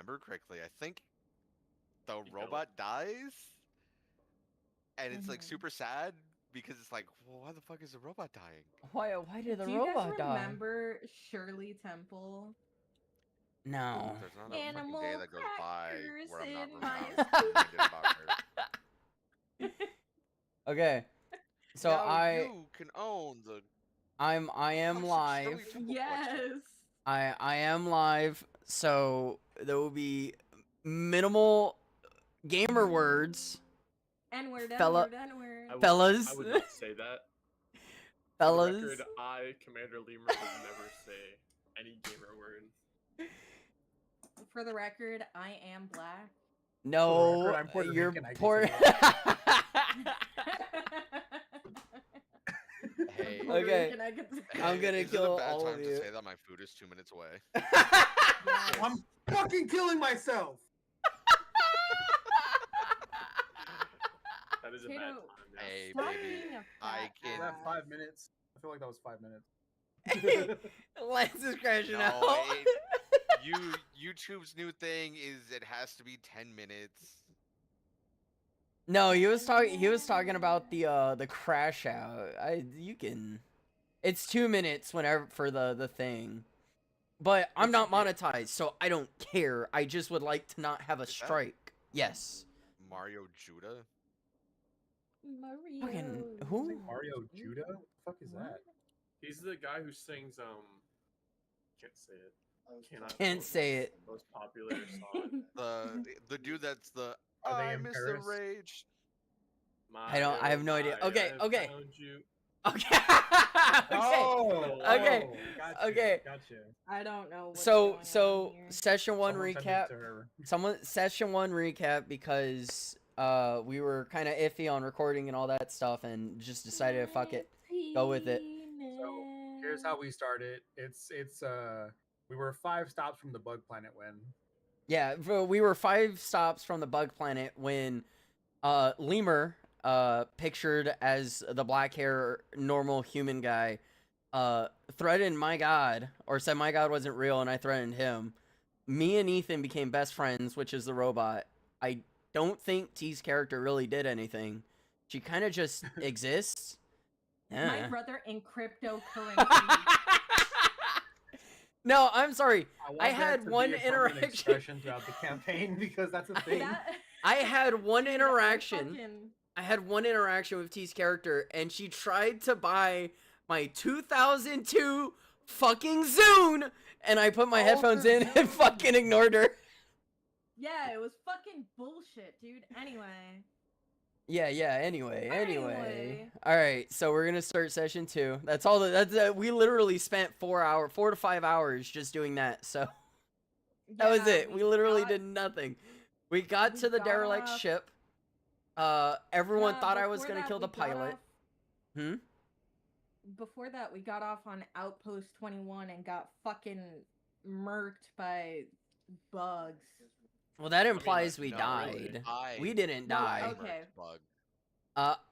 remember correctly, I think the robot dies, and it's like super sad because it's like, well, why the fuck is the robot dying? Why did the Do you guys robot die? remember Shirley Temple? No. There's not a fucking Animal day that goes by where I'm not crackers in my reminded about her. Okay. So now you can own the. I am live. Shirley Temple Yes. collection. I am live, so there will be minimal gamer words. N-word, Fella- N-word, N-word. Fellas. I would not say that. Fellas. For the record, I, Commander Lemur, would never say any gamer word. For the record, I am black. No, record, I'm Puerto you're Rican, I can poor. Hey, Puerto Okay. Rican, I can say. I'm gonna is it kill a bad all time of to you. say that my food is 2 minutes away? I'm fucking killing myself. That is a bad Potato- time. Yeah. Hey, Stop baby, being a I fat can. Was that ass. 5 minutes? I feel like that was 5 minutes. Lance is crashing No, out. YouTube's new thing is it has to be 10 minutes. No, he was talking. He was talking about the crash out. You can. It's 2 minutes whenever for the thing, but I'm not monetized, so I don't care. I just would like to not have a Is that- strike. Yes. Mario Judah? Mario. Fucking who? Mario Judah? What the fuck is that? He's the guy who sings can't say it. Can't say it. Most popular song. The dude that's the Are they I in miss Paris? the rage. I have no idea. Okay, I okay. found you. Okay. Okay. Oh, Okay, Gotcha, okay. Gotcha. I don't know. What's So going so on here. session one Someone send it recap. to her. Session one recap because we were kind of iffy on recording and all that stuff and just decided to fuck it. Go with it. So here's how we started. It's we were 5 stops from the bug planet when Yeah, we were 5 stops from the bug planet when Lemur, pictured as the black hair normal human guy, threatened my god, or said my god wasn't real and I threatened him. Me and Ethan became best friends, which is the robot. I don't think T's character really did anything. She kind of just exists. My Yeah. brother in cryptocurrency. No, I'm sorry. want I that had to be one a permanent interaction. expression throughout the campaign because that's a thing. I had one Dude, I interaction. fucking- I had one interaction with T's character, and she tried to buy my 2002 fucking Zune, and I put my headphones the in and Zune. fucking ignored her. Yeah, it was fucking bullshit, dude. Anyway. Yeah, anyway. Anyway. All right, so we're going to start session 2. That's all we literally spent 4 to 5 hours just doing that. So that was Yeah, it. We literally got- did nothing. We got we to the got derelict off- ship. Everyone Nah, thought I was before going to that, kill the we got pilot. off- Before that, we got off on Outpost 21 and got fucking murked by bugs. Well, that implies we no, died. I- We didn't No, die. okay. Bug.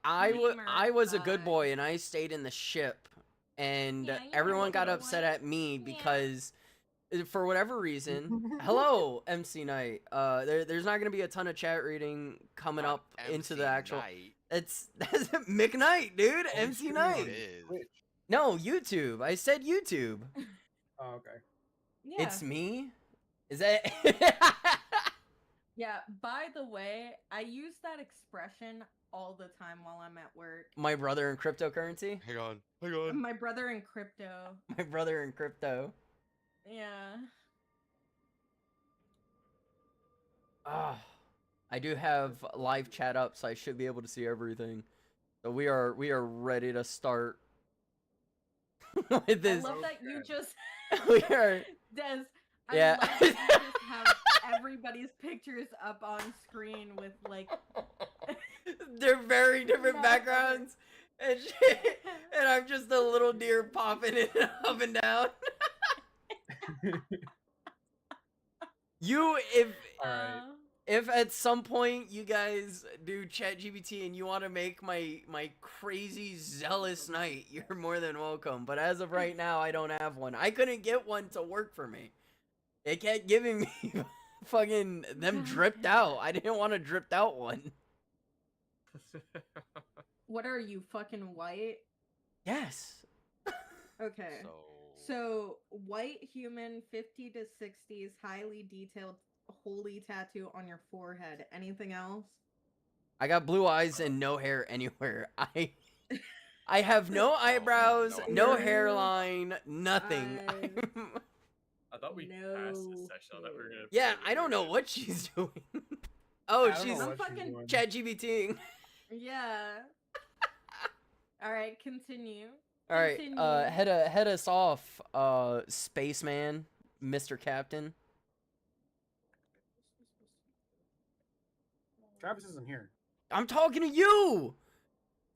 I Lemur was a good died. boy and I stayed in the ship, and Yeah, you everyone know got what? upset at me Yeah. because, for whatever reason, hello MC Knight. There's not gonna be a ton of chat reading coming Not up into MC the actual. Knight. That's McKnight, dude. MC It Knight. is. No, YouTube. I said YouTube. Oh, okay. Yeah. It's me. Is that? Yeah, by the way, I use that expression all the time while I'm at work. My brother in cryptocurrency. Hang on. My brother in crypto. My brother in crypto. Yeah. Ah, I do have live chat up, so I should be able to see everything. So we are ready to start with this. I love that you just We are. Des, Yeah. I love that you just have everybody's pictures up on screen with like They're very different No. backgrounds, and shit, and I'm just a little deer popping it up and down. Alright. If at some point you guys do ChatGPT and you want to make my crazy zealous knight, you're more than welcome. But as of right now, I don't have one. I couldn't get one to work for me. It kept giving me fucking them God dripped damn. out. I didn't want a dripped out one. What are you, fucking white? Yes. Okay. So, white human, 50 to 60s, highly detailed, holy tattoo on your forehead. Anything else? I got blue eyes and no hair anywhere. I have no eyebrows, no no hair. hairline, nothing. Eyes. I thought we passed this section. I thought we were gonna. Yeah, play the I don't know narrative. what she's doing. Oh, I don't she's know I'm what she's fucking doing. chat GBTing. Yeah. Alright, continue. All right, Continue. head us off, spaceman, Mr. Captain. Travis isn't here. I'm talking to you.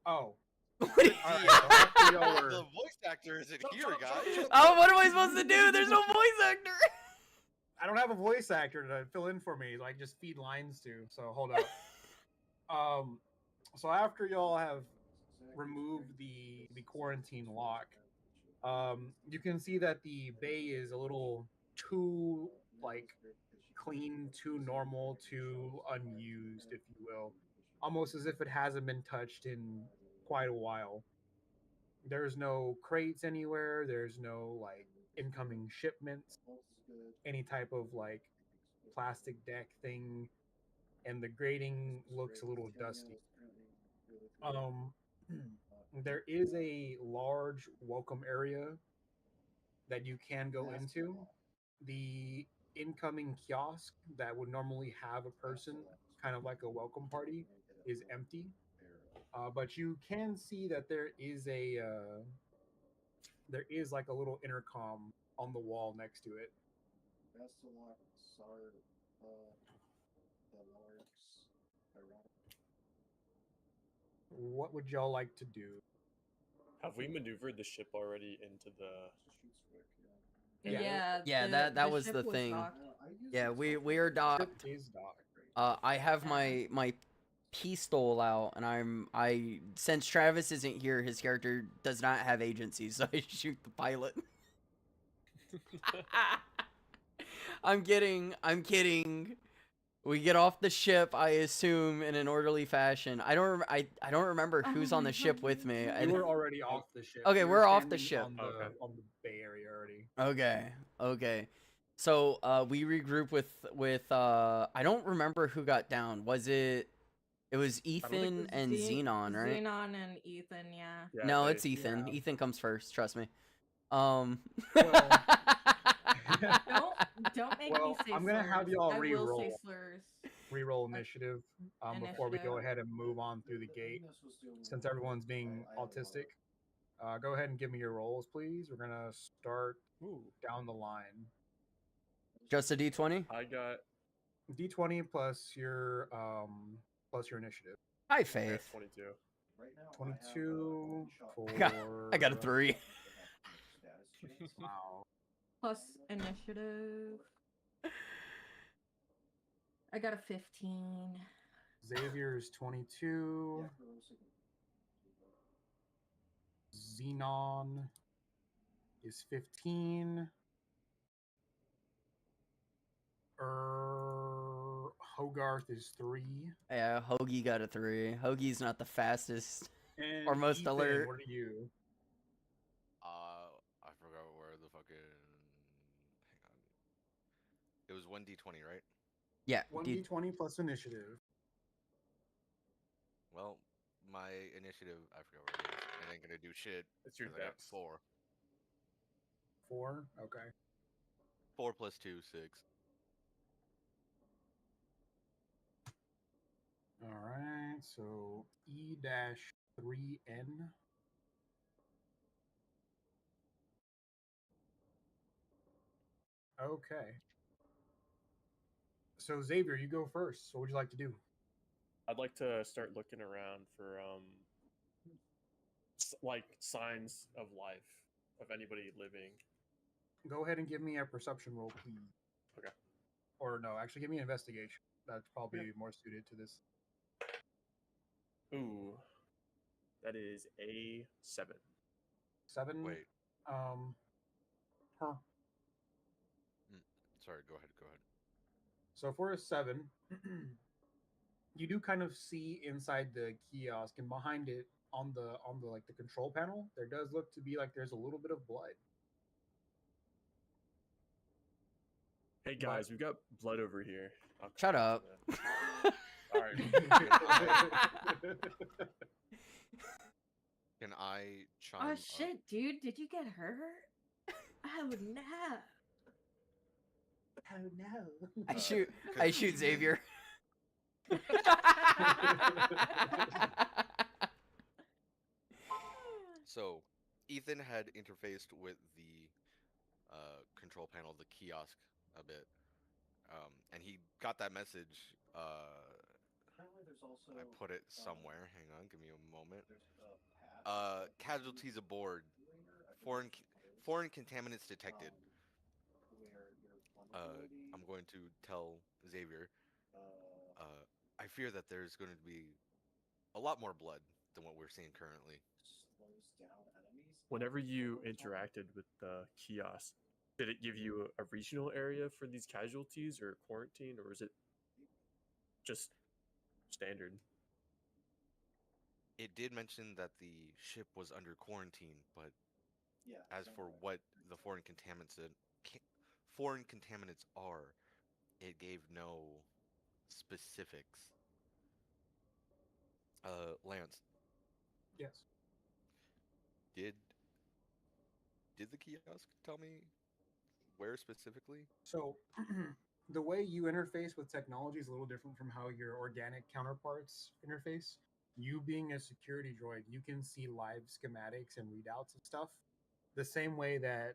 Oh. What do you- All right. So after y'all were- The voice actor isn't Shut here, up, shut up, guys. shut up. Oh, what am I supposed to do? There's no voice actor. I don't have a voice actor to fill in for me. Like just feed lines to. So hold up. So after y'all have removed the quarantine lock, you can see that the bay is a little too like clean, too normal, too unused, if you will. Almost as if it hasn't been touched in quite a while. There's no crates anywhere. There's no like incoming shipments, any type of like plastic deck thing, and the grating looks a little dusty. Um, there is a large welcome area that you can go into. The incoming kiosk that would normally have a person, kind of like a welcome party, is empty. But you can see that there is like a little intercom on the wall next to it. What would y'all like to do? Have we maneuvered the ship already into the? Yeah. Yeah, the that was ship the thing. docked. Yeah, we are docked. Ship is docked. I have my pistol out, and I since Travis isn't here, his character does not have agency, so I shoot the pilot. I'm kidding. We get off the ship, I assume, in an orderly fashion. I don't remember who's on the ship with me. You were already off the ship. Okay, You were we're off the standing ship. on the bay area already. Okay. So we regroup with I don't remember who got down. It was Ethan and Xenon, right? Xenon and Ethan, yeah. Yeah, No, they- it's Ethan. yeah. Ethan comes first, trust me. Don't make me Well, say I'm gonna have slurs. y'all I will say re-roll. slurs. Reroll initiative before we go Initiative. ahead and move on through the gate. Since everyone's being autistic, go ahead and give me your rolls, please. We're gonna start Ooh, down the line. Just a D20? I got D20 plus your initiative. Hi, I got Faith. 22. 22 I got a for 3. wow. Plus initiative. I got a 15. Xavier's 22. Xenon is 15. Hogarth is 3. Yeah, Hoagie got a 3. Hoagie's not the fastest. And Or most Ethan, alert. What are you? I forgot where the fucking. Hang on. It was 1d20, right? Yeah, 1d20 plus initiative. Well, my initiative, I forgot where it is. It ain't gonna do shit. It's your 'cause I got dex. 4. 4. Okay. 4 plus 2, 6. All right. So E-3N. Okay. So Xavier, you go first. What would you like to do? I'd like to start looking around for like signs of life of anybody living. Go ahead and give me a perception roll, please. Okay. Or no, actually, give me an investigation. That's probably more suited to this. Ooh, that is a 7. 7. Wait, Huh. sorry, go ahead. So for a 7, you do kind of see inside the kiosk, and behind it on the like the control panel, there does look to be like there's a little bit of blood. Hey guys, we've got blood over here. I'll Shut come up. to that. All right. Can I chime Oh up? shit, dude! Did you get hurt? Oh no! Oh no! I shoot Xavier. So, Ethan had interfaced with the control panel, the kiosk, a bit, and he got that message. I put it somewhere. Hang on, give me a moment. Casualties aboard. Foreign contaminants detected. I'm going to tell Xavier. I fear that there's going to be a lot more blood than what we're seeing currently. Whenever you interacted with the kiosk, did it give you a regional area for these casualties or quarantine, or is it just standard? It did mention that the ship was under quarantine, but as for what the foreign contaminants are, it gave no specifics. Lance, Yes. did the kiosk tell me where specifically? So the way you interface with technology is a little different from how your organic counterparts interface. You being a security droid, you can see live schematics and readouts and stuff the same way that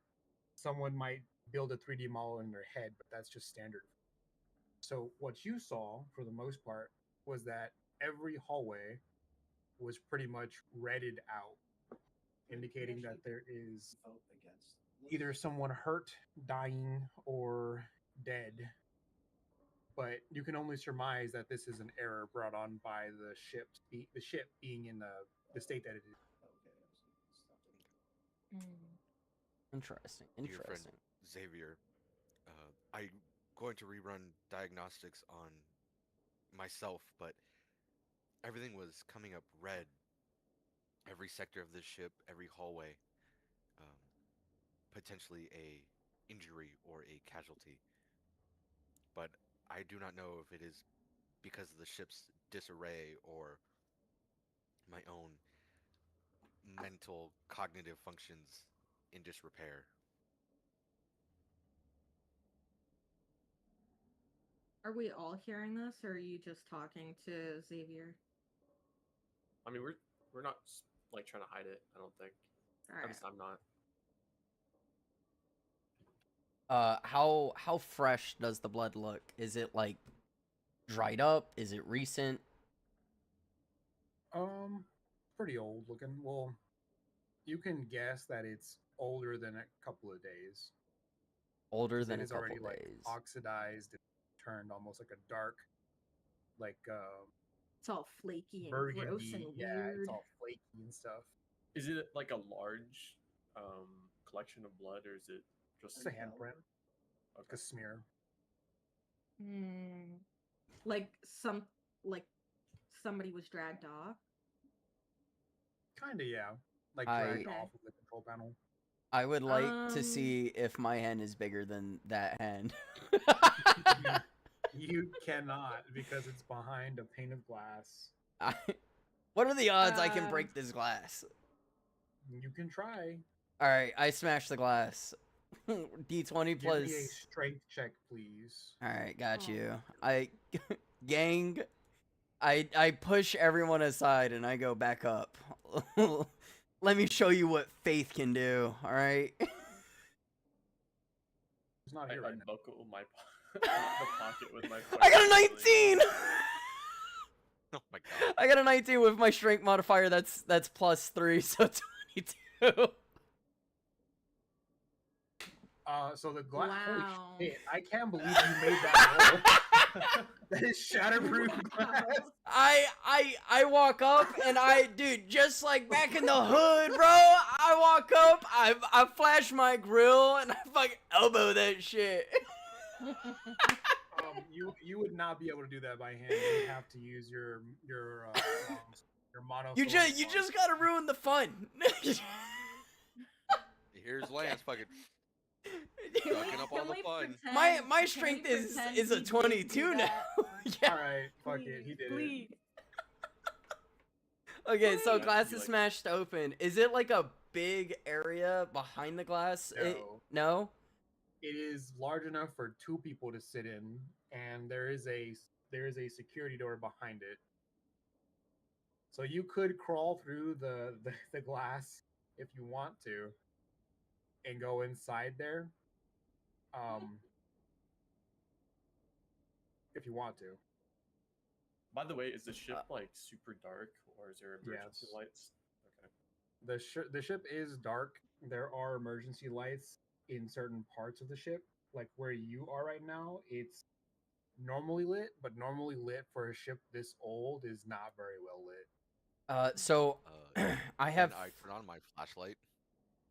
someone might build a 3D model in their head, but that's just standard. So what you saw for the most part was that every hallway was pretty much redded out, indicating that there is either someone hurt, dying, or dead. But you can only surmise that this is an error brought on by the ship being in the state that it is. Interesting. Dear friend Interesting. Xavier, I'm going to rerun diagnostics on myself, but everything was coming up red. Every sector of this ship, every hallway, potentially a injury or a casualty. But I do not know if it is because of the ship's disarray or my own mental cognitive functions in disrepair. Are we all hearing this, or are you just talking to Xavier? I mean, we're not like trying to hide it. I don't think. All At right. least I'm not. How fresh does the blood look? Is it like dried up? Is it recent? Pretty old looking. Well, you can guess that it's older than a couple of days. Older 'Cause than it a is couple already like days. oxidized and turned almost like a dark, like It's all flaky and gross burgundy. and Yeah, weird. it's all flaky and stuff. Is it like a large collection of blood, or is it just It's a handprint, like Okay. a smear. Like somebody was dragged off. Kinda, yeah. Like I- dragged Okay. off of the control panel. I would like to Um, see if my hand is bigger than that hand. You cannot because it's behind a pane of glass. What are the odds I can Um, break this glass? You can try. All right, I smashed the glass. D20 Give me a plus. strength check, please. All right, got Oh. you. Gang. I push everyone aside and I go back up. Let me show you what faith can do. All right. It's not I here right now. unbuckle my the pocket with my. I got a fucking 19. Oh my god. I got a 19 with my strength modifier. That's +3, so 22. So the glass. Wow. Holy shit! I can't believe you made that roll. That is shatterproof glass. I walk up and dude, just like back in the hood, bro. I walk up, I flash my grill and I fucking elbow that shit. you would not be able to do that by hand. You would have to use your mono. You just gotta ruin the fun. Here's Lance fucking Can sucking up all can the we fun. pretend- my can we strength pretend is a he did 22 do now. that? Yeah. All right, fuck it, he did it. Please. Okay, so Please. glass Be is like- smashed open. Is it like a big area behind the glass? No. It is large enough for 2 people to sit in, and there is a security door behind it. So you could crawl through the glass if you want to, and go inside there. If you want to. By the way, is the ship like super dark, or is there emergency Yes. lights? Okay. The ship is dark. There are emergency lights in certain parts of the ship, like where you are right now. It's normally lit, but normally lit for a ship this old is not very well lit. So I have. And I turn on my flashlight.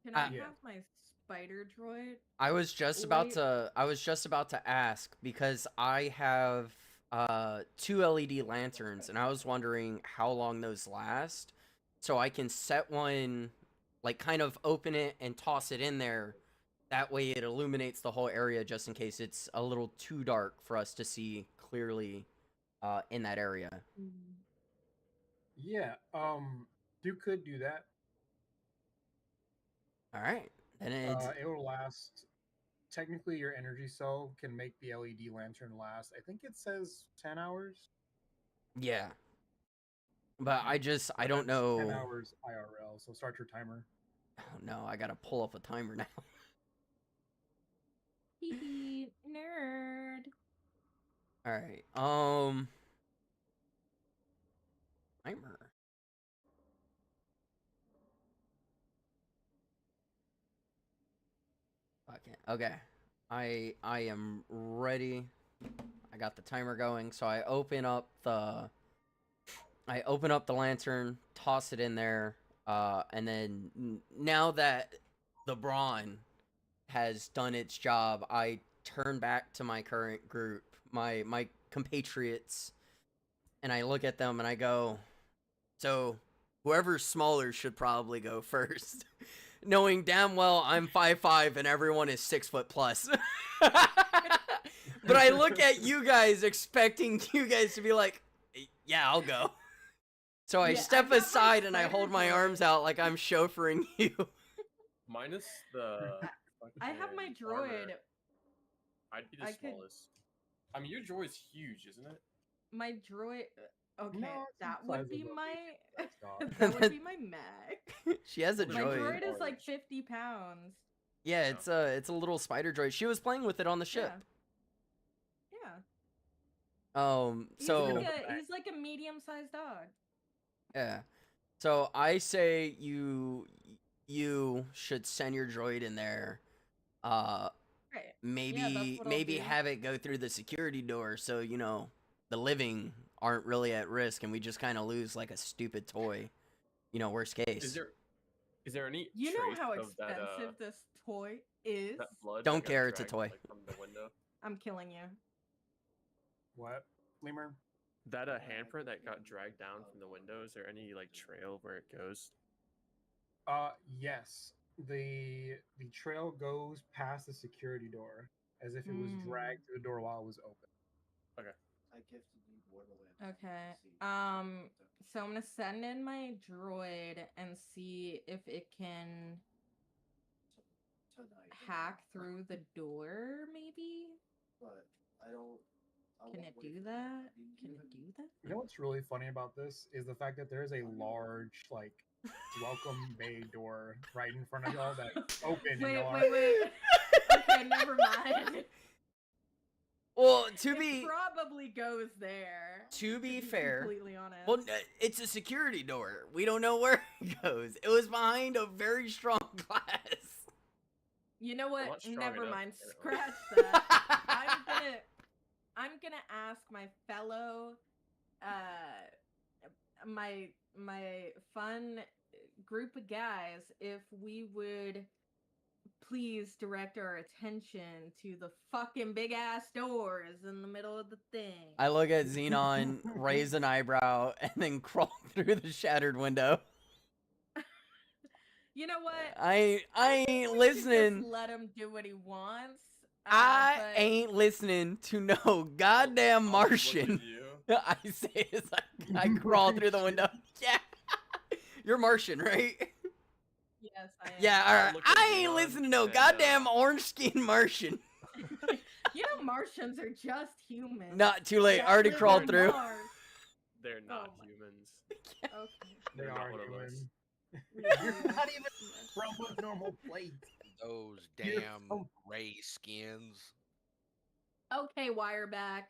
Can I Yeah. have my spider droid? I was just about Wait. to. I was just about to ask because I have 2 LED lanterns, and I was wondering how long those last, so I can set one, like kind of open it and toss it in there. That way, it illuminates the whole area, just in case it's a little too dark for us to see clearly in that area. Yeah, you could do that. All right, then it's It will last. Technically, your energy cell can make the LED lantern last. I think it says 10 hours. yeah. But I don't That's 10 know. hours IRL. So start your timer. Oh no, I gotta pull up a timer now. Nerd. All right. Timer. Okay. I am ready. I got the timer going, so I open up the lantern, toss it in there, and then now that the brawn has done its job, I turn back to my current group, my compatriots, and I look at them and I go, so whoever's smaller should probably go first. Knowing damn well I'm 5'5" and everyone is 6 foot plus. But I look at you guys expecting you guys to be like, yeah, I'll go. So I Yeah, step I've got my aside and I spider hold my droid. arms out like I'm chauffeuring you. Minus the. I have my fucking droid. armor, I'd be the I could- smallest. I mean, your droid's huge, isn't it? My droid. Okay, No, it's the that size would of be a my. That's not. That would be my mech. She has a My droid. droid is like Large. 50 pounds. Yeah, it's a little spider droid. She was playing with it on the ship. Yeah. So He's like a medium-sized dog. yeah. So I say you should send your droid in there. Right. Maybe what I'll do. have it go through the security door so the living aren't really at risk and we just kind of lose like a stupid toy. Worst case. Is there any You know trace how of that, expensive this toy is? that blood Don't that got care, it's a dragged, toy. like, from the window? I'm killing you. What, Lemur? That handprint that got dragged down from the window, is there any like trail where it goes? Yes. The trail goes past the security door as if it was dragged through the door while it was open. Okay. So I'm gonna send in my droid and see if it can hack through the door, maybe? Can it do that? Can it do that? You know what's really funny about this is the fact that there is a large, like, welcome bay door right in front of y'all that's open. Wait. and y'all are- Okay, never mind. Well, It probably goes there. to be fair, completely honest. well, it's a security door. We don't know where it goes. It was behind a very strong glass. You know not what? strong Never enough, mind. apparently. Scratch that. I'm gonna ask my fellow, my fun group of guys if we would please direct our attention to the fucking big ass doors in the middle of the thing. I look at Xenon, raise an eyebrow, and then crawl through the shattered window. You know what? I think ain't we should just listening. let him do what he wants. I but ain't listening to no goddamn I'll just look Martian. at you. I say as I crawl through the window. Yeah. You're Martian, right? Yes, I am. Yeah, I'll alright. look at I ain't Xenon listening to no and, goddamn orange skinned Martian. You know, Martians are just humans. Not too late. that Already live crawled on through. Mars. They're not my- humans. Okay. They You're not are one of us. human. You're not even from a normal plate. Those You're damn from- gray skins. Okay, Wireback.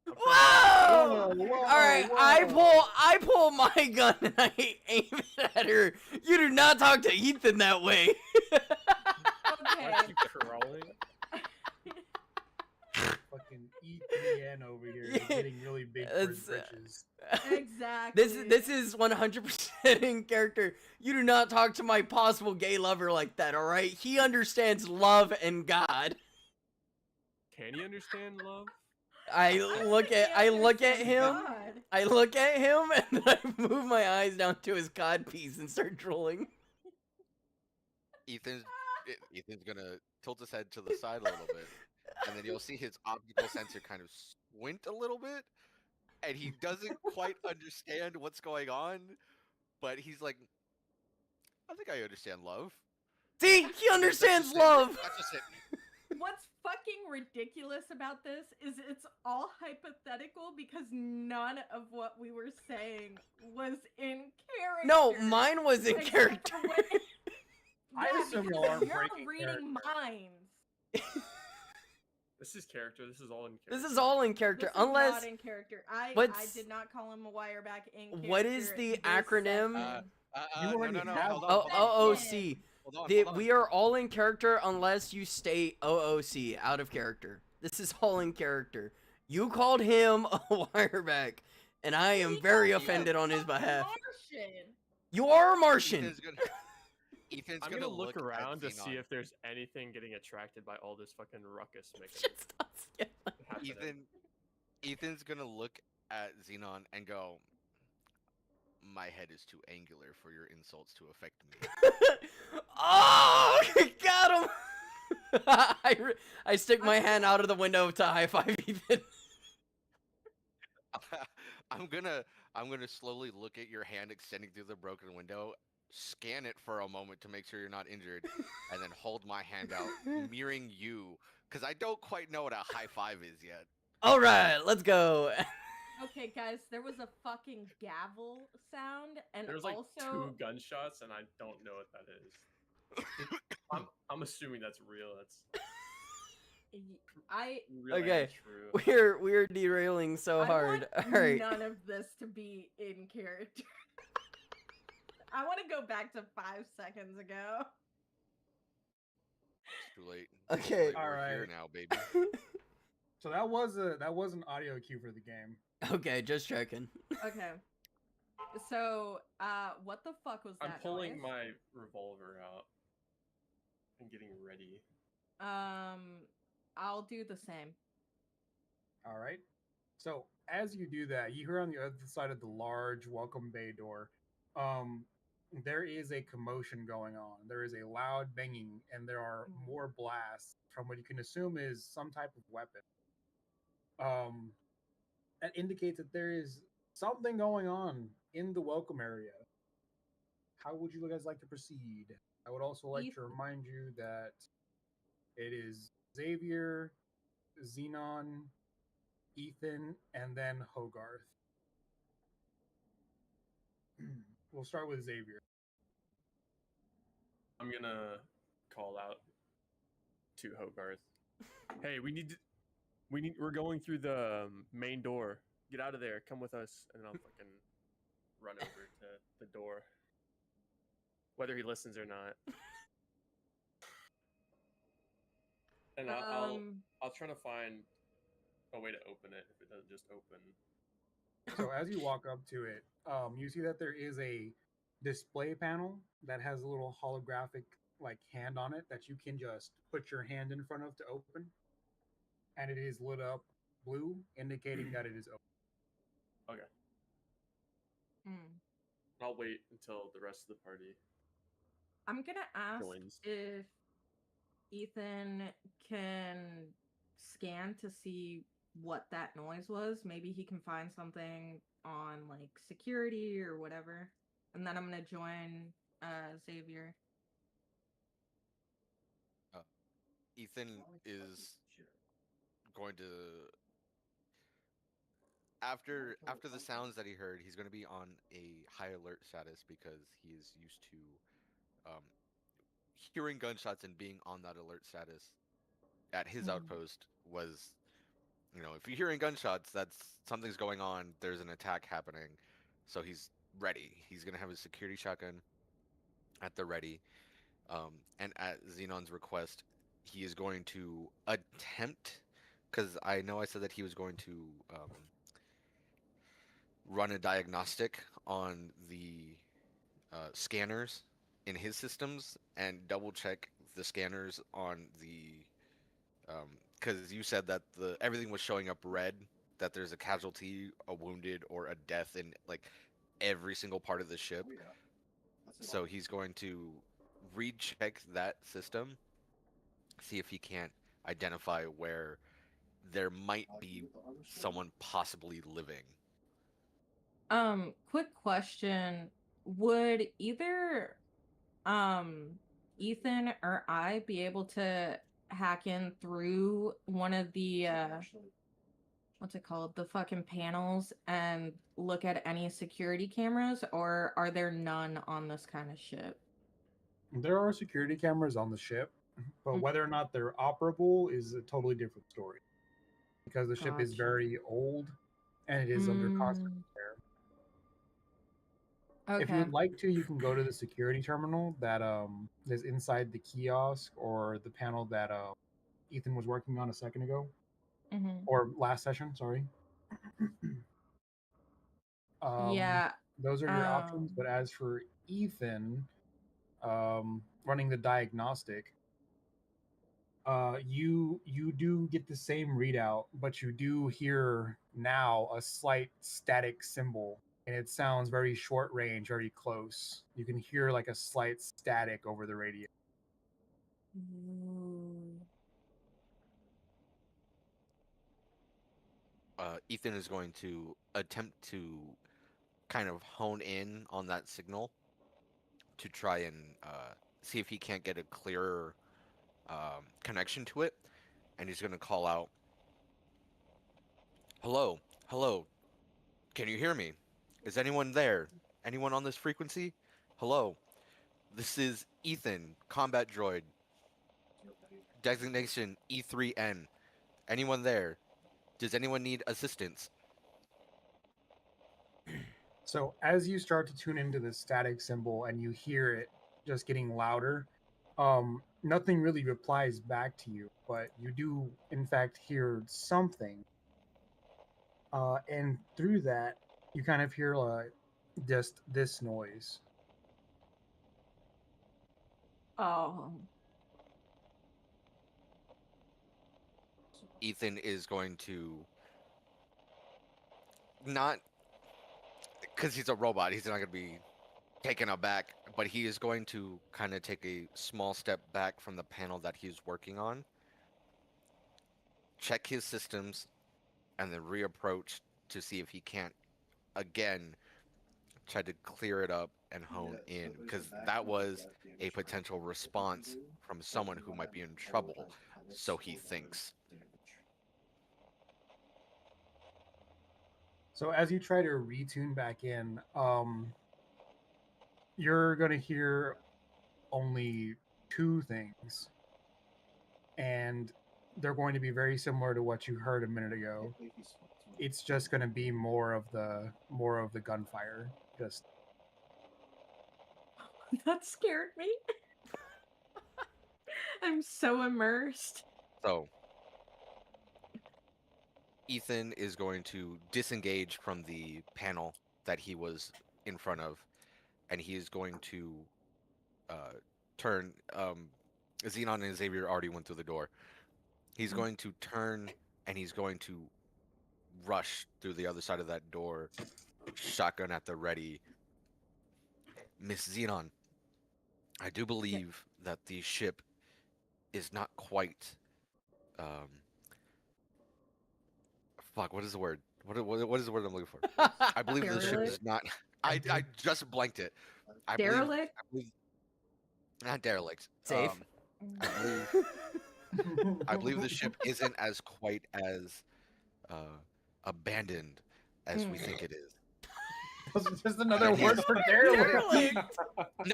Whoa! Whoa, All right, I whoa. pull my gun and I aim it at her. You do not talk to Ethan that way. Okay. Why keep crawling? Fucking ETN over here is Yeah, getting really big for his it's, britches. Exactly. This is 100% in character. You do not talk to my possible gay lover like that. All right, he understands love and God. Can you understand love? I look at him. God. I look at him and then I move my eyes down to his cod piece and start drooling. Ethan's gonna tilt his head to the side a little bit, and then you'll see his optical sensor kind of squint a little bit, and he doesn't quite understand what's going on, but he's like, "I think I understand love." See, he And then understands that's just it. love. That's just it. What's fucking ridiculous about this is it's all hypothetical because none of what we were saying was in character. No, mine was in Except character. for when- I Yeah, assume because y'all aren't you're breaking reading minds. This is character. This is all in character. This is all in character, This is unless not in character. I what's- did not call him a Wireback in character. What is the this acronym? session. You No, already no, no. have Hold Oh, on, hold on. OOC. Hold on, The, hold on. we are all in character unless you state OOC, out of character. This is all in character. You called him a wireback, and I am He very called you a offended on his fucking behalf. Martian. You are a Martian. Ethan's I'm gonna gonna look at around to see Xenon. if there's anything getting attracted by all this fucking ruckus making Just stop scaling. happening. Ethan's gonna look at Xenon and go, "My head is too angular for your insults to affect me." Oh, got him. I stick my hand out of the window to high five Ethan. I'm gonna slowly look at your hand extending through the broken window, scan it for a moment to make sure you're not injured, and then hold my hand out, mirroring you, because I don't quite know what a high five is yet. All right, let's go. Okay, guys, there was a fucking gavel sound, and There's like also 2 gunshots, and I don't know what that is. I'm assuming that's real. That's I really Okay. true. We're derailing so I want want All right. none of this to be in character. I want to go back to 5 seconds ago. It's too late. Okay. We're here Alright. now, baby. So that was an audio cue for the game. Okay, just checking. Okay. So, what the fuck was that I'm pulling noise? my revolver out and getting ready. I'll do the same. All right. So as you do that, you hear on the other side of the large welcome bay door, there is a commotion going on. There is a loud banging, and there are more blasts from what you can assume is some type of weapon. That indicates that there is something going on in the welcome area. How would you guys like to proceed? I would also like to remind you that it is Xavier, Xenon, Ethan, and then Hogarth. We'll start with Xavier. I'm gonna call out to Hogarth. Hey, we're going through the main door. Get out of there. Come with us, and I'll fucking run over to the door, whether he listens or not. And I'll try to find a way to open it if it doesn't just open. So as you walk up to it, you see that there is a display panel that has a little holographic like hand on it that you can just put your hand in front of to open, and it is lit up blue, indicating that it is open. Okay. Hmm. I'll wait until the rest of the party I'm gonna ask joins. if Ethan can scan to see what that noise was. Maybe he can find something on like security or whatever. And then I'm gonna join Xavier. Ethan is going to after the sounds that he heard, he's going to be on a high alert status because he is used to um, hearing gunshots and being on that alert status at his outpost was, if you're hearing gunshots, that's something's going on. There's an attack happening, so he's ready. He's going to have his security shotgun at the ready, and at Xenon's request, he is going to attempt, because I know I said that he was going to run a diagnostic on the scanners in his systems and double check the scanners on the because you said that the everything was showing up red, that there's a casualty, a wounded, or a death in like every single part of the ship. So he's going to recheck that system, see if he can't identify where there might be someone possibly living. Quick question. Would either Ethan or I be able to hack in through one of the what's it called? The fucking panels and look at any security cameras, or are there none on this kind of ship? There are security cameras on the ship, but Mm. whether or not they're operable is a totally different story because the ship is Gotcha. very old and it is under constant repair. If you Okay. would like to, you can go to the security terminal that is inside the kiosk or the panel that Ethan was working on a second ago Mm-hmm. or last session. Sorry. um, Yeah. those are your options. But as for Ethan, running the diagnostic, you do get the same readout, but you do hear now a slight static symbol, and it sounds very short range, very close. You can hear like a slight static over the radio. Ooh. Ethan is going to attempt to kind of hone in on that signal to try and see if he can't get a clearer connection to it. And he's going to call out, "Hello, hello, can you hear me? Is anyone there? Anyone on this frequency? Hello, this is Ethan, combat droid, designation E3N. Anyone there? Does anyone need assistance?" So as you start to tune into the static symbol and you hear it just getting louder, nothing really replies back to you, but you do in fact hear something. And through that, you kind of hear just this noise. Oh. Ethan is going to not, because he's a robot, he's not going to be taken aback, but he is going to kind of take a small step back from the panel that he's working on, check his systems, and then reapproach to see if he can't again try to clear it up and hone in, because that was a potential response from someone who might be in trouble, so he thinks. So as you try to retune back in, you're going to hear only two things, and they're going to be very similar to what you heard a minute ago. It's just going to be more of the gunfire. Just That scared me. I'm so immersed. So Ethan is going to disengage from the panel that he was in front of, and he is going to uh, turn. Xenon and Xavier already went through the door. He's going to turn and he's going to rush through the other side of that door, shotgun at the ready. Miss Xenon, I do believe that the ship is not quite. Um, fuck, what is the word? What is the word I'm looking for? I believe the ship Derelict? is not. I just blanked it. Derelict? Not derelict. Safe. I believe the ship isn't as quite as abandoned as we think it is. Just another It word is. for derelict.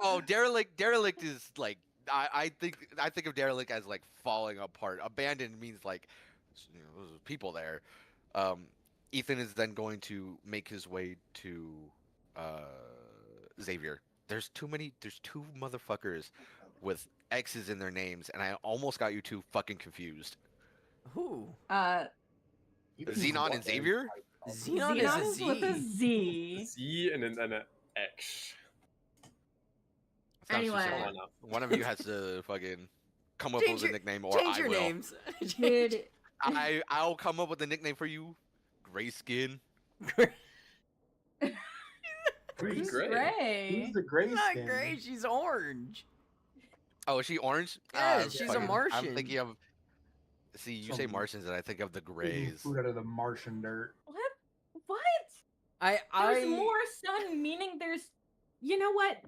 No, derelict is like I think of derelict as like falling apart. Abandoned means like there's people there. Ethan is then going to make his way to Xavier. There's two motherfuckers with X's in their names, and I almost got you two fucking confused. Who? Xenon and Xavier? Xenon Xenon is is a with a Z. Z. Z and then an X. Sounds too Anyway. simple. Come on now. One of you has to fucking come up Change with a your- nickname, or Change I your will. names. Did I'll come up with a nickname for you. Gray skin. Gray, who's gray. Gray? Who's the gray Not skin? gray. She's orange. Oh, is she orange? Yes, she's a fucking- Martian. I'm thinking of. See, you say Some- Martians, and I think of the Eating Greys. food out of the Martian dirt. What? What? I There's more sun, meaning there's. You know what?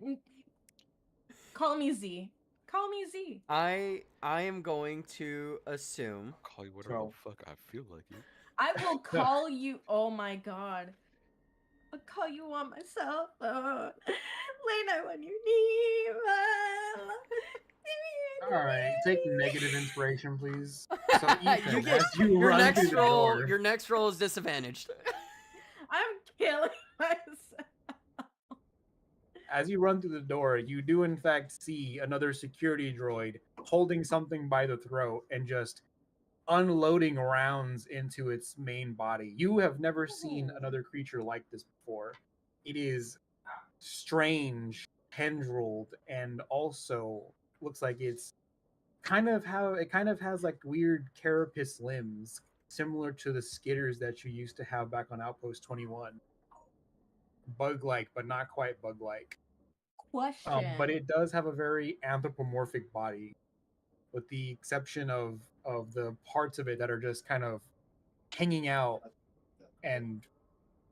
Call me Z. Call me Z. I am going to assume. I'll call you whatever So- the fuck I feel like you. I will call you. Oh my god. I'll call you on my cell phone. Late night when you need my love. All right, take negative inspiration, please. So You Ethan, get- as you Your run next through the roll. door, Your next roll is disadvantaged. I'm killing myself. as you run through the door, you do in fact see another security droid holding something by the throat and just unloading rounds into its main body. You have never seen another creature like this before. It is strange, tendrilled, and also looks like it's kind of has like weird carapace limbs, similar to the skitters that you used to have back on Outpost 21. Bug-like, but not quite bug-like. Question. But it does have a very anthropomorphic body, with the exception of the parts of it that are just kind of hanging out and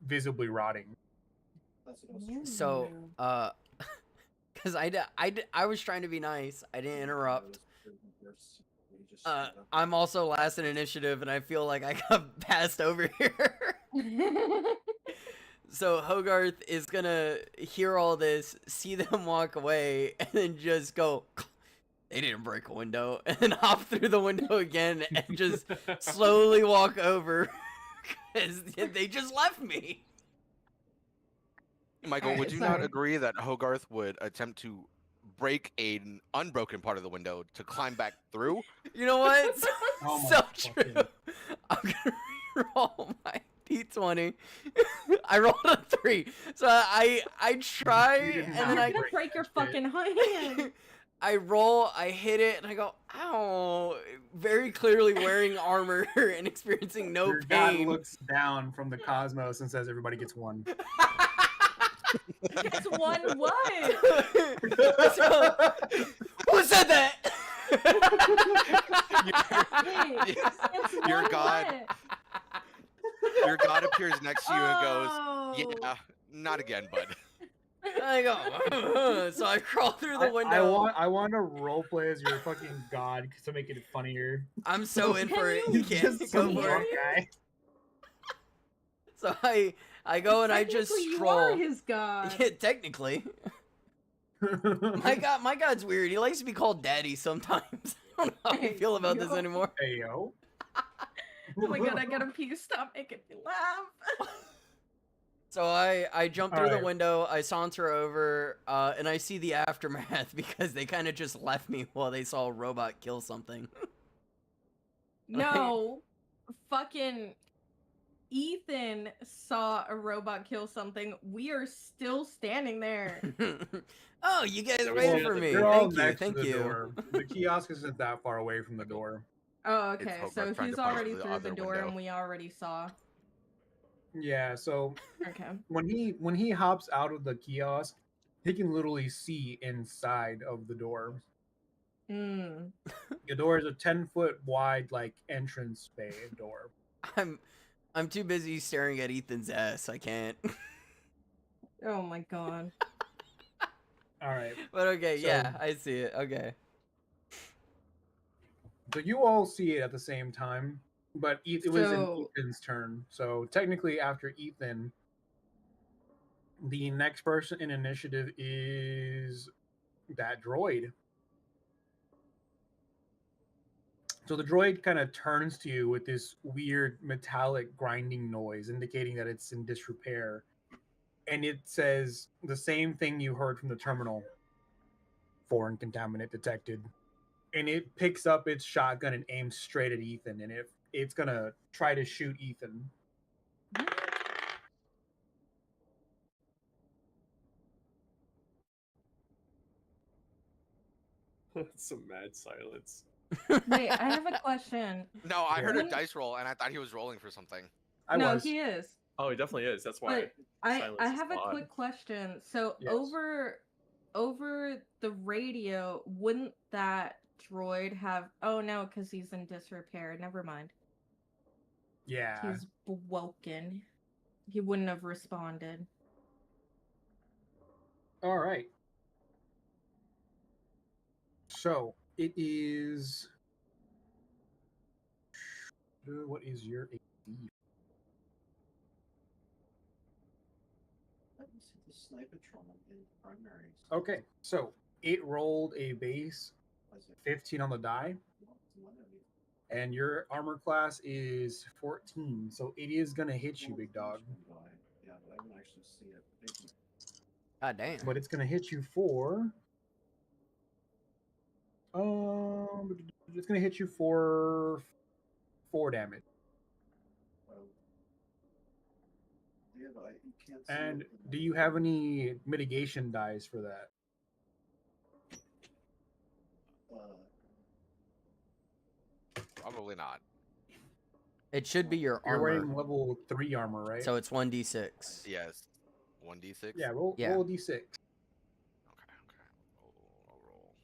visibly rotting. So, because I was trying to be nice. I didn't interrupt. I'm also last in initiative, and I feel like I got passed over here. So Hogarth is gonna hear all this, see them walk away, and then just go, they didn't break a window, and then hop through the window again and just slowly walk over, because they just left me. Michael, Alright, would you not sorry. agree that Hogarth would attempt to break an unbroken part of the window to climb back through? You know what? So, Oh my so fucking- true. I'm gonna roll my d20. I rolled a 3, so I try, You did and not then I'm I gonna break your that shit. fucking hand. I roll, I hit it, and I go, ow! Very clearly wearing armor and experiencing no Your god pain. looks down from the cosmos and says, "Everybody gets one." It's one what? So, who said that? Wait, it's Your one god what? Your god appears next to you and goes, Oh. "Yeah, not again, bud." I go, so I crawl through the window. I want to roleplay as your fucking god to make it funnier. I'm so in for it. Can You you can't Just go some for hear it. drunk guy. So I go and I just Technically, you stroll. are his god. Yeah, technically. My god's weird. He likes to be called daddy sometimes. I don't know how I feel about this Yo. anymore. Hey yo. Oh my god, I gotta pee. Stop making me laugh. So I jump through the Alright. window, I saunter over, and I see the aftermath because they kind of just left me while they saw a robot kill something. No, fucking Ethan saw a robot kill something, we are still standing there. Oh, you guys We waited see for the me. You're door. all Thank you. next to Thank the you. door. The kiosk isn't that far away from the Okay. door. Oh, It's okay. Hogarth So trying he's to punch already the through the other door window. and we already saw. Yeah, so Okay. when he hops out of the kiosk, he can literally see inside of the door. Hmm. The door is a 10-foot wide like entrance bay door. I'm too busy staring at Ethan's ass. I can't. Oh my god. All right. But okay, So- yeah, I see it. Okay. So you all see it at the same time, but it was in So- Ethan's turn. So technically, after Ethan, the next person in initiative is that droid. So the droid kind of turns to you with this weird metallic grinding noise, indicating that it's in disrepair. And it says the same thing you heard from the terminal. Foreign contaminant detected. And it picks up its shotgun and aims straight at Ethan. And it's going to try to shoot Ethan. Some mad silence. Wait, I have a question. No, I heard a When- dice roll, and I thought he was rolling for something. I no, was. he is. Oh, he definitely is. That's why. But I silence is have a odd. quick question. So Yes. over the radio, wouldn't that droid have? Oh no, because he's in disrepair. Never mind. Yeah. He's broken. He wouldn't have responded. All right. So it is. What is your AC? Okay, so it rolled a base 15 on the die, and your armor class is 14, so it is gonna hit you, big dog. God damn. But it's gonna hit you for. It's gonna hit you for 4 damage. And do you have any mitigation dice for that? Probably not. It should be your You're armor. wearing level 3 armor, right? So it's 1d6. Yes. 1d6? yeah, roll Yeah. roll a d6. Okay, okay. I'll roll.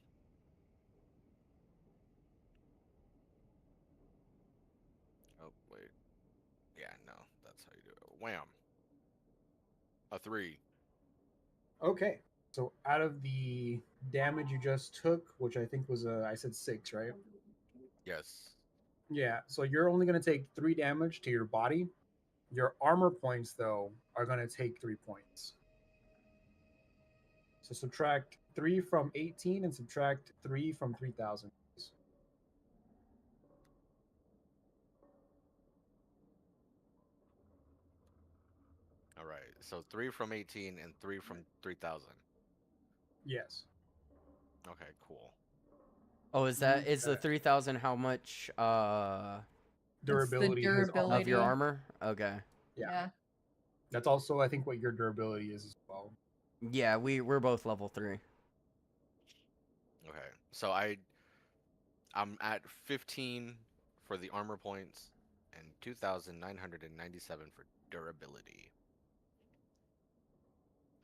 Oh, wait. Yeah, no, that's how you do it. Wham. A 3. Okay. So out of the damage you just took, which I think was I said 6, right? Yes. Yeah. So you're only going to take 3 damage to your body. Your armor points, though, are going to take 3 points. So subtract 3 from 18 and subtract 3 from 3,000. All right. So 3 from 18 and 3 from 3,000. Yes. Okay, cool. Oh, is the 3,000 how much Durability. is all- of your Durability. armor? Okay. Yeah. That's also, I think, what your durability is as well. Yeah, we're both level 3. Okay. So I'm at 15 for the armor points and 2,997 for durability.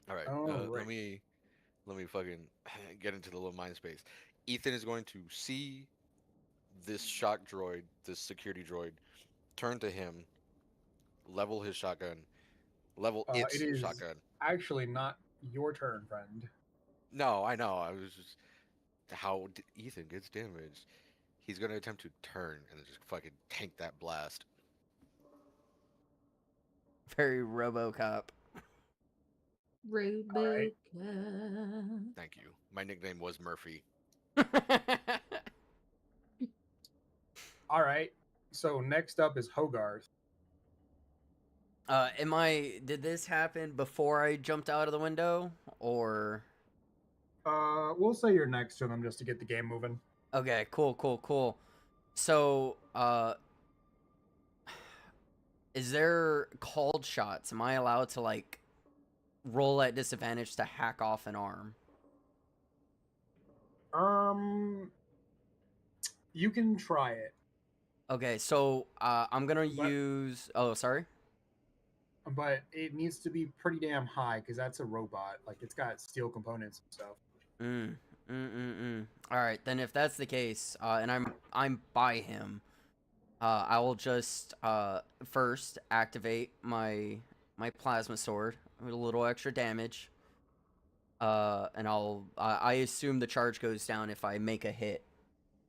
All right. Alright. Let me fucking get into the little mind space. Ethan is going to see this shock droid, this security droid, turn to him, level his shotgun, level its It is shotgun. actually not your turn, friend. No, I know. I was just Ethan gets damaged. He's gonna attempt to turn and just fucking tank that blast. Very RoboCop. Rebecca. Thank you. My nickname was Murphy. All right. So next up is Hogarth. Did this happen before I jumped out of the window or We'll say you're next to them just to get the game moving. Okay, cool. So, Is there called shots? Am I allowed to like roll at disadvantage to hack off an arm? You can try it, Okay, so I'm gonna But- use. Oh, sorry. but it needs to be pretty damn high because that's a robot. Like it's got steel components and stuff. All right, then if that's the case, and I'm by him, I will just first activate my plasma sword with a little extra damage. And I assume the charge goes down if I make a hit,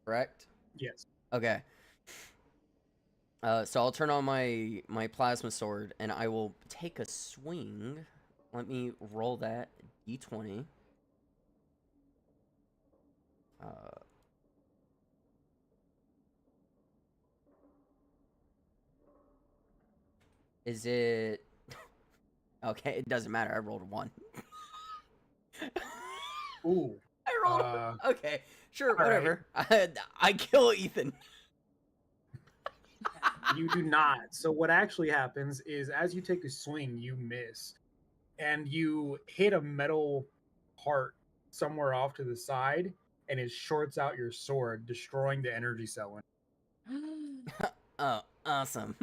correct? Yes. Okay. So I'll turn on my plasma sword and I will take a swing. Let me roll that d20. Is it okay? It doesn't matter. I rolled a 1. Ooh. I rolled. Okay, sure, all right. whatever. I kill Ethan. You do not. So what actually happens is as you take a swing, you miss. And you hit a metal part somewhere off to the side, and it shorts out your sword, destroying the energy cell. Oh, awesome.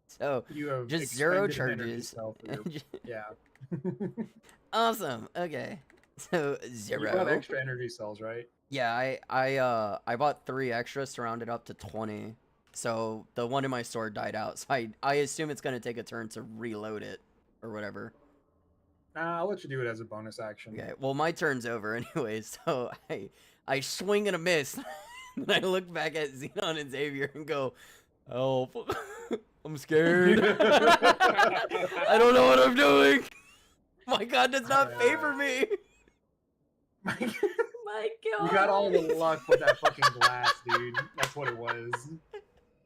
So You have just 0 expended an energy charges. cell for your- yeah. Awesome. Okay. So You bought 0. extra energy cells, right? Yeah, I bought 3 extras to round it up to 20. So the one in my sword died out. So I assume it's gonna take a turn to reload it or whatever. I'll let you do it as a bonus action. Okay. Well, my turn's over anyways. So I swing and a miss. And I look back at Xenon and Xavier and go, "Help! I'm scared. I don't know what I'm doing. My God does not favor me." My God. You got all the luck with that fucking glass, dude. That's what it was.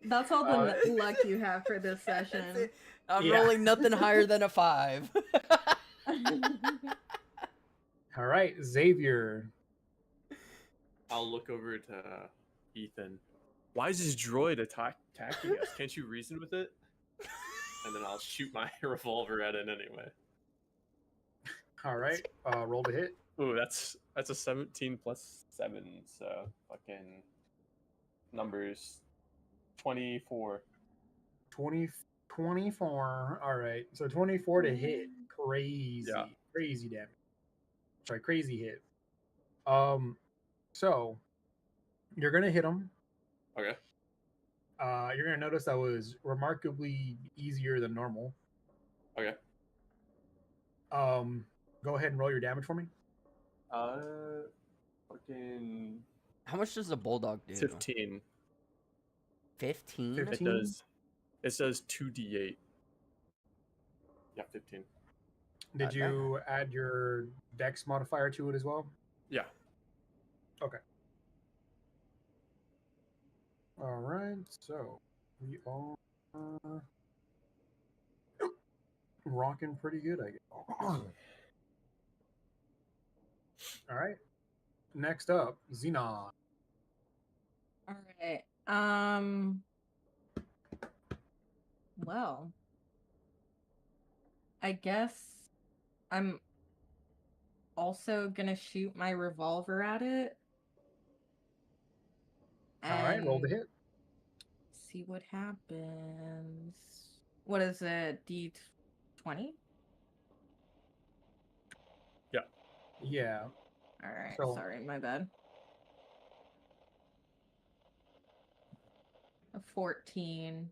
That's all the luck you have for this That's session. it. I'm Yeah. rolling nothing higher than a 5. All right, Xavier. I'll look over to Ethan. Why is this droid attacking us? Can't you reason with it? And then I'll shoot my revolver at it anyway. All right, roll to hit. Ooh, that's a 17 plus 7, so fucking numbers 24. 24. All right, so 24 to hit. Crazy, Yeah. crazy damage. Sorry, crazy hit. So you're gonna hit him. Okay. You're gonna notice that was remarkably easier than normal. Okay. Go ahead and roll your damage for me. Fucking How much does the bulldog do? 15. 15? 15? It does. It says 2d8. Yeah, 15. Did Okay. you add your dex modifier to it as well? Yeah. Okay. All right, so we are rocking pretty good, I guess. All right. Next up, Xenon. All right. Well, I guess I'm also gonna shoot my revolver at it. All right, roll the and hit. See what happens. What is it? D20? Yeah. All right. So- Sorry, my bad. A 14.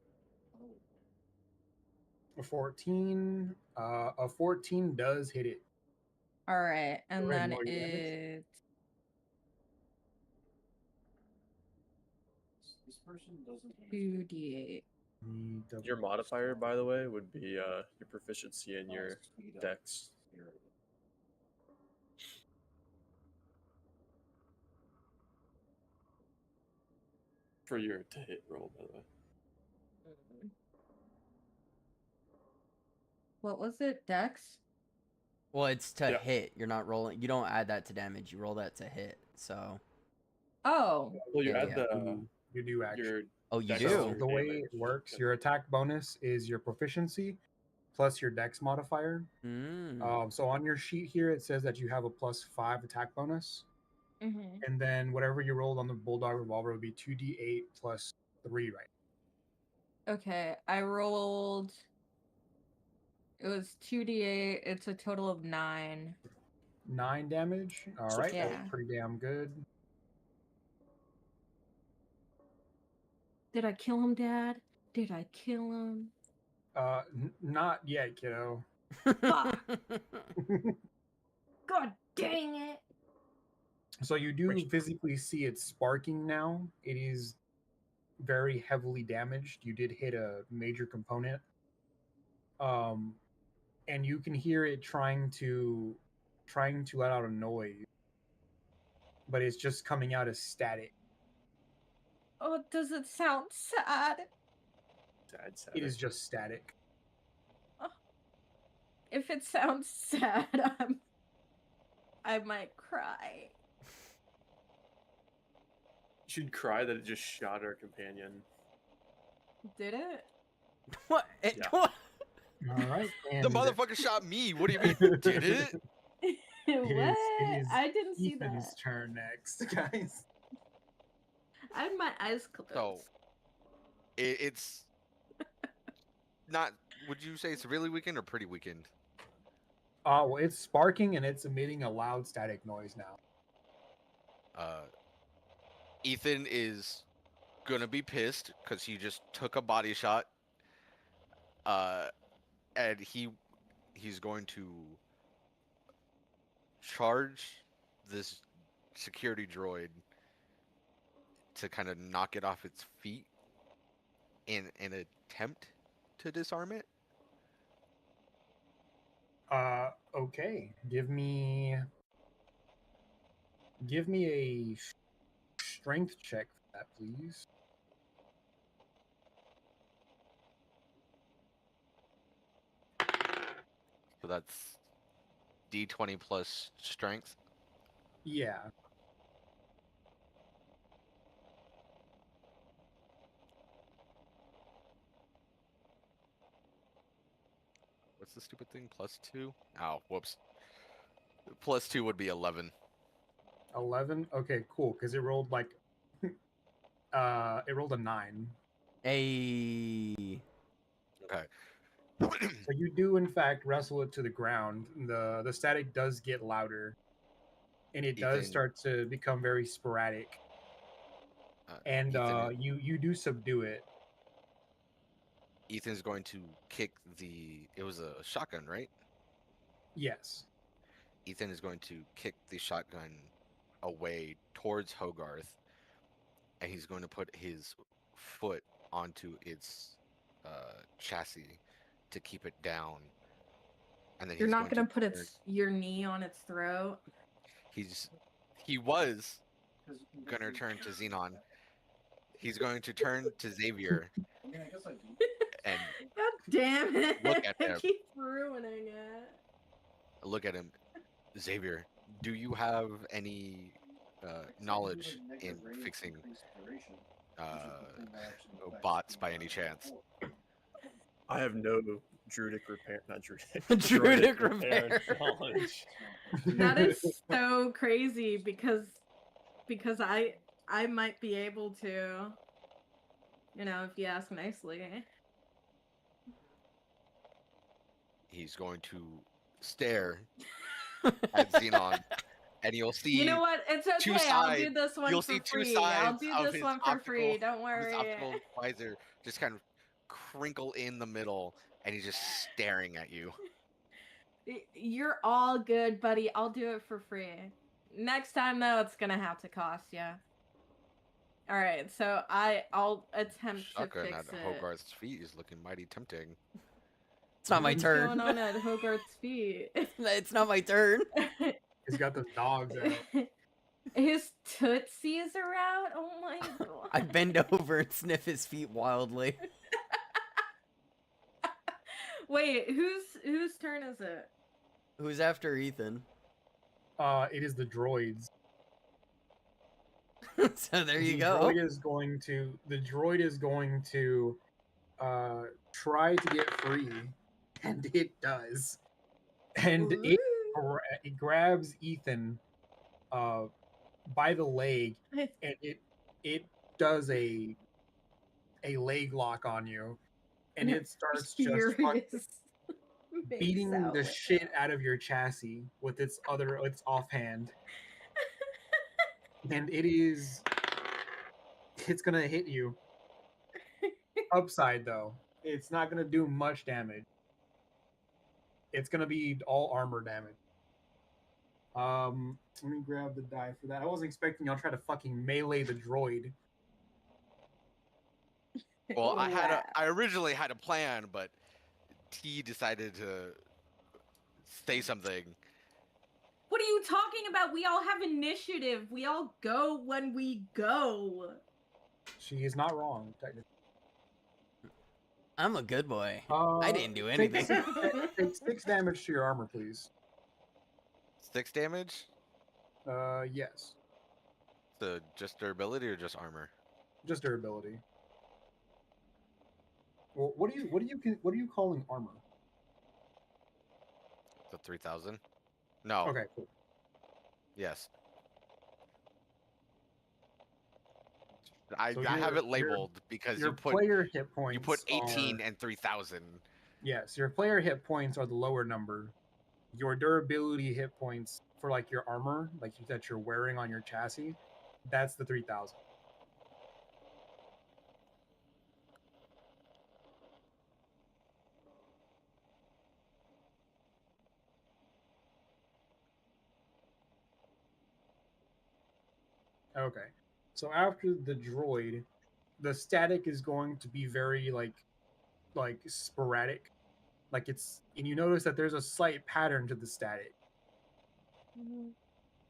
A 14. A 14 does hit it. All right, and Go ahead and then roll your damage. it's This person doesn't 2d8. Your modifier, by the way, would be your proficiency in your dex. For your to hit roll, by the way. What was it? Dex? Well, it's to Yeah. hit. You're not rolling. You don't add that to damage. You roll that to hit. So Oh, Well, you Yeah, add yeah. the You do actually. your Oh, you Dex do. So or the way damage. it works, your attack bonus is your proficiency plus your dex modifier. So on your sheet here, it says that you have a +5 attack bonus. Mm-hmm. And then whatever you rolled on the Bulldog Revolver would be 2d8 plus 3, right? Okay, I rolled. It was 2d8. It's a total of 9. 9 damage. All right, Yeah. that's pretty damn good. Did I kill him, Dad? Did I kill him? Not yet, kiddo. Fuck! God dang it! So you do Which- physically see it sparking now. It is very heavily damaged. You did hit a major component. And you can hear it trying to let out a noise, but it's just coming out as static. Oh, does it sound sad? Sad. It is just static. If it sounds sad, I might cry. You should cry that it just shot our companion. Did it? What? Yeah. What? All right. The And motherfucker shot me. What do you mean? Did it? it What? is I didn't see Ethan's that. turn next, guys. I had my eyes closed. So it's not. Would you say it's really weakened or pretty weakened? Well, it's sparking and it's emitting a loud static noise now. Ethan is gonna be pissed because he just took a body shot. And he's going to charge this security droid to kind of knock it off its feet in an attempt to disarm it. Okay. Give me a strength check for that, please. So that's D20 plus strength. Yeah. What's the stupid thing? +2? Oh, whoops. +2 would be 11. 11. Okay, cool. Because it rolled like, it rolled a 9. A. Okay. So you do in fact wrestle it to the ground. The static does get louder, and it does Ethan- start to become very sporadic. And Ethan, you do subdue it. Ethan's going to kick the. It was a shotgun, right? Yes. Ethan is going to kick the shotgun away towards Hogarth, and he's going to put his foot onto its chassis to keep it down. And then You're he's not gonna put turn- your knee on its throat. He was gonna turn to Xenon. He's going to turn to Xavier and God damn it! Look at them. Keep ruining it. look at him. Xavier, do you have any knowledge in fixing bots by any chance? I have no druidic repair, not druidic. Druidic droidic repair. knowledge. That is so crazy because I might be able to, if you ask nicely. He's going to stare at Xenon, and you'll see. You know what? It's okay. two I'll do sides- this one You'll for see two free. I'll sides do of this his one for free. optical- Don't of worry. his optical visor just kind of crinkle in the middle, and he's just staring at you. You're all good, buddy. I'll do it for free. Next time though, it's gonna have to cost you. All right, so I'll attempt Shotgun to at fix it. Hogarth's feet is looking mighty tempting. It's not my What's turn. going on at Hogarth's feet? It's not my turn. He's got the dogs out. His tootsies are out. Oh my god! I bend over and sniff his feet wildly. Wait, whose turn is it? Who's after Ethan? It is the droids. So there you the go. droid is going to try to get free, and it does. And it grabs Ethan by the leg, and it does a leg lock on you, and it starts just Furious. beating the shit out of your chassis with its offhand. And it's gonna hit you upside though. It's not gonna do much damage. It's gonna be all armor damage. Let me grab the die for that. I wasn't expecting y'all to try to fucking melee the droid. Well, I originally had a plan, but T decided to say something. What are you talking about? We all have initiative. We all go when we go. She is not wrong, technically. I'm a good boy. I didn't do Take anything. take 6 damage to your armor, please. 6 damage? Yes. So just durability or just armor? Just durability. Well, what are you calling armor? The 3,000? No. Okay, cool. Yes. I So have it your- labeled because Your you put player hit points. you put 18 are, and 3,000. Yes, your player hit points are the lower number. Your durability hit points for like your armor, like that you're wearing on your chassis, that's the 3,000. Okay. So after the droid, the static is going to be very like sporadic. Like and you notice that there's a slight pattern to the static.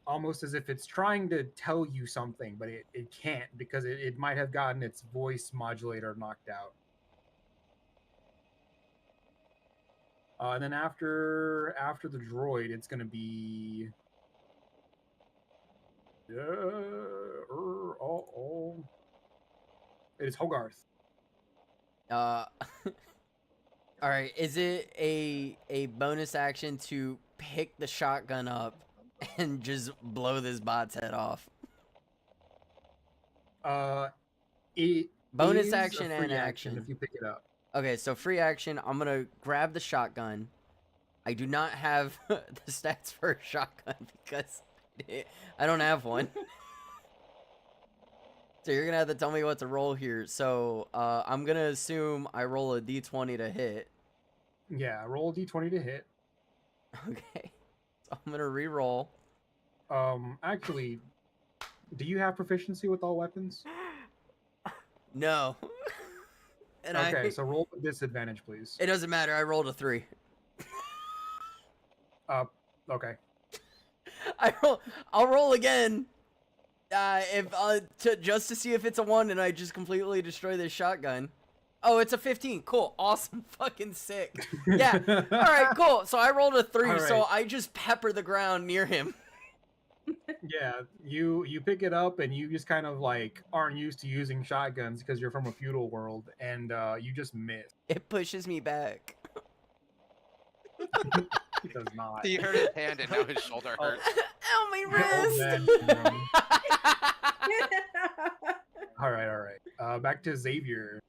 Almost as if it's trying to tell you something, but it can't because it might have gotten its voice modulator knocked out. And then after the droid, it's gonna be it is Hogarth. All right. Is it a bonus action to pick the shotgun up and just blow this bot's head off? It Bonus is a action and free action. if you pick it up. Okay, so free action. I'm gonna grab the shotgun. I do not have the stats for a shotgun because I don't have one. So you're gonna have to tell me what to roll here. So I'm gonna assume I roll a d20 to hit. Yeah, roll a d20 to hit. Okay. So I'm gonna re-roll. Actually, do you have proficiency with all weapons? No. And Okay, so roll with disadvantage, please. It doesn't matter. I rolled a 3. Okay. I'll roll again. Just to see if it's a 1 and I just completely destroy this shotgun. Oh, it's a 15. Cool. Awesome. Fucking sick. Yeah. All right, cool. So I rolled a 3, so right. I just pepper the ground near him. Yeah, you pick it up and you just kind of like aren't used to using shotguns because you're from a feudal world, and you just miss. It pushes me back. It does not. He hurt his hand and now his shoulder hurts. Ow, my Old man wrist! syndrome. All right. Back to Xavier.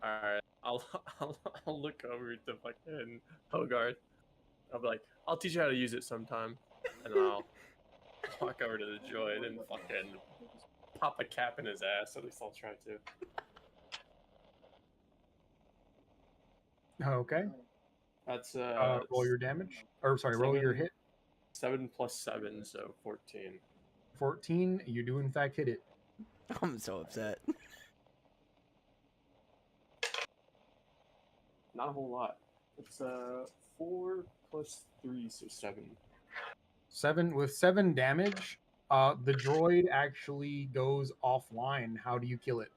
Alright, I'll look over to fucking Hogarth. I'll be like, I'll teach you how to use it sometime. And then I'll walk over to the droid and fucking pop a cap in his ass. At least I'll try to. Okay. That's Roll your damage. Or sorry, roll your hit. 7 plus 7, so 14. 14. You do in fact hit it. I'm so upset. Not a whole lot. It's 4 plus 3, so 7. With 7 damage. The droid actually goes offline. How do you kill it?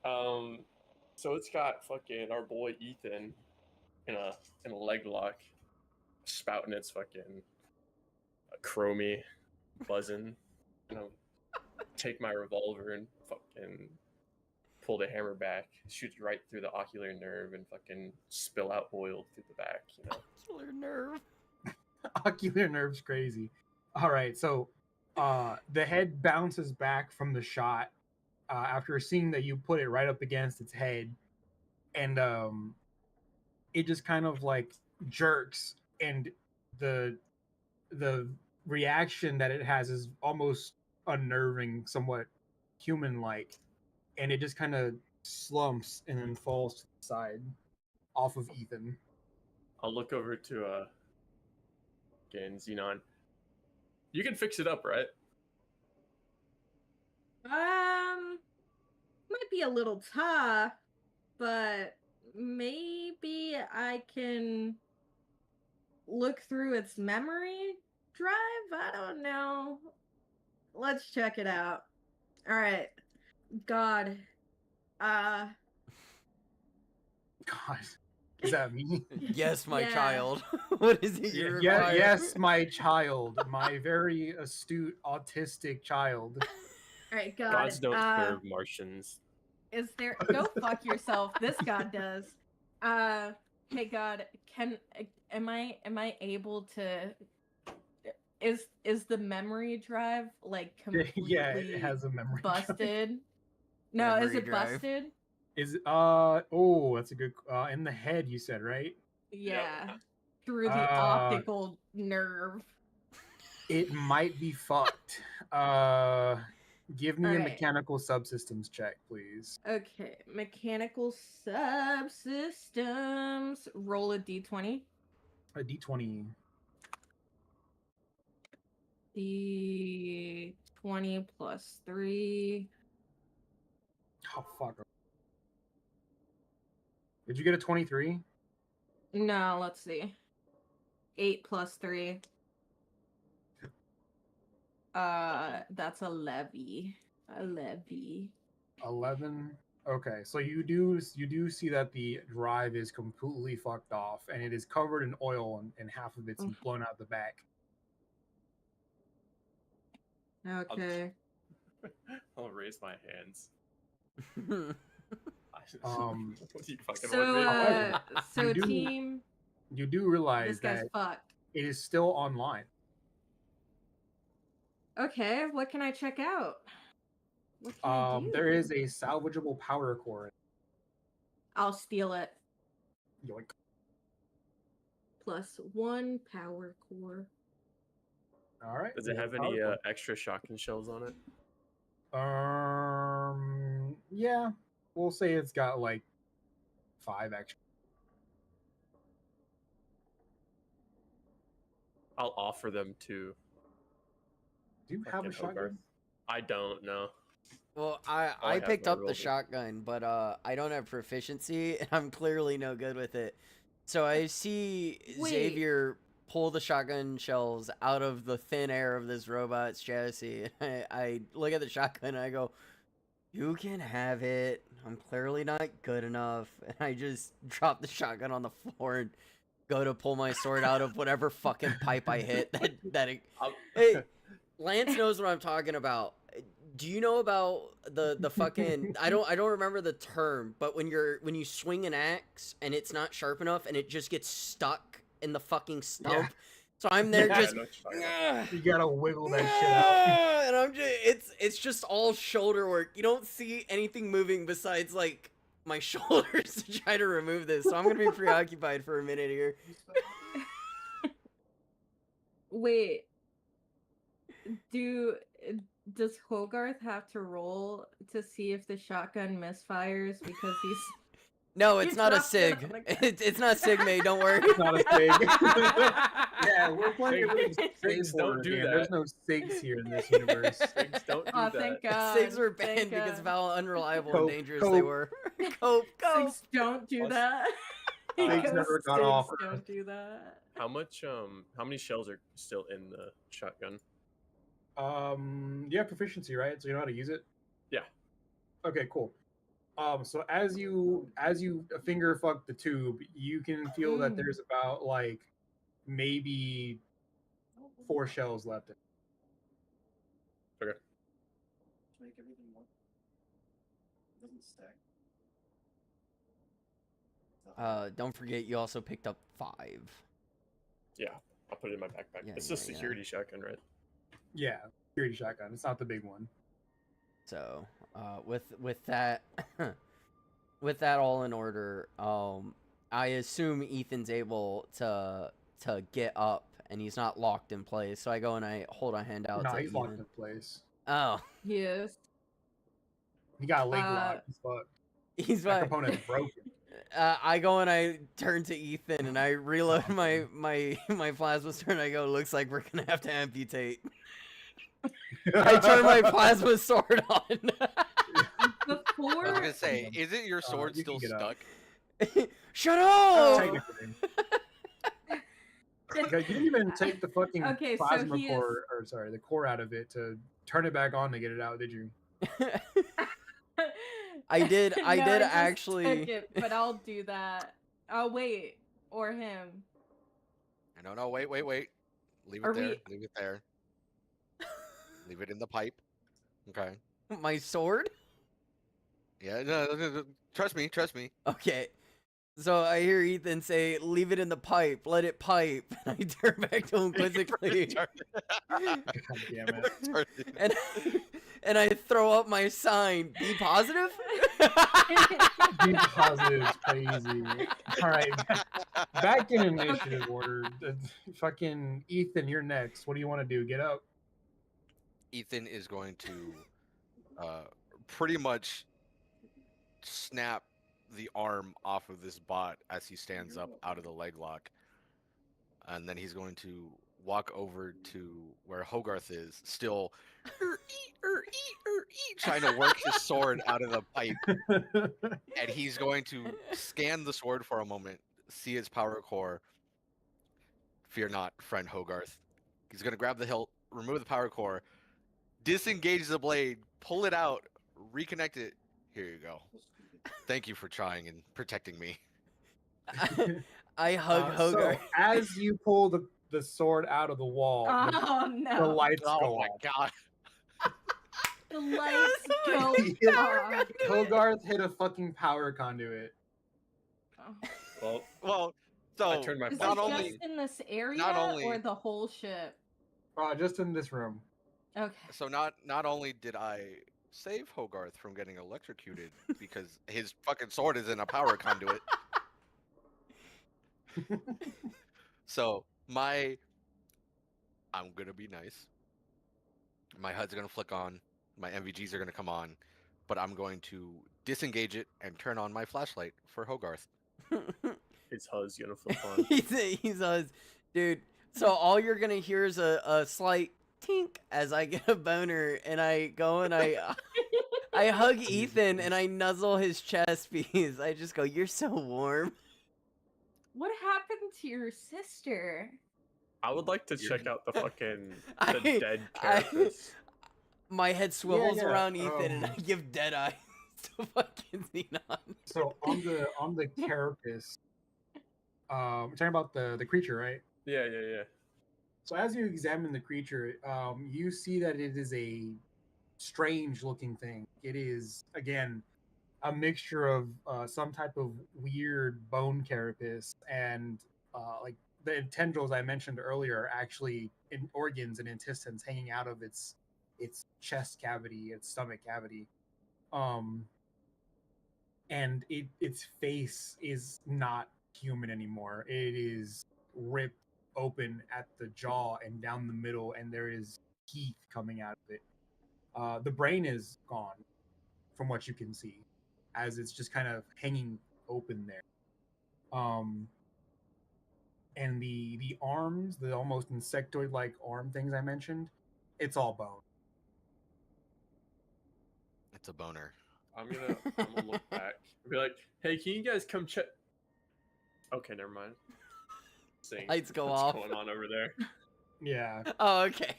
So it's got fucking our boy Ethan in a leg lock, spouting its fucking chromie, buzzing, take my revolver and fucking pull the hammer back, shoot right through the ocular nerve, and fucking spill out oil through the back. You know. Killer nerve. Ocular nerve's crazy. All right, so the head bounces back from the shot after seeing that you put it right up against its head, and it just kind of like jerks, and the reaction that it has is almost unnerving, somewhat human-like, and it just kind of slumps and then falls to the side off of Ethan. I'll look over to again, Xenon. You can fix it up, right? Might be a little tough, but maybe I can look through its memory drive. I don't know. Let's check it out. All right. God. God, is that me? Yes, my Yeah. child. What is it you Yeah, require? yes, my child, my very astute autistic child. All right, God. Gods don't serve Martians. Is there go fuck yourself? This god does. Hey God, am I able to? Is the memory drive like completely Yeah, it has a memory drive. busted? No, is Memory it drive. busted? Is oh, that's a good in the head you said, right? Yeah, through the Uh, optical nerve. It might be fucked. Give me a Alright. mechanical subsystems check, please. Okay, mechanical subsystems. Roll a d20. A d20. D20 plus 3. Oh fuck. Did you get a 23? No, let's see. 8 plus 3. That's a levy. A levy. 11. Okay, so you do see that the drive is completely fucked off, and it is covered in oil, and half of it's blown out the back. Okay. I'll raise my hands. Um, What do you fucking So, want me to do? However, so you do- team, You do realize this guy's that fucked. it is still online. Okay, what can I check out? What can I do? There is a salvageable power core. I'll steal it. Yoink. Plus 1 power core. All right. Does it have power any core. extra shotgun shells on it? Yeah, we'll say it's got like 5 extra. I'll offer them to. Do you have a fucking Hogarth. shotgun? I don't know. Well, I I have picked my up the roll. shotgun, but I don't have proficiency, and I'm clearly no good with it. So I see Wait. Xavier pull the shotgun shells out of the thin air of this robot's chassis. I look at the shotgun and I go, "You can have it. I'm clearly not good enough." And I just drop the shotgun on the floor and go to pull my sword out of whatever fucking pipe I hit. Hey, Lance knows what I'm talking about. Do you know about the fucking I don't remember the term, but when you swing an axe and it's not sharp enough and it just gets stuck in the fucking stump. Yeah. So I'm there Yeah, I just know what you're talking about. You gotta wiggle that shit out. and I'm just it's just all shoulder work. You don't see anything moving besides like my shoulders to try to remove this. So I'm gonna be preoccupied for a minute here. Wait. Does Hogarth have to roll to see if the shotgun misfires because he's No, it's You not a dropped it sig. on the ground. It's not sig, mate. Don't worry. It's not a sig. Yeah, we're playing a really Sigs safe don't horror do game. that. There's no sigs here in this universe. Sigs don't do Oh, that. thank God. Sigs were Thank banned because of God. how unreliable Cope, and dangerous they cope. were. Cope, cope. Sigs don't do Plus- that. Sigs Because never got Sigs off. Don't do that. How many shells are still in the shotgun? You have proficiency, right? So you know how to use it? Yeah. Okay, cool. So as you finger fuck the tube, you can feel that there's about like maybe 4 shells left. make everything more. It doesn't stack. Don't forget you also picked up 5. Yeah, I'll put it in my backpack. Yeah, It's yeah, a security shotgun, right? Yeah, security shotgun. It's not the big one. So, with that, with that all in order, I assume Ethan's able to get up and he's not locked in place. So I go and I hold a hand out No, to he's locked Ethan. in place. Oh, Yes. He got a leg Uh, lock. He's fucked. he's That like, component's broken. I go and I turn to Ethan and I reload Oh, my plasma sword. And I go, looks like we're gonna have to amputate. I turn my plasma sword on. Before. I was gonna say, isn't your sword you can still get up. stuck? Shut up! Technically. Yeah, you didn't even take the fucking Okay, so plasma he is- core, or sorry, the core out of it to turn it back on to get it out, did you? I did No, I just actually. took it, but I'll do that. Oh wait, or him. No, wait. Leave Are it there. we- Leave it there. Leave it in the pipe. Okay. My sword? Yeah, no, trust me. Okay. So I hear Ethan say, leave it in the pipe, let it pipe. And I turn back to him quizzically. God damn it. and, and I throw up my sign, be positive? Be positive is crazy. Alright. Back in initiative order. Fucking Ethan, you're next. What do you want to do? Get up. Ethan is going to pretty much snap the arm off of this bot as he stands up out of the leg lock. And then he's going to walk over to where Hogarth is, still trying to work his sword out of the pipe. And he's going to scan the sword for a moment, see its power core. Fear not, friend Hogarth. He's going to grab the hilt, remove the power core, disengage the blade, pull it out, reconnect it. Here you go. Thank you for trying and protecting me. I hug Hogarth. So, as you pull the sword out of the wall, Oh the no! lights go Oh my off. god. The lights go Yeah. off. Hogarth hit a fucking power conduit. Oh. Well, Well, I so turned my Is not this only just in this area not only- or the whole ship? Just in this room. Okay. so not only did I save Hogarth from getting electrocuted because his fucking sword is in a power conduit. So I'm gonna be nice. My HUD's gonna flick on, my MVGs are gonna come on, but I'm going to disengage it and turn on my flashlight for Hogarth. his HUD's gonna flip on. he's us, dude. So all you're gonna hear is a slight tink as I get a boner, and I go and I hug Ethan and I nuzzle his chest piece. I just go, "You're so warm." What happened to your sister? I would like to check out the fucking I- the dead I- carapace. My head swivels yeah, around Ethan, and I um, give dead eyes to fucking Xenon. So on the carapace, we're talking about the creature, right? Yeah. So as you examine the creature, you see that it is a strange looking thing. It is again a mixture of some type of weird bone carapace and like the tendrils I mentioned earlier are actually in organs and intestines hanging out of its chest cavity, its stomach cavity. And its face is not human anymore. It is ripped open at the jaw and down the middle, and there is teeth coming out of it. The brain is gone, from what you can see, as it's just kind of hanging open there. And the arms, the almost insectoid-like arm things I mentioned, it's all bone. It's a boner. I'm gonna look back and be like, "Hey, can you guys come check?" Okay, never mind. Seeing Lights go what's off. going on over there. Yeah. Oh, okay.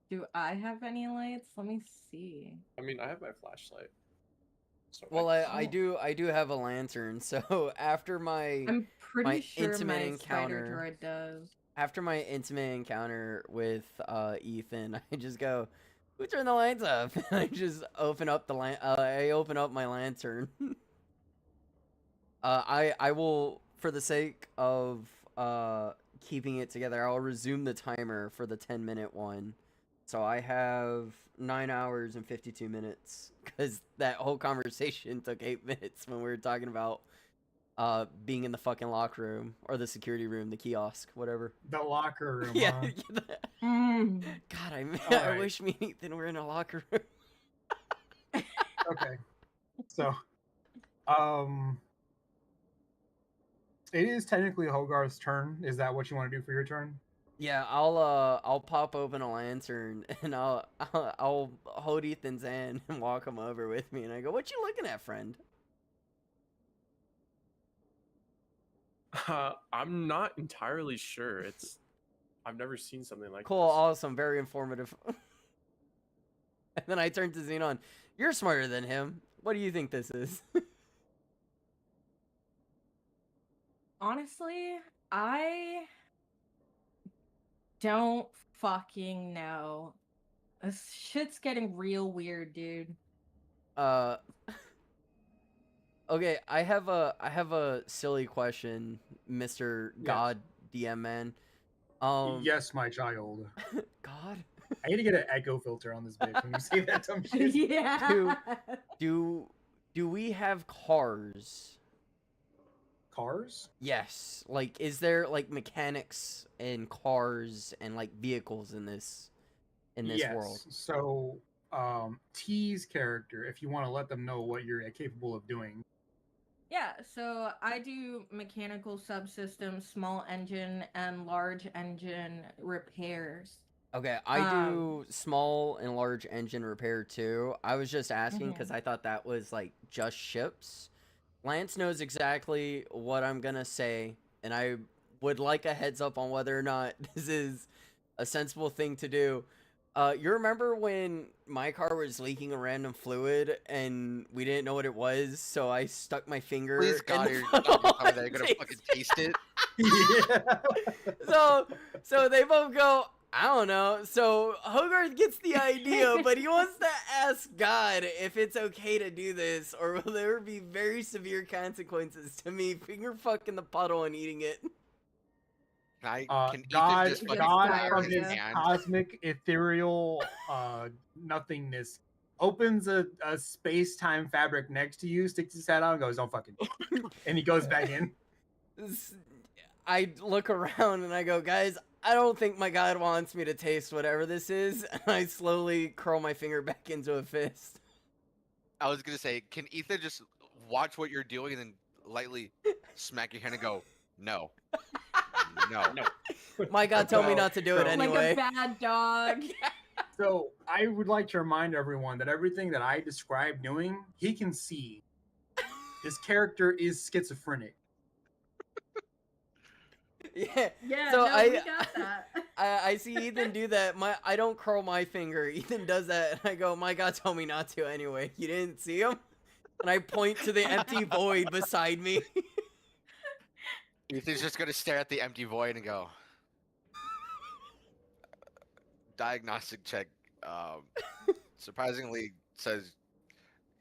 Do I have any lights? Let me see. I mean, I have my flashlight. So Well, Oh. I do have a lantern. So after my I'm pretty my sure intimate my encounter- spider droid does. after my intimate encounter with Ethan, I just go, "Who turned the lights off?" And I just open up I open up my lantern. I will, for the sake of keeping it together, I'll resume the timer for the 10-minute one. So I have 9 hours and 52 minutes because that whole conversation took 8 minutes when we were talking about being in the fucking locker room or the security room, the kiosk, whatever. The locker room. Yeah. Huh? Mm. God, I Alright. wish me and Ethan were in a locker room. Okay. So, it is technically Hogarth's turn. Is that what you want to do for your turn? Yeah, I'll pop open a lantern and I'll hold Ethan's hand and walk him over with me, and I go, "What you looking at, friend?" I'm not entirely sure. I've never seen something like Cool, this. awesome, very informative. And then I turn to Xenon. "You're smarter than him. What do you think this is?" Honestly, I don't fucking know. This shit's getting real weird, dude. Okay, I have a silly question, Mr. Yes. God DM man. Yes, my child. God, I need to get an echo filter on this bitch when you say that dumb shit. Yeah. do we have cars? Cars? Yes. Like, is there like mechanics and cars and like vehicles in this Yes. world? So, T's character, if you want to let them know what you're capable of doing. Yeah, so I do mechanical subsystems, small engine, and large engine repairs. Okay, I do small and large engine repair too. I was just asking because I thought that was like just ships. Lance knows exactly what I'm gonna say, and I would like a heads up on whether or not this is a sensible thing to do. You remember when my car was leaking a random fluid and we didn't know what it was, so I stuck my finger. Please, in God, the you're puddle telling me that you're and gonna fucking taste it. Yeah. So they both go, "I don't know." So Hogarth gets the idea, but he wants to ask God if it's okay to do this, or will there be very severe consequences to me finger fucking the puddle and eating it. Can Ethan God, just Gets fucking God grab from his his diarrhea. hand? cosmic ethereal nothingness opens a space-time fabric next to you, sticks his head out, and goes, "Don't fucking," and he goes back in. I look around and I go, "Guys, I don't think my God wants me to taste whatever this is." And I slowly curl my finger back into a fist. I was gonna say, can Ethan just watch what you're doing and then lightly smack your hand and go, "No, no." No. My God told me So- not to do it so- anyway. Like a bad dog. So I would like to remind everyone that everything that I described doing, he can see. This character is schizophrenic. Yeah. Yeah, So no, we got that. I see Ethan do that. I don't curl my finger. Ethan does that, and I go, "My God told me not to anyway." You didn't see him? And I point to the empty void beside me. Ethan's just gonna stare at the empty void and go, "Diagnostic check. Surprisingly says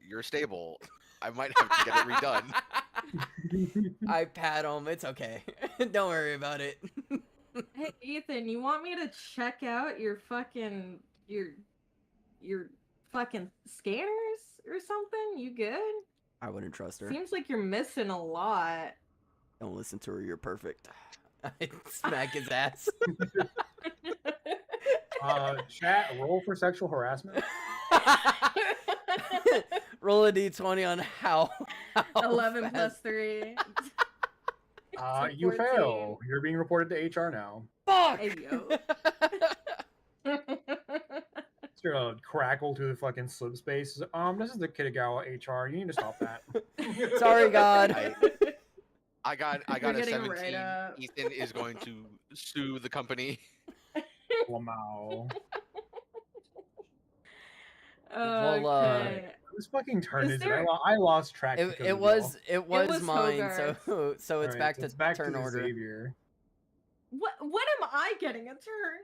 you're stable. I might have to get it redone." I pat him. It's okay. Don't worry about it. Hey, Ethan, you want me to check out your fucking scanners or something? You good? I wouldn't trust her. Seems like you're missing a lot. Don't listen to her. You're perfect. I smack his ass. Chat, roll for sexual harassment. Roll a d20 on how 11 fast- plus 3. You 14. fail. You're being reported to HR now. Fuck. Hey, yo. It's gonna crackle through the fucking slip space. This is the Kitagawa HR. You need to stop that. Sorry, God. I got You're a getting 17. right up. Ethan is going to sue the company. Lamau. Well, Okay. Whose fucking turn Is is it? there- I lost track. because It of was y'all. it was was mine. Hogarth. So it's Alright, back so to it's back turn to order. Xavier. What? When am I getting a turn?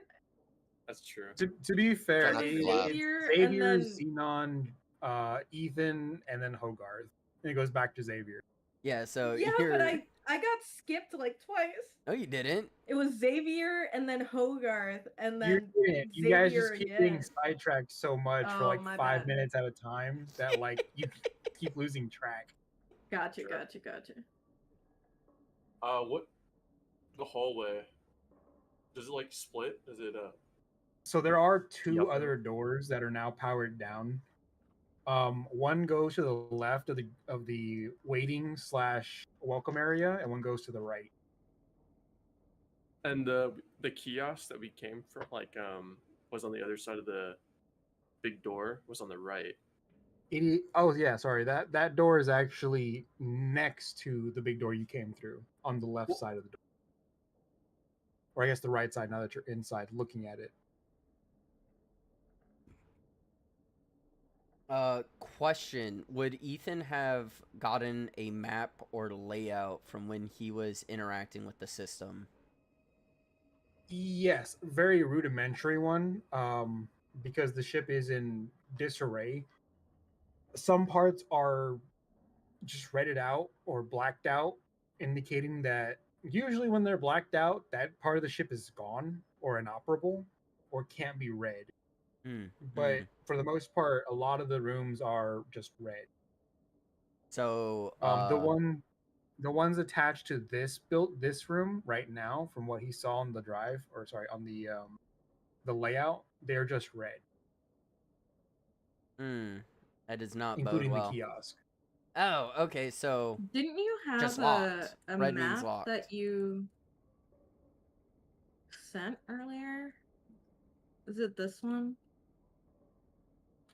That's true. To be fair, not to be it's loud. Xavier, and Xavier, then Xenon, Ethan, and then Hogarth. And it goes back to Xavier. Yeah, so yeah, you're. but I got skipped like twice. No, you didn't. It was Xavier and then Hogarth and You then didn't. You Xavier guys just keep getting again. sidetracked so much for Oh, like my 5 bad. minutes at a time that like you keep losing track. Gotcha, Sure. gotcha. What the hallway? Does it like split? Is it So there are two Yup. other doors that are now powered down. One goes to the left of the waiting / welcome area, and one goes to the right. And the kiosk that we came from, like, was on the other side of the big door. Was on the right. Oh yeah, sorry. That door is actually next to the big door you came through on the left Well- side of the door, or I guess the right side. Now that you're inside, looking at it. Question: would Ethan have gotten a map or layout from when he was interacting with the system? Yes, very rudimentary one. Because the ship is in disarray. Some parts are just redded out or blacked out, indicating that usually when they're blacked out, that part of the ship is gone or inoperable or can't be read. But for the most part, a lot of the rooms are just red. So The ones attached to this room right now, from what he saw on the drive, or sorry, on the layout, they're just red, that does not bode including the well. kiosk. Oh, okay. So Didn't you have Just a locked. Red means map locked. that you sent earlier? Is it this one?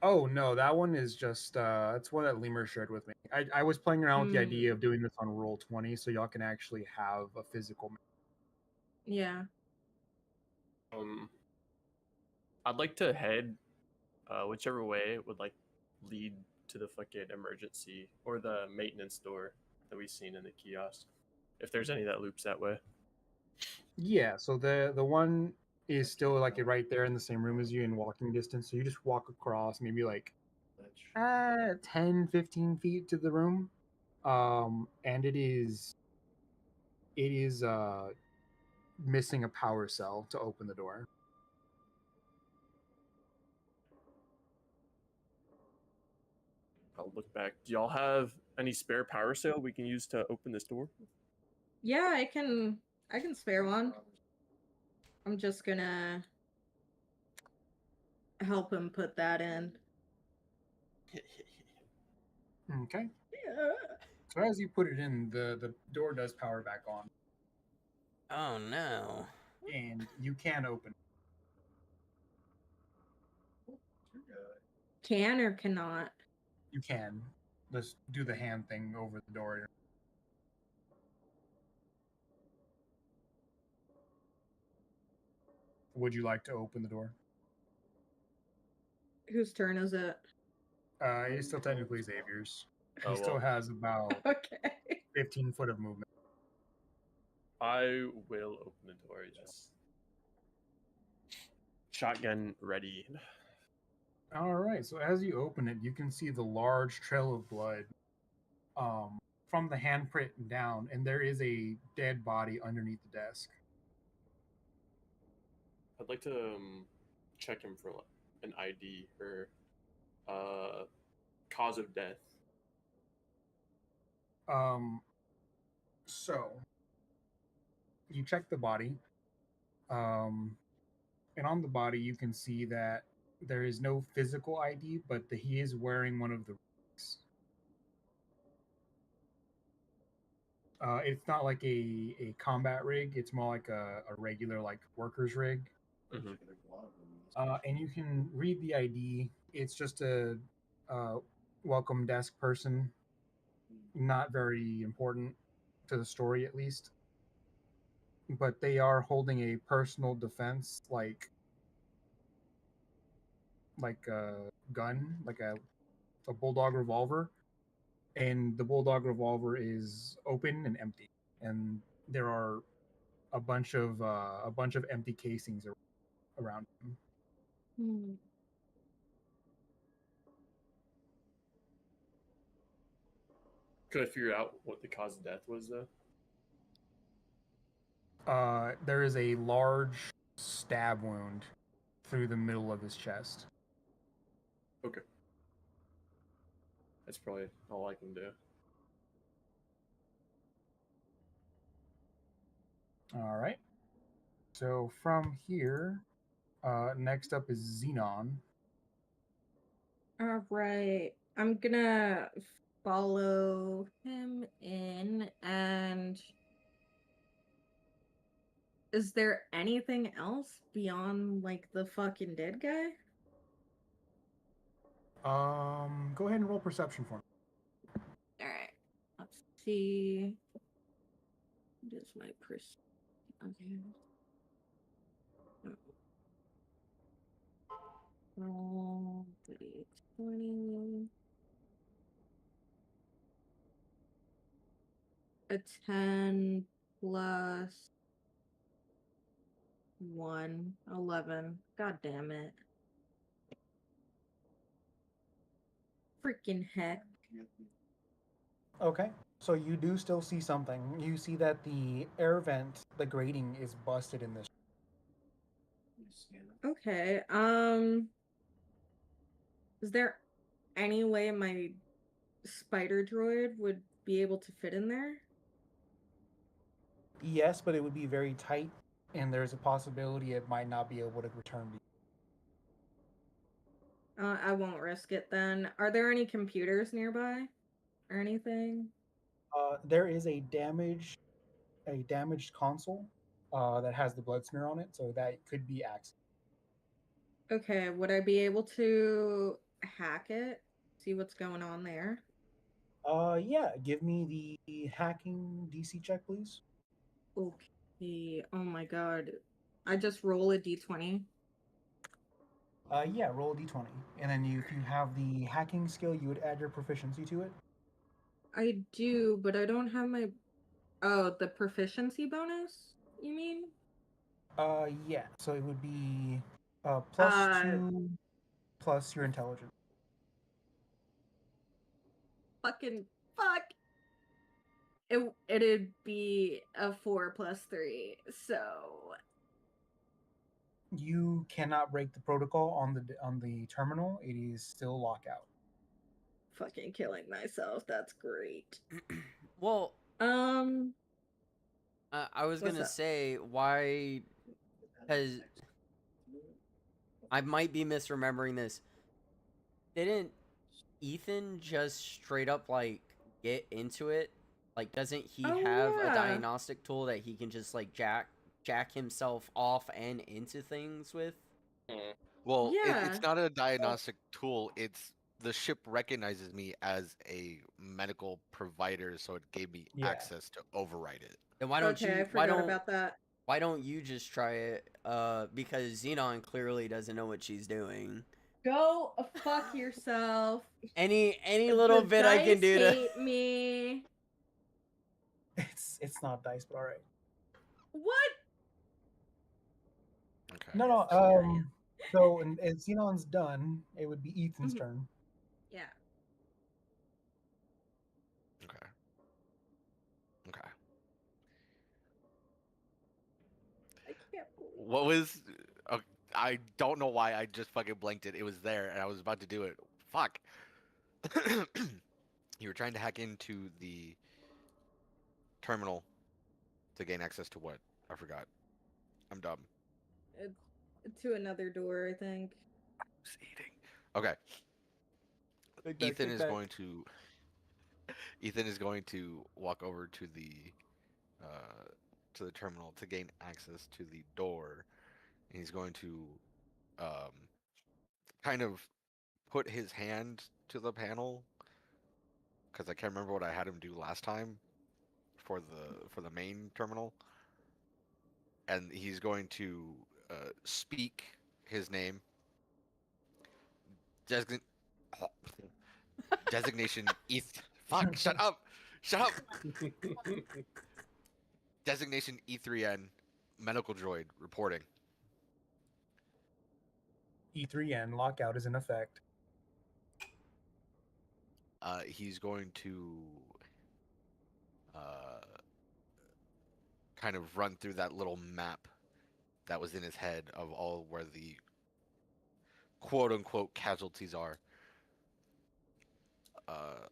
Oh no, that one is just that's one that Lemur shared with me. I was playing around with the idea of doing this on Roll20, so y'all can actually have a physical map. Yeah. I'd like to head whichever way would like lead to the fucking emergency or the maintenance door that we've seen in the kiosk. If there's any that loops that way. Yeah, so the one is still like right there in the same room as you in walking distance. So you just walk across maybe like 10, 15 feet to the room. And it is missing a power cell to open the door. I'll look back. Do y'all have any spare power cell we can use to open this door? Yeah, I can spare one. I'm just gonna help him put that in. Okay. Yeah. So as you put it in, the door does power back on, oh no. and you can open. Can or cannot? You can. Let's do the hand thing over the door. Would you like to open the door? Whose turn is it? It's still technically Xavier's. He Oh, still well. has about Okay. 15 foot of movement. I will open the door, yes. Shotgun ready. All right. So as you open it, you can see the large trail of blood from the handprint down, and there is a dead body underneath the desk. I'd like to check him for like, an ID or cause of death. So you check the body, and on the body you can see that there is no physical ID, but he is wearing one of the rigs. It's not like a combat rig; it's more like a regular like worker's rig. Mhm. And you can read the ID. It's just a welcome desk person, not very important to the story at least. But they are holding a personal defense, like a gun, like a bulldog revolver, and the bulldog revolver is open and empty, and there are a bunch of empty casings around him. Hmm. Could I figure out what the cause of death was though? There is a large stab wound through the middle of his chest. Okay. That's probably all I can do. All right. So from here, next up is Xenon. All right. I'm gonna follow him in, and is there anything else beyond like the fucking dead guy? Go ahead and roll perception for me. All right. Let's see. What is my Okay. Roll 20. A 10 plus 1, 11. God damn it. Freaking heck. Okay. So you do still see something. You see that the air vent, the grating, is busted in this. Okay. Is there any way my spider droid would be able to fit in there? Yes, but it would be very tight, and there's a possibility it might not be able to return. I won't risk it then. Are there any computers nearby or anything? There is a damaged console that has the blood smear on it, so that could be accessed. Okay, would I be able to hack it? See what's going on there? Yeah. Give me the hacking DC check, please. Okay. Oh my god. I just roll a d20. Yeah. Roll a d20, and then if you have the hacking skill, you would add your proficiency to it. I do, but I don't have my. Oh, the proficiency bonus? You mean? Yeah. So it would be plus 2 plus your intelligence. Fucking fuck. It'd be a 4 plus 3. So You cannot break the protocol on the terminal. It is still lockout. fucking killing myself. That's great. Well, Um, I was what's gonna up? say why, because I might be misremembering this. Didn't Ethan just straight up like get into it? Like, doesn't he Oh, have a yeah. diagnostic tool that he can just like jack himself off and into things with? Well, Yeah. it's not a diagnostic tool. It's the ship recognizes me as a medical provider, so it gave me Yeah. access to override it. Then why don't Okay, I you? forgot about that. Why don't you just try it? Because Xenon clearly doesn't know what she's doing. Go fuck yourself. Any little The bit I can dice do to. hate me. It's not dice, but all right. What? Okay. No. Serious. So and Xenon's done. It would be Ethan's Mhm. turn. Yeah. Okay. Okay. I can't believe. What was? I don't know why I just fucking blanked it. It was there, and I was about to do it. Fuck. You were trying to hack into the terminal to gain access to what? I forgot. I'm dumb. To another door, I think. Just eating. Okay. Ethan is going to. Ethan is going to walk over to the terminal to gain access to the door, and he's going to um, kind of put his hand to the panel because I can't remember what I had him do last time for the main terminal, and he's going to speak his name. Design- Designation ETH. Fuck! Shut up! Shut up! Designation E3N, medical droid reporting. E3N lockout is in effect. He's going to uh, kind of run through that little map that was in his head of all where the quote unquote casualties are. Uh,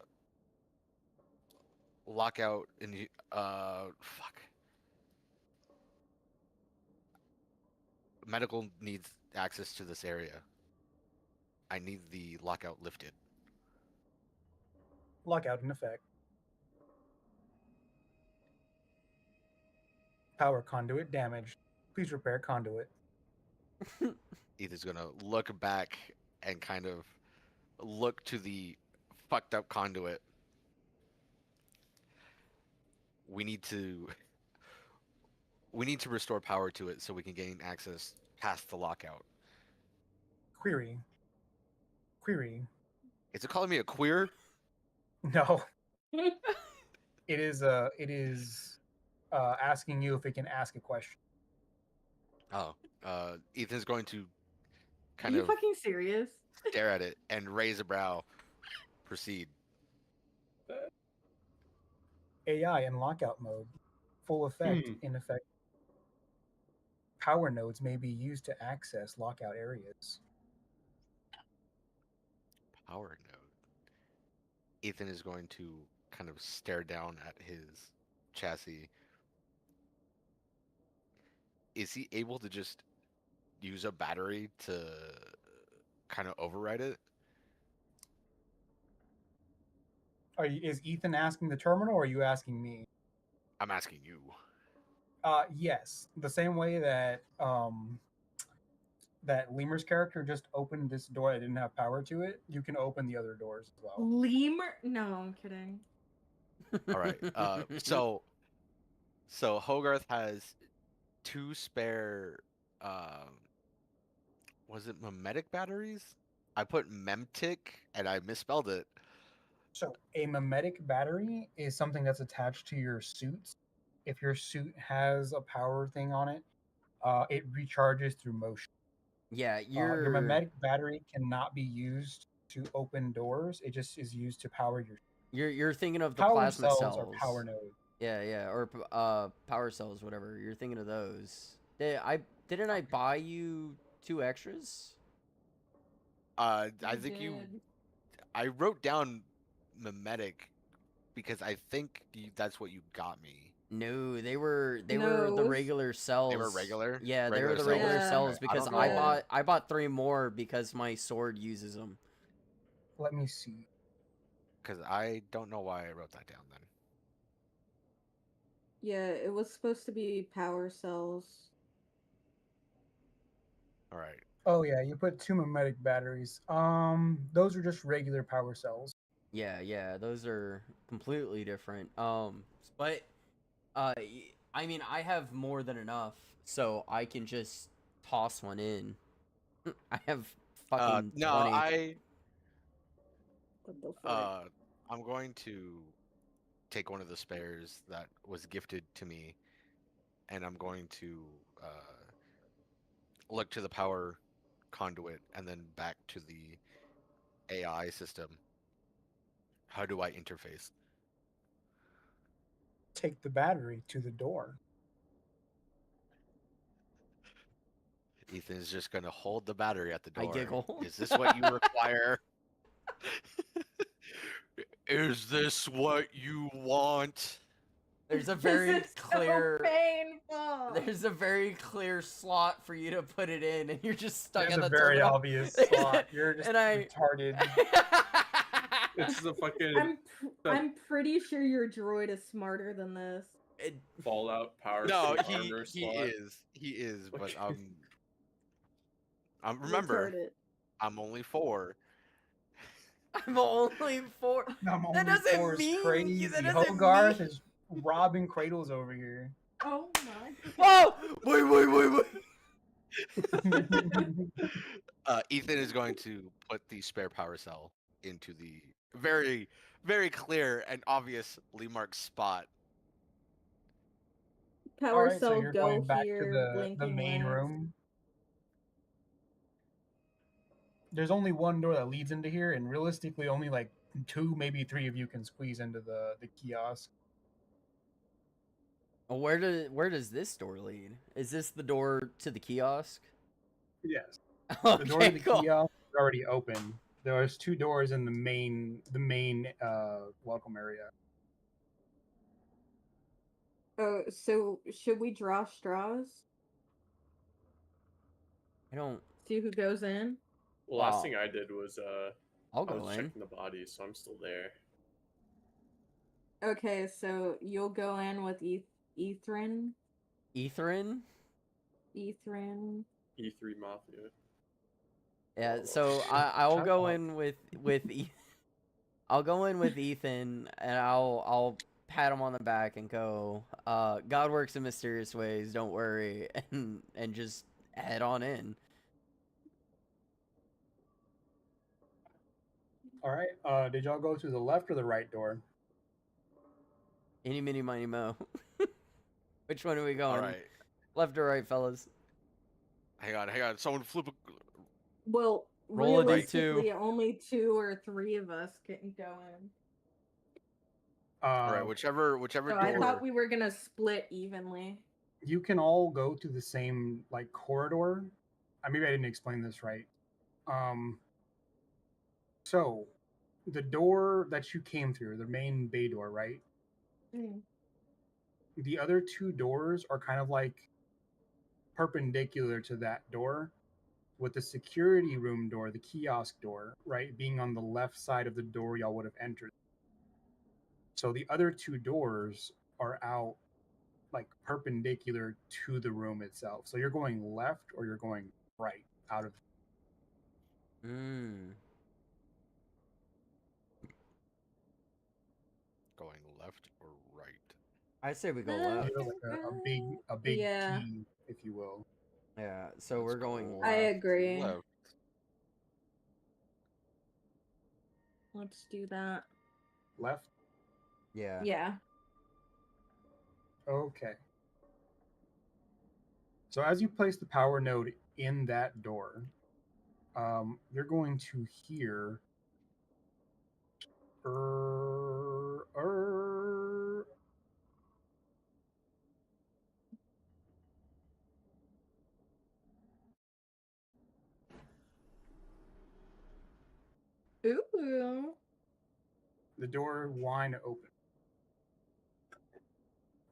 Lockout and fuck. Medical needs access to this area. I need the lockout lifted. Lockout in effect. Power conduit damaged. Please repair conduit. Ethan's gonna look back and kind of look to the fucked up conduit. We need to restore power to it so we can gain access past the lockout. Query. Query. Is it calling me a queer? No. It is asking you if it can ask a question. Oh, Ethan's going to Are kind you of fucking serious? stare at it and raise a brow. Proceed. AI in lockout mode. Full effect in effect. Power nodes may be used to access lockout areas. Power node. Ethan is going to kind of stare down at his chassis. Is he able to just use a battery to kind of override it? Is Ethan asking the terminal or are you asking me? I'm asking you. Yes. The same way that that Lemur's character just opened this door that didn't have power to it, you can open the other doors as well. Lemur? No, I'm kidding. All right. So Hogarth has 2 spare was it memetic batteries? I put memtic and I misspelled it. So a memetic battery is something that's attached to your suit. If your suit has a power thing on it, it recharges through motion. Yeah, Your memetic battery cannot be used to open doors. It just is used to power your. You're thinking of the Power plasma cells cells. are power nodes. Yeah, or power cells, whatever. You're thinking of those. Didn't I buy you 2 extras? I think I wrote down memetic because I think that's what you got me. No, they were the No. regular cells. They were regular? Yeah, they Regular were the cells? regular Yeah. cells I because don't I know. bought 3 more because my sword uses them. Let me see. Because I don't know why I wrote that down then. Yeah, it was supposed to be power cells. All right. Oh yeah, you put 2 memetic batteries. Those are just regular power cells. Yeah, those are completely different. But I mean, I have more than enough, so I can just toss one in. I have fucking No, 20. I'm going to take one of the spares that was gifted to me, and I'm going to look to the power conduit and then back to the AI system. How do I interface? Take the battery to the door. Ethan is just going to hold the battery at the I door. giggle. Is this what you require? Is this what you want? There's a This very is clear so painful. There's a very clear slot for you to put it in, and you're just stuck There's at a the very terminal. obvious slot. You're just And retarded. This is a fucking I'm pretty sure your droid is smarter than this. Fallout power No, suit he armor he slot. is. He is, but Fucking- remember, Retarded. I'm only 4. I'm only 4. I'm That only doesn't 4 is mean crazy. that doesn't Hogarth mean. is robbing cradles over here. Oh my Oh, wait. Ethan is going to put the spare power cell into the very, very clear and obviously marked spot. Power Alright, so cell you're go going back to here, the blinking main lights. room. There's only one door that leads into here, and realistically, only like 2, maybe 3 of you can squeeze into the kiosk. Where does this door lead? Is this the door to the kiosk? Yes. The door to Okay, the cool. kiosk is already open. There's 2 doors in the main welcome area. Oh, so should we draw straws? I don't. See who goes in? Well, Wow. last thing I did was I'll I go was in. checking the bodies, so I'm still there. Okay, so you'll go in with Ethrin. Ethrin. Ethrin. E3 Mafia. Yeah. Oh, So shit. I'll Shut go up. in I'll go in with Ethan, and I'll pat him on the back and go, God works in mysterious ways, don't worry, and just head on in. Alright, did y'all go to the left or the right door? Any, mini, miny, mo. Which one are we going? All right. Left or right, fellas? Hang on. Someone flip a. Well, Roll a D2. realistically, only 2 or 3 of us can go in. All right, whichever So door. I thought we were gonna split evenly. You can all go to the same like corridor. Maybe I didn't explain this right. So the door that you came through, the main bay door, right? Mm. The other 2 doors are kind of like perpendicular to that door, with the security room door, the kiosk door, right, being on the left side of the door y'all would have entered. So the other 2 doors are out like perpendicular to the room itself. So you're going left or you're going right out of. Mm. Going left or right? I say we go Uh, left. You're like a big Yeah. T, if you will. Yeah, so Let's we're go going I left. agree. Left. Let's do that. Left. Yeah. Yeah. Okay. So as you place the power node in that door, you're going to hear. Ooh. The door whine open.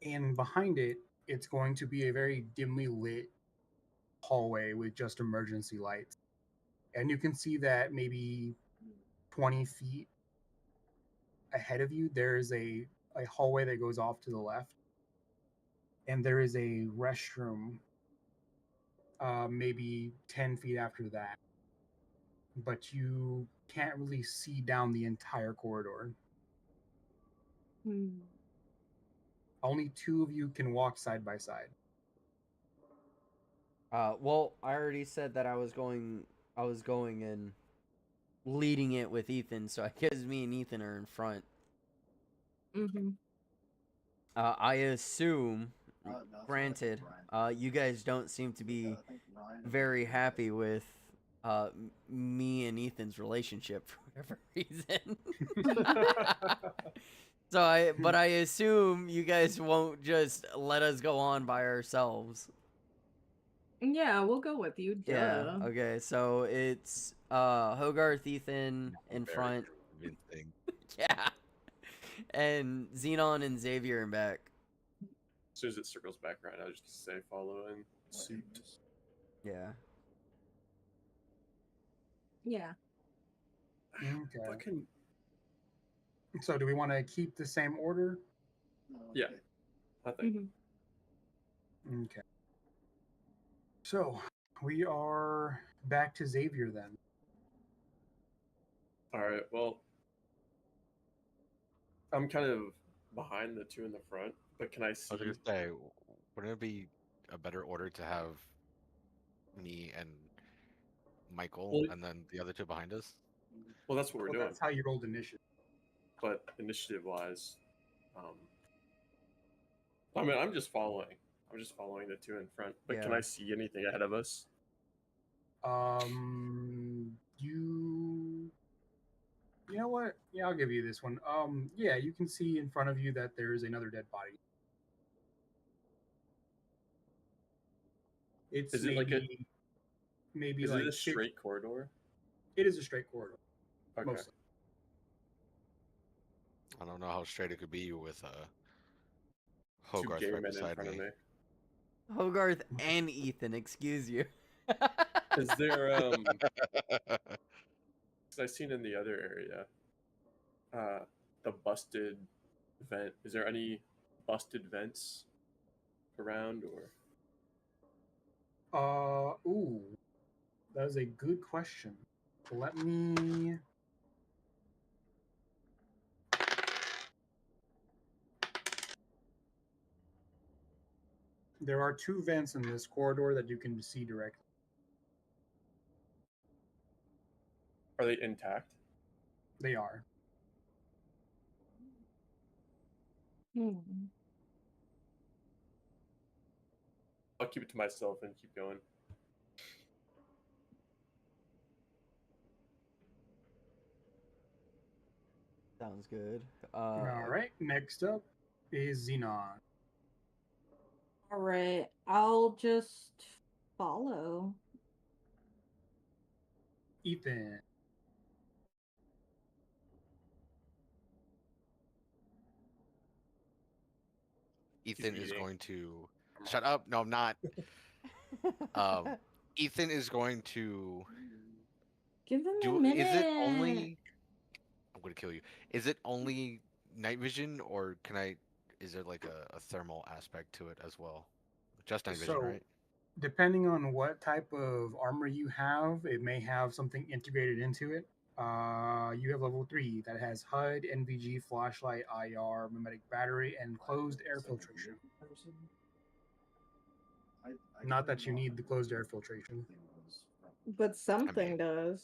And behind it, it's going to be a very dimly lit hallway with just emergency lights. And you can see that maybe 20 feet ahead of you, there is a hallway that goes off to the left. And there is a restroom maybe 10 feet after that. But you can't really see down the entire corridor. Hmm. Only 2 of you can walk side by side. Well, I already said that I was going and leading it with Ethan, so I guess me and Ethan are in front. Mm-hmm. I assume, granted, you guys don't seem to be very happy with me and Ethan's relationship for whatever reason. But I assume you guys won't just let us go on by ourselves. Yeah, we'll go with you. Duh. Yeah. Okay. So it's Hogarth, Ethan in Very front. convincing. Yeah. And Xenon and Xavier in back. As soon as it circles back around, I'll just say follow in suit. Yeah. Yeah. Okay. Fucking So do we want to keep the same order? yeah, I think. Mm-hmm. Okay. So we are back to Xavier then. All right. Well, I'm kind of behind the 2 in the front, but can I see? I was gonna say, wouldn't it be a better order to have me and Michael, Well- and then the other 2 behind us? Well, that's what we're Well, doing. that's how you rolled initiative. But initiative-wise, I mean, I'm just following. I'm just following the two in front. But can Yeah. I see anything ahead of us? You know what? Yeah, I'll give you this one. Yeah, you can see in front of you that there is another dead body. It's Is it like a? maybe Is like it a straight corridor? It is a straight corridor, Okay. mostly. I don't know how straight it could be with Two Hogarth gay right men in beside front me. of me. Hogarth and Ethan, excuse you. Is there 'cause I've seen in the other area, the busted vent. Is there any busted vents around or? Ooh, that is a good question. Let me. There are two vents in this corridor that you can see directly. Are they intact? They are. Hmm. I'll keep it to myself and keep going. Sounds good. All right. Next up is Xenon. All right, I'll just follow. Ethan. Ethan is eating. going to shut up. No, I'm not. Ethan is going to Give him a do. minute. Is it only? I'm going to kill you. Is it only night vision, or can I? Is there like a thermal aspect to it as well? Just night vision, So, right? depending on what type of armor you have, it may have something integrated into it. You have level 3 that has HUD, NVG, flashlight, IR, mimetic battery, and closed air filtration. Not that you need the closed air filtration. But something mean- does.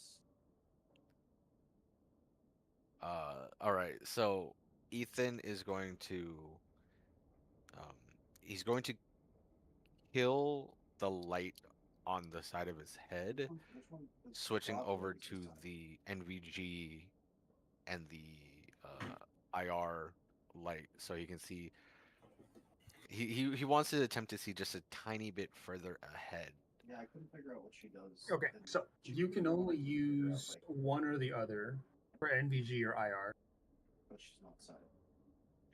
All right. So Ethan is going to, he's going to kill the light on the side of his head, switching over to the NVG and the IR light, so he can see. He wants to attempt to see just a tiny bit further ahead. Yeah, I couldn't figure out what she does. Okay, so you can only use one or the other for NVG or IR. But she's not sighted.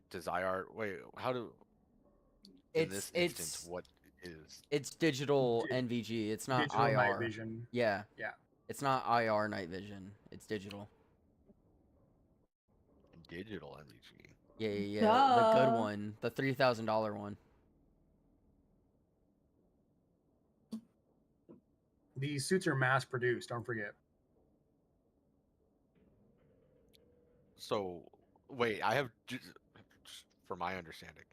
Does IR wait? How do in It's this instance what is it's digital NVG. It's not Digital IR. night vision. Yeah. Yeah. It's not IR night vision. It's digital. digital NVG? Yeah. The good Duh. one, the $3,000 one. These suits are mass produced, don't forget. So wait, I have for my understanding,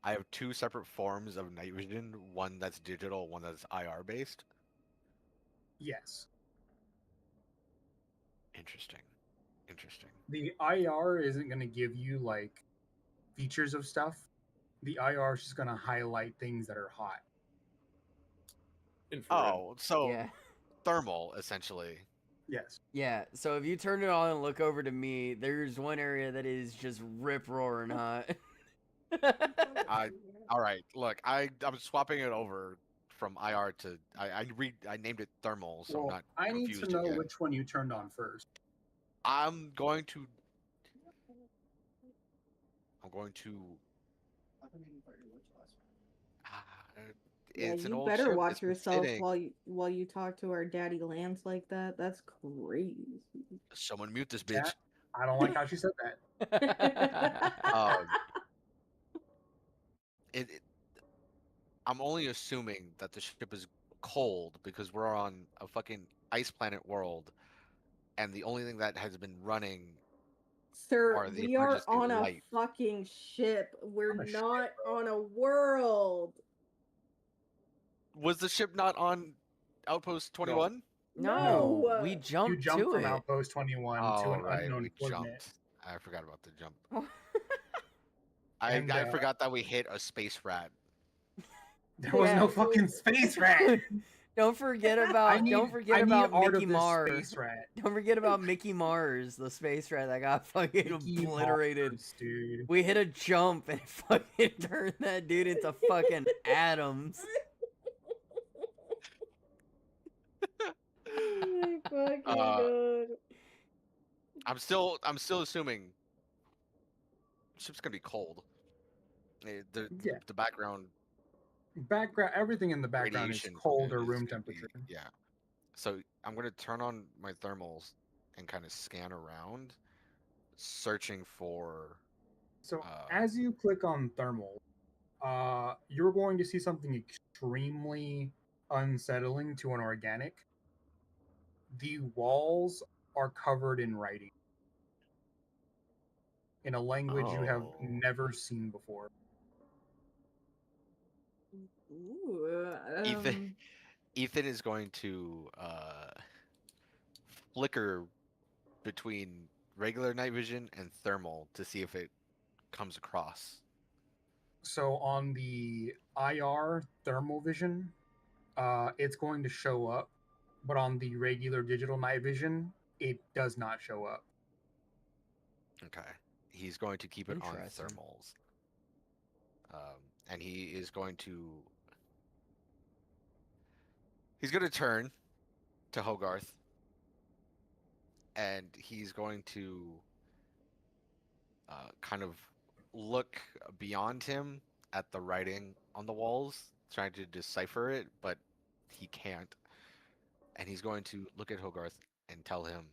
I have two separate forms of night vision. One that's digital, one that's IR based. Yes. Interesting. Interesting. The IR isn't going to give you like features of stuff. The IR is just going to highlight things that are hot. Infrared. Oh, so Yeah. thermal essentially. Yes. Yeah. So if you turn it on and look over to me, there's one area that is just rip roaring hot. All right. Look, I'm swapping it over from IR to I named it thermal, so I'm Well, not I need to confused know again. which one you turned on first. I'm going to How come you didn't bite your lips last time? Yeah, it's an you old better ship. watch It's been yourself sitting. while you talk to our daddy Lance like that. That's crazy. Someone mute this Yeah. bitch. I don't like how she said that. Um, it, I'm only assuming that the ship is cold because we're on a fucking ice planet world, and the only thing that has been running Sir, are the we are emergency on a lights. fucking ship. We're On a ship, not on a world. Was the ship not on Outpost 21? No, we You jumped jumped to from it. Outpost 21 to Oh, an right, unknown we coordinate. jumped. I forgot about the jump. Oh. And, I forgot that we hit a space rat. There was no Yeah, fucking space rat. Don't forget about I need art Mickey of this Mars. space rat. Don't forget about Mickey Mars, the space rat that got fucking Mickey obliterated. Mars, dude. We hit a jump and fucking turned that dude into fucking atoms. Oh my fucking Uh, god. I'm still assuming ship's gonna be cold. Yeah. The background Background, everything in the background is radiation cold or is room gonna be, temperature. yeah. So I'm gonna turn on my thermals and kind of scan around, searching for. So Uh, as you click on thermal, you're going to see something extremely unsettling to an organic. The walls are covered in writing in a language you have Oh. never seen before. Ooh, Ethan is going to flicker between regular night vision and thermal to see if it comes across. So on the IR thermal vision, it's going to show up, but on the regular digital night vision, it does not show up. Okay. He's going to keep it on Interesting. thermals. And he is going to. He's going to turn to Hogarth. And he's going to kind of look beyond him at the writing on the walls, trying to decipher it, but he can't. And he's going to look at Hogarth and tell him,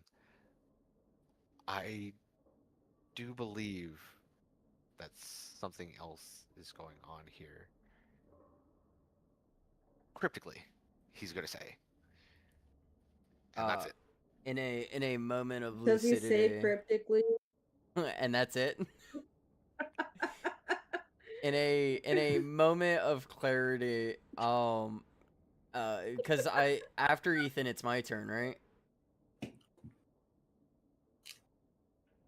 I do believe that something else is going on here. Cryptically, he's going to say. And that's it. In a moment of does he say lucidity. cryptically? And that's it. In a moment of clarity, because after Ethan, it's my turn, right?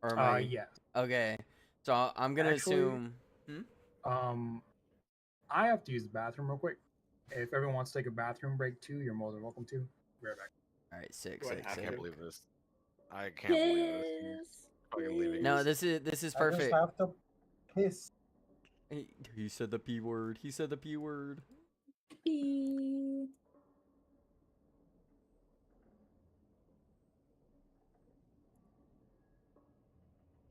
Or am I? Yeah. Okay, so I'm gonna Actually- assume. I have to use the bathroom real quick. If everyone wants to take a bathroom break too, you're more than welcome to. Be right back. All right, six, Do I six, have I six. can't believe this. I can't believe this. He's fucking leaving. No, this is perfect. have to piss. He said the P word. He said the P word. Beep.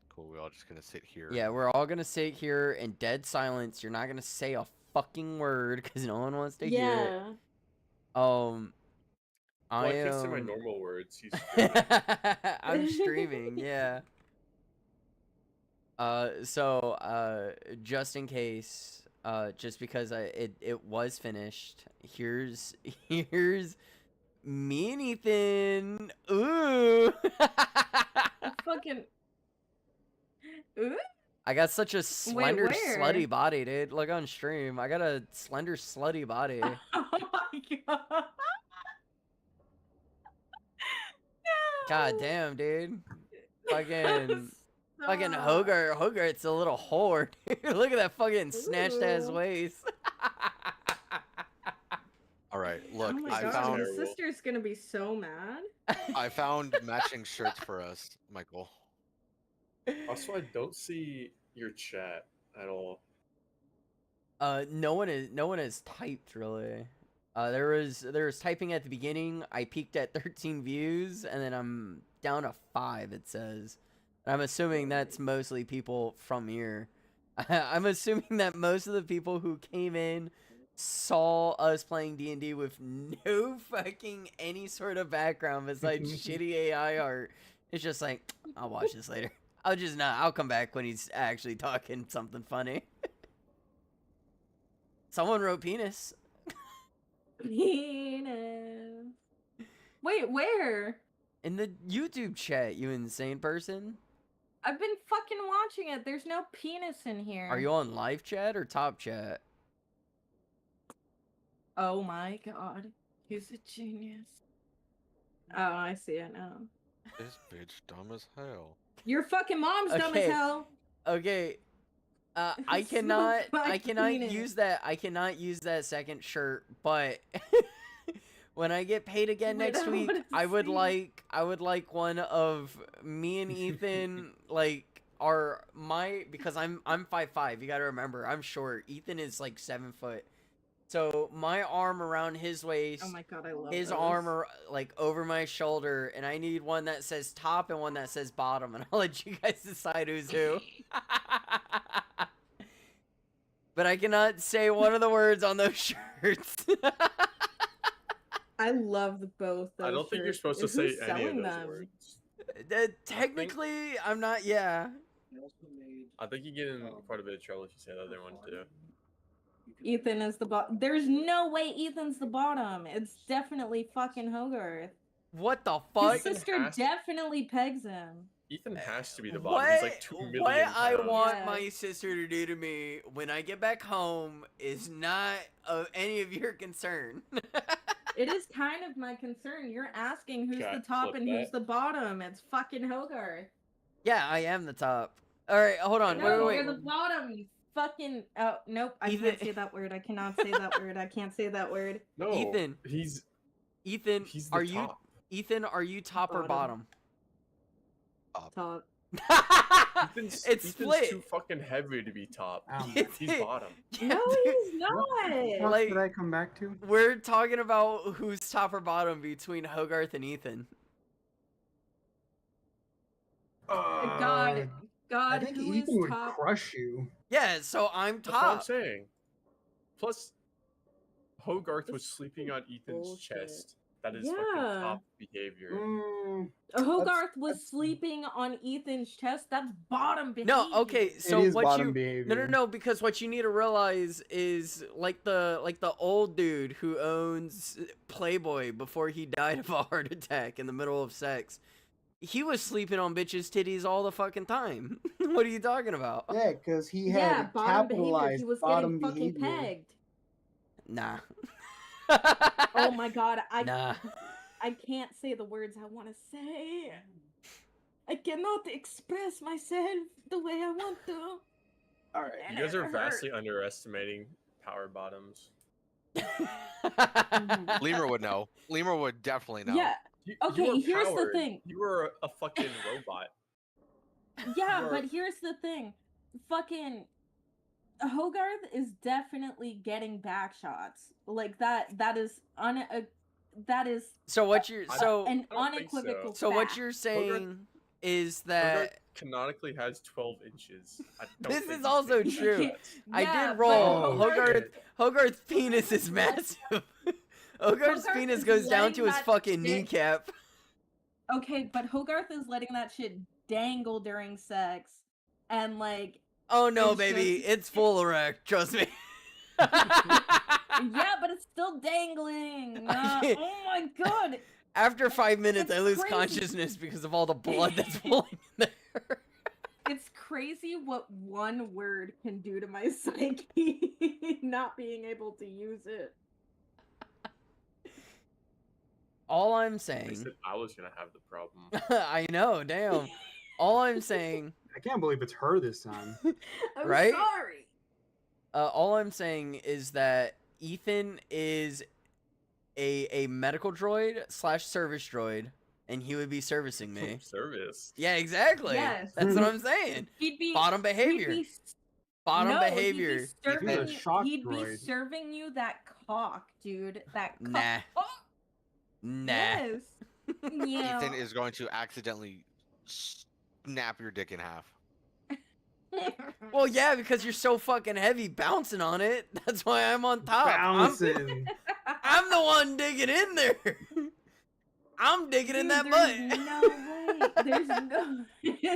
Cool. We're all just going to sit here. Yeah, we're all gonna sit here in dead silence. You're not gonna say a fucking word because no one wants to hear it. Yeah. Well, I I can't say my am. normal words. He's I'm streaming, yeah. Just in case, just because it was finished, here's me and Ethan. Ooh. Fucking. Ooh. I got such a slender, where? slutty body, dude. Look on stream. I got a slender, slutty body. Oh my god. God No. damn, dude. Fucking. Fucking Stop. Hogarth's a little whore, dude. Look at that fucking snatched ass Ooh. waist. All right. Look, Oh my I god, found his sister's gonna be so mad. I found matching shirts for us, Michael. Also, I don't see your chat at all. No one is typed really. There was typing at the beginning. I peaked at 13 views, and then I'm down to 5. It says. And I'm assuming that's mostly people from here. I'm assuming that most of the people who came in saw us playing D&D with no fucking any sort of background besides shitty AI art. It's just like, I'll watch this later. I'll come back when he's actually talking something funny. Someone wrote penis. Penis. Wait, where? In the YouTube chat, you insane person. I've been fucking watching it. There's no penis in here. Are you on live chat or top chat? Oh my god. He's a genius. Oh, I see it now. This bitch dumb as hell. Your fucking mom's dumb as Okay. hell. Okay. I Smoke cannot my penis. use that. I cannot use that second shirt, but when I get paid again Wait, next I week, wanna I would see. like one of me and Ethan like are my because I'm 5'5". You got to remember, I'm short. Ethan is like 7 foot. So my arm around his waist, Oh my god, I love his those. arm like over my shoulder, and I need one that says top and one that says bottom, and I'll let you guys decide who's who. But I cannot say one of the words on those shirts. I love both those I don't think you're shirts. supposed to Who's say any of selling those them? words. Technically, I'm not. Yeah. They also made. I think you get in quite a bit of trouble if you say the other one too. Ethan is the bottom. There's no way Ethan's the bottom. It's definitely fucking Hogarth. What the His fuck? Ethan sister has- definitely pegs him. Ethan has to be the bottom. He's like 2 million What I pounds. want Yeah. my sister to do to me when I get back home is not of any of your concern. It is kind of my concern. You're asking who's Okay, the top flip and who's that. the bottom. It's fucking Hogarth. Yeah, I am the top. All right, hold on. No, Wait. you're the bottom. You fucking. Oh nope, I Ethan- can't say that word. I cannot say that word. I can't say that word. No, Ethan. he's Ethan, he's the are you top. Ethan, are you top or bottom? Top. Ethan's, It's Ethan's split. too fucking heavy to be top. It's- He's bottom. Yeah, No, dude. he's not. What Like- did I come back to? We're talking about who's top or bottom between Hogarth and Ethan. God, I think who Ethan is would top? crush you. Yeah, so I'm That's what I'm top. saying. Plus, Hogarth was sleeping on Ethan's bullshit. chest. That is fucking Yeah. top behavior. Hogarth was that's- sleeping on Ethan's chest. That's bottom behavior. No, okay, so it is what bottom you behavior. No, because what you need to realize is like the old dude who owns Playboy before he died of a heart attack in the middle of sex. He was sleeping on bitches' titties all the fucking time. What are you talking about? Yeah, because he Yeah, had bottom behavior. capitalized He was bottom getting fucking behavior. pegged. Nah. Oh my god, Nah. I can't say the words I want to say. I cannot express myself the way I want to. All right. You guys are vastly underestimating power bottoms. Lemur would know. Lemur would definitely know. Yeah, You Okay, were here's the powered. thing. You were a fucking robot. yeah, You're- but here's the thing. Fucking Hogarth is definitely getting back shots. Like that is that is So what you're I- so an I don't think so. unequivocal so what fact. you're saying is Hogarth that canonically has 12 inches. I don't This think is he's also making true. shots. I Yeah, did but roll. Hogarth- Hogarth's penis is massive. Hogarth's Hogarth penis is goes down letting to his that fucking shit- kneecap. Okay, but Hogarth is letting that shit dangle during sex, and like, Oh no, It's baby, just- it's full erect. Trust me. yeah, but it's still dangling. can't- Oh my god! After 5 minutes, It's I lose crazy. consciousness because of all the blood that's flowing in there. It's crazy what one word can do to my psyche, not being able to use it. All I'm They saying, said I was gonna have the problem. I know, damn. All I'm saying, I can't believe it's her this time. I'm Right? sorry. all I'm saying is that Ethan is a medical droid / service droid, and he would be servicing me. Service. Yeah, exactly. Yes. That's what I'm saying. He'd be Bottom behavior. He'd be, Bottom no, behavior. He'd be serving, a shock he'd be droid. serving you that cock, dude. That cock. Nah. Oh, Nah. yes. Yeah. Ethan is going to accidentally snap your dick in half. Well, yeah, because you're so fucking heavy bouncing on it. That's why I'm on top. Bouncing. I'm the one digging in there. I'm digging in Dude, that butt. There's no way. There's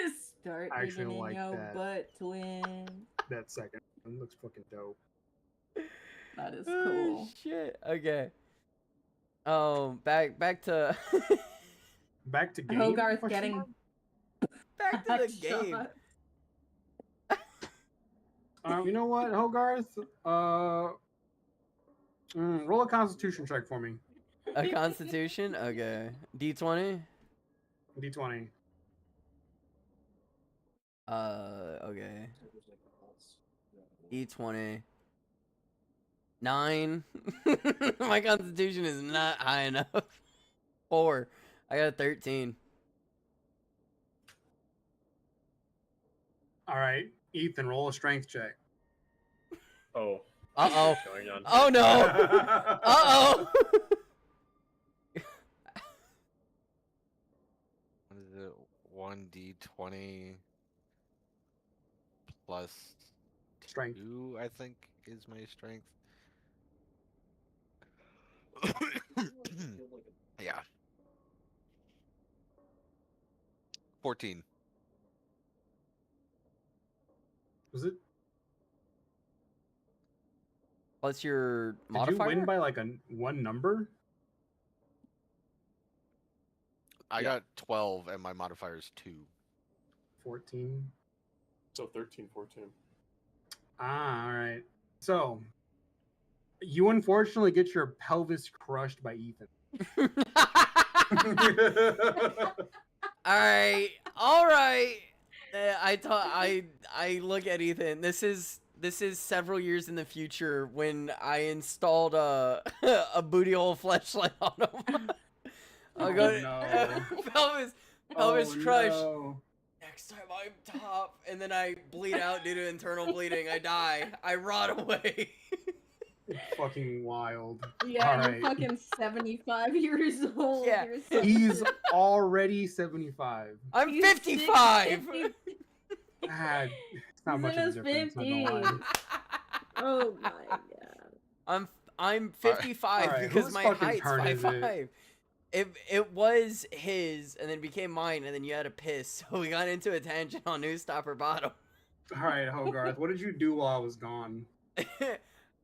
no. Start I actually digging in like your that. butt, twin. That second one looks fucking dope. That is Oh, cool. shit. Okay. Back to Back to game. Hogarth question getting mark? back to the shot. game. You know what, Hogarth? Roll a Constitution check for me. A Constitution. Okay. D20. D20. Okay. E20. 9. My constitution is not high enough. 4. I got a 13. All right, Ethan, roll a strength check. Oh. Uh-oh. What's going on? Oh no! Uh-oh! What is it? 1d20 plus Strength. 2, I think, is my strength. Yeah. 14. Was it? What's your Did modifier? you win by like one number? I Yeah. got 12 and my modifier is 2. 14. So 13, 14. Ah, all right. So you unfortunately get your pelvis crushed by Ethan. All right. I look at Ethan. This is several years in the future when I installed a a booty hole fleshlight on him. I'll go no. pelvis Oh, crush. no. Next time I'm top, and then I bleed out due to internal bleeding. I die. I rot away. Fucking wild. Yeah, All you're right. fucking 75 years old. Yeah. You're so He's sick. already 75. I'm He's 55. 50. Ah, it's not He's much in of a his difference. Not gonna lie. 50s. Oh my god. I'm 55 Alright, because whose my fucking height's turn is it? 5'5". It was his, and then became mine, and then you had to piss, so we got into a tangent on New Stopper Bottom. All right, Hogarth, what did you do while I was gone?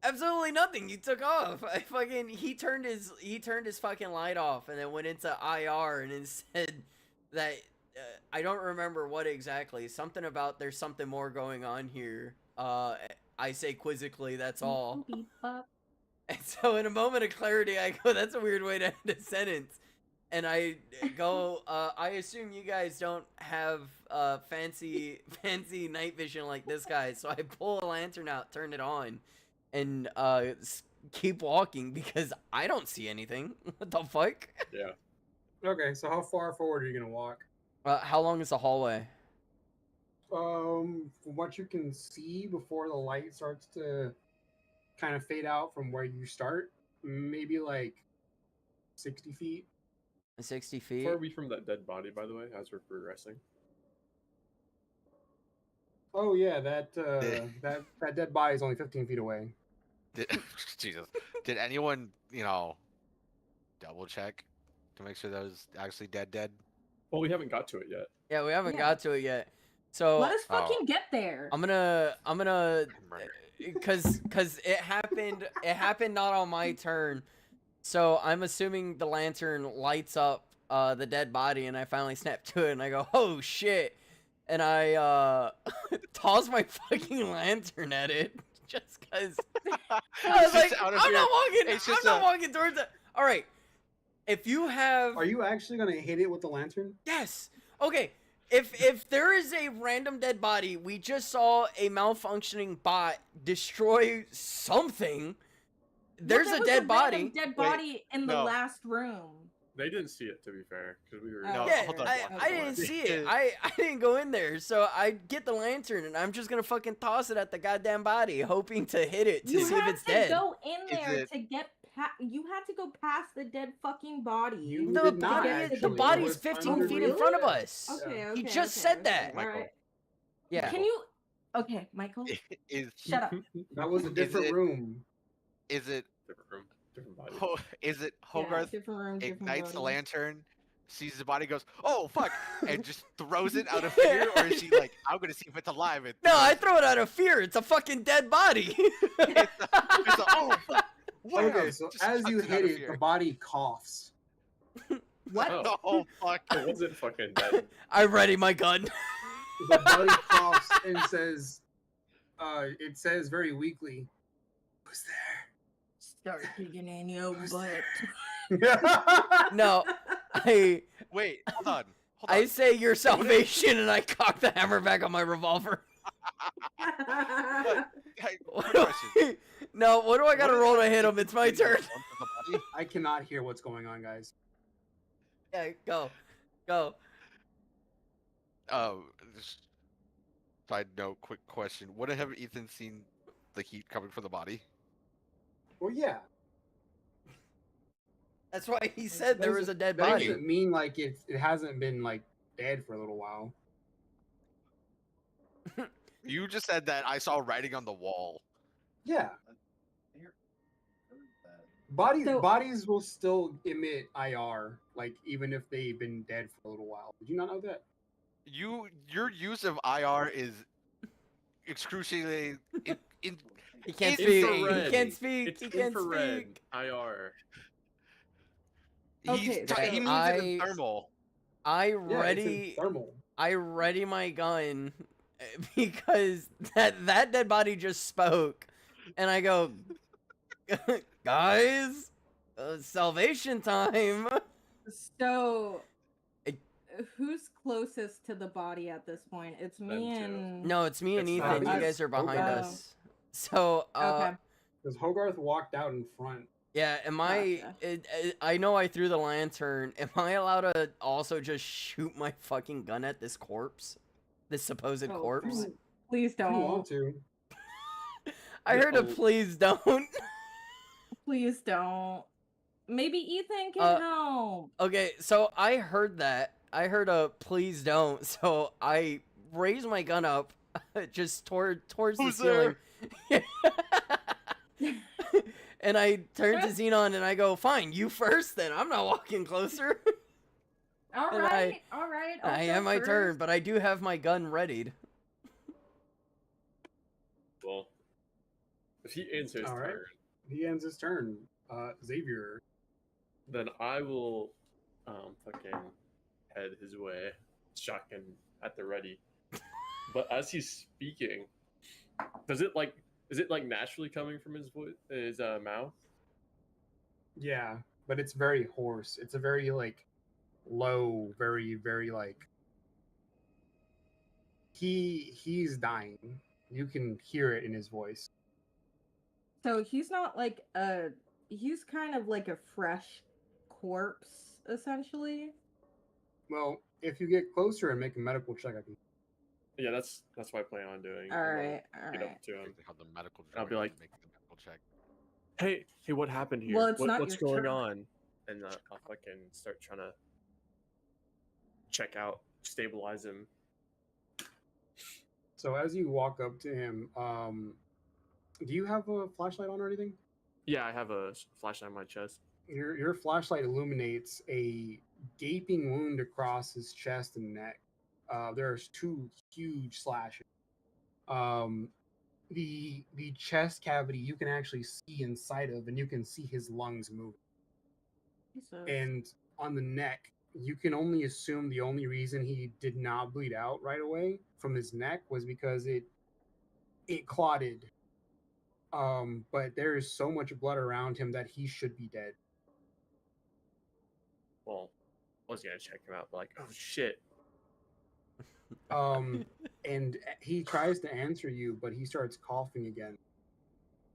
Absolutely nothing. You took off. He turned his fucking light off, and then went into IR, and then said that I don't remember what exactly. Something about there's something more going on here. I say quizzically, that's all. Beep, bop. And so in a moment of clarity, I go, that's a weird way to end a sentence. And I go, I assume you guys don't have fancy night vision like this guy. So I pull a lantern out, turn it on, and keep walking because I don't see anything. What the fuck? Yeah. Okay, so how far forward are you gonna walk? How long is the hallway? From what you can see before the light starts to kind of fade out from where you start, maybe like 60 feet. 60 How feet? far are we from that dead body, by the way, as we're progressing? Oh yeah, that dead body is only 15 feet away. Jesus. Did anyone, double check to make sure that was actually dead? Well, we haven't got to it yet. Yeah, we haven't Yeah. got to it yet. So Let us fucking get there. I'm gonna Murder. cause it happened not on my turn. So I'm assuming the lantern lights up the dead body, and I finally snap to it and I go, oh shit, and I toss my fucking lantern at it just cause I was It's like, just out of I'm your- not walking it's I'm just not a- walking towards it. Alright. If you have Are you actually gonna hit it with the lantern? Yes. Okay. If there is a random dead body, we just saw a malfunctioning bot destroy something. There's There a was dead body. random dead body in the no. last room. They didn't see it, to be fair, because we were. Oh, No, Yeah, hold on, I hold didn't on. see it. I didn't go in there, so I get the lantern and I'm just gonna fucking toss it at the goddamn body, hoping to hit it to You see if had it's to dead. go in Is there it- to get you had to go past the dead fucking body. You The did not body, actually. the It body's was 15 under feet the- in front of us. Okay, Yeah. okay. He just okay, said okay, that. Michael. alright. Yeah. Can you? Okay, Michael, Is shut up. That was a different it- room. is it Different room, different body. is it Yeah, Hogarth different room, different ignites the body. lantern, sees the body, goes, "Oh fuck," and just throws it out of fear, or is she like, "I'm gonna see if it's alive"? And No, I throws throw it out of fear. It's a fucking dead body. It's a, oh fuck! Wham! Okay, so Just as chucks you out hit of it, fear. the body coughs. What? Oh. Oh fuck! It wasn't fucking dead. I ready my gun. The body coughs and says, it says very weakly, "Who's Start digging in your butt. there?" No, I Wait, hold on. say your salvation, and I cock the hammer back on my revolver. But, hey, What quick do question. No, what do I gotta What roll is to hit him? Ethan It's my seeing in the turn. front of the body? I cannot hear what's going on, guys. Yeah, go. Just side note, quick question. Would have Ethan seen the heat coming from the body? Well, yeah. That's why he said there was a dead That body. doesn't mean like it hasn't been like dead for a little while. You just said that I saw writing on the wall. Yeah. Here. Heard that. So- Bodies will still emit IR, like even if they've been dead for a little while. Did you not know that? Your use of IR is excruciatingly He can't speak. He Infrared. can't speak. It's He can't infrared speak. IR. Okay, he means it in I- thermal. I Yeah, it's in ready. thermal. I ready my gun because that dead body just spoke, and I go, guys, salvation time. So, I- who's closest to the body at this point? It's me Them two. and. No, it's me and It's Ethan. not You us. guys are behind Okay. us. So, Okay. Because Hogarth walked out in front. yeah, am I? I know I threw the lantern. Am I allowed to also just shoot my fucking gun at this corpse? This supposed Oh, corpse? Please If you want don't. to. I heard a No. please don't. Please don't. Maybe Ethan can help. Okay, so I heard that. I heard a please don't. So I raised my gun up just towards Who's the ceiling. And I turned to Xenon and I go, "Fine, you first then. I'm not walking closer." All And right, all right. I'll I go have my turn, first. but I do have my gun readied. Well, if he ends his All right. turn, He ends his turn. Xavier. then I will fucking head his way, shotgun at the ready. But as he's speaking, is it like naturally coming from his voice, his mouth? Yeah, but it's very hoarse. It's a very like low, very very like he's dying. You can hear it in his voice. So he's not like a. He's kind of like a fresh corpse, essentially. Well, if you get closer and make a medical check, I can. Yeah, that's what I plan on doing. All I'm gonna right, all Get right. up to him. How the medical I'll be droid like- make the medical check. Hey, what happened here? Well, it's not what's your going turn. on? And I'll fucking start trying to check out, stabilize him. So as you walk up to him, do you have a flashlight on or anything? Yeah, I have a flashlight on my chest. Your flashlight illuminates a gaping wound across his chest and neck. There's two huge slashes. The chest cavity you can actually see inside of, and you can see his lungs move. Jesus. And on the neck, you can only assume the only reason he did not bleed out right away from his neck was because it clotted. But there is so much blood around him that he should be dead. Well, I was gonna check him out, but like, oh shit. And he tries to answer you, but he starts coughing again.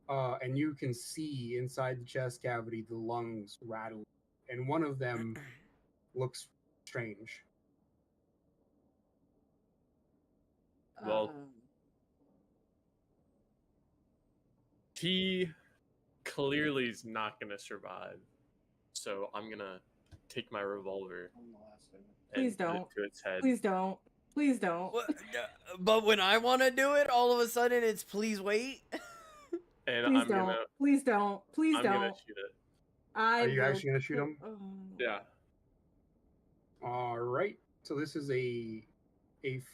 And you can see inside the chest cavity the lungs rattling, and one of them looks strange. Well, Um, he clearly is not gonna survive. So I'm gonna take my revolver On the last thing. and Please put it don't. to its head. please don't. Please don't. But when I want to do it, all of a sudden it's please wait. And Please I'm don't. gonna Please don't. Please I'm don't. gonna shoot it. I Are you will actually gonna shoot kill- him? Yeah. All right. So this is a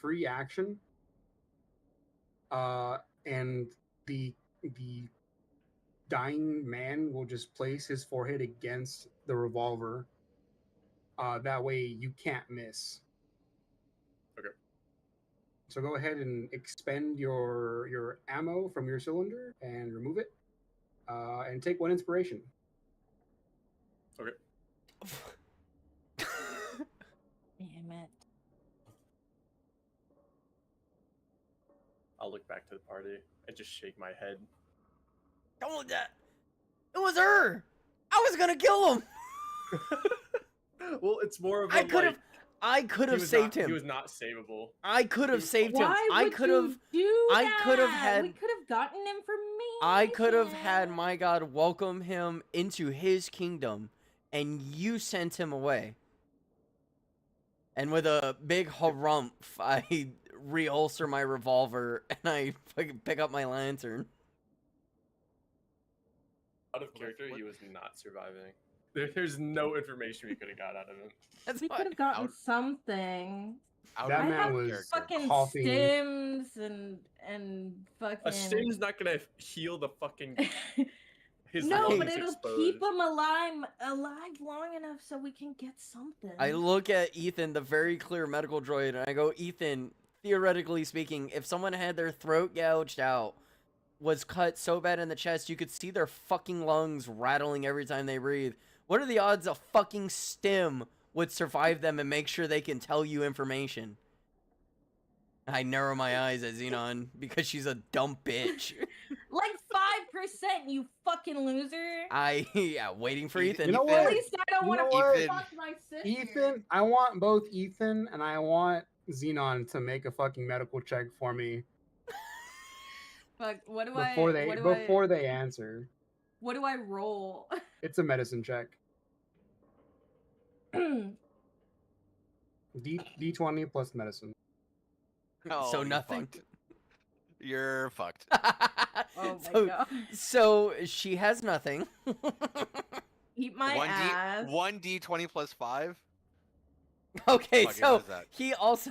free action. And the dying man will just place his forehead against the revolver. That way you can't miss. Okay. So go ahead and expend your ammo from your cylinder and remove it. And take 1 inspiration. Damn it. I'll look back to the party and just shake my head. Don't that. It was her. I was gonna kill him. Well, it's more of a I could have. like, I could he have was saved not, him. He was not savable. I could have saved him. Why I would could you have. do I that? could have had- We could have gotten information. I could have had my god welcome him into his kingdom, and you sent him away. And with a big harumph, I reholster my revolver and I fucking pick up my lantern. Out of character, he was not surviving. There's no information we could have got out of him. That's We why. could have gotten Out- something. Out That of man have was character. Fucking coughing. stims and fucking. A stim's not gonna heal the fucking. His No, lungs but it'll exposed. keep him alive long enough so we can get something. I look at Ethan, the very clear medical droid, and I go, Ethan, theoretically speaking, if someone had their throat gouged out, was cut so bad in the chest, you could see their fucking lungs rattling every time they breathe. What are the odds a fucking stim would survive them and make sure they can tell you information? I narrow my eyes at Xenon because she's a dumb bitch. Like 5%, you fucking loser. Waiting for Ethan. You know At what? least I don't You want know to what? fuck my sister. Ethan, I want both Ethan and I want Xenon to make a fucking medical check for me Fuck, what do before they answer. What do I roll? It's a medicine check. D20 plus medicine. Oh, So you're nothing. fucked. You're fucked. Oh my so, god. so she has nothing. Eat my ass. 1d20 plus 5? Okay, Fucking so what is that? he also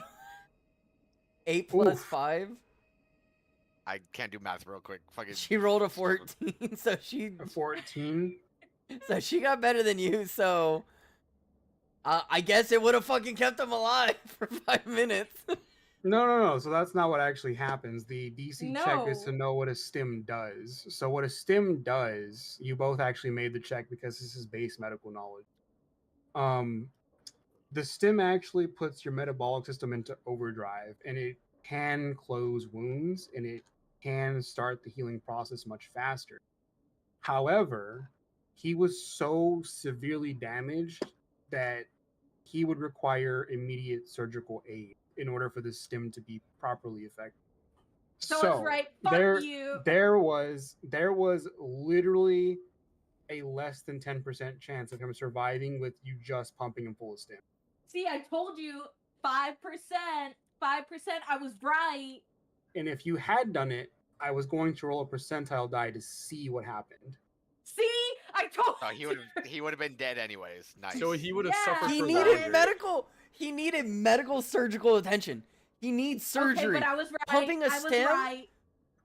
8 plus Oof. 5. I can't do math real quick. Fucking She rolled a 14, so she A 14. got better than you. So I guess it would have fucking kept him alive for 5 minutes. No. So that's not what actually happens. The DC check is to No. know what a stim does. So what a stim does, you both actually made the check because this is base medical knowledge. The stim actually puts your metabolic system into overdrive, and it can close wounds, and it can start the healing process much faster. However, he was so severely damaged that he would require immediate surgical aid in order for the stim to be properly effective. So it's right. Fuck you. There was literally a less than 10% chance of him surviving with you just pumping him full of stim. See, I told you 5%. 5%. I was right. And if you had done it, I was going to roll a percentile die to see what happened. See, I told Oh, you. he would have been dead anyways. Nice. So he would have Yeah. suffered He for needed longer. medical. He needed medical surgical attention. He needs surgery. Okay, but I was right. Pumping a I was stem? right.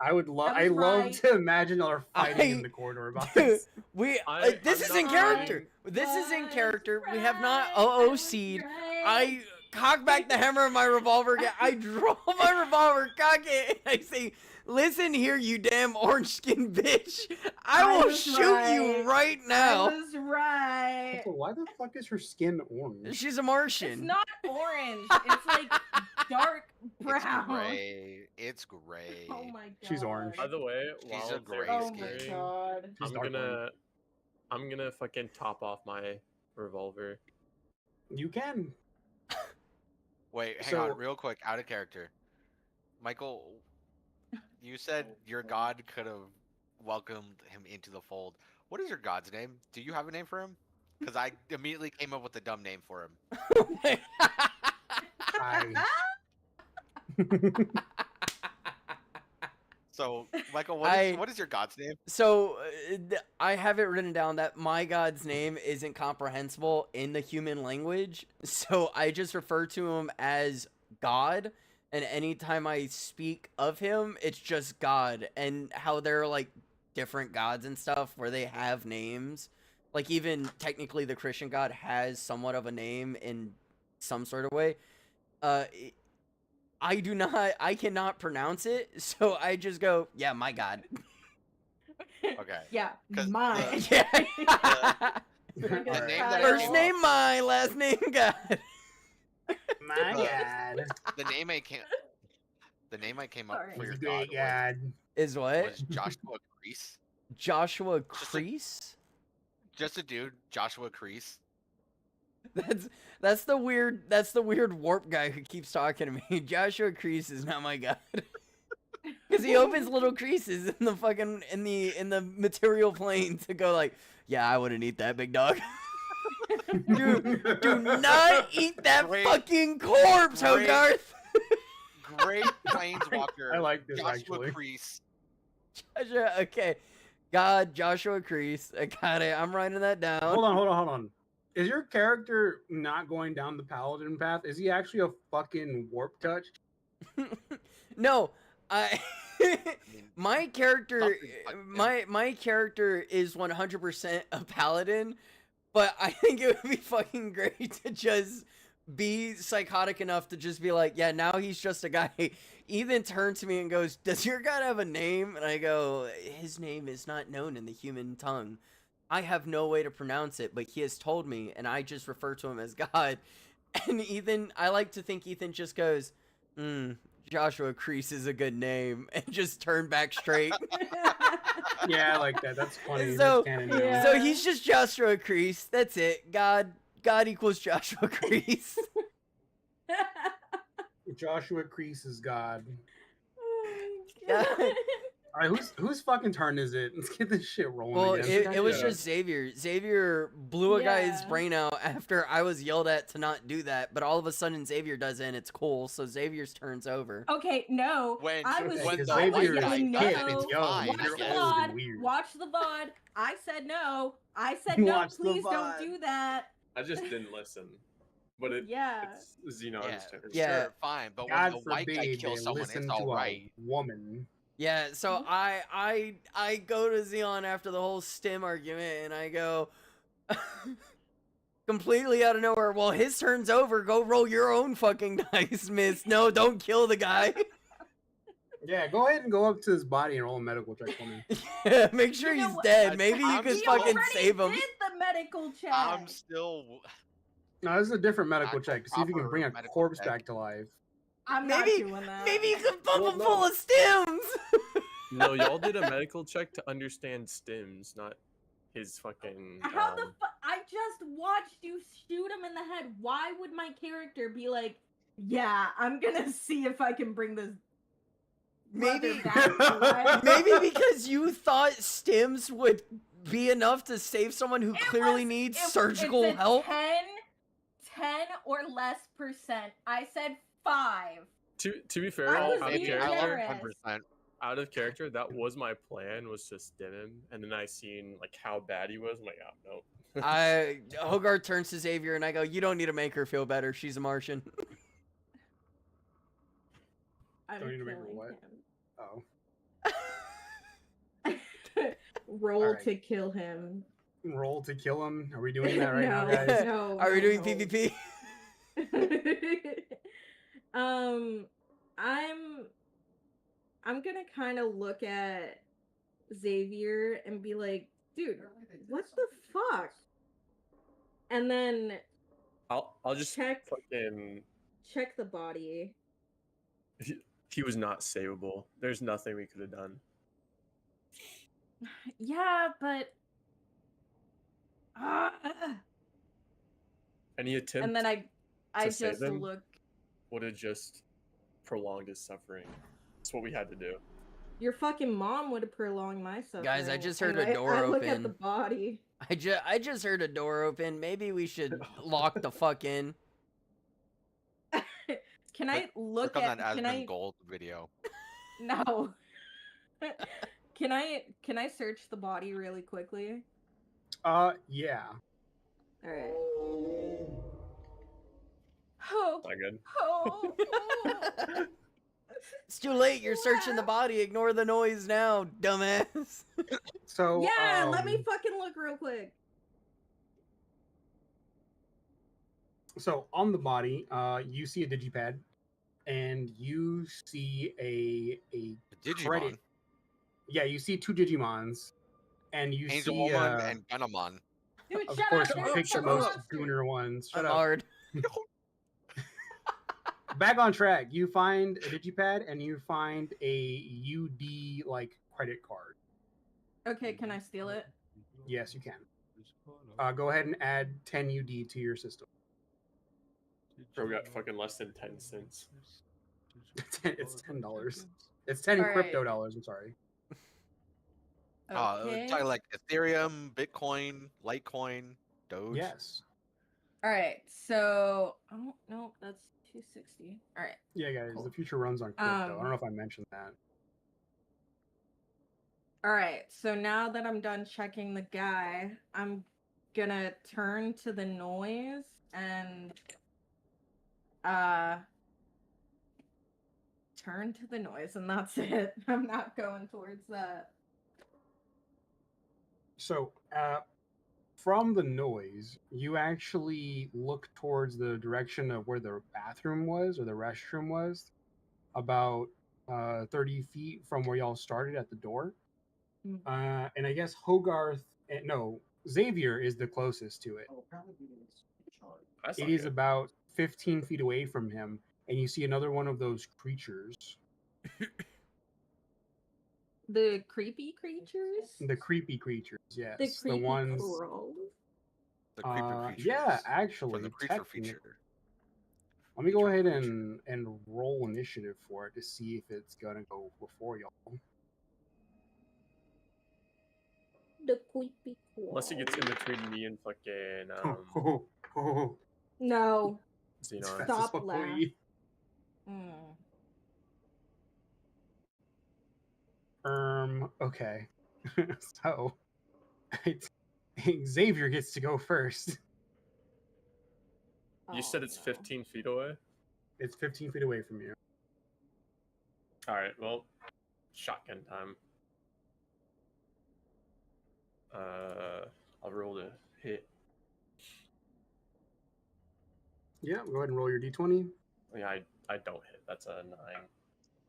I would love. I I was love right. to imagine y'all fighting in I- the corridor about Dude, this. this I'm is in not character. lying. This is in Was character. We have right, not I was OOC'd. right. I cock back the hammer of my revolver. I draw my revolver, cock it, and I say, "Listen here, you damn orange-skinned bitch! I I will was shoot you right. right I now." was right. Also, why the fuck is her skin orange? She's a Martian. It's not orange. It's like dark It's brown. gray. It's gray. Oh my god. She's orange. By the way, She's while a they're gray Oh skin. my whispering, god. She's dark I'm gonna fucking top off my revolver. You can. Wait, hang So- on, real quick, out of character. Michael, you said your god could have welcomed him into the fold. What is your god's name? Do you have a name for him? Because I immediately came up with a dumb name for him. I. So, Michael, I- what is your god's name? So I have it written down that my god's name isn't comprehensible in the human language, so I just refer to him as God. And anytime I speak of him, it's just God. And how they're like different gods and stuff where they have names. Like even technically the Christian God has somewhat of a name in some sort of way. I cannot pronounce it, so I just go, yeah, my God. Okay. Yeah, 'Cause mine. Yeah. The name that I First came name my, last name God. My Uh, god. The name The name I came up Sorry. for your He's a god great god. Is what? was Joshua Crease. Joshua Just a- Crease? Just a dude, Joshua Crease. That's the weird warp guy who keeps talking to me. Joshua Crease is not my god. Because he opens little creases in the fucking in the material plane to go like, yeah, I wouldn't eat that, big dog. Do not eat that Great- fucking corpse, great- Hogarth. Great planeswalker. I like this, Joshua actually. Crease. Joshua, okay. God, Joshua Crease. I got it. I'm writing that down. Hold on. Is your character not going down the paladin path? Is he actually a fucking warp touch? No, I. I mean, My character, something like my character is 100% a paladin, but I think it would be fucking great to just be psychotic enough to just be like, yeah, now he's just a guy. Ethan turned to me and goes, "Does your god have a name?" And I go, "His name is not known in the human tongue. I have no way to pronounce it, but he has told me, and I just refer to him as God." And Ethan, I like to think Ethan just goes, Joshua Crease is a good name, and just turn back straight. Yeah, I like that. That's funny. So- That's canon now. Yeah. So he's just Joshua Crease. That's it. God equals Joshua Crease. Joshua Crease is God. Yeah. All right, whose fucking turn is it? Let's get this shit rolling Well, again. it was Yeah. just Xavier. Xavier blew a guy's Yeah. brain out after I was yelled at to not do that, but all of a sudden Xavier does it and it's cool, so Xavier's turn's over. Okay, no. When- I was, when Because the I was Xavier is white yelling guy kid does and no. it's young. fine, Watch You're the yes. old VOD. and weird. Watch the VOD. I said no. I said no. Watch the Please don't VOD. do that. I just didn't listen. But Yeah. it's Xenon's Yeah. turn. Yeah. Sure, fine, but God when the white guy forbid kills they someone, listen it's to all right. a woman. Yeah, so I go to Xeon after the whole stim argument and I go completely out of nowhere, well, his turn's over, go roll your own fucking dice, miss. No, don't kill the guy. Yeah, go ahead and go up to his body and roll a medical check for me. Yeah, make sure You know he's what? dead. Maybe you I'm could We fucking already save him. did the medical check. I'm still. No, this is a different medical Actual check to see if you can proper bring a medical corpse check. back to life. I'm Maybe- not doing that. Maybe you can pump Well, him no. full of stims. No, y'all did a medical check to understand stims, not his fucking. How the fuck? I just watched you shoot him in the head. Why would my character be like, yeah, I'm gonna see if I can bring this Maybe- mother back to life." Maybe because you thought stims would be enough to save someone who It clearly was- needs it's surgical a help. 10 or less %. I said 5. To be fair, I was out of being character, generous. 100%. out of character, that was my plan, was to stim him, and then I seen like how bad he was. I'm like, oh no. Hogarth turns to Xavier and I go, "You don't need to make her feel better. She's a Martian." I'm Don't need to make her killing what? him. Oh. Roll Alright. to kill him. Roll to kill him. Are we doing that right now, No, guys? no, Are we no, doing no. PvP? I'm gonna kind of look at Xavier and be like, dude, what the fuck? And then I'll just check fucking. check the body. He was not savable. There's nothing we could have done. Yeah, but Any attempt and then I save just him? look. would have just prolonged his suffering. That's what we had to do. Your fucking mom would have prolonged my suffering. Guys, I just heard and a door I look at the open. body. I just heard a door open. Maybe we should lock the fuck in. Can I look Click on at? that Can Asmon I? Gold video. No. Can I search the body really quickly? Yeah. All right. Oh, Not good. oh, oh. It's too late. You're searching the body. Ignore the noise now, dumbass. So Yeah, let me fucking look real quick. So on the body, you see a digipad, and you see a Digimon, credit. Yeah, you see 2 Digimons, and you Angel see Woman, and Ganamon. Dude, of shut course up. you dude, picked the shut most up. gooner ones. Shut I'm up. hard. back on track. You find a digipad and you find a UD like credit card. Okay, can I steal it? Yes, you can. Go ahead and add 10 UD to your system. Bro got fucking less than 10 cents. It's $10. It's 10 All right. crypto dollars. I'm sorry. Okay. Talking like Ethereum, Bitcoin, Litecoin, Doge. Yes. All right. So, oh no, that's 260. All right. Yeah, guys. Cool. The future runs on crypto. I don't know if I mentioned that. All right. So now that I'm done checking the guy, I'm gonna turn to the noise and turn to the noise, and that's it. I'm not going towards that. So, from the noise, you actually look towards the direction of where the bathroom was or the restroom was, about 30 feet from where y'all started at the door. And I guess Hogarth, no, Xavier is the closest to it. That's It not is good. about 15 feet away from him, and you see another one of those creatures. The creepy creatures? The creepy creatures, yes. The creepy ones. crawls? The creeper creatures. Yeah, From actually, the creature technically. feature. Let me go Feature ahead creature. and roll initiative for it to see if it's gonna go before y'all. The creepy crawls. Unless he gets in between me and fucking No. Xenon. Stop laughing. Okay. So Xavier gets to go first. You said it's 15 feet away? It's 15 feet away from you. Alright, well, shotgun time. I'll roll to hit. Yeah, go ahead and roll your d20. Yeah, I don't hit. That's a 9.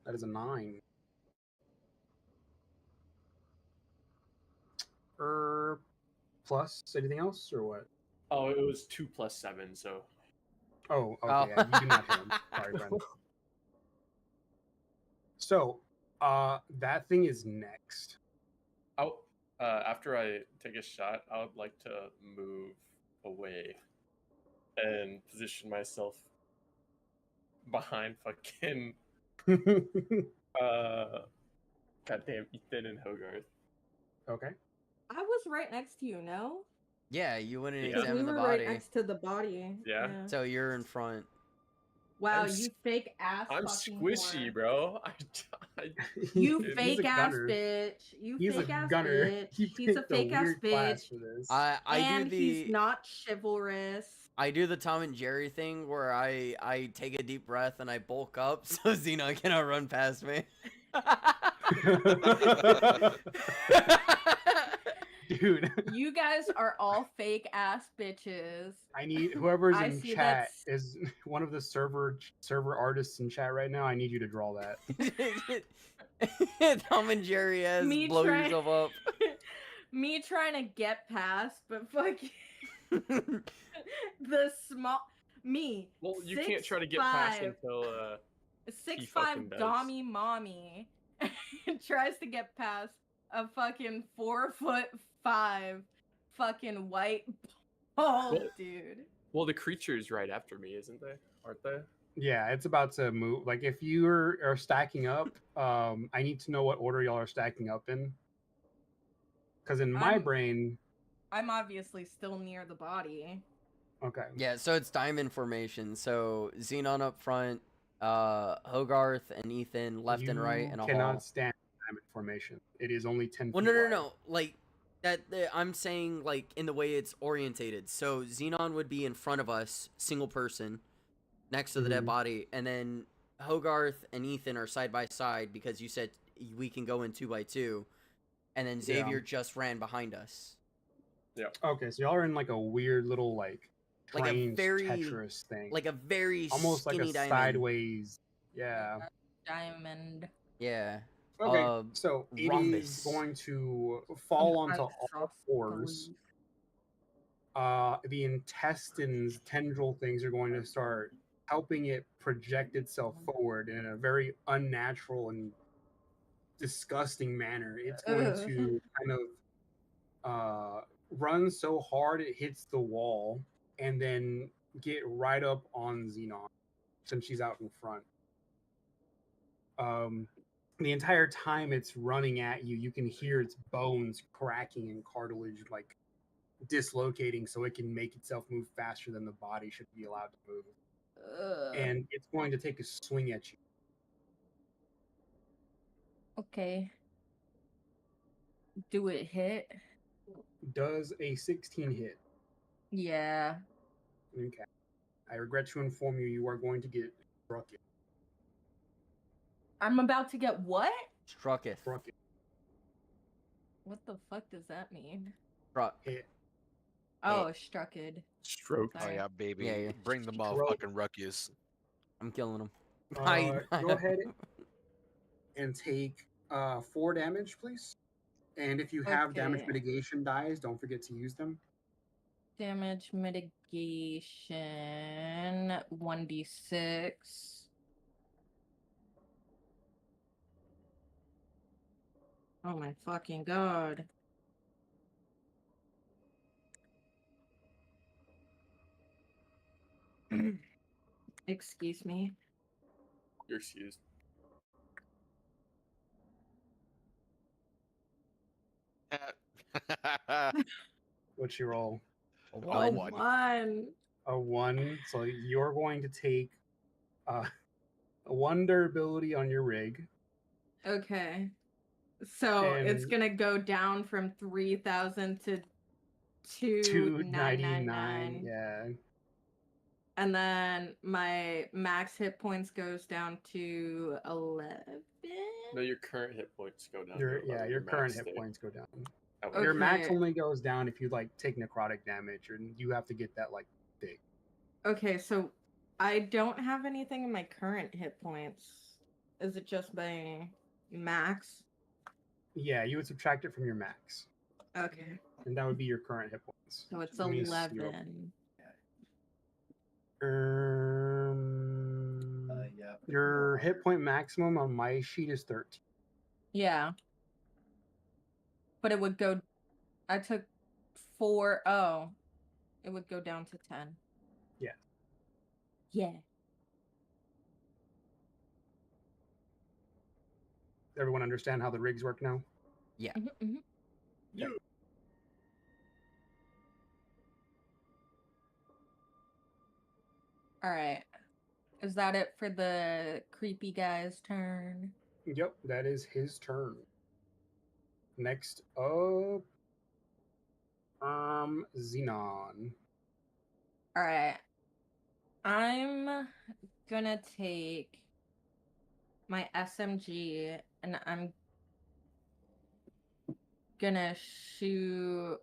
That is a 9. Plus anything else or what? Oh, it was 2 plus 7, so. Oh, okay. Oh. Yeah, you do not hit him. Sorry, Brent. So, that thing is next. After I take a shot, I would like to move away and position myself behind fucking goddamn Ethan and Hogarth. Okay. I was right next to you, no? Yeah, you went and Yeah. Because examined we the were right body. next to the body. Yeah. So you're in front. Wow, I'm you fake ass. I'm fucking squishy, whore. bro. You He's a fake ass gunner. bitch. You He's fake a ass gunner. bitch. He He's a picked fake ass weird class bitch. for this. I And do he's the not chivalrous. I do the Tom and Jerry thing where I take a deep breath and I bulk up so Xenon cannot run past me. Dude, You guys are all fake ass bitches. I need whoever's I in see chat that's- is one of the server artists in chat right now. I need you to draw that. Tom and Jerry as Me blow try- yourself up. Me trying to get past, but fucking the small me. Well, you can't try to get past 6'5" until 6'5" fucking does. Gummy mommy tries to get past a fucking 4'5" fucking white bald Well- dude. Well, the creature's right after me, isn't they? Aren't they? Yeah, it's about to move. Like if you are stacking up, I need to know what order y'all are stacking up in. Because in my I'm- brain, I'm obviously still near the body. okay. Yeah, so it's diamond formation. So Xenon up front, Hogarth and Ethan left and right, and a cannot hall. stand diamond formation. It is only 10 Well, feet no, wide. like that. I'm saying like in the way it's orientated. So Xenon would be in front of us, single person, next to the dead Mhm. body, and then Hogarth and Ethan are side by side because you said we can go in 2 by 2, and then Xavier just ran behind us. Okay, so y'all are in like a weird little like Like a strange very- Tetris thing. Like a very almost like skinny a diamond. sideways. Yeah. Diamond. Yeah. Okay, so it is rhombus. going to fall onto all fours. The intestines, tendril things are going to start helping it project itself forward in a very unnatural and disgusting manner. It's going Ugh. to kind of run so hard it hits the wall and then get right up on Xenon since she's out in front. The entire time it's running at you, you can hear its bones cracking and cartilage like dislocating so it can make itself move faster than the body should be allowed to move. Ugh. And it's going to take a swing at you. Okay. Do it hit? Does a 16 hit? Yeah. Okay. I regret to inform you, you are going to get struck. I'm about to get what? Strucketh. Struck What the fuck does that mean? Struck. hit. Oh, strucked. Stroke. Oh Sorry. yeah, baby. Yeah, yeah. Bring the Stroke. motherfucking ruckus. I'm killing him. Go ahead and take 4 damage, please. And if you have damage Okay. mitigation dies, don't forget to use them. Damage mitigation 1d6. Oh my fucking god. Excuse me. You're excused. What's your roll? A Oh, one. One. A 1. So you're going to take a 1 durability on your rig. Okay. So it's And gonna go down from 3,000 to 299. 2,999. Yeah. And then my max hit points goes down to 11. No, your current hit points go down. Your to 11, your current max hit stay points go down. at Okay. Your max Okay. only goes down if you like take necrotic damage, and you have to get that like big. Okay, so I don't have anything in my current hit points. Is it just my max? Yeah, you would subtract it from your max, Okay. and that would be your current hit points. So it's Let me see 11. Yeah. Your hit point maximum on my sheet is 13. Yeah. But it would go. I took 4. Oh. It would go down to 10. Yeah. Yeah. Does everyone understand how the rigs work now? Mhm, mhm. All right. Is that it for the creepy guy's turn? Yep, that is his turn. Next up, Xenon. All right. I'm gonna take my SMG and I'm gonna shoot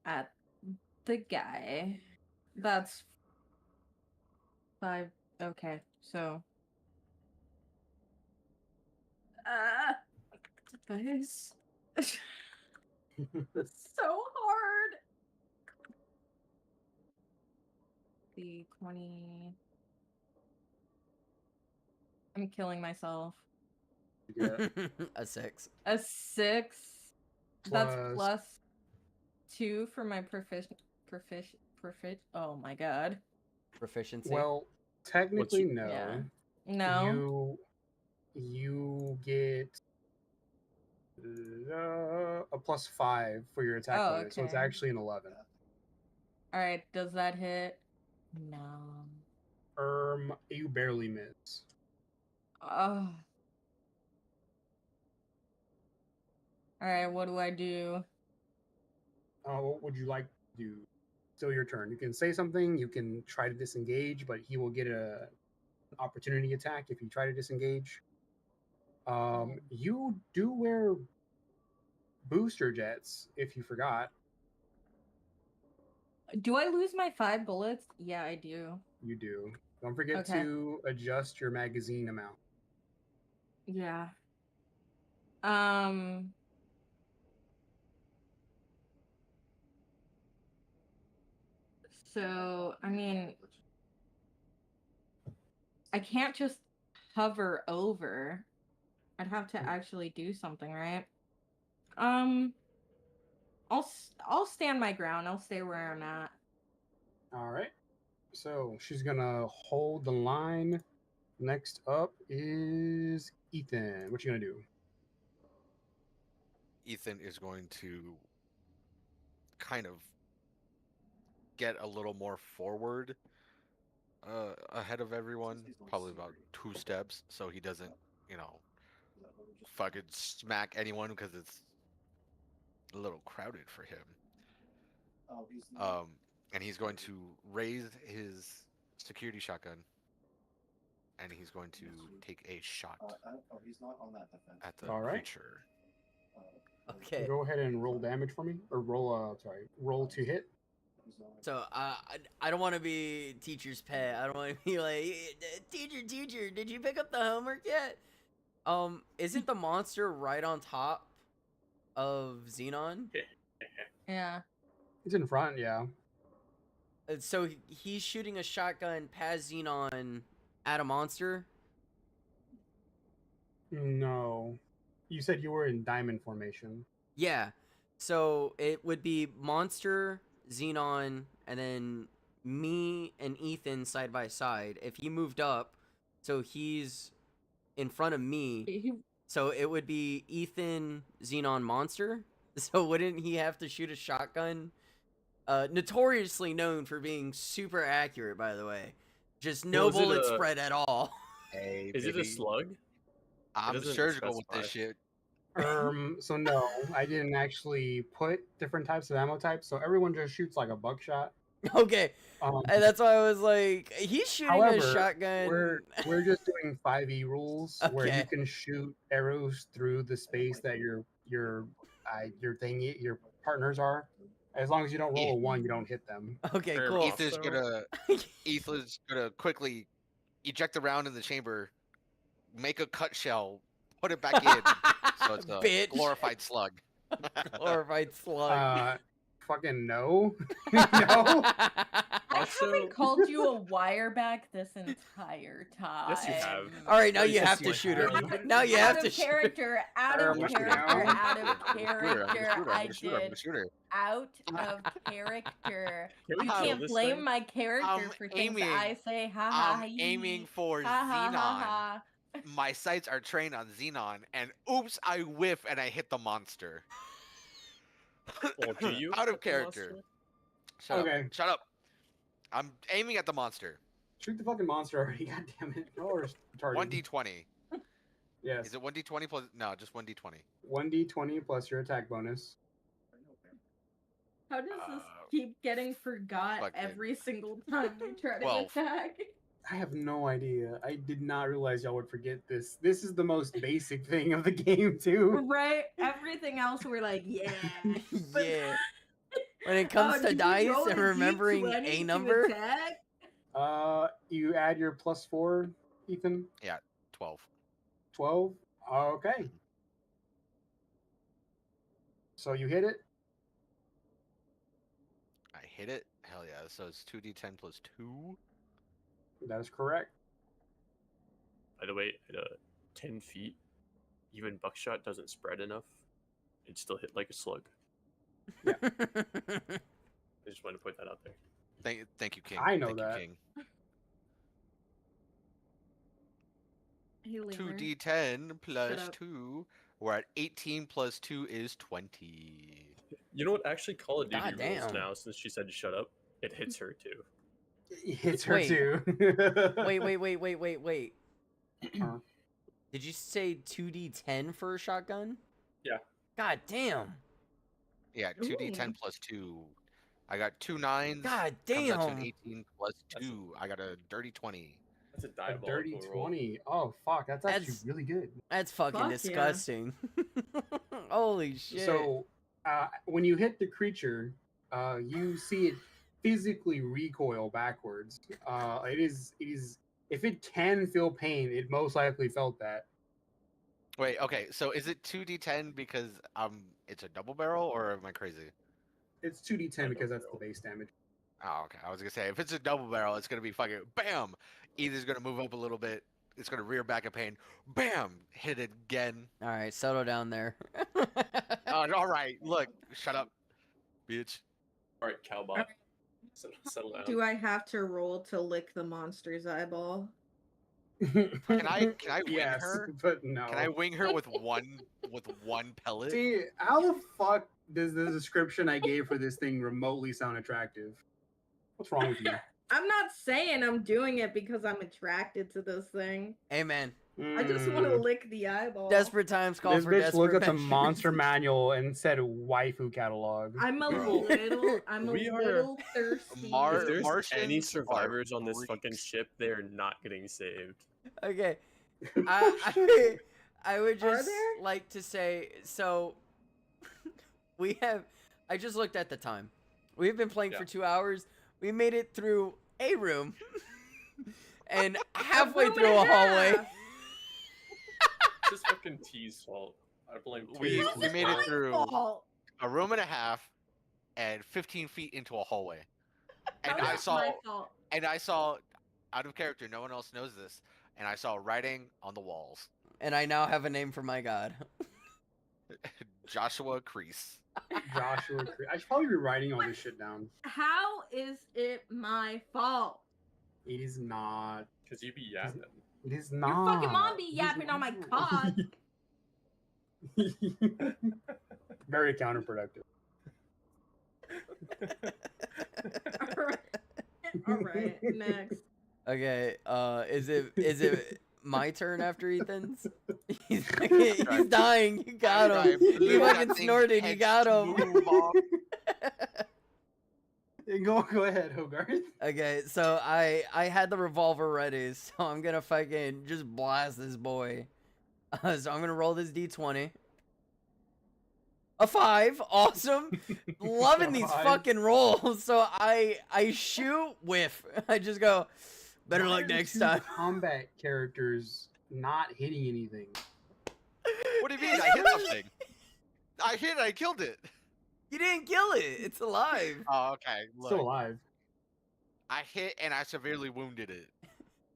at the guy. That's 5. Okay, so. Guys. It's so hard. The 20. I'm killing myself. Yeah. A 6. A 6. That's Plus- plus 2 for my oh my god. Proficiency. Well, technically, your- no. Yeah. No. You get a plus 5 for your attack Oh, bonus, so it's okay. actually an 11. All right, does that hit? No. You barely miss. Oh. All right, what do I do? What would you like to do? Still your turn. You can say something. You can try to disengage, but he will get an opportunity attack if you try to disengage. You do wear booster jets, if you forgot. Do I lose my 5 bullets? Yeah, I do. You do. Don't forget Okay. to adjust your magazine amount. Yeah. So, I mean, I can't just hover over. I'd have to actually do something, right? I'll stand my ground. I'll stay where I'm at. All right. So she's gonna hold the line. Next up is Ethan. What you gonna do? Ethan is going to kind of get a little more forward ahead of everyone, probably about 2 steps, so he doesn't, you know, fucking smack anyone because it's a little crowded for him. And he's going to raise his security shotgun, and he's going to take a shot at the All right. creature. Okay. Go ahead and roll damage for me, or roll to hit. So I don't want to be teacher's pet. I don't want to be like, teacher, did you pick up the homework yet? Isn't the monster right on top of Xenon? Yeah. It's in front, yeah. So he's shooting a shotgun past Xenon at a monster. No, you said you were in diamond formation. Yeah. So it would be monster, Xenon, and then me and Ethan side by side. If he moved up, so he's in front of me. So it would be Ethan, Xenon, monster. So wouldn't he have to shoot a shotgun? Notoriously known for being super accurate, by the way. Just no Well, is it bullet a- spread at all. Hey, Is it a baby, slug? I'm doesn't surgical with this specify. shit. So no, I didn't actually put different types of ammo types, so everyone just shoots like a buckshot. Okay, and that's why I was like, he's shooting However, a shotgun. we're just doing 5e rules where you Okay. can shoot arrows through the space that your partners are. As long as you don't roll a 1, you don't hit them. Okay, Or cool. Ethan's gonna quickly eject the round in the chamber, make a cut shell, put it back in, so it's a Bitch. glorified slug. Glorified slug. Fucking no. I No. haven't called you a wire back this entire time. Yes, you have. All right, now Yes, you have you to shoot her. have. Now you have Out to of shoot her. character, out of I'm character, gonna out of I'm character. gonna I shoot her. I'm did gonna shoot her. out of character. Can we You kill can't this blame thing? my character I'm for things that aiming. I say. Ha ha. I'm aiming for ha, ha, Xenon. ha, ha. My sights are trained on Xenon, and oops, I whiff and I hit the monster. Well, do you? Out hit of the character. monster? Shut Okay. up. Shut up. I'm aiming at the monster. Shoot the fucking monster already. God damn it. Or retarded. 1d20. Yes. Is it 1d20 plus? No, just 1d20. 1d20 plus your attack bonus. How does this keep getting forgot fuck it. every single time we try to 12. attack? I have no idea. I did not realize y'all would forget this. This is the most basic thing of the game, too. Right? Everything else we're like, yeah. But- Yeah. When it comes Oh, to did you dice roll and a remembering D20 a to number. attack? You add your +4, Ethan. 12. 12. Okay. So you hit it. I hit it. Hell yeah. So it's 2d10 plus 2. That is correct. By the way, at 10 feet, even buckshot doesn't spread enough. It still hit like a slug. I just wanted to point that out there. Thank you, King. I know Thank that. You, King. Hey, Lemur. 2d10 plus Shut up. 2. We're at 18 plus 2 is 20. You know what? Actually, Call of Duty God rules damn. now, since she said to shut up, it hits her too. It hits her Wait. too. Wait. Huh? Did you say 2d10 for a shotgun? Yeah. God damn. Yeah, 2d10 Ooh. plus 2. I got 2 9s. God Comes out to an damn. 18 plus 2. I got a dirty 20. That's a A diabolical dirty roll. 20. Oh fuck, that's actually That's- really good. That's fucking Fuck yeah. disgusting. Holy shit. So when you hit the creature, you see it physically recoil backwards. It is if it can feel pain, it most likely felt that. Wait, okay. So is it 2d10 because it's a double barrel, or am I crazy? It's 2d10 I because don't that's the know. base damage. Oh, okay. I was gonna say if it's a double barrel, it's gonna be fucking bam. Either's gonna move up a little bit. It's gonna rear back in pain. Bam! Hit it again. All right, settle down there. All right. Look, shut up, bitch. All right, Cowbot. Settle down. Do I have to roll to lick the monster's eyeball? Can I wing yes, her? but no. Can I wing her with one pellet? See, how the fuck does the description I gave for this thing remotely sound attractive? What's wrong with you? I'm not saying I'm doing it because I'm attracted to this thing. Amen. I just want to lick the eyeball. Desperate times call This for bitch desperate looked at the measures. monster manual and said waifu catalog. I'm a Bro. We are- little thirsty. If there's any Martians survivors are on this fucking freaks. ship, they're not getting saved. Okay. Oh, shit. I would Are just there? like to say, so I just looked at the time. We've been playing for Yeah. 2 hours. We made it through a room and halfway room and through a a hallway. half. It's just fucking T's fault. I blame T. We It's made it my through fault. a room and a half and 15 feet into a hallway. And How I is saw my fault? out of character, no one else knows this, and I saw writing on the walls. And I now have a name for my god. Joshua Crease. Joshua, I should probably be writing all this shit down. How is it my fault? It is not. Because you be yapping. It is Your not. fucking mom be It is yapping on my not. cod. Very counterproductive. Alright, next. Okay, is it my turn after Ethan's? He's dying. You got him. Drive. He That fucking thing snorted. You can't got him. move off. Go ahead, Hogarth. Okay, so I had the revolver ready, so I'm gonna fucking just blast this boy. So I'm gonna roll this d20. A 5, awesome. Loving these Five. fucking rolls. So I shoot, whiff. I just go, better Why luck are next two time. Combat characters not hitting anything. What do you mean? I hit something. I hit it. I killed it. You didn't kill it. It's alive. Oh, okay. Look, Still alive. I hit and I severely wounded it.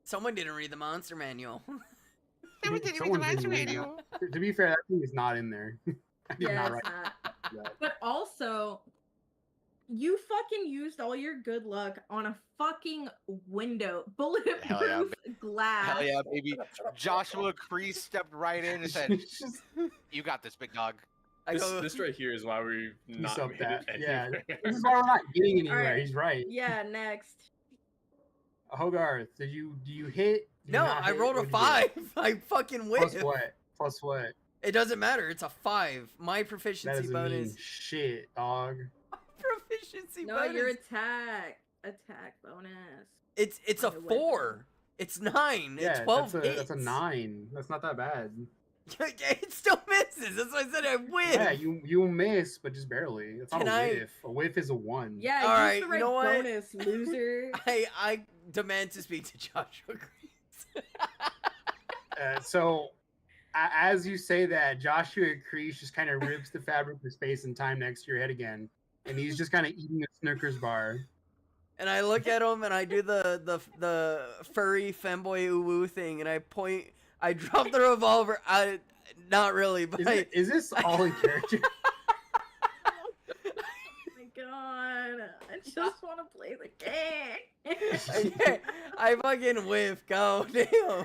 Someone didn't read the monster manual. Someone didn't read it. To be fair, that thing is not in there. I did Yeah, not it's write not. that. But also, you fucking used all your good luck on a fucking window, bulletproof glass. Hell yeah, baby. Joshua Crease stepped right in and said, It's just "You got this, big dog." I go, This right here is why we've not up made that. it Yeah. anywhere. this is why we're not getting anywhere. Alright. He's right. Yeah, next. Hogarth, do you hit? Do you no, not I hit? rolled a What'd you do? 5. I fucking Plus whiff. what? Plus what? It doesn't matter. It's a 5. My That proficiency doesn't bonus. mean shit, dog. Proficiency No, bonus. your attack bonus. It's a on your weapon. 4. It's 9. Yeah, it's 12 that's a hits. 9. That's not that bad. It still misses. That's why I said I whiff. Yeah, you miss, but just barely. That's not Can a I- whiff. A whiff is a 1. Yeah, All use right, the you right know what? bonus, loser. I demand to speak to Joshua Greaves. So, as you say that, Joshua Crease just kind of rips the fabric of space and time next to your head again, and he's just kind of eating a Snickers bar. And I look at him and I do the furry femboy woo thing and I point. I drop the revolver. Not really, but Is this all in character? Oh my god. I just want to play the game. I fucking whiff. Go damn.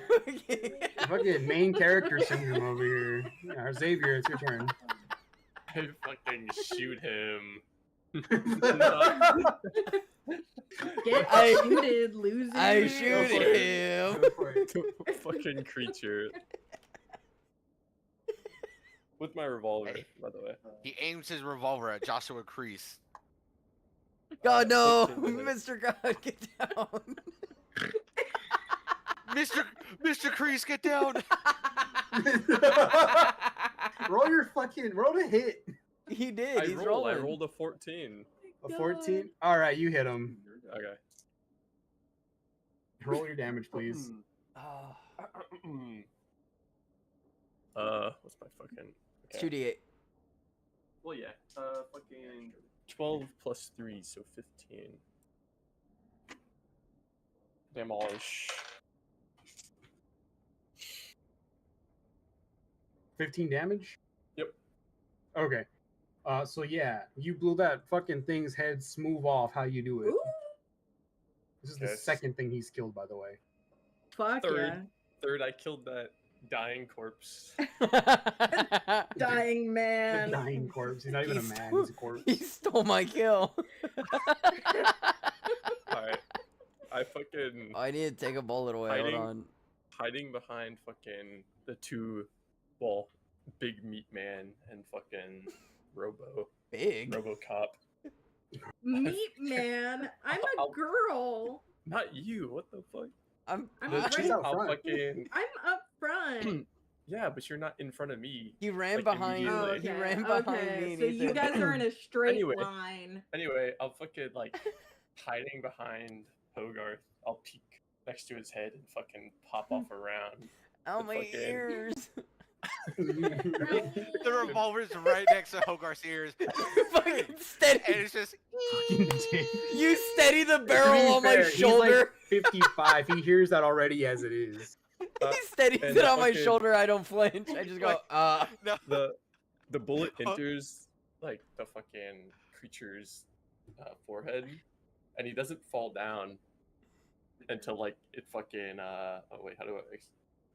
Fucking main character syndrome over here. Yeah, Xavier, it's your turn. I fucking shoot him. Get I- shooted, loser. I shoot for it. him. Go for it. The fucking creature. With my revolver, Hey. by the way. He aims his revolver at Joshua Crease. God no, 15 minutes. Mr. God, get down. Mr. Crease, get down! roll to hit. He did. He's I rolling. rolled a 14. A 14. All right, you hit him. Okay. Roll your damage, please. Oh, What's my fucking? it's 2d8. Well, yeah. Fucking 12 plus 3, so 15. Demolish. 15 damage? Yep. Okay. So yeah, you blew that fucking thing's head smooth off. How you do it? Ooh, This is the Yes. second thing he's killed, by the way. fuck Third, I killed that dying corpse. yeah. Dying The man. dying corpse. He's not even a He man. stole- He's a corpse. He stole my kill. Alright. I fucking I need to take a bullet away. Hold Hiding. on. hiding behind fucking the two, well, big meat man and fucking Big. RoboCop. Meat man. I'm a I'll- girl. Not you. What the fuck? I'm. I'm The- right- She's out I'll front. fucking I'm up front. yeah, but you're not in front of me. He ran Like, behind. Oh, immediately. He okay. ran behind okay. me. So you Nathan. guys are in a straight Anyway. line. Anyway, I'll fucking like hiding behind Hogarth. I'll peek next to his head and fucking pop off around. Oh, the my fucking- ears. The revolver's right next to Hogarth's ears, Fucking steady. and it's just. Fucking dick. You steady the To be barrel on my fair, he's like shoulder. 55. He hears that already as it is. He steadies and it on my fucking- shoulder. I don't flinch. I just go, No. The bullet enters like the fucking creature's forehead, and he doesn't fall down until like it fucking oh wait, how do I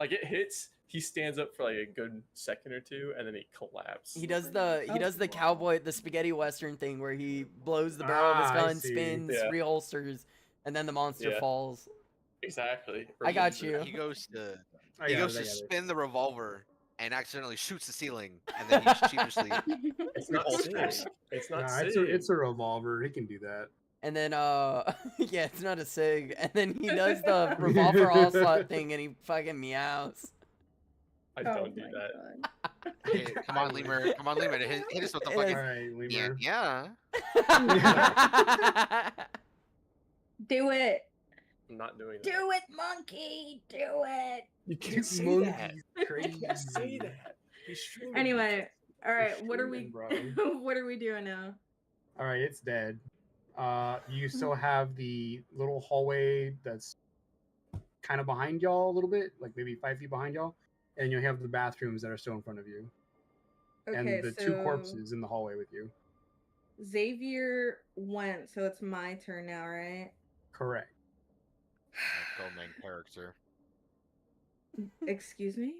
like it hits? He stands up for like a good second or two, and then he collapses. He does the cowboy, the spaghetti western thing where he blows the barrel of his Ah, I gun, see. spins, Yeah. reholsters, and then the monster Yeah. falls. Exactly. I got you. He goes to I he got goes it, I to got it. spin the revolver and accidentally shoots the ceiling, and then he sheepishly It's not reholsters. Sig. It's not Nah, Sig. it's a revolver. He can do that. And then yeah, it's not a sig. And then he does the revolver onslaught thing and he fucking meows. I Oh don't do my that. God. Hey, come on, Lemur! Come on, Lemur! Hit us with the It fucking All right, yeah, Lemur. yeah. Do it. I'm not doing that. Do it, monkey. Do it. You Dude, can't say monkey's that. crazy. You can't say that. He's streaming. Anyway, all right. What are we? Streaming, bro. What are we doing now? All right, it's dead. You still have the little hallway that's kind of behind y'all a little bit, like maybe 5 feet behind y'all, and you have the bathrooms that are still in front of you, Okay, and the so two corpses in the hallway with you. Xavier went, so it's my turn now, right? Correct. Go main character. Excuse me.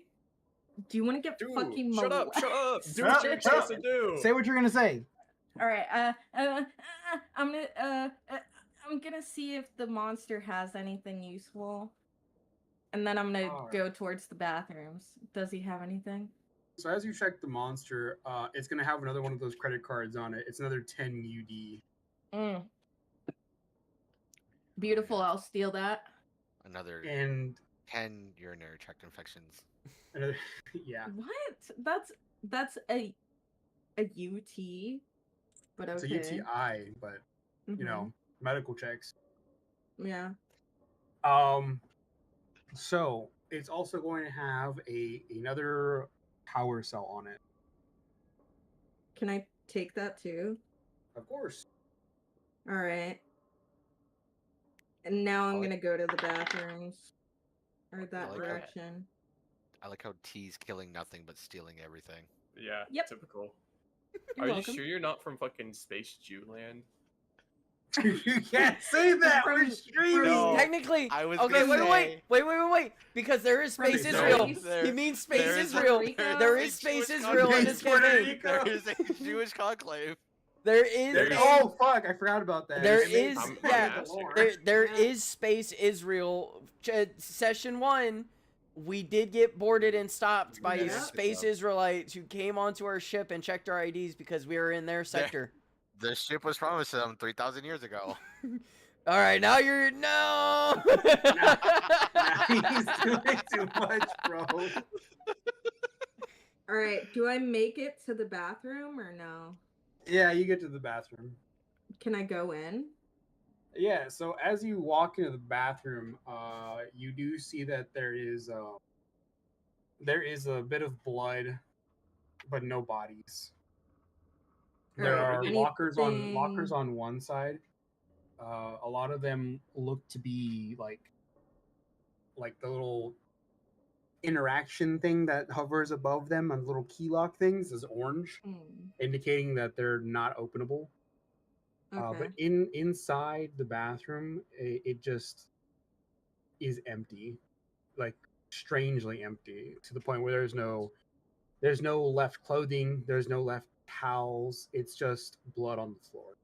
Do you want to get Dude, fucking shut up! molested? Shut up! Do Shut what up, you're shut supposed up. to do. Say what you're gonna say. All right. I'm gonna see if the monster has anything useful, and then I'm gonna Alright. go towards the bathrooms. Does he have anything? So as you check the monster, it's gonna have another one of those credit cards on it. It's another 10 UD. Mm. Beautiful. I'll steal that. Another And 10 urinary tract infections. another, yeah, What? That's a UT, but it's okay. a UTI, but you know, medical checks. Yeah. So it's also going to have another power cell on it. Can I take that too? Of course. All right. And now I'm like- gonna go to the bathrooms, or that like that. direction. I like how T's killing nothing but stealing everything. Yeah. Yep. Typical. You're Are welcome. you sure you're not from fucking Space Jewland? You can't say that. We're From- streaming. No. Technically, I was okay, gonna wait, because there is From space space? Israel. There- He means space there is a- Israel. Rico? There a is space Jewish Israel in conclave. this Puerto campaign. Rico. There is a Jewish conclave. There is There's- Oh fuck! I forgot about that. There It made- is- I'm yeah, asking. there Yeah. is space Israel. Session 1, we did get boarded and stopped by Yeah. space Israelites who came onto our ship and checked our IDs because we were in their sector. The ship was promised to them 3,000 years ago. All right, now you're no. He's doing too much, bro. All right. Do I make it to the bathroom or no? Yeah, you get to the bathroom. Can I go in? Yeah, so as you walk into the bathroom, you do see that there is a bit of blood, but no bodies. There are Alright, lockers anything- on one side. A lot of them look to be like like the little interaction thing that hovers above them on the little key lock things is orange, Hmm. indicating that they're not openable. Okay. But inside the bathroom, it just is empty, like strangely empty, to the point where there's no left clothing, there's no left towels. It's just blood on the floor.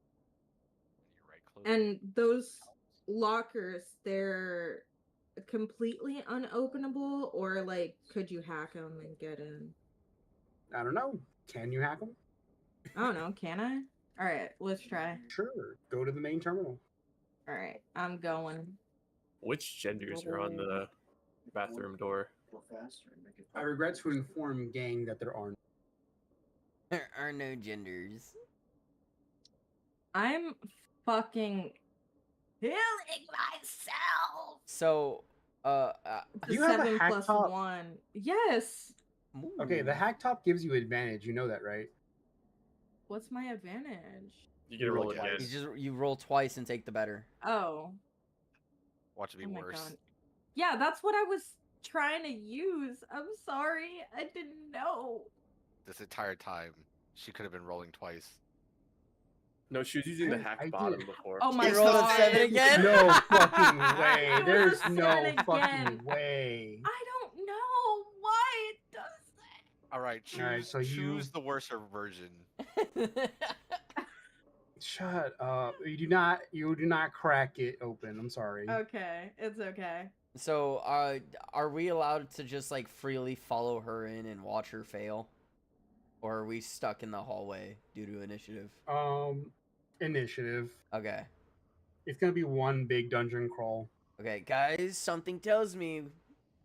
You're right, clothing. And those lockers, they're completely unopenable, or like, could you hack them and get in? I don't know. Can you hack them? I don't know. Can I? All right, let's try. Sure. Go to the main terminal. All right, I'm going. Which genders are on the bathroom door? Go faster and make it. I regret to inform gang that there are. There are no genders. I'm fucking killing myself. So, Do you have a 7 hack plus top? 1. Yes. Okay, the ooh. hack top gives you advantage. You know that, right? What's my advantage? You get to roll Roll again. twice. You roll twice and take the better. Oh. Watch it be Oh my worse. god. Yeah, that's what I was trying to use. I'm sorry. I didn't know. This entire time, she could have been rolling twice. No, she was using the hack I bottom did. before. Oh my You rolled a god. 7 again? No fucking way. It was There's a no 7 fucking again. way. I don't know why it does that. All right, choose, Alright, so you- choose the worse version. Shut up. You do not crack it open. I'm sorry. Okay, it's okay. So, are we allowed to just like freely follow her in and watch her fail, or are we stuck in the hallway due to initiative? Initiative. Okay, It's gonna be one big dungeon crawl. okay, guys. Something tells me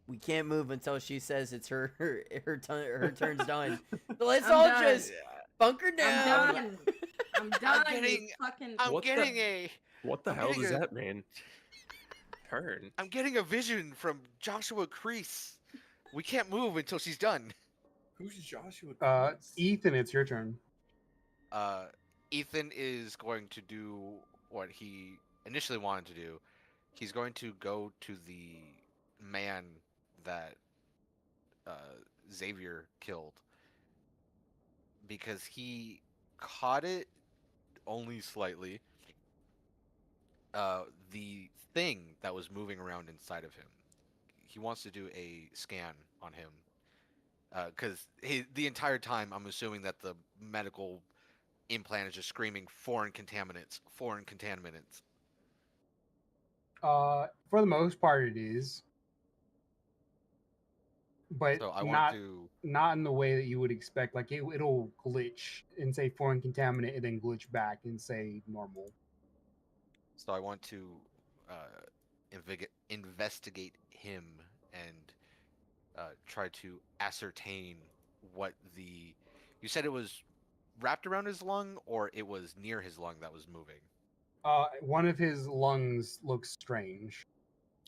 we can't move until she says it's her turn's done. So let's I'm all done. just bunker down. I'm done. I'm done. you getting- fucking. I'm What the- getting a What the I'm hell getting does a- that mean? Turn. I'm getting a vision from Joshua Crease. We can't move until she's done. Who's Joshua? Ethan, it's your turn. Ethan is going to do what he initially wanted to do. He's going to go to the man that Xavier killed because he caught it only slightly. The thing that was moving around inside of him. He wants to do a scan on him because the entire time I'm assuming that the medical implant is just screaming foreign contaminants, foreign contaminants. For the most part, it is, but So I want not to. not in the way that you would expect. Like it'll glitch and say foreign contaminant, and then glitch back and say normal. So I want to investigate him and try to ascertain what the. You said it was wrapped around his lung, or it was near his lung that was moving. One of his lungs looks strange.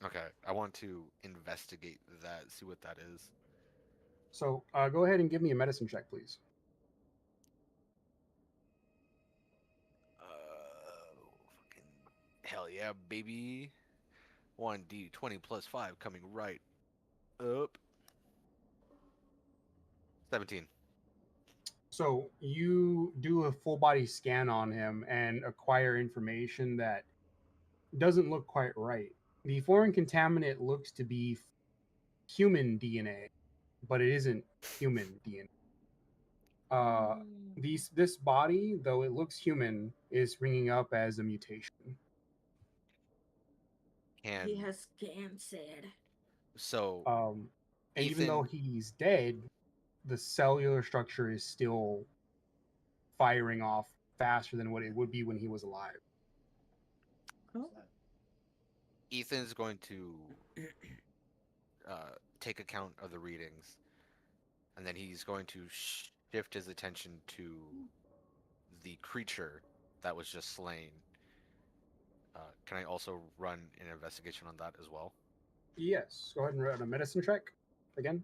Okay, I want to investigate that, see what that is. So go ahead and give me a medicine check, please. Fucking hell yeah, baby. 1d20 plus 5 coming right up. 17. So you do a full body scan on him and acquire information that doesn't look quite right. The foreign contaminant looks to be human DNA, but it isn't human DNA. This body, though it looks human, is ringing up as a mutation. Can He has cancer. so And even though Ethan- he's dead, the cellular structure is still firing off faster than what it would be when he was alive. Ethan's going to take account of the readings, and then he's going to shift his attention to the creature that was just slain. Can I also run an investigation on that as well? Yes. Go ahead and run a medicine check again.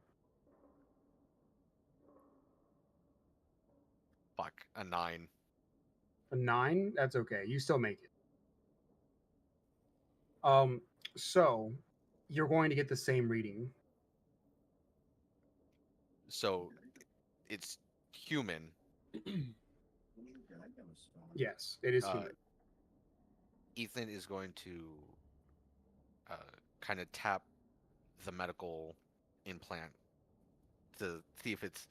Fuck, a 9. A 9? That's okay. You still make it. So you're going to get the same reading. So it's human. Yes, it is Uh, human. Ethan is going to kind of tap the medical implant to see if it's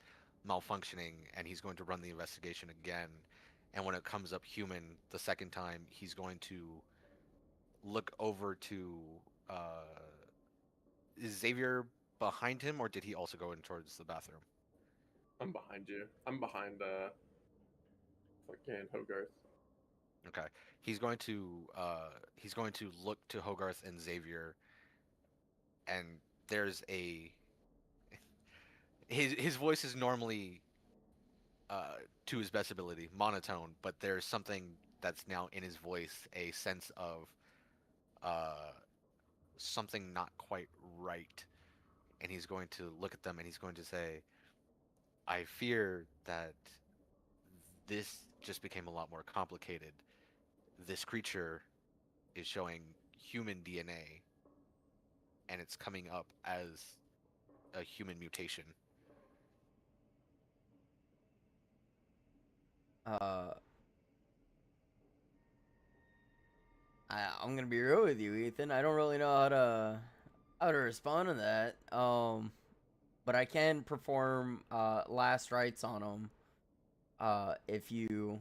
malfunctioning, and he's going to run the investigation again. And when it comes up human the second time, he's going to look over to is Xavier behind him, or did he also go in towards the bathroom? I'm behind you. I'm behind fucking Hogarth. Okay. He's going to look to Hogarth and Xavier, and there's a his voice is normally to his best ability monotone, but there's something that's now in his voice, a sense of uh something not quite right, and he's going to look at them and he's going to say, I fear that this just became a lot more complicated. This creature is showing human DNA, and it's coming up as a human mutation. I'm gonna be real with you, Ethan. I don't really know how to respond to that. But I can perform last rites on him. If you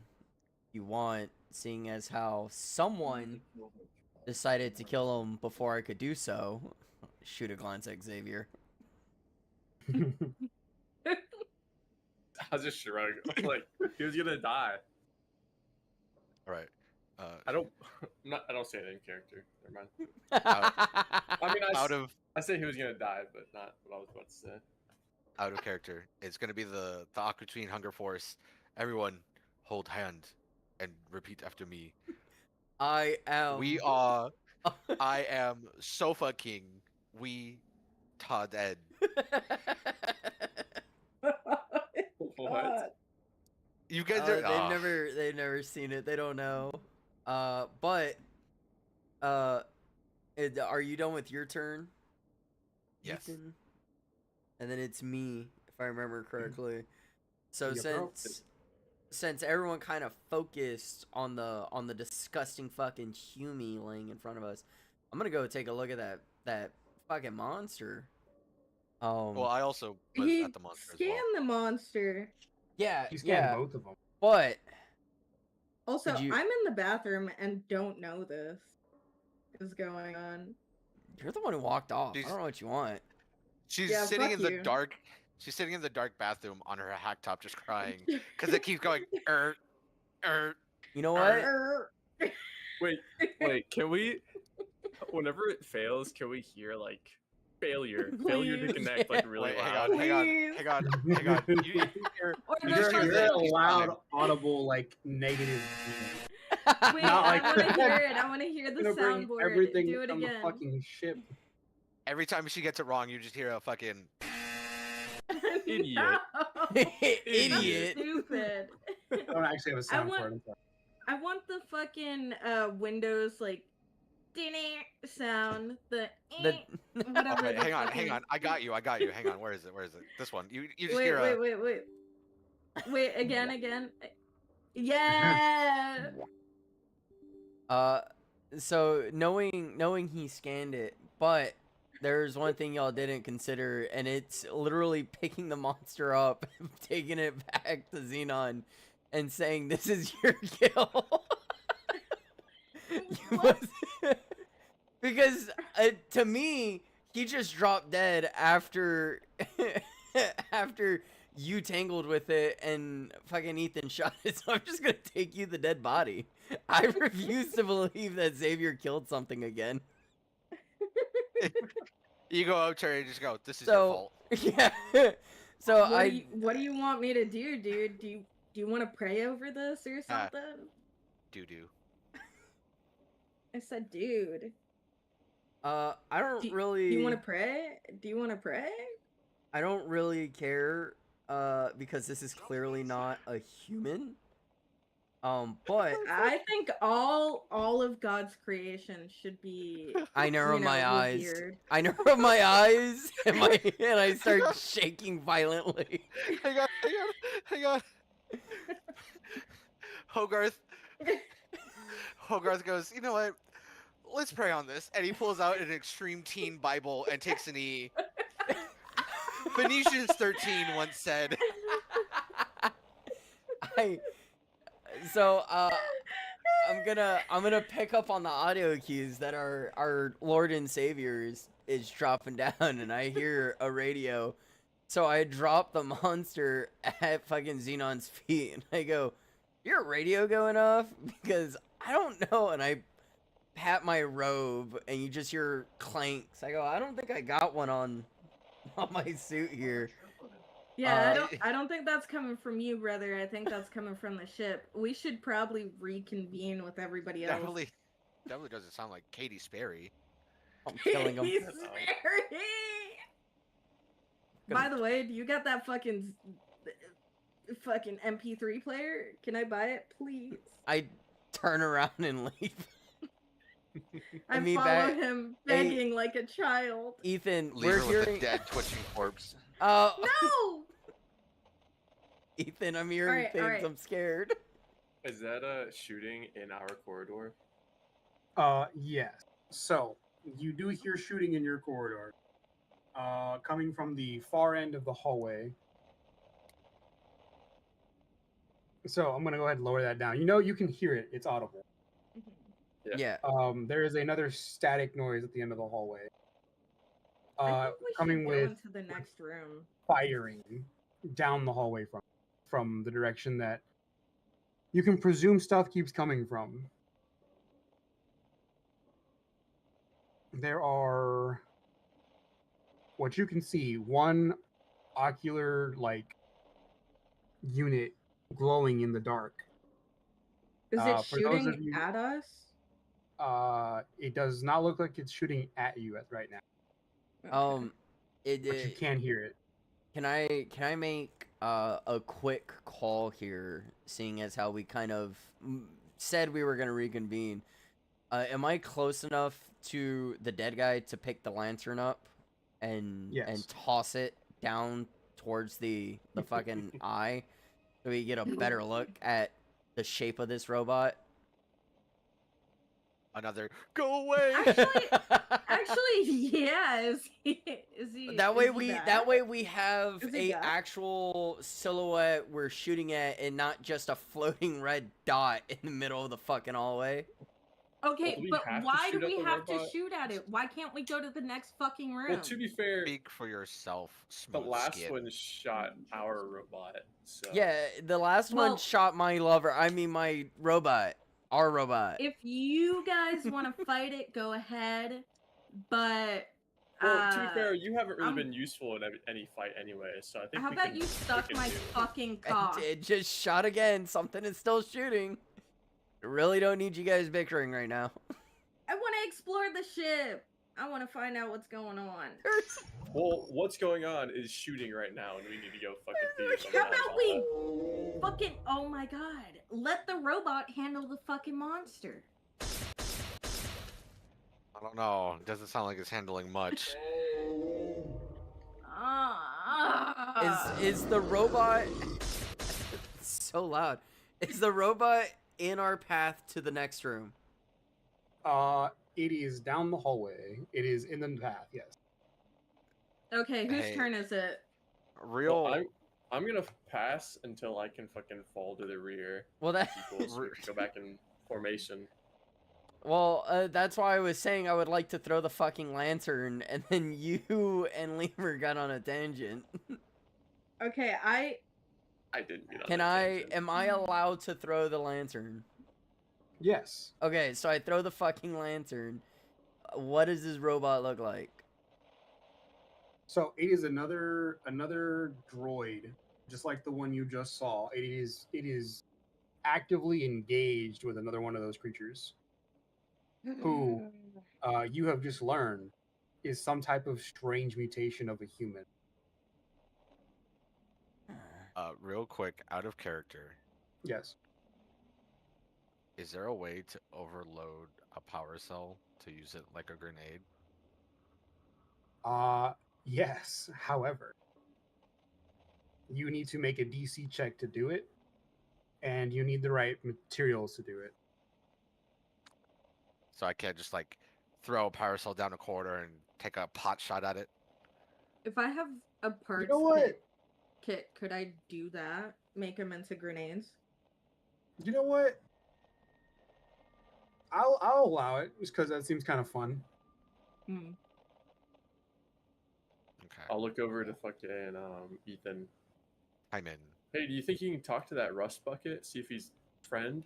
want, seeing as how someone decided to kill him before I could do so. Shoot a glance at Xavier. I was just shrugging. Like he was gonna die. All right. I don't. I don't say it in character. Never mind. Out, I mean, out of I say he was gonna die, but not what I was about to say. out of character. It's going to be the Aqua Tween Hunger Force. Everyone, hold hand and repeat after me. I am. We are. I am Sofa King. We Todd Ed. What? You guys are. They've never seen it. They don't know. But are you done with your turn? Yes. Ethan? And then it's me, if I remember correctly. So Yeah, bro. since everyone kind of focused on the disgusting fucking Hume laying in front of us, I'm gonna go take a look at that fucking monster. Well, I also was He at the monster as scanned well. the monster. Yeah, You scanned yeah, both of them. but Also, Did you- I'm in the bathroom and don't know this is going on. you're the one who walked off. I She's- don't know what you want. She's Yeah, sitting fuck in the you. dark. She's sitting in the dark bathroom on her hack top, just crying because it keeps going. You know what? Wait. Can we? Whenever it fails, can we hear like failure to Please. connect like really Wait, hang loud? on, hang on, Please. hang on, hang on. You hear, Or you the just hear fucking- this You're a each loud, time. audible, like negative. Wait, Not I like want to that. hear it. I want to hear the Gonna bring soundboard. everything Do it from again. the fucking ship. Every time she gets it wrong, you just hear a fucking. Idiot. No, Idiot. stupid. I don't actually have a sound want- for it. I'm sorry. I want the fucking Windows like sound. The whatever. Wait, the hang on, fucking- hang on. I got you. Hang on. Where is it? This one. You just Wait, hear a. wait. Again. Yeah. So knowing he scanned it, but there's one thing y'all didn't consider, and it's literally picking the monster up, taking it back to Xenon, and saying, "This is your kill." What? Because to me, he just dropped dead after after you tangled with it and fucking Ethan shot it. So I'm just gonna take you the dead body. I refuse to believe that Xavier killed something again. You go up to her and just go. This is your So fault. yeah. So What do you want me to do, dude? Do you want to pray over this or something? Doo. I said, dude. I don't really. Do you want to pray? Do you want to pray? I don't really care. Because this is clearly not a human. But I think all of God's creation should be, I narrow you know, my eyes. revered. I narrow my eyes, and I start shaking violently. Hang on, hang on, hang on. Hogarth goes, you know what? Let's pray on this. And he pulls out an extreme teen Bible and takes a knee. Phoenicians 13 once said, I so I'm gonna pick up on the audio cues that our Lord and Savior is dropping down, and I hear a radio. So I drop the monster at fucking Xenon's feet, and I go, "Your radio going off?" Because I don't know, and I pat my robe, and you just hear clanks. I go, "I don't think I got one on my suit here." Yeah, I don't think that's coming from you, brother. I think that's coming from the ship. We should probably reconvene with everybody else. definitely doesn't sound like Katy Sperry. I'm killing him. He's scary. By the way, do you got that fucking MP3 player? Can I buy it, please? I turn around and leave. I mean, follow him begging like a child. Ethan, Leave we're her hearing. with a dead twitching corpse. No! Ethan, I'm hearing things. alright. I'm scared. Is that a shooting in our corridor? Yes. So you do hear shooting in your corridor, coming from the far end of the hallway. So I'm gonna go ahead and lower that down. You know, you can hear it. It's audible. Yeah. There is another static noise at the end of the hallway. I think we Coming should go with into the next room. firing down the hallway from the direction that you can presume stuff keeps coming from. There are, what you can see, one ocular like unit glowing in the dark. Is it for those of shooting you- at us? It does not look like it's shooting at you right now, Okay. but you can hear it. Can I make a quick call here, seeing as how we kind of said we were gonna reconvene? Am I close enough to the dead guy to pick the lantern up and Yes. toss it down towards the fucking eye, so we get a better look at the shape of this robot? Another, go away! Actually, yeah. Is he? That way is he that way we have Is he a back? actual silhouette we're shooting at, and not just a floating red dot in the middle of the fucking hallway. Okay, Well, do we but have to why do shoot at we the have to robot? shoot at it? Why can't we go to the next fucking room? Well, to be fair, Speak for yourself, the smooth last skin. one shot our robot. So Yeah, the last one Well- shot my lover. I mean, my robot. Our robot. If you guys want to fight it, go ahead. But Well, to be fair, you haven't really I'm- been useful in any fight anyway. So I think. how we about can, you we suck can my do- fucking cock? It just shot again. Something is still shooting. I really don't need you guys bickering right now. I want to explore the ship. I want to find out what's going on. Well, what's going on is shooting right now, and we need to go fucking figure something How out. about we fucking? Oh my god! Let the robot handle the fucking monster. I don't know. It doesn't sound like it's handling much. Is the robot it's so loud? Is the robot in our path to the next room? It is down the hallway. It is in the path. Yes. Okay, whose Hey. turn is it? Real. Well, I'm gonna pass until I can fucking fall to the rear. Well, that. Equals, we can go back in formation. Well, that's why I was saying I would like to throw the fucking lantern, and then you and Lemur got on a tangent. Okay, I didn't. Get on Can that I? tangent. Am I allowed to throw the lantern? Yes. Okay, so I throw the fucking lantern. What does this robot look like? So it is another droid, just like the one you just saw. It is actively engaged with another one of those creatures, who you have just learned is some type of strange mutation of a human. Real quick, out of character. Yes. Is there a way to overload a power cell to use it like a grenade? Yes. However, you need to make a DC check to do it, and you need the right materials to do it. So I can't just like throw a power cell down a corridor and take a pot shot at it. If I have a parts know what? kit, could I do that? Make them into grenades? You know what? I'll allow it just because that seems kind of fun. Hmm. Okay. I'll look over to fucking Ethan. I'm in. Hey, do you think you can talk to that rust bucket? See if he's friend?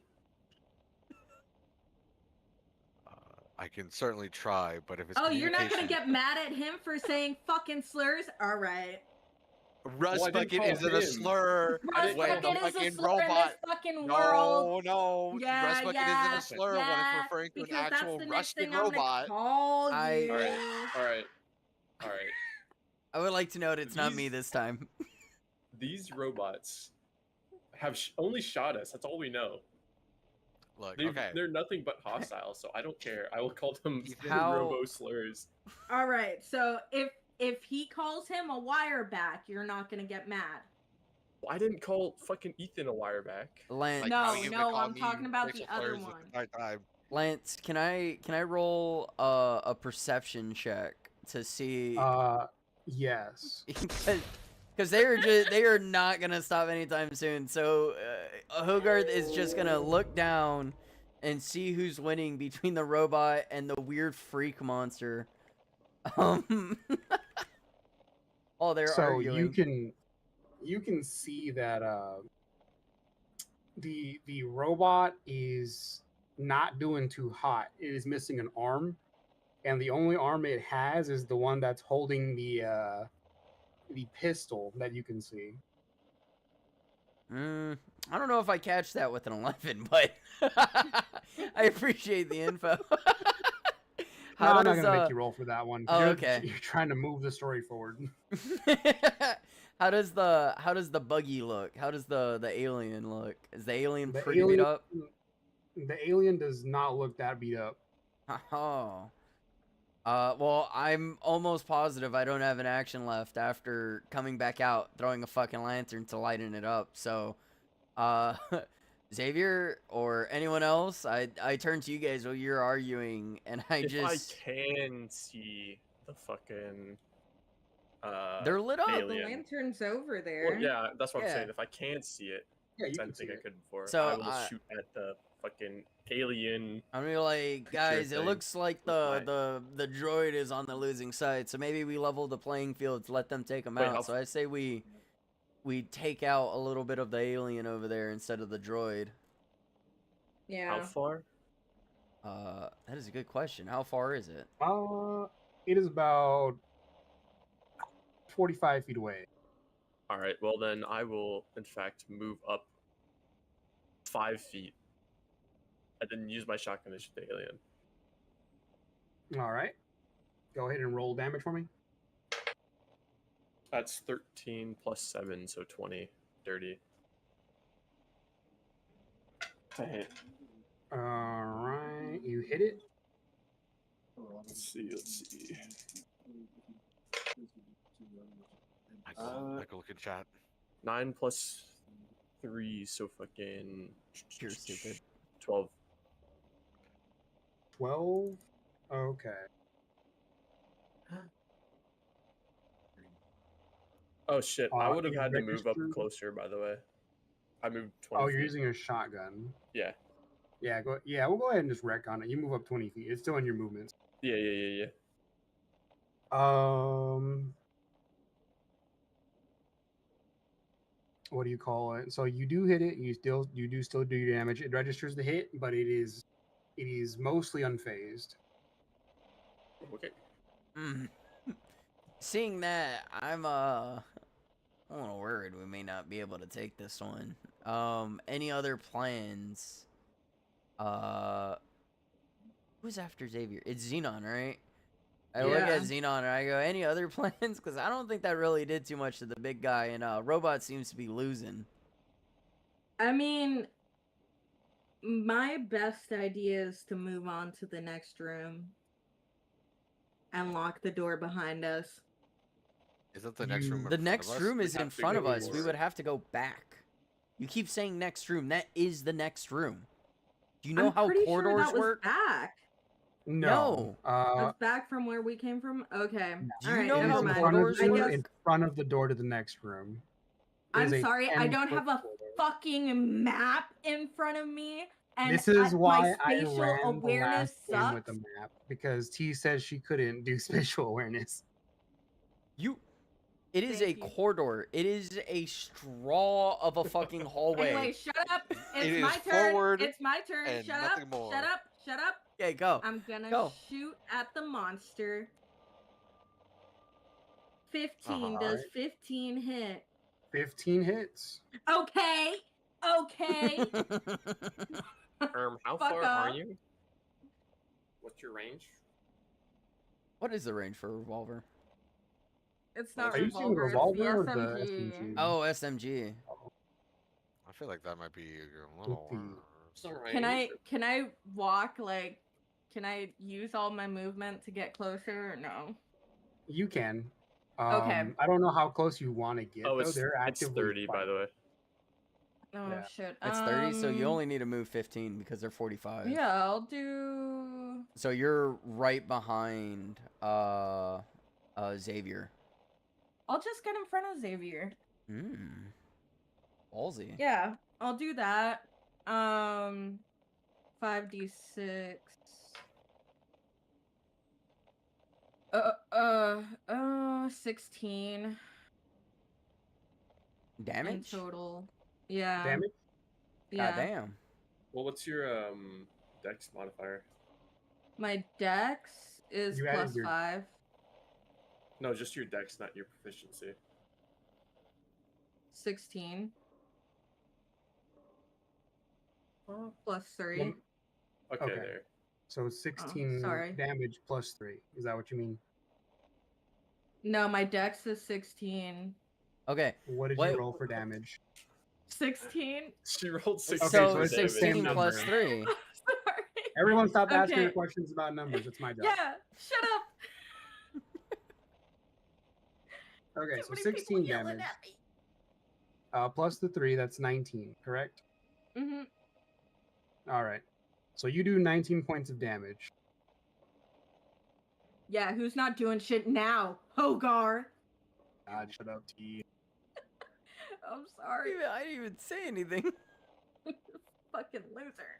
I can certainly try, but if it's Oh, you're not gonna communication- get mad at him for saying fucking slurs? All right. Rust Well, I didn't bucket call isn't a him. slur. Rust when the bucket is a fucking slur in robot. this fucking world. No, Yeah, rust bucket yeah, isn't a slur when yeah, it's referring to an because that's actual the next rusted thing I'm gonna robot. call you. I- All right. I would like to note it's not me These- this time. These robots have only shot us. That's all we know. Look, They've, okay. They're nothing but hostile, so I don't care. I will call them How- robo slurs. All right, so if he calls him a wireback, you're not gonna get mad. I didn't call fucking Ethan a wireback. Lance, Like No, how you would no, call I'm me talking about the racial other slurs at one. the right time. Lance, can I roll a perception check to see? Yes. Because they are not gonna stop anytime soon. So Hogarth is just gonna look down and see who's winning between the robot and the weird freak monster. Oh, they're So arguing. you can see that the robot is not doing too hot. It is missing an arm, and the only arm it has is the one that's holding the pistol that you can see. I don't know if I catch that with an 11, but I appreciate the info. No, I'm not does, gonna make you roll for that one. Oh, you're, okay. You're trying to move the story forward. How does the buggy look? How does the alien look? Is the alien The pretty beat up? The alien does not look that beat up. Oh. Well, I'm almost positive I don't have an action left after coming back out, throwing a fucking lantern to lighten it up. So, Xavier or anyone else, I turn to you guys while you're arguing, and I If I just can see the fucking they're lit up. The alien. lantern's over there. Well, yeah, that's what I'm Yeah. saying. If I can't see it, Yeah, you which I can didn't think see I it. could before, So, I will shoot at the fucking alien. I'm gonna be like, guys, it thing looks like with the droid is on the losing side, so maybe we level the playing field to let them take them Wait, out. how So I say we take out a little bit of the alien over there instead of the droid. Yeah. How far? That is a good question. How far is it? It is about 45 feet away. All right. Well, then I will, in fact, move up 5 feet, and then use my shotgun to shoot the alien. All right. Go ahead and roll damage for me. That's 13 plus 7, so 20, dirty. To hit. All right. You hit it. Let's see. Michael, look in chat. 9 plus 3, so fucking You're stupid. 12. 12. Okay. Oh shit! I would have you had to move up registered- closer. By the way, I moved 20. Oh, you're feet. using a shotgun. Yeah. Yeah. Yeah. We'll go ahead and just wreck on it. You move up 20 feet. It's still in your movements. Yeah. What do you call it? So you do hit it. You do still do your damage. It registers the hit, but it is mostly unfazed. Okay. Seeing that, I'm a little worried we may not be able to take this one. Any other plans? Who's after Xavier? It's Xenon, right? I look Yeah. at Xenon and I go, any other plans? Because I don't think that really did too much to the big guy, and Robot seems to be losing. I mean, My best idea is to move on to the next room and lock the door behind us. Isn't the next room in The front of next us? room We is have in to front of go us. We would forward. have to go back. You keep saying next room. That is the next room. Do you know I'm how pretty corridors sure that was work? back. No. That's back from where we came from. Okay. Do All you right. know It is how Never in mind. front of corridors I you, guess work? in front of the door to the next room. It is I'm a sorry. I don't 10-foot have a corridor. fucking map in front of me, and This is my why I spatial ran the awareness last game with sucks. the map, because T says she couldn't do spatial awareness. It is Thank a you. corridor. It is a straw of a fucking hallway. Anyway, shut up. It's It my is turn. forward It's my turn. and Shut up. nothing more. Shut up. Shut up. Okay, go. I'm gonna Go. shoot at the monster. 15. Uh-huh. Does Alright. 15 hit? 15 hits. Okay. Okay. How Fuck far are off. you? What's your range? What is the range for a revolver? It's not Are you saying revolver. revolver or It's the the SMG? SMG. Oh, SMG. I feel like that might be a little. It's alright. Can I walk like? Can I use all my movement to get closer or no? You can. Okay. I don't know how close you want to get, Oh, though. it's They're it's actively 30 by the way. Oh Yeah. shit. It's 30, so you only need to move 15 because they're 45. Yeah, I'll do. So you're right behind Xavier. I'll just get in front of Xavier. Ballsy. Yeah, I'll do that. 5d6. 16 in Damage? total. Yeah. Damage? Yeah. Goddamn. Well, what's your dex modifier? My dex is You added plus your- 5. No, just your dex, not your proficiency. 16. Plus 3. Well, Okay, Okay. there. So 16 sorry. damage plus 3. Is that what you mean? No, my dex is 16. Okay. What did What- you roll for damage? 16? She rolled 16 So so for it's the damage. 16 same plus number. 3. Sorry. Everyone stop asking Okay. me questions about numbers. It's my job. Yeah, shut up. Okay, Too so many 16 people yelling damage. at me. Plus the 3, that's 19, correct? Mhm. All right. So you do 19 points of damage. Yeah, who's not doing shit now? Hogar. God, shut up, T. I'm sorry. I didn't even say anything. Fucking loser.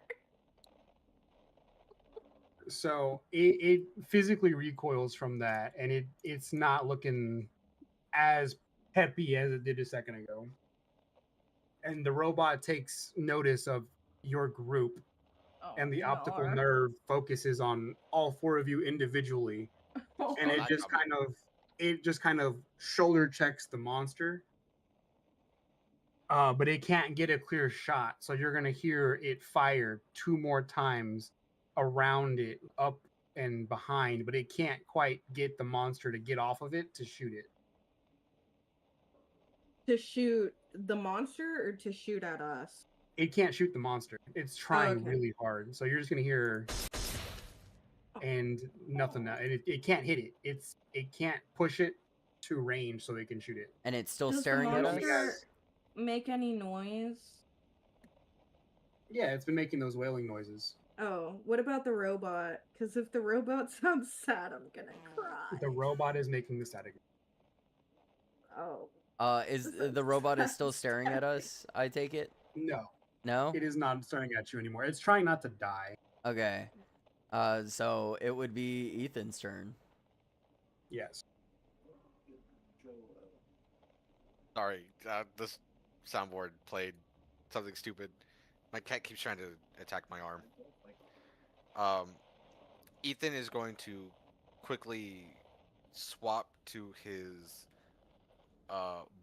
So it physically recoils from that, and it's not looking as peppy as it did a second ago. And the robot takes notice of your group, Oh, and the you optical are. nerve focuses on all 4 of you individually, and Oh, it that just kind of shoulder checks the monster. But it can't get a clear shot, so you're gonna hear it fire 2 more times around it, up and behind, but it can't quite get the monster to get off of it to shoot it. To shoot the monster or to shoot at us? It can't shoot the monster. It's trying okay. really hard, so you're just gonna hear and nothing. And it can't hit it. It can't push it to range so it can shoot it. And it's still Does staring the at us? monster make any noise? Yeah, it's been making those wailing noises. Oh, what about the robot? Because if the robot sounds sad, I'm gonna cry. The robot is making the static. Oh. Is This the robot is sounds still staring at us? I take it? No, No? it is not staring at you anymore. It's trying not to die. Okay. So it would be Ethan's turn. Yes. Sorry, this soundboard played something stupid. My cat keeps trying to attack my arm. Ethan is going to quickly swap to his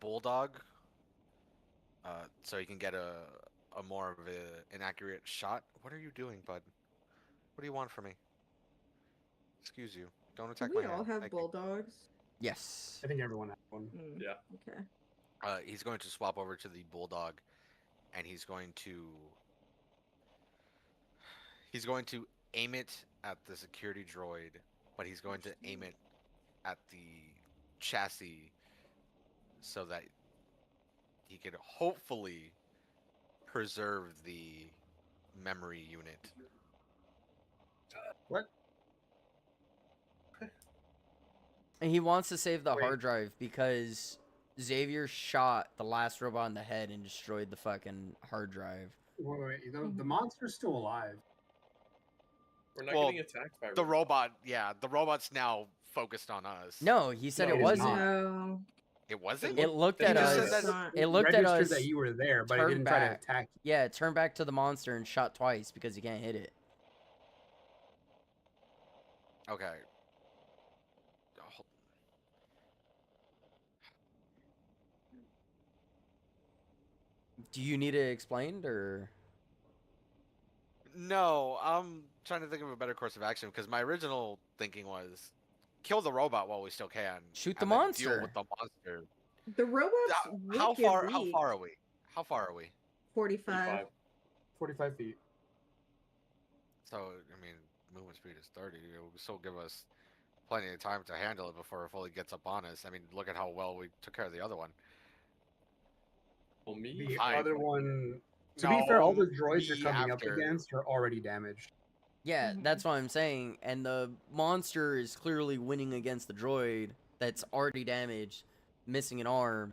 bulldog, so he can get a more of an accurate shot. What are you doing, bud? What do you want from me? Excuse you. Don't Do attack we my all hand. have Thank you. bulldogs? Yes. I think everyone has one. Mm, Yeah. Okay. He's going to swap over to the bulldog, and he's going to He's going to aim it at the security droid, but he's going to aim it at the chassis so that he could hopefully preserve the memory unit. What? And he wants to save the Wait. hard drive because Xavier shot the last robot in the head and destroyed the fucking hard drive. Wait, the monster's still alive. We're not Well, getting attacked by The robots. the robot's now focused on us. No, he said No, it it is wasn't. not. No. It wasn't? It looked You at just us. said It's not. It looked at registered us. that you were there, but it turned didn't try to back. attack you. Yeah, it turned back to the monster and shot twice because he can't hit it. Okay. Hol- Do you need it explained or? No, I'm trying to think of a better course of action because my original thinking was kill the robot while we still can. Shoot the and then monster. Deal with the monster. The robot's How wicked far? How weak. far are we? How far are we? 45. 45 feet. So I mean, movement speed is 30. It will still give us plenty of time to handle it before it fully gets up on us. I mean, look at how well we took care of the other one. Well, me? The Fine. other one. To be fair, all the droids you're me coming after. up against are already damaged. Yeah, Mhm. that's what I'm saying. And the monster is clearly winning against the droid that's already damaged, missing an arm.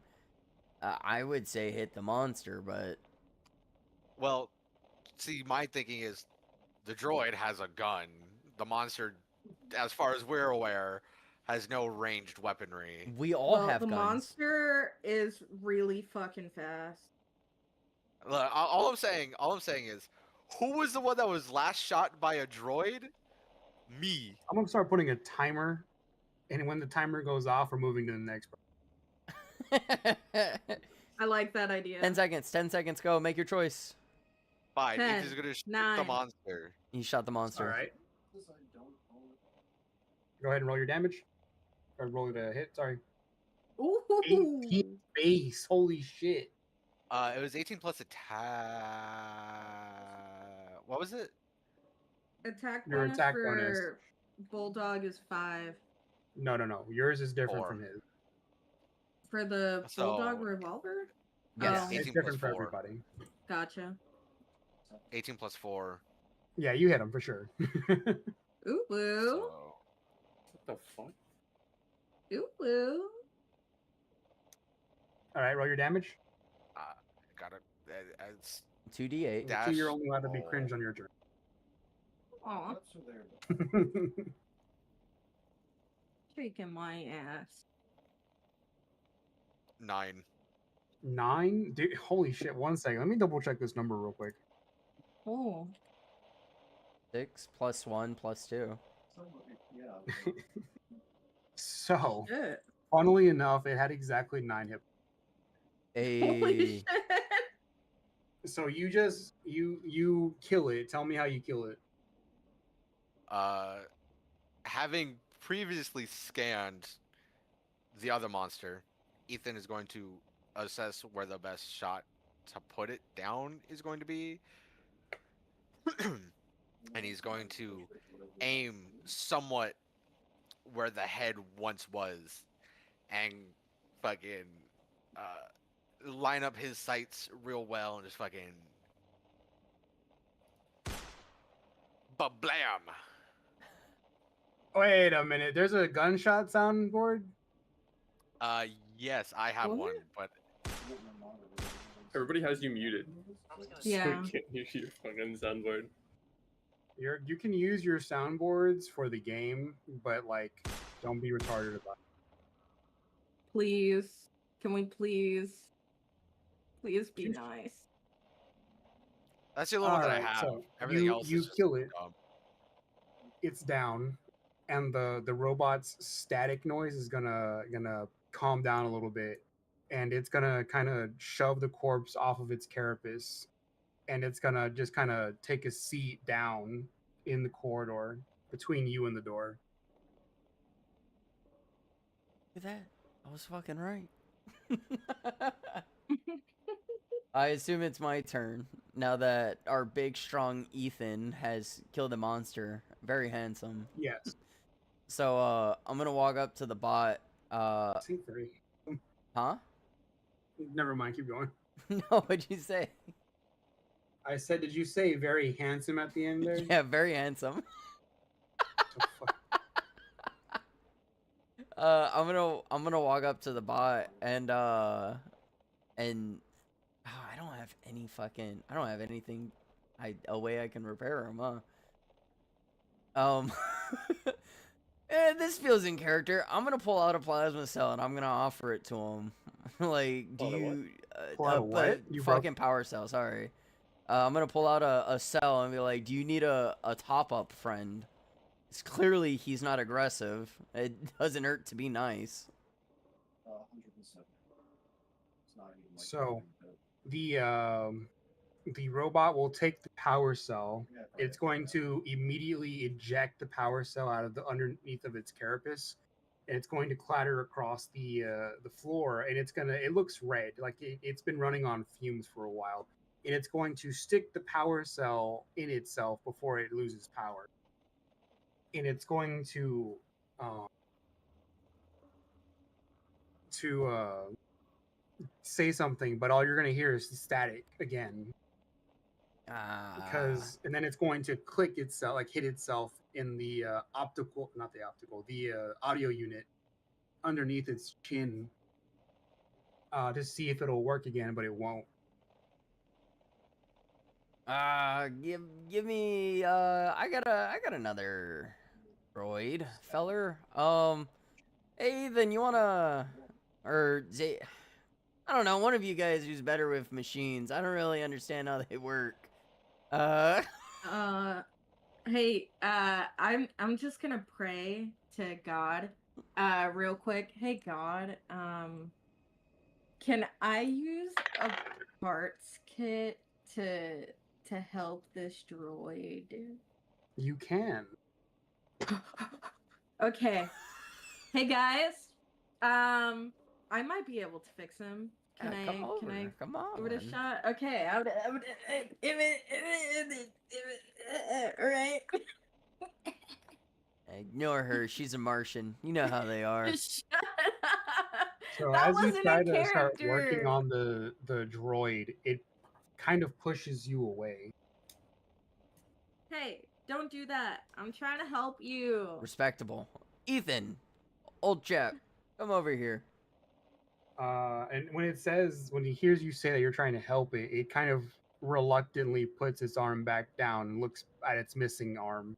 I would say hit the monster, but Well, see, my thinking is the droid has a gun. The monster, as far as we're aware, has no ranged weaponry. we all Well, have the guns. monster is really fucking fast. Look, all I'm saying is, who was the one that was last shot by a droid? Me. I'm gonna start putting a timer, and when the timer goes off, we're moving to the next. I like that idea. 10 seconds. 10 seconds. Go. Make your choice. Fine. 10, If he's gonna shoot the 9. monster. He shot the monster. All right. Go ahead and roll your damage. Or roll the hit. Sorry. Ooh. 18 base. Holy shit. It was 18 plus attack. What was it? Attack Your bonus attack for bonus. Bulldog is 5. No. Yours is different 4. from his. For the Bulldog So- revolver? Yes. Oh, It's 18 different plus for 4. everybody. gotcha. 18 plus 4. Yeah, you hit him for sure. Ooh, woo. So, What the fuck? Ooh, woo. All right, roll your damage. got it. It's 2d8. Dash. So you're only allowed to be Oh. cringe on your turn. Aw, What's there? shaking my ass. 9. 9? Dude, holy shit. 1 second. Let me double check this number real quick. Oh, 6 plus 1 plus 2. Yeah. So, shit. funnily enough, it had exactly 9 hit. Holy A shit. So you just you kill it. Tell me how you kill it. Having previously scanned the other monster, Ethan is going to assess where the best shot to put it down is going to be. And he's going to aim somewhat where the head once was and fucking line up his sights real well and just fucking blam. Wait a minute. There's a gunshot soundboard? Yes, I have What? one, but Everybody has you muted. Yeah. So we can't hear your fucking soundboard. You can use your soundboards for the game, but like don't be retarded about it. Please. Can we please be nice? that's the only one that I Alright, have. so Everything you- else you is just kill it. dumb. It's down, and the robot's static noise is gonna calm down a little bit, and it's gonna kind of shove the corpse off of its carapace, and it's gonna just kind of take a seat down in the corridor between you and the door. Look at that. I was fucking right. I assume it's my turn. now that our big, strong Ethan has killed a monster. Very handsome. Yes. So, I'm gonna walk up to the bot. I think very. Huh? Never mind. Keep going. No, what'd you say? I said, did you say very handsome at the end there? Yeah, very handsome. The fuck? I'm gonna walk up to the bot and I don't have anything a way I can repair him, huh? This feels in character. I'm gonna pull out a plasma cell and I'm gonna offer it to him. Like, do Pull out a what? you Pull out a what? You broke- fucking power cell, sorry. I'm gonna pull out a cell and be like, do you need a top up, friend? It's clearly he's not aggressive. It doesn't hurt to be nice. 100%. It's not even like So, the robot will take the power cell. It's going to immediately eject the power cell out of the underneath of its carapace, and it's going to clatter across the floor. And it looks red, like it's been running on fumes for a while, and it's going to stick the power cell in itself before it loses power. And it's going to say something, but all you're going to hear is static again. Because and then it's going to click itself, like hit itself in the audio unit underneath its chin to see if it'll work again, but it won't. Give me I got another droid feller. Hey, then you wanna I don't know, one of you guys who's better with machines. I don't really understand how they work. Hey, I'm just gonna pray to God, real quick. Hey God, can I use a parts kit to help this droid? You can. Okay. Hey guys, I might be able to fix him. Can Yeah, I come on. give it a shot? Okay, I would give it, all right. Ignore her. She's a Martian. You know how they are. Shut up. So That as you wasn't try in to start character. working on the droid, it kind of pushes you away. Hey, don't do that. I'm trying to help you. Respectable. Ethan, old chap, come over here. And when he hears you say that you're trying to help it, it kind of reluctantly puts its arm back down and looks at its missing arm.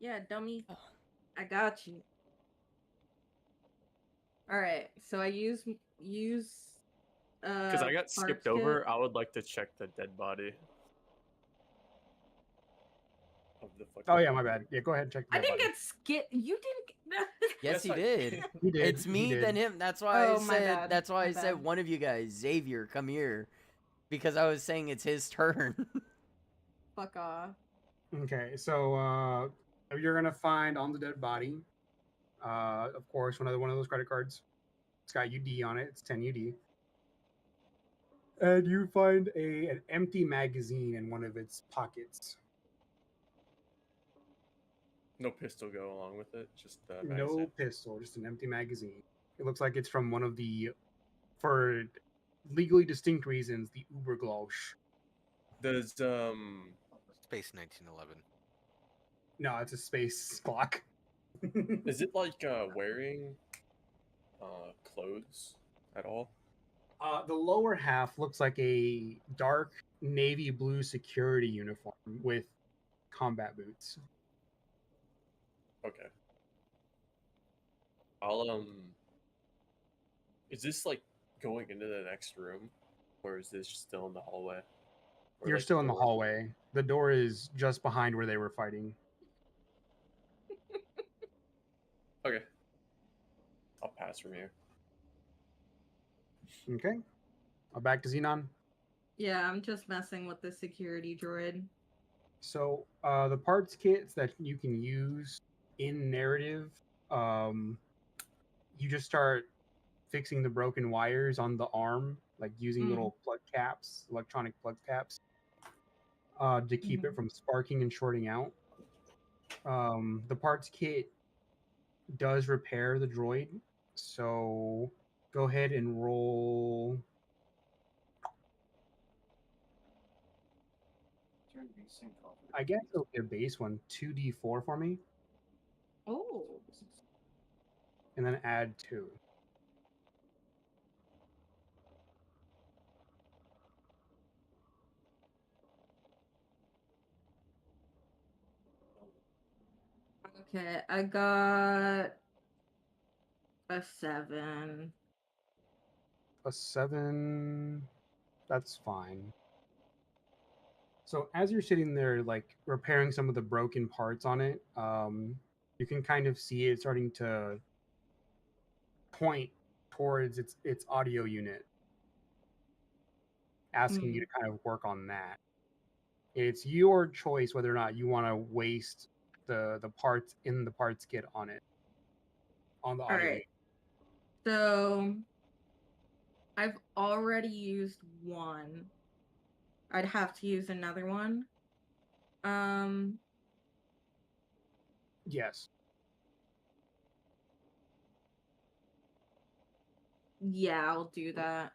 Yeah, dummy. I got you. All right, so I use Because I got parts skipped kit. over, I would like to check the dead body. Of the fucking Oh yeah, my bad. Yeah, go ahead and check. I that didn't button. get skipped. You didn't. Yes, he I- did. He did. It's he me, did. then him. That's why Oh, I my said. bad, That's why my I said bad. one of you guys, Xavier, come here, because I was saying it's his turn. Fuck off. Okay, so you're gonna find on the dead body, of course, one of those credit cards. It's got UD on it. It's 10 UD. And you find an empty magazine in one of its pockets. No pistol go along with it, just the No magazine. pistol, just an empty magazine. It looks like it's from one of the, for legally distinct reasons, the Uberglosch. Does Space 1911. No, it's a space clock. is it like wearing clothes at all? The lower half looks like a dark navy blue security uniform with combat boots. Okay. I'll is this like going into the next room, or is this still in the hallway? Or, You're like, still in the door? hallway. The door is just behind where they were fighting. Okay. I'll pass from here. Okay. Back to Xenon. Yeah, I'm just messing with the security droid. So the parts kits that you can use in narrative, you just start fixing the broken wires on the arm, like using little plug caps, electronic plug caps. to keep it from sparking and shorting out. The parts kit does repair the droid, so go ahead and roll. I guess it'll be a base one, 2d4 for me, Oh. and then add 2. Okay, I got a 7. A 7. That's fine. So as you're sitting there, like repairing some of the broken parts on it, you can kind of see it starting to point towards its audio unit, asking you to kind of work on that. It's your choice whether or not you want to waste the parts in the parts kit on it, on the All audio right. So I've already used one. I'd have to use another one. Yes. Yeah, I'll do that.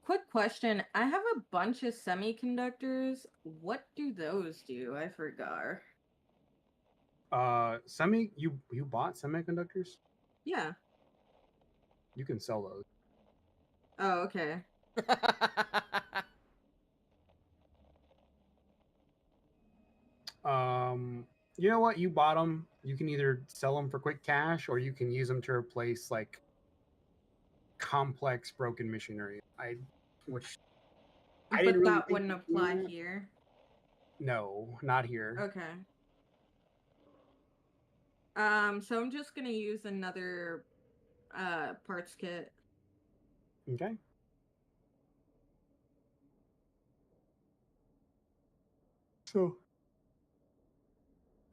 Quick question. I have a bunch of semiconductors. What do those do? I forgot. You bought semiconductors? Yeah. You can sell those. Oh, okay. You know what? You bought them. You can either sell them for quick cash or you can use them to replace like complex broken machinery. Which I didn't But really that think wouldn't of doing apply that. here. No, not here. Okay. So I'm just gonna use another parts kit. Okay. So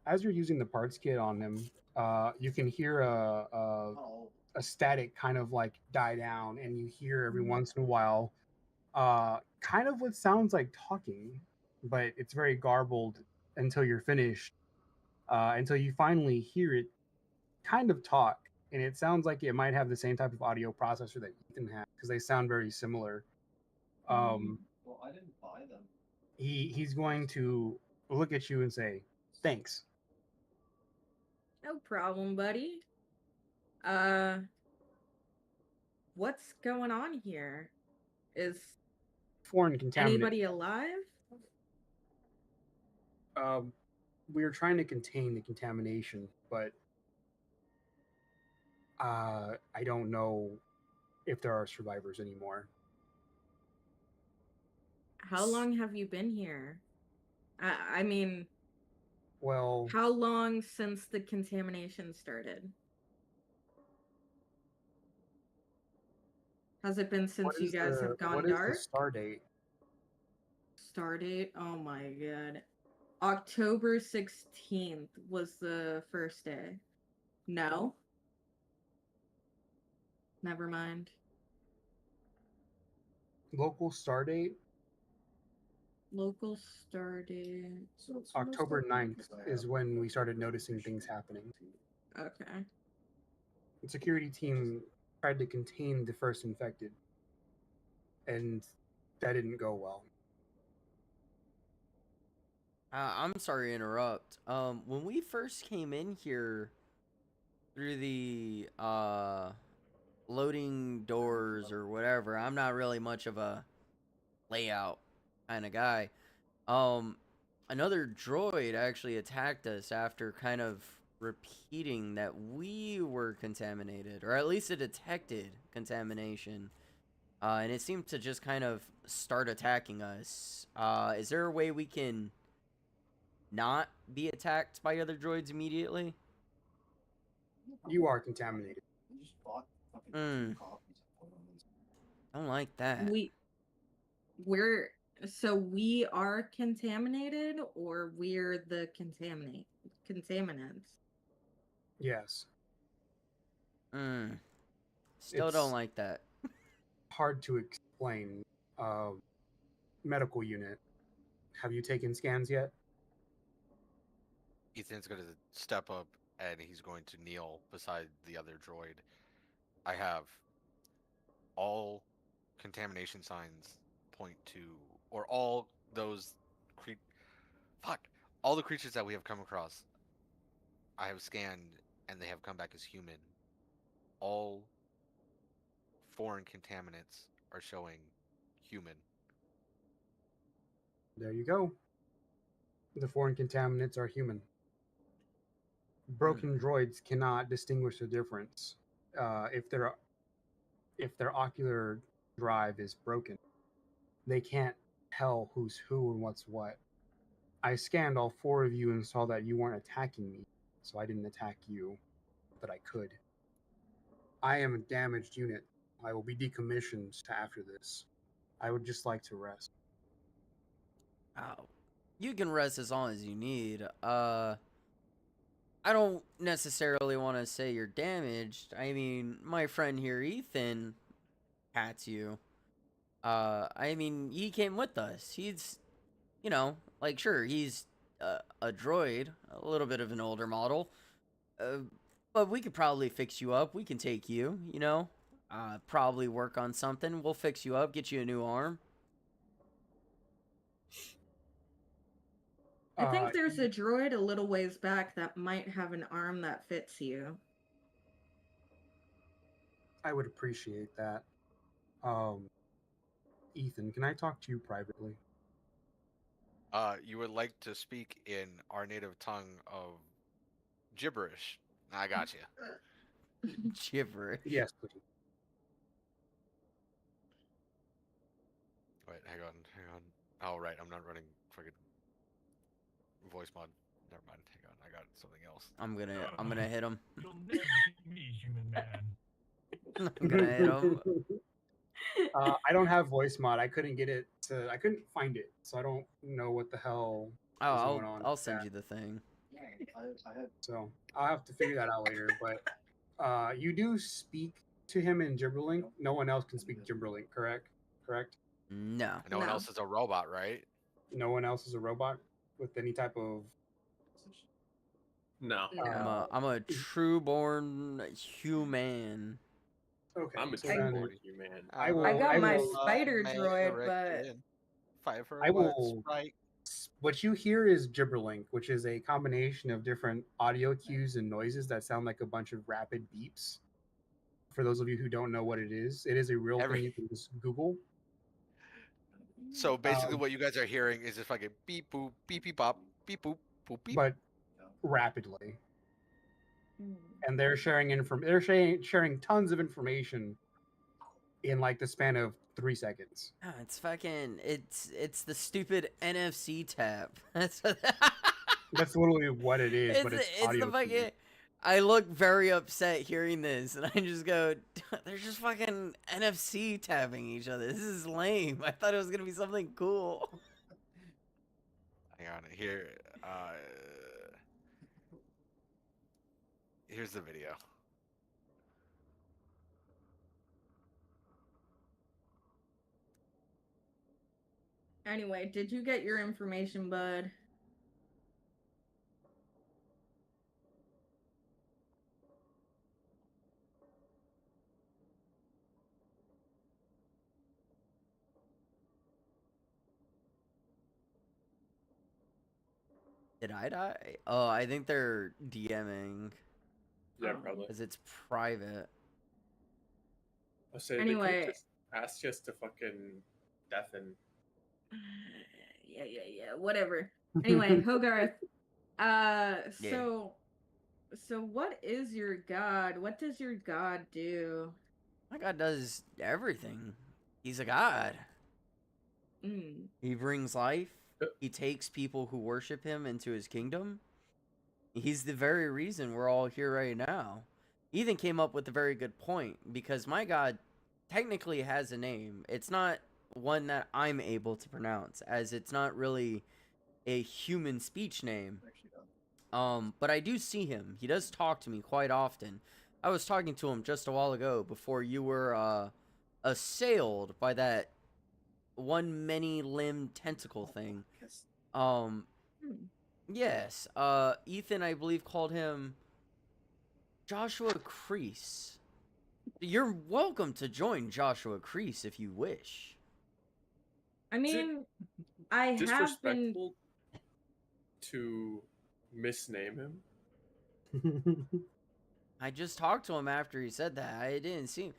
as you're using the parts kit on them, you can hear a static kind of like die down, and you hear every once in a while, kind of what sounds like talking, but it's very garbled until you're finished. Until you finally hear it kind of talk, and it sounds like it might have the same type of audio processor that Ethan has because they sound very similar. Well, I didn't buy them. He's going to look at you and say, "Thanks." No problem, buddy. What's going on here? Is Foreign contaminant. anybody alive? We are trying to contain the contamination, but I don't know if there are survivors anymore. How long have you been here? I mean, Well, how long since the contamination started? Has it been since you guys have gone what is the dark? star date? Stardate? Oh my god. October 16th was the first day. No? Never mind. Local star date? Local stardate. So it's October most likely 9th because I is have when we started additional noticing things information. happening. Okay. The security team tried to contain the first infected, and that didn't go well. I'm sorry to interrupt. When we first came in here through the loading doors or whatever, I'm not really much of a layout kind of guy. Another droid actually attacked us after kind of repeating that we were contaminated, or at least it detected contamination. And it seemed to just kind of start attacking us. Is there a way we can not be attacked by other droids immediately? You are contaminated. I just bought fucking Mm. 2 copies of one of these. I don't like that. So we are contaminated, or we're the contaminants? Yes. Still It's don't like that. hard to explain. Medical unit. Have you taken scans yet? Ethan's going to step up and he's going to kneel beside the other droid. I have all contamination signs point to, or all those cre- fuck, all the creatures that we have come across. I have scanned and they have come back as human. All foreign contaminants are showing human. There you go. The foreign contaminants are human. Broken droids cannot distinguish the difference. If their ocular drive is broken, they can't tell who's who and what's what. I scanned all four of you and saw that you weren't attacking me, so I didn't attack you, but I could. I am a damaged unit. I will be decommissioned after this. I would just like to rest. Oh, you can rest as long as you need. I don't necessarily want to say you're damaged. I mean, my friend here, Ethan, pats you. I mean, he came with us. He's, you know, like, sure, he's a droid, a little bit of an older model. But we could probably fix you up. We can take you, you know, probably work on something. We'll fix you up, get you a new arm. I think there's a droid a little ways back that might have an arm that fits you. I would appreciate that. Ethan, can I talk to you privately? You would like to speak in our native tongue of gibberish. I got you. Gibberish. Yes, please. Wait, hang on. Oh, right, I'm not running fucking voice mod. Never mind. Hang on, I got something else. I'm gonna hit him. You'll never beat me, human man. I'm gonna hit him. I don't have voice mod. I couldn't get it to. I couldn't find it, so I don't know what the hell is going on. I'll send you the thing. So I'll have to figure that out later. But you do speak to him in Gibberlink. No one else can speak Gibberlink, correct? Correct. No. No one No. else is a robot, right? No one else is a robot with any type of. No. No. I'm a true-born human. Okay. I'm a so true-born then human. I will. I got my will, spider droid, but Fight for I what's will- right. What you hear is Gibberlink, which is a combination of different audio cues and noises that sound like a bunch of rapid beeps. For those of you who don't know what it is a real thing you can just Google. So basically, what you guys are hearing is just fucking beep boop, beep beep bop, beep boop, boop beep. But rapidly. Mm. And they're sharing tons of information in like the span of 3 seconds. Oh, it's the stupid NFC tap. That's That's literally what it is, but it's audio. the fucking. I look very upset hearing this, and I just go, they're just fucking NFC tapping each other. This is lame. I thought it was gonna be something cool. Hang on, here. Here's the video. Anyway, did you get your information, bud? Did I die? Oh, I think they're DMing Yeah, probably. because it's private. I say Anyway. they could just ask us to fucking deafen. Yeah, whatever. Anyway, Hogarth. So what is your god? What does your god do? My god does everything. He's a god. Mm. He brings life. He takes people who worship him into his kingdom. He's the very reason we're all here right now. Ethan came up with a very good point, because my god technically has a name. It's not one that I'm able to pronounce, as it's not really a human speech name. But I do see him. He does talk to me quite often. I was talking to him just a while ago before you were assailed by that one many-limbed tentacle thing. Hmm. Yes. Ethan, I believe, called him Joshua Crease. You're welcome to join Joshua Crease if you wish. I Is it mean, I have been. disrespectful to misname him? I just talked to him after he said that. I didn't see him.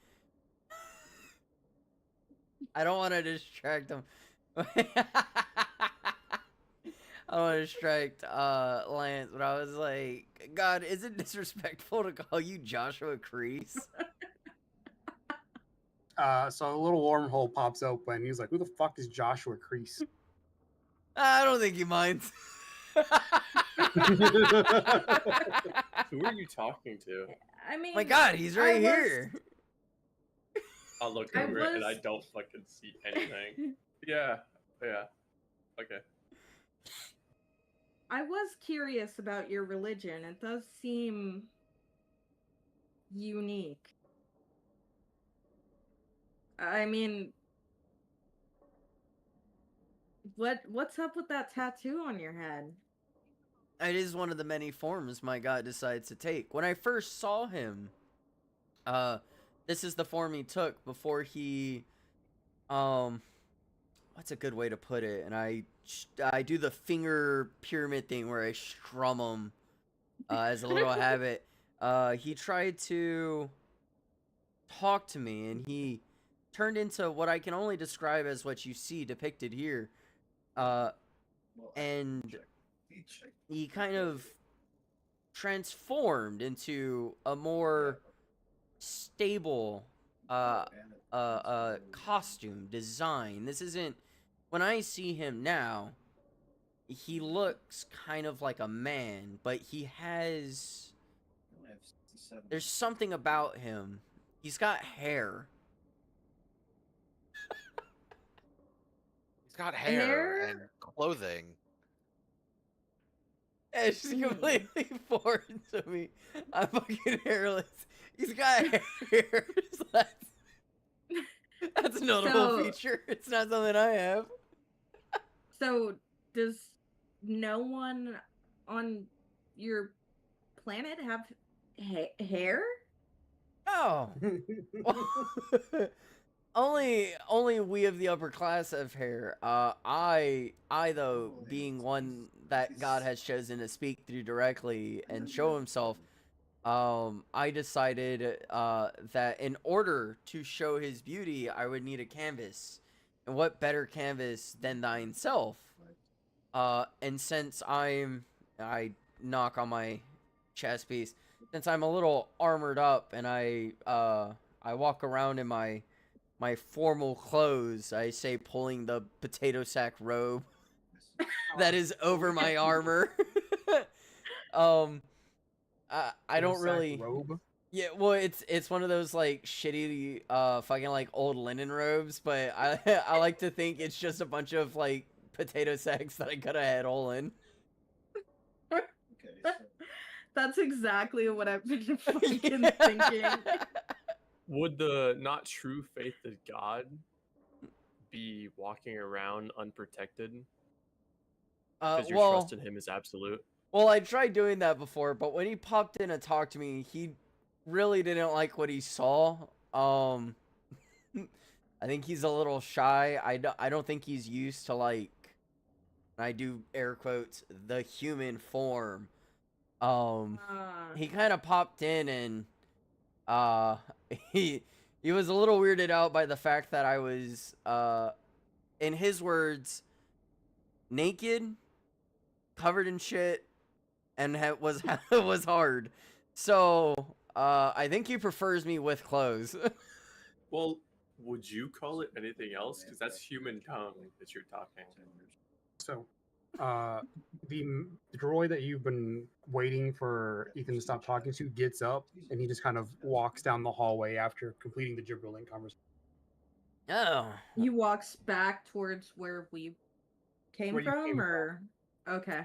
I don't want to distract him. I don't want to distract Lance, but I was like, God, is it disrespectful to call you Joshua Crease? So a little wormhole pops open. And he's like, "Who the fuck is Joshua Crease?" I don't think he minds. Who are you talking to? I mean, My God, he's right here. I'll look I over it and I was- don't fucking see anything. Yeah. Okay. I was curious about your religion. It does seem unique. I mean, what's up with that tattoo on your head? It is one of the many forms my God decides to take. When I first saw him, this is the form he took before he, what's a good way to put it? And I do the finger pyramid thing where I strum him, as a little habit. He tried to talk to me, and he turned into what I can only describe as what you see depicted here. And he kind of transformed into a more stable costume design. This isn't, when I see him now, he looks kind of like a man, but there's something about him. He's got hair. He's got hair and clothing. It's just completely foreign to me. I'm fucking hairless. He's got hair. So that's a notable So- feature. It's not something I have. So, does no one on your planet have hair? Oh. Only we of the upper class have hair. I though, being one that God has chosen to speak through directly and show himself, I decided that in order to show his beauty, I would need a canvas. And what better canvas than thine self? And since I knock on my chest piece, since I'm a little armored up and I walk around in my formal clothes, I say, pulling the potato sack robe that is over my armor. I don't really. Robe. Yeah, well, it's one of those like shitty fucking like old linen robes, but I like to think it's just a bunch of like potato sacks that I cut a head hole in. That's exactly what I've been fucking thinking. Would the not true faith of God be walking around unprotected? Because your Well, trust in him is absolute. well, I tried doing that before, but when he popped in and talked to me, he really didn't like what he saw. I think he's a little shy. I don't think he's used to, like, I do air quotes, the human form. He kind of popped in and he was a little weirded out by the fact that I was in his words, naked, covered in shit, and was was hard. So I think he prefers me with clothes. Well, would you call it anything else? Because that's human tongue that you're talking. So, the droid that you've been waiting for Ethan to stop talking to gets up, and he just kind of walks down the hallway after completing the gibbering conversation. Oh, He walks back towards where we came Where you from, came or okay.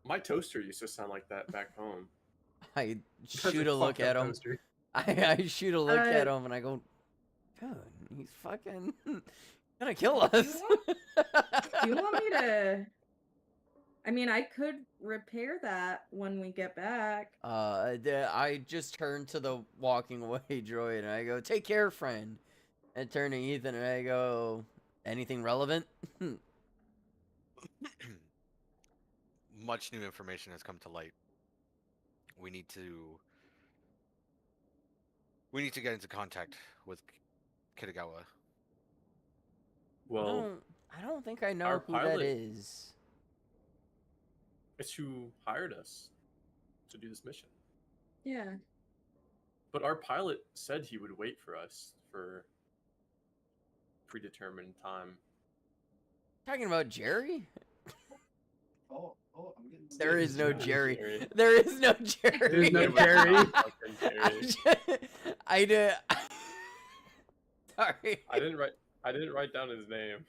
My toaster used to sound like that back home. I That's shoot a look fucked up at him. toaster. I shoot a look at Uh, him and I go, God, he's fucking. Gonna kill us. Do you want me to? I mean, I could repair that when we get back. I just turned to the walking away droid and I go, "Take care, friend." And turn to Ethan and I go, "Anything relevant?" Much new information has come to light. We need to get into contact with Kitagawa. Well, I don't think I know our who that pilot- is. it's who hired us to do this mission. Yeah. But our pilot said he would wait for us for predetermined time. Talking about Jerry? Oh, I'm getting. There is no Yeah, Jerry. Jerry. There is no Jerry. There's no It was Jerry. not fucking Jerry. I did. Sorry. I didn't write down his name.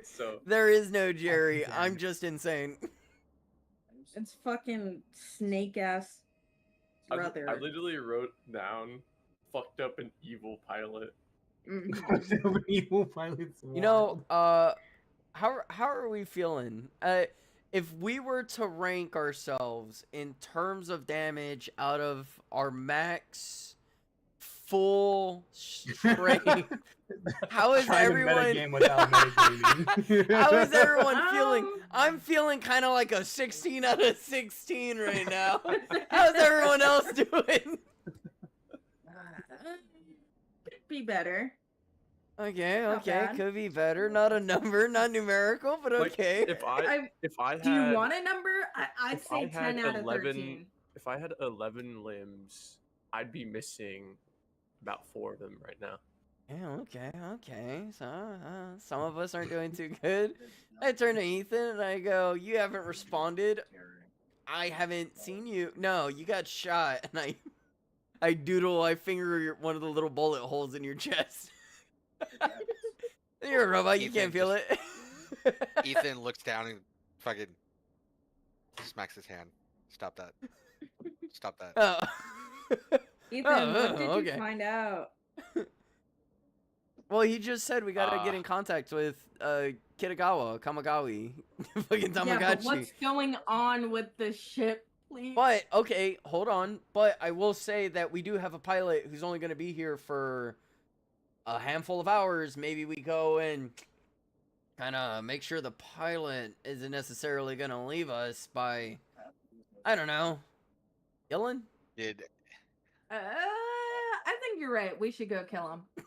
So There is no Jerry. I'm just insane. It's fucking snake ass brother. I literally wrote down fucked up and evil pilot. Mhm. Evil pilots. You know, how are we feeling? If we were to rank ourselves in terms of damage out of our max full strength, how is Trying to everyone? metagame without metagaming. How is everyone feeling? Um, I'm feeling kind of like a 16 out of 16 right now. How's everyone else doing? Could be better. Okay, Not okay, bad. could be better. Not a number, not numerical, but Like, okay. if I Do you had want a number? I'd if say I had 10 out of 11 13. if I had 11 limbs, I'd be missing about 4 of them right now. Yeah, okay. So some of us aren't doing too good. I turn to Ethan and I go, "You haven't responded. I haven't seen you. No, you got shot." And I finger one of the little bullet holes in your chest. You're a robot. You Ethan can't feel just- it. Ethan looks down and fucking smacks his hand. Stop that. Stop that. Oh. Ethan, what did okay. you find out? Well, he just said we gotta get in contact with Kitagawa, Kamagawi, fucking Tamagotchi. Yeah, but what's going on with the ship, please? But okay, hold on. But I will say that we do have a pilot who's only going to be here for a handful of hours. Maybe we go and kind of make sure the pilot isn't necessarily going to leave us by, I don't know, killing. Did I think you're right. We should go kill him.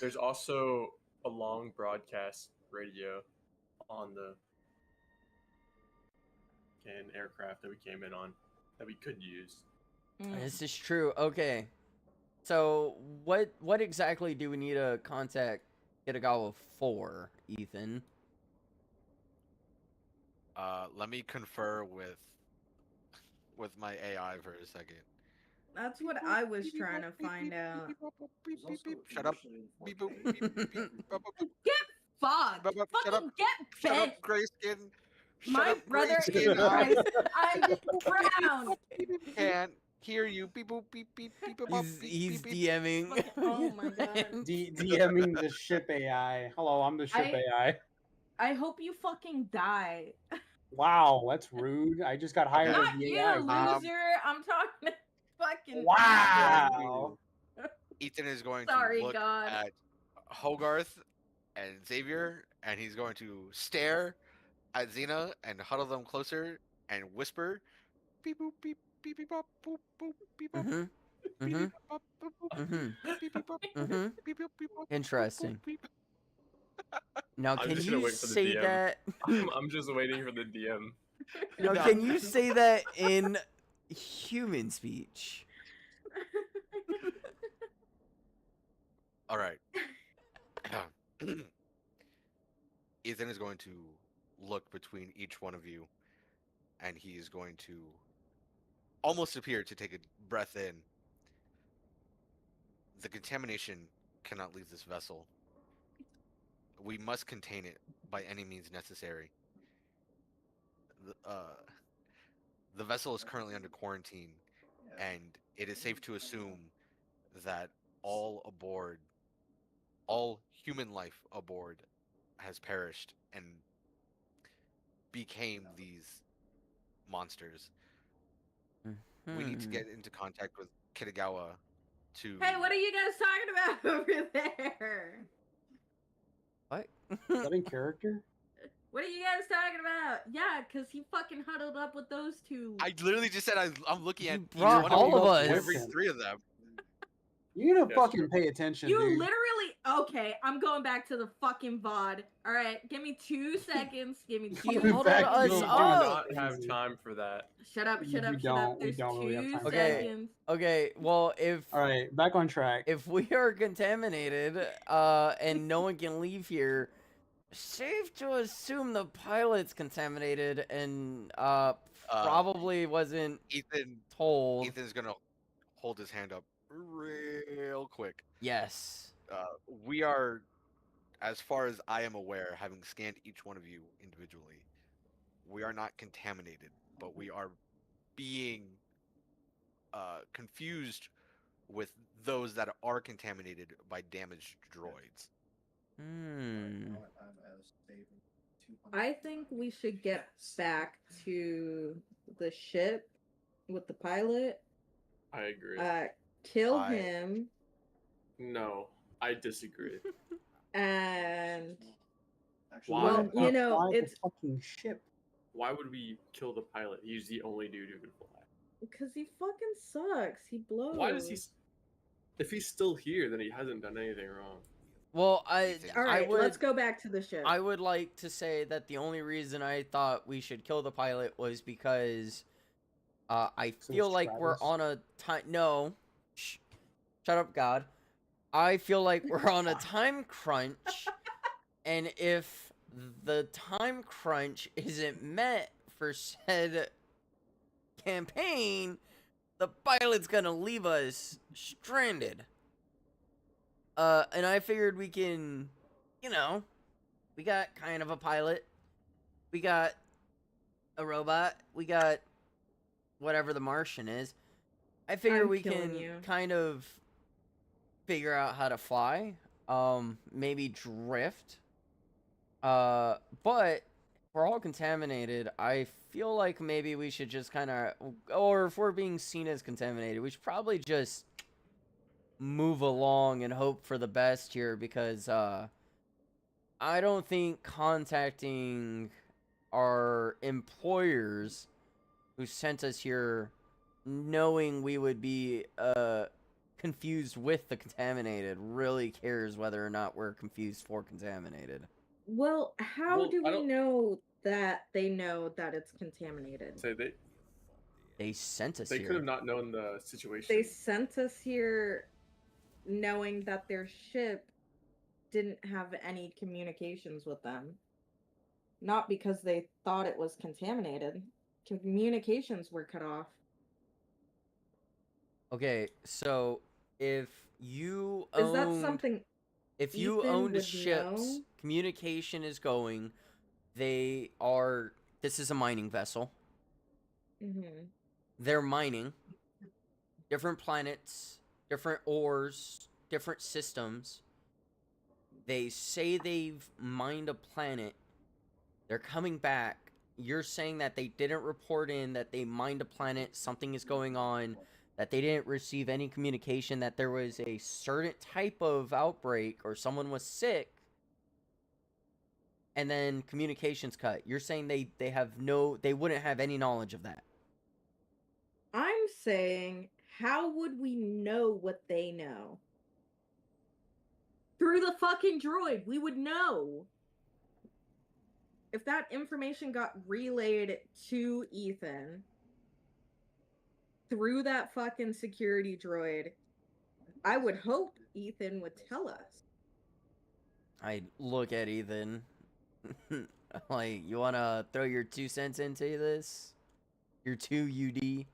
There's also a long broadcast radio on the aircraft that we came in on that we could use. This is true. Okay. So what exactly do we need to contact Kitagawa for, Ethan? let me confer with my AI for a second. That's what I was trying to find out. Beep, beep, beep. Shut up. Beep, boop, beep, beep, beep, boop, boop. Fuck! Shut up. Fucking get Shut bent! up, Grayskin. Shut My up, brother Grayskin. is Christ. I'm brown. Can't hear you. Beep, boop, beep, beep, beep, boop, boop, He's beep, beep. DMing. Fucking- oh my God. DMing the ship AI. Hello, I'm the ship AI. I hope you fucking die. Wow, that's rude. I just got hired as Not the you, AI. loser. I'm talking to fucking. Wow. Ethan is going Sorry, to look God. at Hogarth and Xavier, and he's going to stare at Xena and huddle them closer and whisper, beep boop beep beep beep bop boop boop beep bop Mhm. beep Mhm. beep bop boop boop Mhm. beep beep bop Mhm. beep beep beep bop, Interesting. boop, beep. Now, I'm can just gonna you wait for the say DM. that? I'm just waiting for the DM. Now, No. can you say that in human speech? All right. Ethan is going to look between each one of you, and he is going to almost appear to take a breath in. The contamination cannot leave this vessel. We must contain it by any means necessary. The vessel is currently under quarantine, and it is safe to assume that all human life aboard has perished and became these monsters. We need to Hmm. get into contact with Kitagawa to. Hey, what are you guys talking about over there? What? Is that in character? What are you guys talking about? Yeah, because he fucking huddled up with those two. I literally just said I'm looking at You each brought one all of of you, us. every three of them. You need to Yes, fucking pay attention, You dude. literally okay. I'm going back to the fucking VOD. All right, give me 2 seconds. Give me He 2 Coming huddled back seconds. us We do up. not have time for that. Shut up! Shut up! We Shut up! don't. We There's don't really have 2 time for Okay. seconds. Okay, well, All right, back on track. if we are contaminated, and no one can leave here, safe to assume the pilot's contaminated and probably wasn't told. Ethan's gonna hold his hand up real quick. Yes. We are, as far as I am aware, having scanned each one of you individually, we are not contaminated, but we are being confused with those that are contaminated by damaged droids. Hmm. I think we should get back to the ship with the pilot. I agree. Kill I- him No, I disagree. and Why? well, Why- you know, Fly the it's fucking ship. Why would we kill the pilot? He's the only dude who can fly. because he fucking sucks. He blows. Why does he? If he's still here, then he hasn't done anything wrong. Well, All I right, would let's go back to the ship. I would like to say that the only reason I thought we should kill the pilot was because I So feel it's like we're Travis? on a time. No, shut up, God. I feel like we're on a time crunch, and if the time crunch isn't met for said campaign, the pilot's gonna leave us stranded. And I figured we can, we got kind of a pilot, we got a robot, we got whatever the Martian is. I figure I'm we killing can you. kind of figure out how to fly, maybe drift. But if we're all contaminated, I feel like maybe we should just kind of, or if we're being seen as contaminated, we should probably just move along and hope for the best here, because I don't think contacting our employers who sent us here knowing we would be confused with the contaminated really cares whether or not we're confused for contaminated. Well, how Well, do I we don't- know that they know that it's contaminated? Say They sent us they here. could have not known the situation. They sent us here knowing that their ship didn't have any communications with them. Not because they thought it was contaminated. Communications were cut off. Okay, so if you Is that owned, something if you Ethan owned would ships, know? communication is going. They are. This is a mining vessel. Mm-hmm. They're mining different planets, different ores, different systems. They say they've mined a planet. They're coming back. You're saying that they didn't report in that they mined a planet, something is going on, that they didn't receive any communication that there was a certain type of outbreak or someone was sick, and then communications cut. You're saying they wouldn't have any knowledge of that. I'm saying, how would we know what they know? Through the fucking droid, we would know. If that information got relayed to Ethan through that fucking security droid, I would hope Ethan would tell us. I look at Ethan. Like, you want to throw your 2 cents into this? Your 2 UD?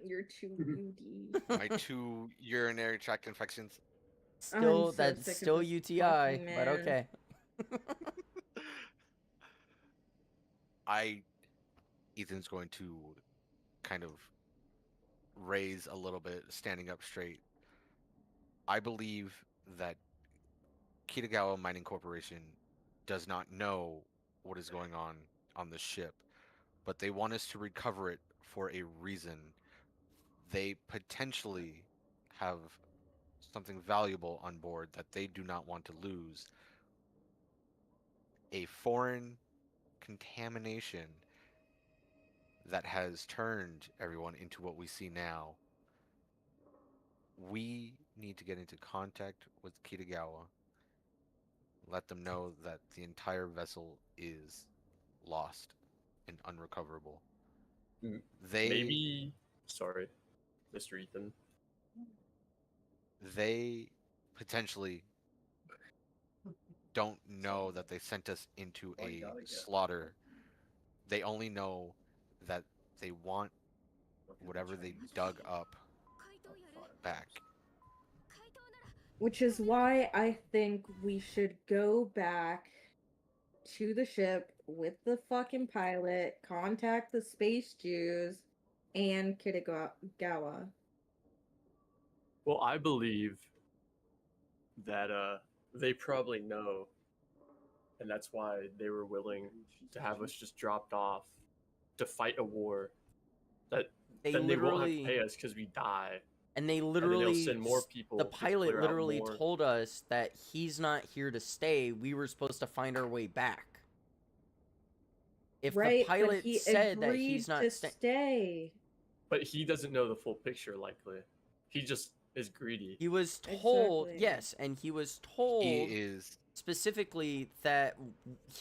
You're too moody. My 2 urinary tract infections. Still, so that's sick of still this UTI, fucking but man. okay. Ethan's going to kind of raise a little bit, standing up straight. I believe that Kitagawa Mining Corporation does not know what is going on the ship, but they want us to recover it for a reason. They potentially have something valuable on board that they do not want to lose. A foreign contamination that has turned everyone into what we see now. We need to get into contact with Kitagawa, let them know that the entire vessel is lost and unrecoverable. M- They Maybe. Sorry, Mr. Ethan. they potentially don't know that they sent us into a slaughter. They only know that they want whatever they dug up back. Which is why I think we should go back to the ship with the fucking pilot, contact the space Jews and Kitagawa. Well, I believe that they probably know, and that's why they were willing to have us just dropped off to fight a war that They then they won't have to literally pay us because we die. and they And then they'll literally send more people. the to pilot clear out literally more. told us that he's not here to stay. We were supposed to find our way back. If Right, the pilot but he said that agreed he's not to stay. But he doesn't know the full picture, likely. He just is greedy. he was told, Exactly. yes, and he was told He is specifically that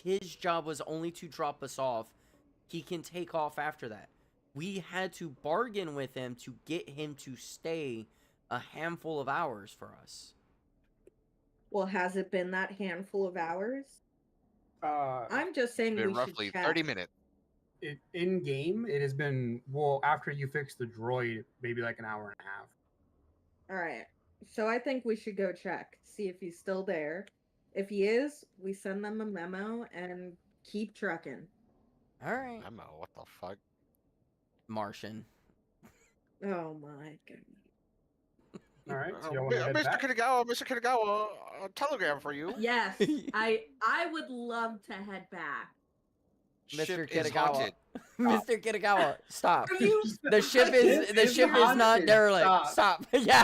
his job was only to drop us off. He can take off after that. We had to bargain with him to get him to stay a handful of hours for us. Well, has it been that handful of hours? Uh, I'm just saying been we roughly should check. 30 minutes. in game, it has been, well, after you fix the droid, maybe like an hour and a half. All right. So I think we should go check, see if he's still there. If he is, we send them a memo and keep trucking. All right, Memo, what the fuck? Martian. Oh my goodness. All right, so y'all want to head Mr. back? Mr. Kitagawa, a telegram for you. Yes, I would love to head back. Mr. Ship is Kitagawa. haunted. Mr. Kitagawa, stop. Are you? The ship is This is not haunted. derelict. Stop. Yeah.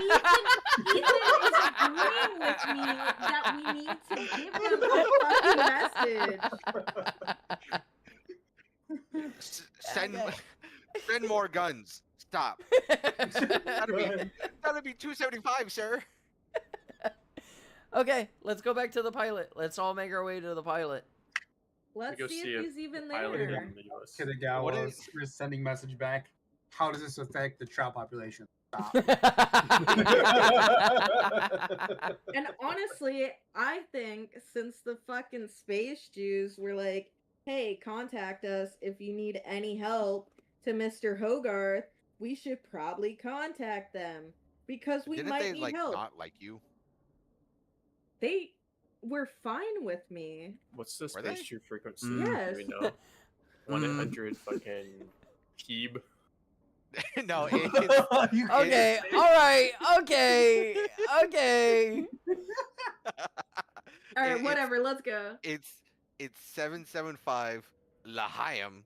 Ethan is agreeing with me that we need to give them a fucking message. Send Okay. send more guns. Stop. That'll be 275, sir. Okay, let's go back to the pilot. Let's all make our way to the pilot. Let's go see see if if he's even Pilot there. in the US. Kitagawa What is- is sending message back. How does this affect the trout population? Stop. And honestly, I think since the fucking space Jews were like, hey, contact us if you need any help to Mr. Hogarth, we should probably contact them because we Didn't might they need like help. not like you? They were fine with me. What's the Were they? space true frequency? Yes. Do we know? 1-800 fucking Keeb. No, it's You Okay, all right, okay. All right, It's- whatever, let's go. it's 775 Lahayim.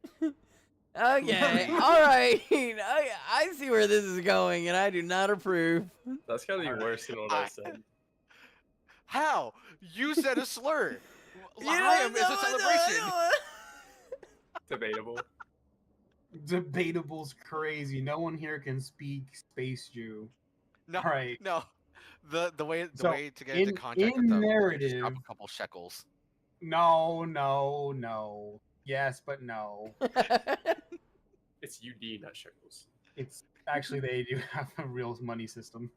Okay, all right. I see where this is going, and I do not approve. That's gotta be Alright. worse than what I said. How? You said a slur. You know, Lahayim is no, a celebration. Debatable. Debatable's crazy. No one here can speak space Jew. No, All right. no. The way So, way to get into in- contact in with them, is just drop narrative- a couple shekels. No. Yes, but no. It's UD, not shekels. It's actually, they do have a real money system.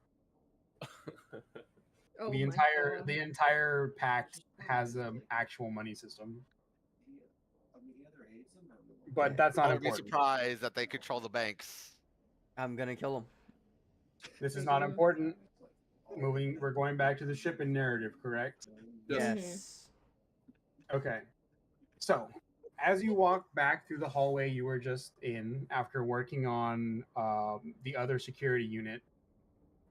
Oh the my God. entire pact has an actual money system. But that's not I would be important. surprised that they control the banks. I'm gonna kill him. This is not important. We're going back to the ship and narrative, correct? Yes. Okay. So, as you walk back through the hallway you were just in after working on the other security unit,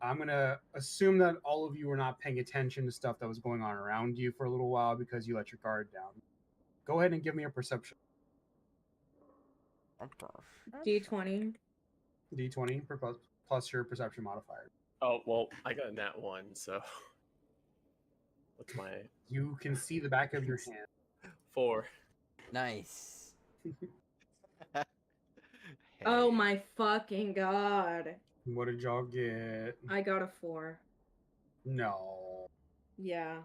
I'm gonna assume that all of you were not paying attention to stuff that was going on around you for a little while because you let your guard down. Go ahead and give me a perception. D20. D20 plus your perception modifier. Oh well, I got a nat 1, so what's my You can see the back of your hand. 4? Nice. Oh Hey. my fucking god. What did y'all get? I got a 4. No. Yeah.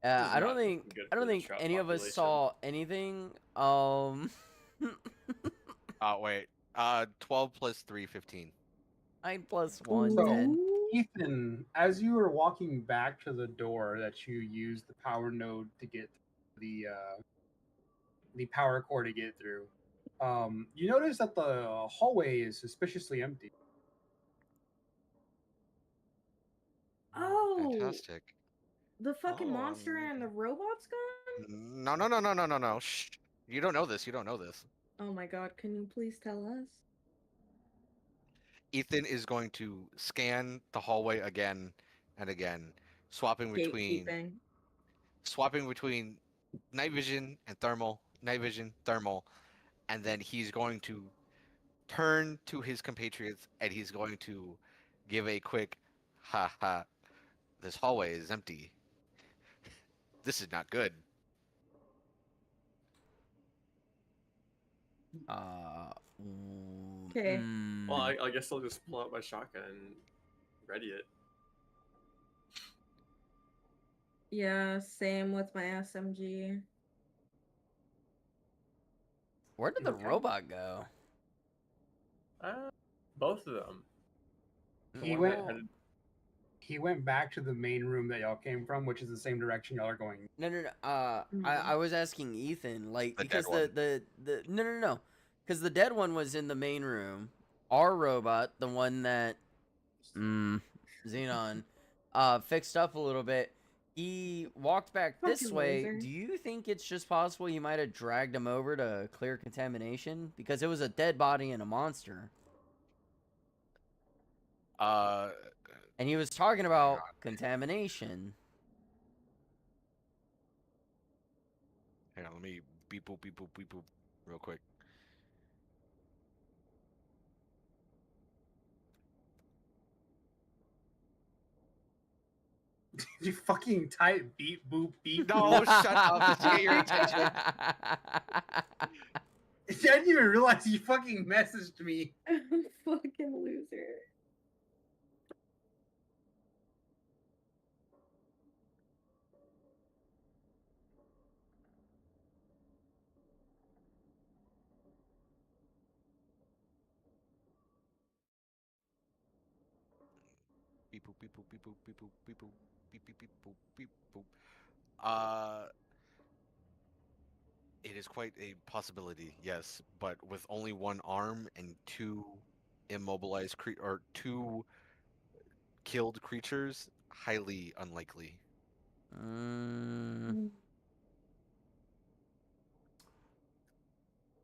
This is I don't not think good I for don't the think trout any of us population. saw anything. Oh wait. 12 plus 3, 15. 9 plus 1, So- 10. Ethan, as you were walking back to the door that you used the power node to get the power core to get through, you notice that the hallway is suspiciously empty. Oh, Fantastic. the fucking Oh, monster and the robot's gone? No, no, no, no, no, no, no. Shh. You don't know this. You don't know this. Oh my god, can you please tell us? Ethan is going to scan the hallway again and again, swapping between Gatekeeping. night vision and thermal, night vision, thermal, and then he's going to turn to his compatriots and he's going to give a quick ha ha. This hallway is empty. This is not good. Okay. Well, I guess I'll just pull out my shotgun and ready it. Yeah, same with my SMG. Where did the Okay. robot go? Both of them. The He one went. that headed- He went back to the main room that y'all came from, which is the same direction y'all are going. No. Mhm. I was asking Ethan, like, The because dead the no, because the dead one was in the main room. Our robot, the one that Xenon fixed up a little bit, he walked back this Fucking way. loser. Do you think it's just possible you might have dragged him over to clear contamination? Because it was a dead body and a monster. And he was talking about contamination. Hang on, let me beep boop beep boop beep boop real quick. Did you fucking type beep boop beep? No, boop? shut up. Just to get your attention. I didn't even realize you fucking messaged me. Fucking loser. Beep boop beep boop beep boop beep boop beep boop beep beep beep boop beep boop. It is quite a possibility, yes, but with only one arm and two immobilized or two killed creatures, highly unlikely.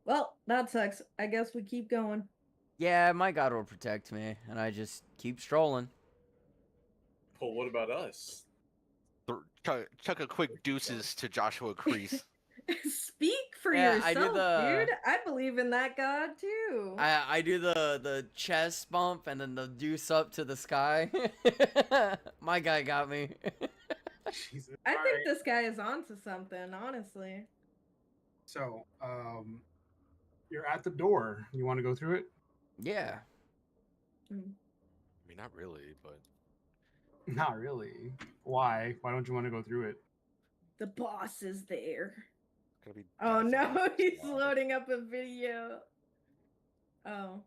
Well, that sucks. I guess we keep going. Yeah, my god will protect me, and I just keep strolling. Well, what about us? Chuck a quick deuces to Joshua Crease. Speak for Yeah, I do yourself, the- dude. I believe in that god too. I do the chest bump and then the deuce up to the sky. My guy got me. Jesus. I All think right. this guy is onto something, honestly. So, you're at the door. You want to go through it? Yeah. I mean, not really, but Not really. Why? Why don't you want to go through it? The boss is there. it's gonna be. Oh dazzling no, as he's well. loading up a video. Oh.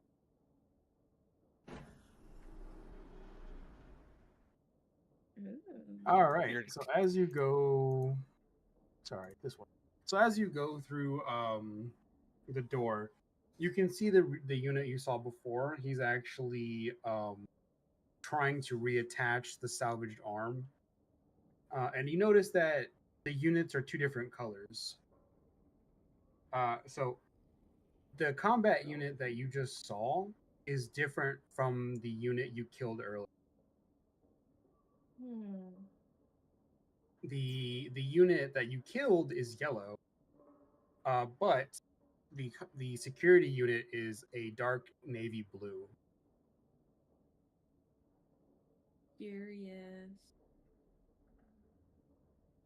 Ooh. All right. You're- So as you go, sorry, this one. So as you go through the door, you can see the unit you saw before. He's actually trying to reattach the salvaged arm, and you notice that the units are two different colors. So the combat unit that you just saw is different from the unit you killed earlier. The unit that you killed is yellow, but the security unit is a dark navy blue. Curious.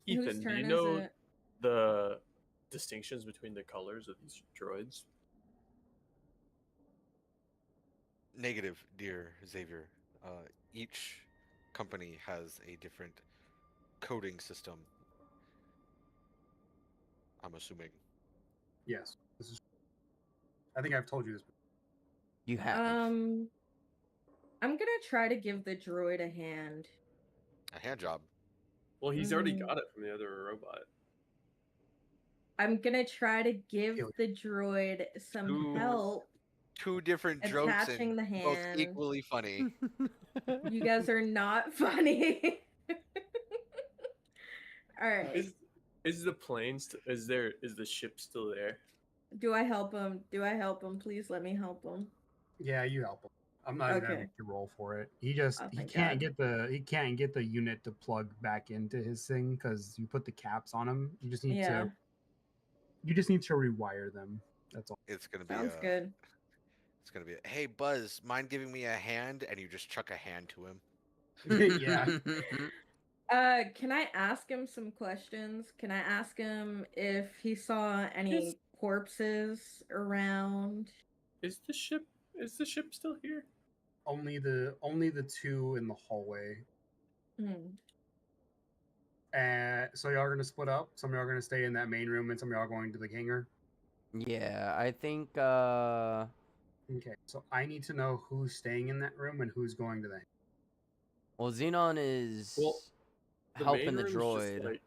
Ethan, Whose do turn you is know it? the distinctions between the colors of these droids? Negative, dear Xavier. Each company has a different coding system. I'm assuming. Yes, this is. I think I've told you this. You have. I'm gonna try to give the droid a hand. A hand job. Well, he's already Mm. got it from the other robot. I'm gonna try to give Kill the droid some Two- help Two different jokes attaching and the both hand. equally funny. You guys are not funny. All right. Is the plane is the ship still there? Do I help him? Do I help him? Please let me help him. Yeah, you help him. I'm not even gonna Okay. make you roll for it. He just Oh, he thank can't God. get the unit to plug back into his thing because you put the caps on him. You just need Yeah. to rewire them. That's all. It's gonna be Sounds good. It's gonna be hey Buzz, mind giving me a hand? And you just chuck a hand to him. Yeah. Can I ask him some questions? Can I ask him if he saw any corpses around? Is the ship still here? Only the two in the hallway. Hmm. So y'all are gonna split up. Some of y'all are gonna stay in that main room, and some of y'all are going to the hangar. Yeah, I think Okay. So I need to know who's staying in that room and who's going to the. well, Xenon is Well, the helping main the room's just droid. like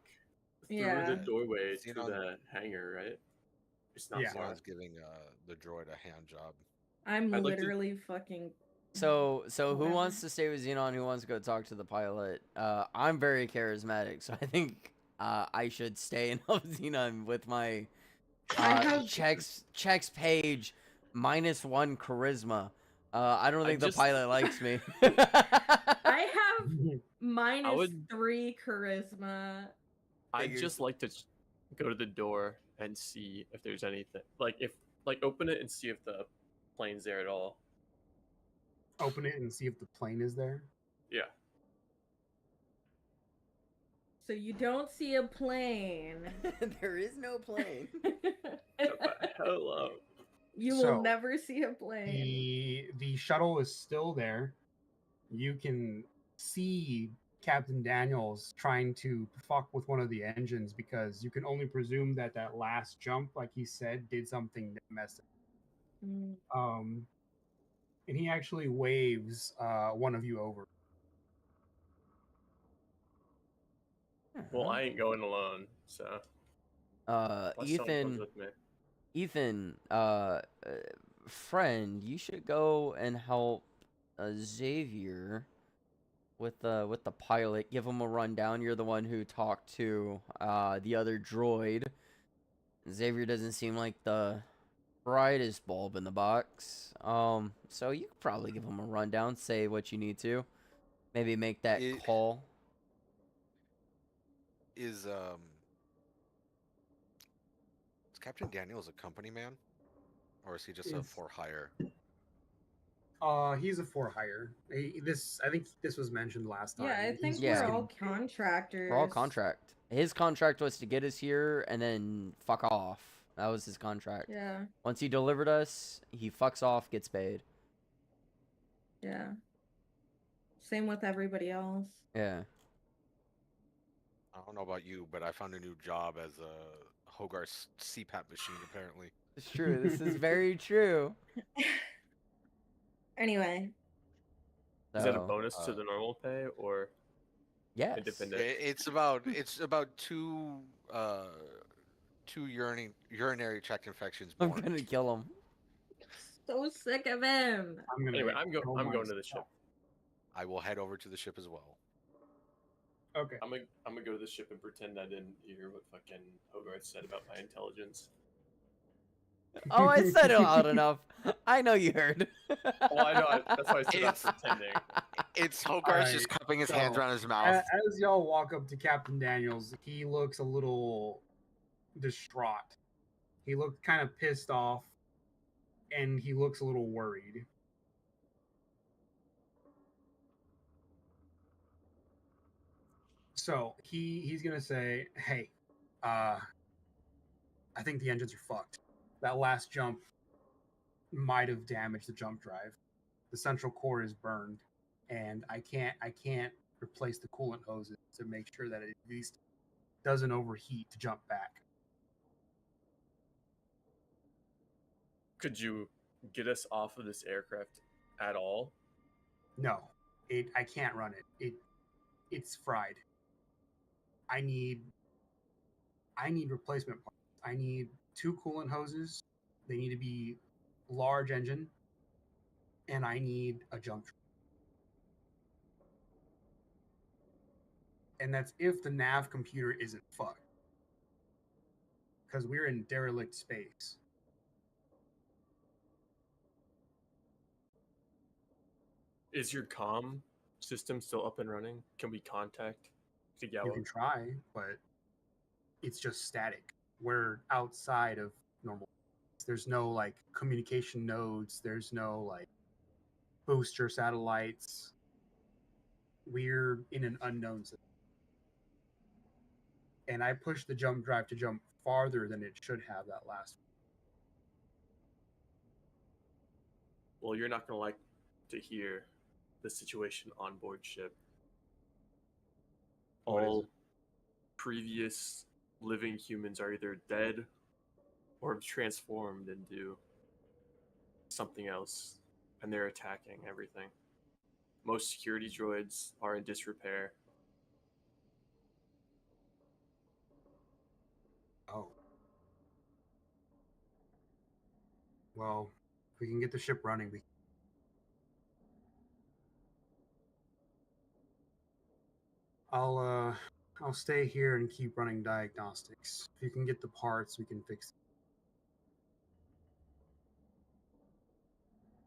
through Yeah. the doorway to Xenon- the hangar, right? It's not Yeah. far. Xenon's giving the droid a hand job. I'm I'd like to- literally fucking. So who Whatever. wants to stay with Xenon? Who wants to go talk to the pilot? I'm very charismatic, so I think I should stay and help Xenon with my I have checks page -1 charisma. I don't I think the just- pilot likes me. I have minus would- 3 charisma. I'd Figures. just like to go to the door and see if there's anything. Open it and see if the plane's there at all. Open it and see if the plane is there. Yeah. So you don't see a plane. There is no plane. Shut the hell up. You So, will never see a plane. The shuttle is still there. You can see Captain Daniels trying to fuck with one of the engines because you can only presume that last jump, like he said, did something that messed it. Mm. And he actually waves one of you over. Well, I ain't going alone, so unless someone comes Ethan, with me. Ethan, friend, you should go and help Xavier with the pilot. Give him a rundown. You're the one who talked to the other droid. Xavier doesn't seem like the brightest bulb in the box. So you could probably give him a rundown. Say what you need to. Maybe make that call. Is Captain Daniels a company man, or is he just a for hire? He's a for hire. I think this was mentioned last time. Yeah, I think He's we're just all getting- contractors. We're all contract. His contract was to get us here and then fuck off. That was his contract. Yeah, Once he delivered us, he fucks off, gets paid. yeah. Same with everybody else. Yeah. I don't know about you, but I found a new job as a Hogarth's CPAP machine. Apparently, It's true. This is very true. Anyway, Is that a So, bonus to the normal pay or yes. independent? it's about two urinary tract infections I'm more. gonna kill him. so sick of him. Anyway, I'm going to the ship. I will head over to the ship as well. Okay. I'm gonna go to the ship and pretend I didn't hear what fucking Hogarth said about my intelligence. Oh, I said it loud enough. I know you heard. Well, I know. That's why I said I'm It's- pretending. It's Hogarth Alright, just cupping his hands so, around his mouth. As y'all walk up to Captain Daniels, he looks a little distraught. He looked kind of pissed off, and he looks a little worried. So he's gonna say, "Hey, I think the engines are fucked. That last jump might have damaged the jump drive. The central core is burned, and I can't replace the coolant hoses to make sure that it at least doesn't overheat to jump back." Could you get us off of this aircraft at all? No, I can't run it. It's fried. I need replacement parts. I need 2 coolant hoses. They need to be large engine, and I need a jump drive. And that's if the nav computer isn't fucked, because we're in derelict space. Is your comm system still up and running? Can we contact You Tagawa? can try, but it's just static. We're outside of normal. There's no like communication nodes. There's no like booster satellites. We're in an unknown system. And I pushed the jump drive to jump farther than it should have that last. Well, you're not gonna like to hear the situation on board ship. What is All it? previous living humans are either dead or have transformed into something else, and they're attacking everything. Most security droids are in disrepair. Oh. Well, if we can get the ship running, we. I'll stay here and keep running diagnostics. If you can get the parts, we can fix it.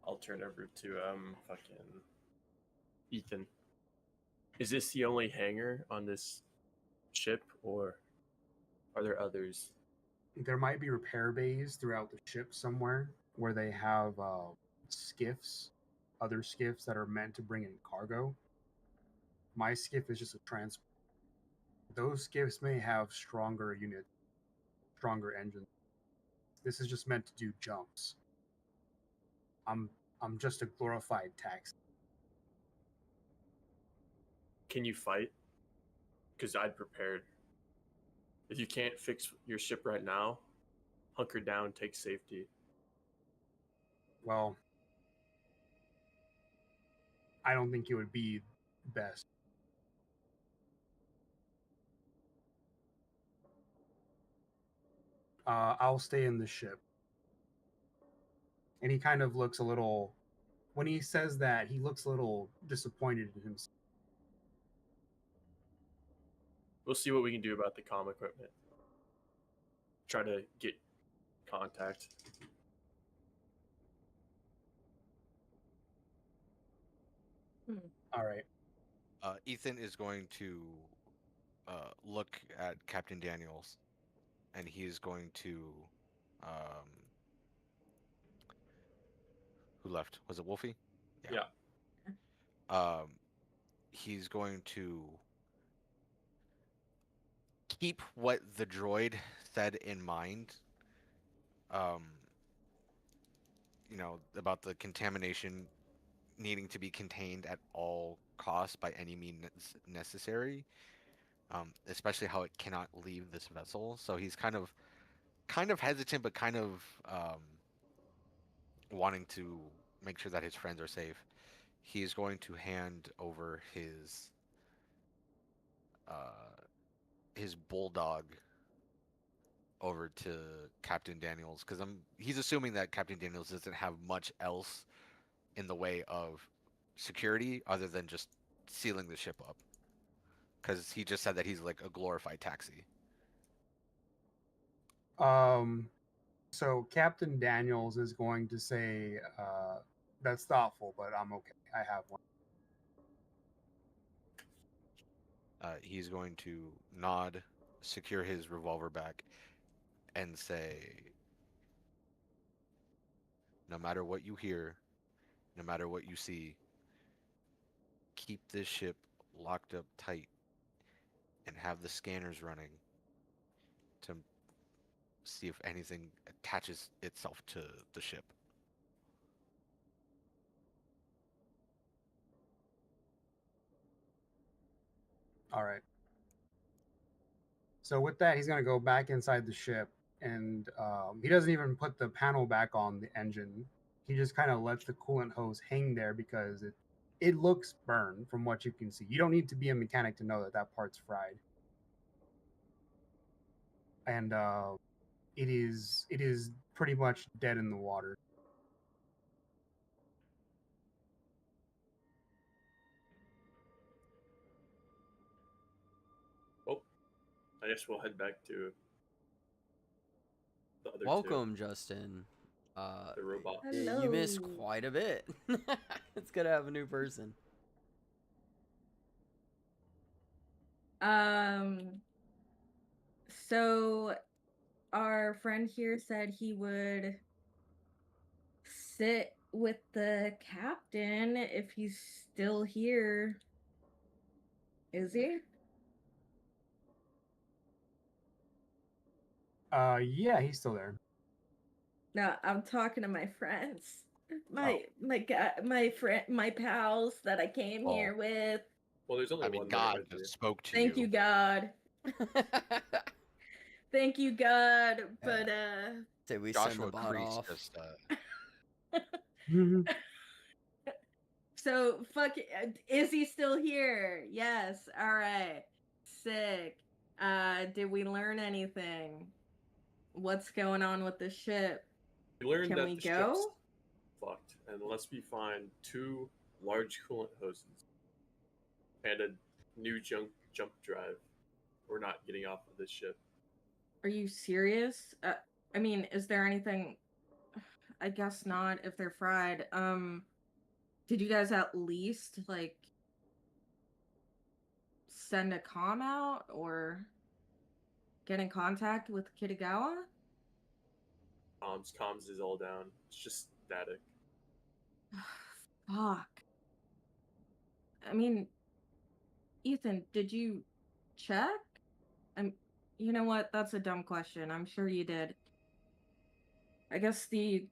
I'll turn over to fucking Ethan. Is this the only hangar on this ship, or are there others? There might be repair bays throughout the ship somewhere where they have skiffs, other skiffs that are meant to bring in cargo. My skiff is just a transport. Those skiffs may have stronger units, stronger engines. This is just meant to do jumps. I'm just a glorified taxi. Can you fight? Because I'd prepared. If you can't fix your ship right now, hunker down, take safety. Well, I don't think it would be best. I'll stay in the ship. And he kind of looks a little. When he says that, he looks a little disappointed in himself. We'll see what we can do about the comm equipment. Try to get contact. All right. Ethan is going to look at Captain Daniels, and he is going to. Um, who left? Was it Wolfie? Yeah. He's going to keep what the droid said in mind. Um, about the contamination needing to be contained at all costs by any means necessary. Especially how it cannot leave this vessel. So he's kind of hesitant, but kind of wanting to make sure that his friends are safe. He's going to hand over his bulldog over to Captain Daniels because he's assuming that Captain Daniels doesn't have much else in the way of security other than just sealing the ship up. Because he just said that he's like a glorified taxi. So Captain Daniels is going to say, "That's thoughtful, but I'm okay. I have one." He's going to nod, secure his revolver back, and say, "No matter what you hear, no matter what you see, keep this ship locked up tight and have the scanners running to see if anything attaches itself to the ship." All right. So with that, he's going to go back inside the ship, and he doesn't even put the panel back on the engine. He just kind of lets the coolant hose hang there because it looks burned from what you can see. You don't need to be a mechanic to know that that part's fried, and it is pretty much dead in the water. Oh, I guess we'll head back to the other Welcome, Justin. two, the robot. You missed Hello. quite a bit. It's good to have a new person. So our friend here said he would sit with the captain if he's still here. Is he? Yeah, he's still there. No, I'm talking to my friends. My friend, my pals that I came Well, here with. Well, there's only I mean, one there God with you. just spoke to Thank you, God. Thank you, God. Yeah. But Say we send the Joshua bot Kreese off. just so fuck it. Is he still here? Yes. All right. Sick. Did we learn anything? What's going on with the ship? We learned Can that we the go? ship's fucked, and unless we find 2 large coolant hoses and a new jump drive, we're not getting off of this ship. Are you serious? I mean, is there anything? I guess not if they're fried. Did you guys at least like send a comm out or get in contact with Kitagawa? Comms is all down. It's just static. Fuck. I mean, Ethan, did you check? You know what? That's a dumb question. I'm sure you did. I guess the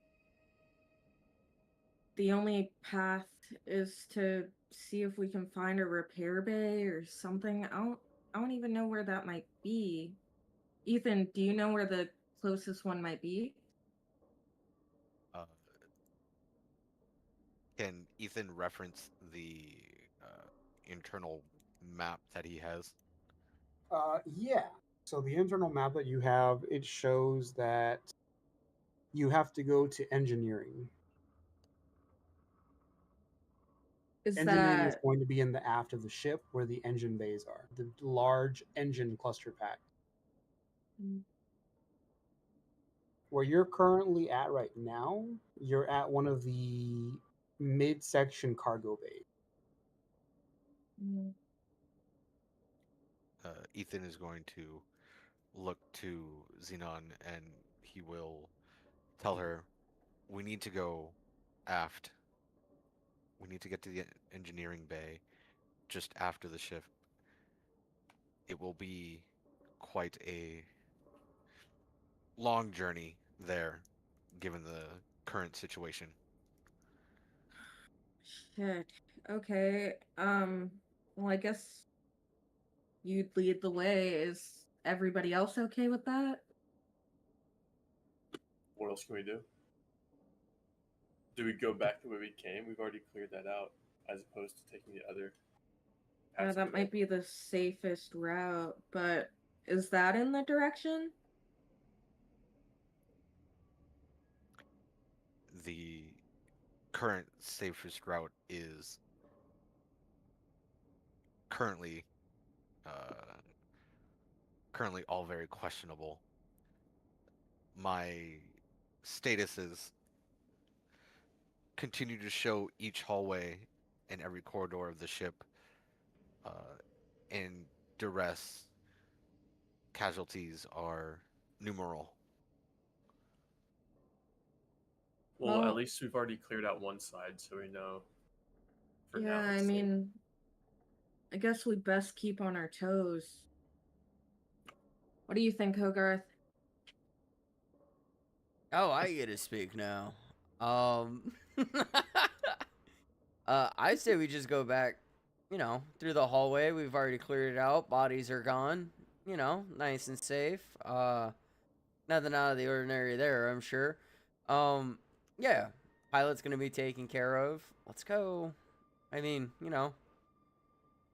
only path is to see if we can find a repair bay or something. I don't even know where that might be. Ethan, do you know where the closest one might be? uh, can Ethan reference the internal map that he has? Yeah. So the internal map that you have, it shows that you have to go to engineering. Is Engineering is that going to be in the aft of the ship where the engine bays are, the large engine cluster pack. Where you're currently at right now, you're at one of the midsection cargo bays. Ethan is going to look to Xenon and he will tell her, "We need to go aft. We need to get to the engineering bay just after the shift. It will be quite a long journey there, given the current situation." shit? Okay. Well, I guess you'd lead the way. Is everybody else okay with that? What else can we do? Do we go back the way we came? We've already cleared that out, as opposed to taking the other Yeah, that passageway. might be the safest route, but is that in the direction? The current safest route is currently uh, currently all very questionable. My statuses continue to show each hallway and every corridor of the ship, uh, and duress casualties are numeral. Well, at Well, least we've already cleared out one side, so we know. For yeah, now, I it's safe. mean, I guess we best keep on our toes. What do you think, Hogarth? Oh, I get to speak now. I say we just go back, through the hallway. We've already cleared it out. Bodies are gone. Nice and safe. Nothing out of the ordinary there, I'm sure. Yeah, pilot's gonna be taken care of. Let's go. I mean,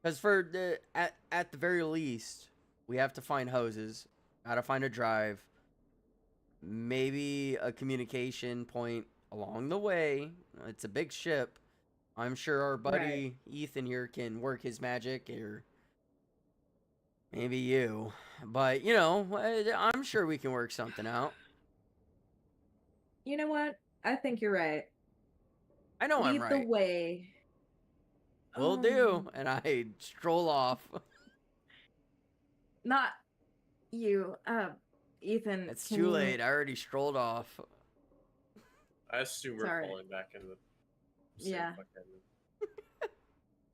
because for at the very least, we have to find hoses. Gotta find a drive. Maybe a communication point along the way. It's a big ship. I'm sure our buddy Ethan here can work his magic, or maybe you. But, I'm sure we can work something out. You know what? I think you're right. I know I'm Lead the right. way. Will do. And I stroll off. Not you, Ethan. It's can too you- late. I already strolled off. I assume we're Sorry. falling back in the same Yeah. fucking-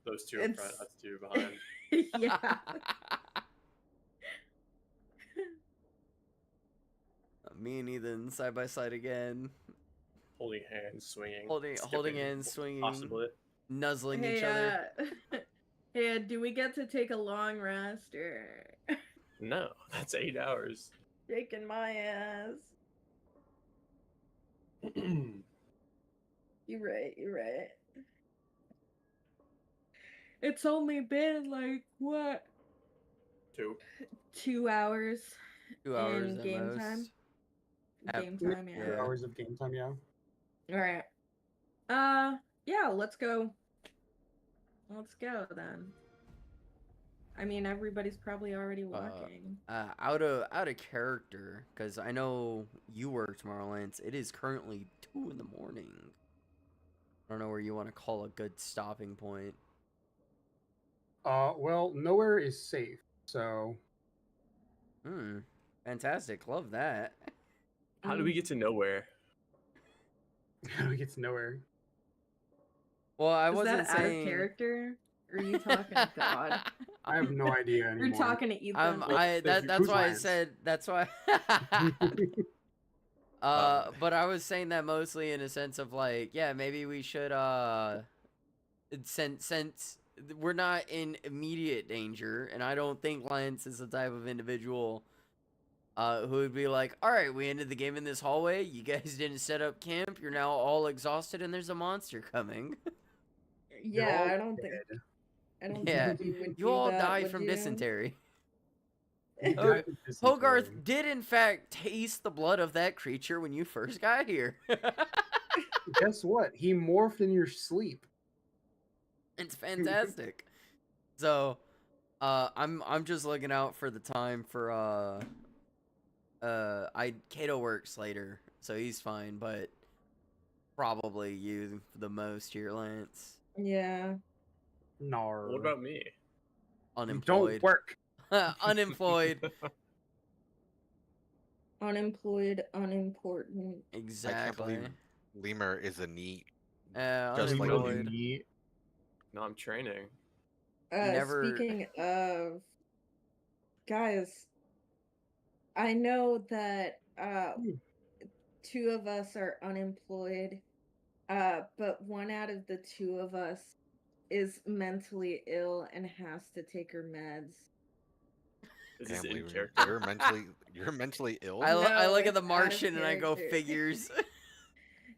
those two in front, It's- us two behind. yeah. Me and Ethan side by side again. Holding hands, swinging. Holding skipping, hands, swinging, Possibly. nuzzling Hey, each other. hey, do we get to take a long rest or No, that's 8 hours. shaking my ass? You're right. You're right. It's only been like what? 2. 2 hours 2 hours in at game most. time. At- Game time, yeah. 2 Yeah. hours of game time, yeah. All right. Yeah, let's go. Let's go then. I mean, everybody's probably already walking. Out of character, because I know you work tomorrow, Lance. It is currently 2 in the morning. I don't know where you want to call a good stopping point. Well, nowhere is safe, so Fantastic. Love that. How do we get to nowhere? we get to nowhere. Well, I Is wasn't that out saying. of character? Or are you talking to God? I have no idea anymore. You're talking to Ethan. That's who's why I Lance? said. That's why. But I was saying that mostly in a sense of like, yeah, maybe we should since we're not in immediate danger, and I don't think Lance is the type of individual who would be like, all right, we ended the game in this hallway. You guys didn't set up camp. You're now all exhausted, and there's a monster coming. Yeah, all I don't think. dead. I don't Yeah, think you would. You do all that, died would from you? dysentery. We Oh, died of dysentery. Hogarth did in fact taste the blood of that creature when you first got here. Guess what? He morphed in your sleep. It's fantastic. So, I'm just looking out for the time for Kato works later, so he's fine, but probably you the most here, Lance. Yeah. Nar. What about me? Unemployed. Don't work. Unemployed. Unemployed, unimportant. I can't Exactly. believe Lemur is a neat. Just like Unemployed. Ye- No, I'm training. Never- Speaking of, guys, I know that 2 of us are unemployed, but 1 out of the 2 of us is mentally ill and has to take her meds. Is Can't this in believe character? you're mentally ill. I No, look at the it's out of Martian and I go, character. figures.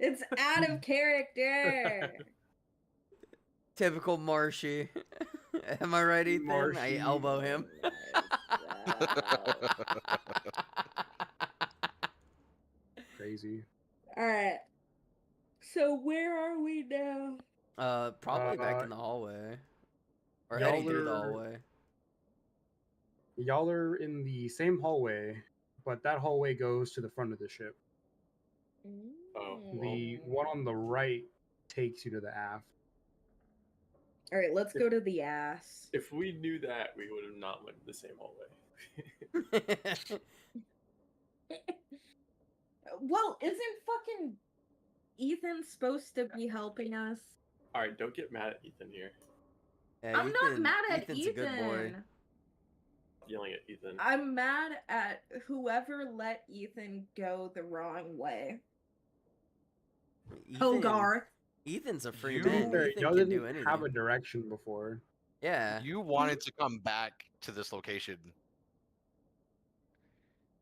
It's out of character. Typical Marshy. Am I right, Ethan? I Marshy. elbow him. Crazy. All right. So where are we now? Probably back in the hallway. Or heading through the y'all are- hallway. Y'all are in the same hallway, but that hallway goes to the front of the ship. Oh, The one on the right takes you to the aft. All right, let's go to the ass. if we knew that, we would have not went the same hallway. Well, isn't fucking Ethan supposed to be helping us? All right, don't get mad at Ethan here. Yeah, I'm not mad at Ethan's a good boy. Ethan. Yelling at Ethan. I'm mad at whoever let Ethan go the wrong way. Hogarth. Ethan's a free You- man. Fair, Ethan y'all can didn't do anything. have a direction before. Yeah. You wanted to come back to this location.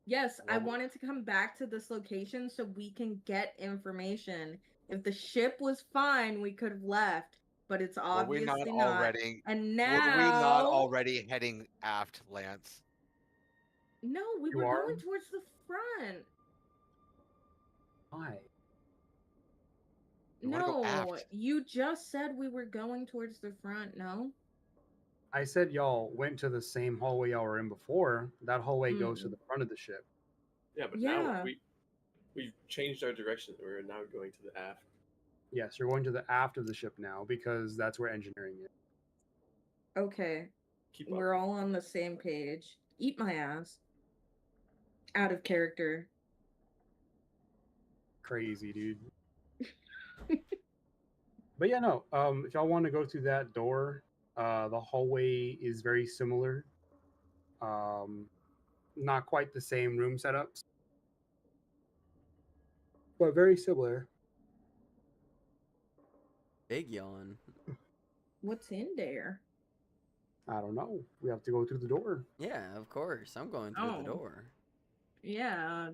Yes, I Well- wanted to come back to this location so we can get information. If the ship was fine, we could have left, but it's Were we obviously not not. already? And Were now, we not already heading aft, Lance? no, we You were are? going towards the front. Why? You wanna go No, aft. you just said we were going towards the front. No, I said y'all went to the same hallway y'all were in before. That hallway goes to Mm. the front of the ship. Yeah, but Yeah. now we've changed our direction. We're now going to the aft. Yes, you're going to the aft of the ship now because that's where engineering is. okay, Keep up. we're all on the same page. Eat my ass. Out of character. Crazy, dude. But yeah, no. If y'all want to go through that door, the hallway is very similar. Not quite the same room setups, but very similar. Big yawn. What's in there? I don't know. We have to go through the door. Yeah, of course. I'm going through the Oh. door. Yeah,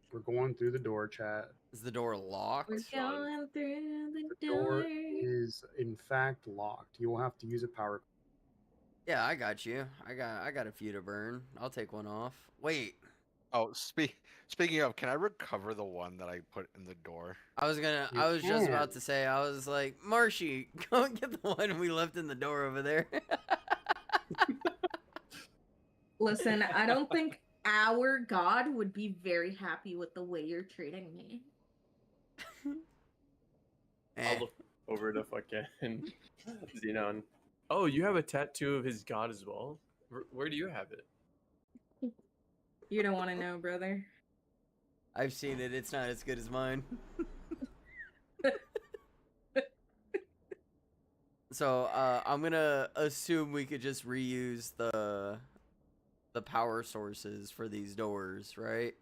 We're going through the door, chat. Is the door locked? we're Fun. going through the The door. door is in fact locked. You will have to use a power. Yeah, I got you. I got a few to burn. I'll take one off. Wait. Oh, speaking of, can I recover the one that I put in the door? I was You just about can. to say, I was like, Marshy, go and get the one we left in the door over there. Listen, I don't think our god would be very happy with the way you're treating me. Eh, I'll look over to fucking Xenon. Oh, you have a tattoo of his god as well? Where do you have it? You don't want to know, brother. I've seen it. It's not as good as mine. So, I'm gonna assume we could just reuse the power sources for these doors, right?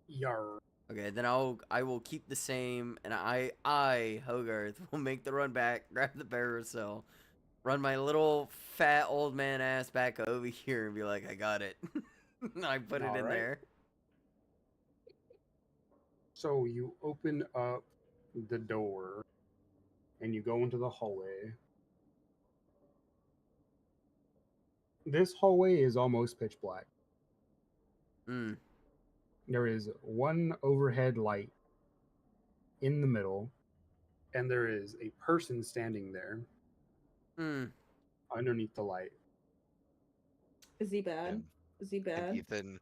Yar. Okay, then I will keep the same, and I Hogarth will make the run back, grab the barrel, run my little fat old man ass back over here, and be like, I got it. And I put it in Alright. there. So you open up the door and you go into the hallway. This hallway is almost pitch black. Mm. There is one overhead light in the middle, and there is a person standing there Mm. underneath the light. Is he bad? And Is he can bad? Ethan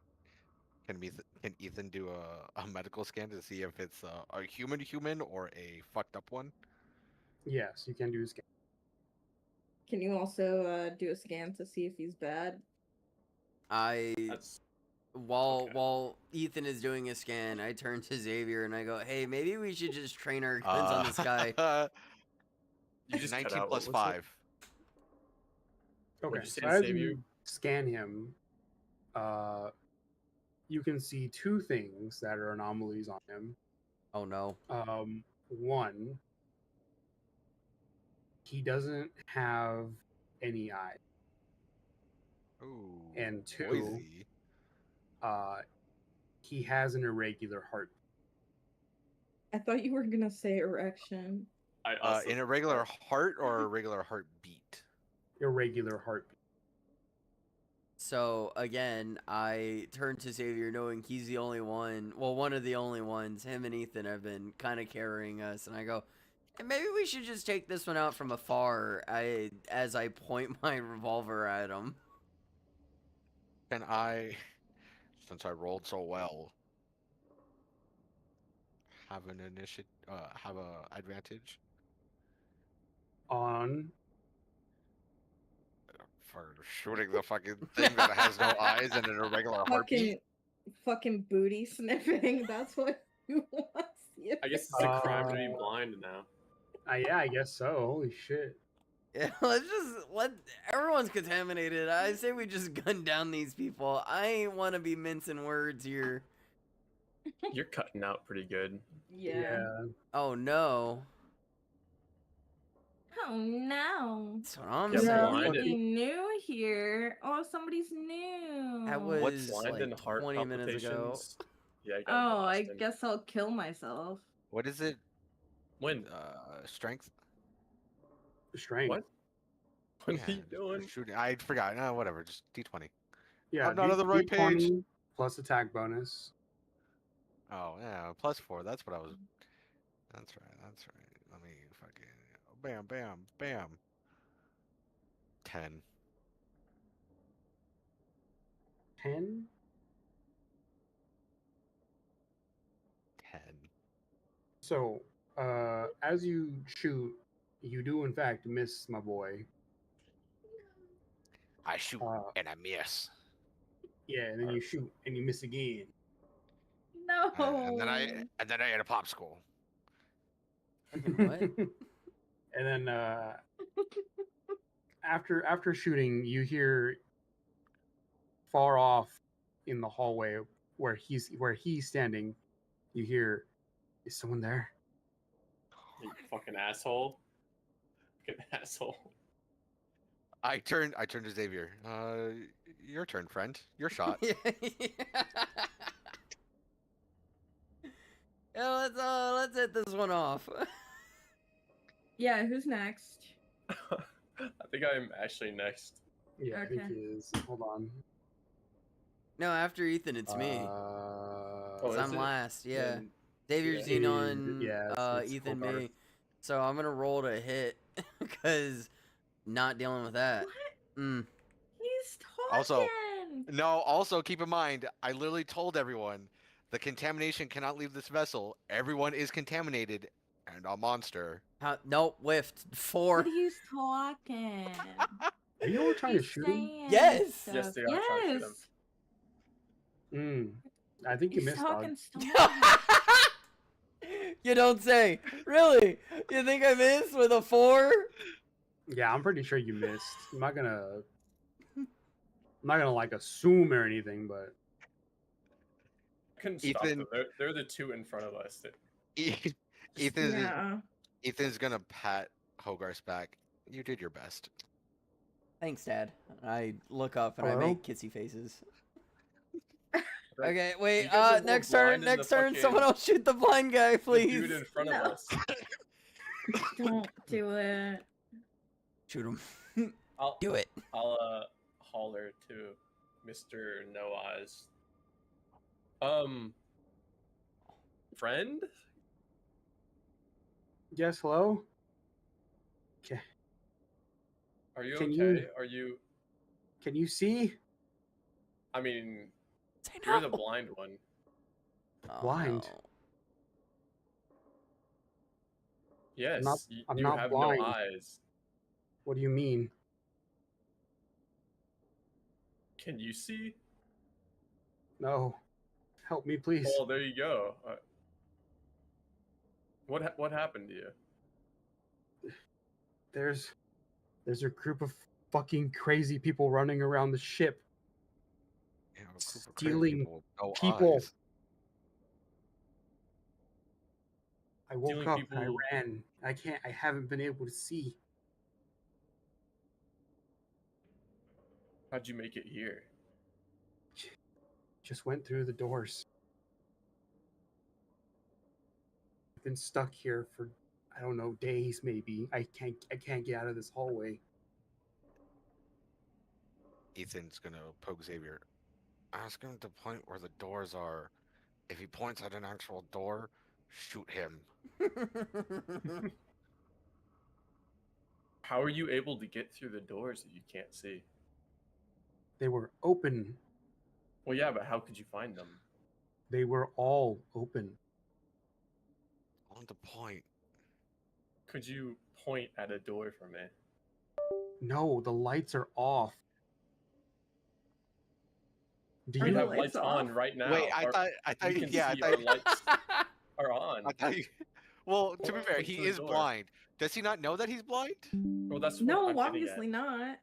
can Ethan do a medical scan to see if it's a human or a fucked up one? Yes, you can do a scan. Can you also do a scan to see if he's bad? That's okay. While Ethan is doing a scan, I turn to Xavier and I go, "Hey, maybe we should just train our guns on this guy." You just cut 19 out. plus What was it? 5. Okay, What'd you say so to as save you you? scan him, you can see two things that are anomalies on him. Oh no. One, he doesn't have any eyes, Ooh. and two, Boise. he has an irregular heart. I thought you were gonna say erection. I also In a regular heart or a regular heartbeat? Irregular heartbeat. So again, I turn to Xavier, knowing he's the only one. Well, one of the only ones. Him and Ethan have been kind of carrying us, and I go, "Hey, maybe we should just take this one out from afar." As I point my revolver at him. Can I, since I rolled so well, have an initiative, have a advantage On for shooting the fucking thing that has no eyes and an irregular heartbeat? Fucking booty sniffing. That's what you want to see. I guess it's a crime to be blind now. yeah, I guess so. Holy shit. Yeah, let everyone's contaminated. I say we just gun down these people. I ain't want to be mincing words here. You're cutting out pretty good. Yeah. Oh no. Oh no. That's what I'm Yeah, saying. blind Somebody and- new here. Oh, somebody's new. That What's was blind like and heart 20 minutes ago. palpitations? Yeah, I got Oh, I Boston. guess I'll kill myself. What is it? When? Strength? Strength. What? What Yeah, are you doing? shooting. I forgot. No, whatever. Just D20. Yeah, I'm not on the right page. D20 plus attack bonus. Oh yeah, +4. That's what I was. That's right. That's right. Let me fucking. Bam, bam, bam. 10. 10. 10. So, as you shoot, you do in fact miss, my boy. I shoot and I miss. Yeah, and then you shoot and you miss again. No. And then I ate a popsicle. What? And then after shooting, you hear far off in the hallway where he's standing. You hear, "Is someone there?" You fucking asshole. Fucking asshole. I turned to Xavier. Your turn, friend. Your shot. Yeah, let's hit this one off. Yeah, who's next? I think I'm actually next. Yeah, I think Okay. he is. Hold on. No, after Ethan, it's me. Oh, 'Cause is I'm it? last. Yeah. Then- Xavier's yeah. in on Yeah, it's Ethan, Hogarth. me. So I'm gonna roll to hit because not dealing with that. What? Mm. He's talking. Also, no. Also, keep in mind, I literally told everyone the contamination cannot leave this vessel. Everyone is contaminated and a monster. Nope, whiffed. 4. But he's talking. Are you all trying to He's shoot him? saying Yes! stuff. Yes, they are trying to shoot him. Yes. I think you He's missed, dog. talking stuff. You don't say. Really? You think I missed with a 4? Yeah, I'm pretty sure you missed. I'm not gonna like assume or anything, but I couldn't stop Ethan- them. They're the two in front of us. Yeah. Ethan's gonna pat Hogarth's back. You did your best. Thanks, Dad. I look up and I Hello? make kissy faces. Right. Okay, wait. You guys are more Next turn. blind than Next the turn. fucking- Someone else shoot the blind guy, The please. dude in front No. of us. Don't do it. Shoot him. I'll Do it. holler to Mr. No Eyes. Friend? yes, hello. Okay, Are you Can okay? you- Are you? can you see? I mean, Say you're the no. blind one. Oh, Blind. no. Yes, not- you, I'm you not have blind. no eyes. What do you mean? Can you see? No, help me, please. Well, there you go. What happened to you? There's a group of fucking crazy people running around the ship. You know, a group of crazy Stealing people. with no people. eyes. I woke Stealing up and I people- ran. I haven't been able to see. How'd you make it here? Just went through the doors. I've been stuck here for, I don't know, days maybe. I can't get out of this hallway. Ethan's gonna poke Xavier. Ask him to point where the doors are. If he points at an actual door, shoot him. How are you able to get through the doors that you can't see? They were open. Well, yeah, but how could you find them? They were all open. On the point. Could you point at a door for me? No, the lights are off. Do Are We you the have lights lights on off? right now. Wait, I thought, We can yeah, see our lights are I on. thought you. Well, to be fair, Point he to the is door. blind. Does he not know that he's blind? Well, that's what No, I'm getting obviously at. not.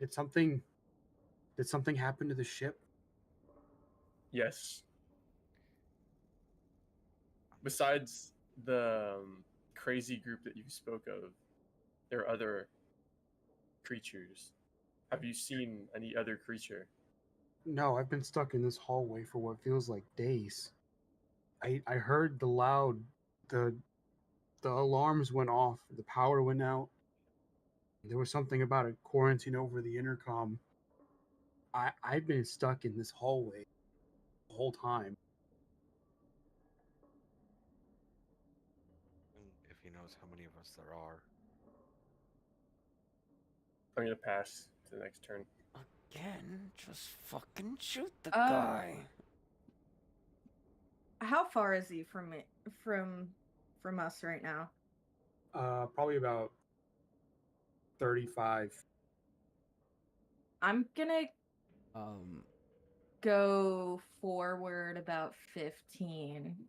did something happen to the ship? Yes. Besides the crazy group that you spoke of, there are other creatures. Have you seen any other creature? No, I've been stuck in this hallway for what feels like days. I heard the alarms went off, the power went out. There was something about a quarantine over the intercom. I've been stuck in this hallway the whole time. If he knows how many of us there are. I'm gonna pass to the next turn. Again, just fucking shoot the Uh, guy. How far is he from it from us right now? Probably about 35. I'm gonna Um, go forward about 15.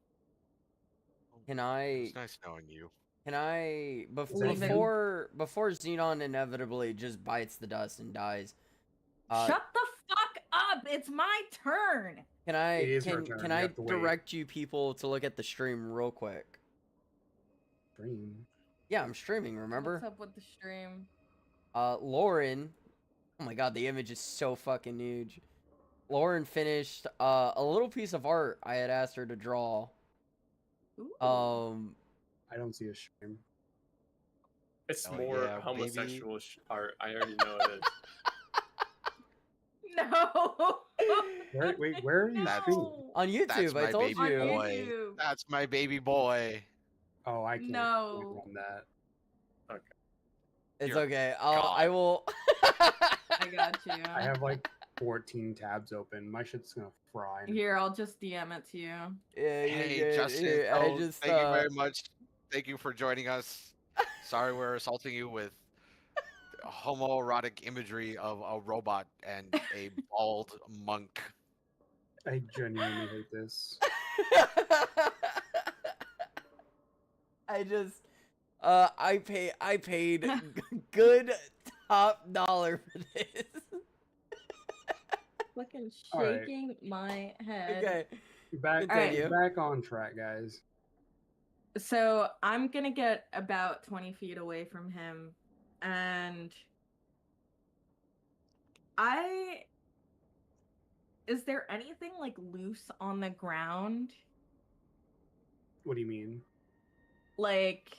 can I? It's nice knowing you. Can I that you? before Xenon inevitably just bites the dust and dies? Shut the fuck up! It's my turn. Can I It is her turn, can you I have to wait. direct you people to look at the stream real quick? Dream. Yeah, I'm streaming. Remember? What's up with the stream? Lauren. Oh my god, the image is so fucking huge. Lauren finished a little piece of art I had asked her to draw. Ooh. I don't see a stream. It's Oh, more yeah, homosexual art. I already know it is. No. Where are you streaming? No. On YouTube, That's I my told baby On you. boy. YouTube. That's my baby boy. Oh, I can't No. comment on that. It's Dear okay. God. I will. I got you. I have like 14 tabs open. My shit's gonna fry. Here, I'll just DM it to you. Yeah, you're Hey, good. Justin. Here, I So, just thank you very much. Thank you for joining us. Sorry we're assaulting you with homoerotic imagery of a robot and a bald monk. I genuinely hate this. I just I paid good top dollar for this. Fucking All right. shaking my head. Okay. Continue. Back on track, guys. So I'm gonna get about 20 feet away from him, and is there anything like loose on the ground? What do you mean? Like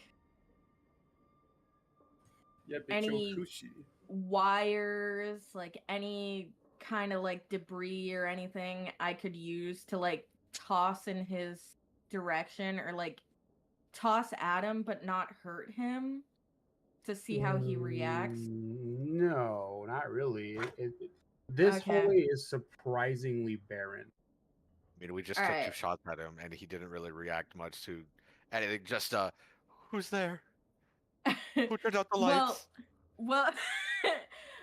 Yeah, bitch, Any- I'm cushy. wires, like any kind of like debris or anything I could use to like toss in his direction or like toss at him but not hurt him to see how he reacts? No, not really. This Okay. hallway is surprisingly barren. I mean, we just took 2 Alright. shots at him, and he didn't really react much to anything. Just, who's there? Who turned out the lights? Well,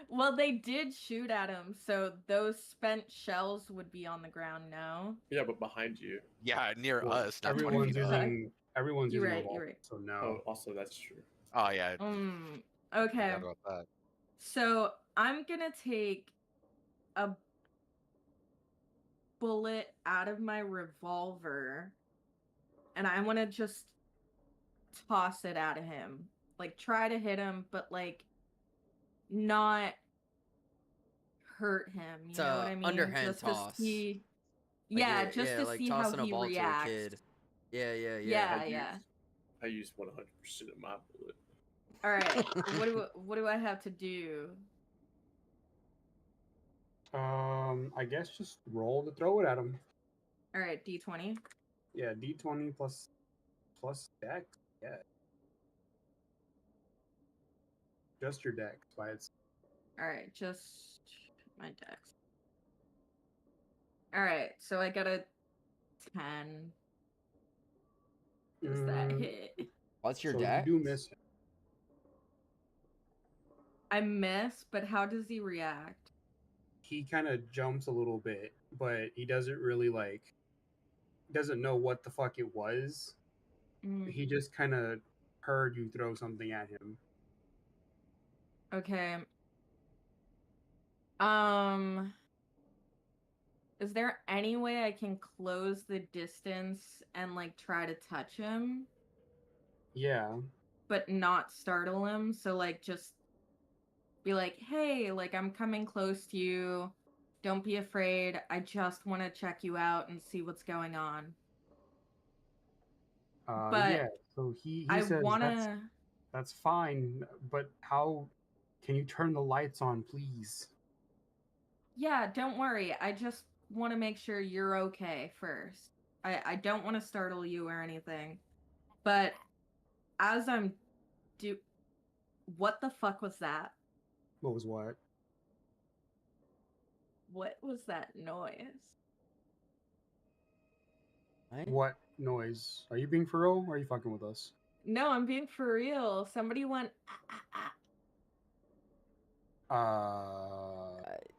well, they did shoot at him, so those spent shells would be on the ground now. Yeah, but behind you. Yeah, near Well, us, not 20 everyone's feet up. using everyone's You're using right, a you're vault, right. so no. Oh, also that's true. Oh, yeah. Okay. Forgot about that. So I'm gonna take a bullet out of my revolver and I want to just toss it at him. Like try to hit him, but like not hurt him. You It's know a what I mean? underhand just toss. to see. Like, Yeah, just to like see how tossing a he ball to a reacts. kid. Yeah. Yeah. I used 100% of my bullet. All right. What do I have to do? I guess just roll to throw it at him. All right, D20. Yeah, D20 plus dex. Yeah. Just your dex by its. All right, just my dex. All right, so I got a 10. Does that hit? What's your so dex? you do miss him. I miss, but how does he react? He kind of jumps a little bit, but he doesn't really doesn't know what the fuck it was. He Mm, just kind of heard you throw something at him. okay. Is there any way I can close the distance and like try to touch him, Yeah. but not startle him? So like just be like, "Hey, like I'm coming close to you. Don't be afraid. I just want to check you out and see what's going on." But Yeah. So he I says want to that's fine, but how can you turn the lights on, please? Yeah, don't worry. I just want to make sure you're okay first. I don't want to startle you or anything. But as I'm do what the fuck was that? What was what? What was that noise? What? What noise? Are you being for real? Or are you fucking with us? No, I'm being for real. Somebody went ah, ah, ah.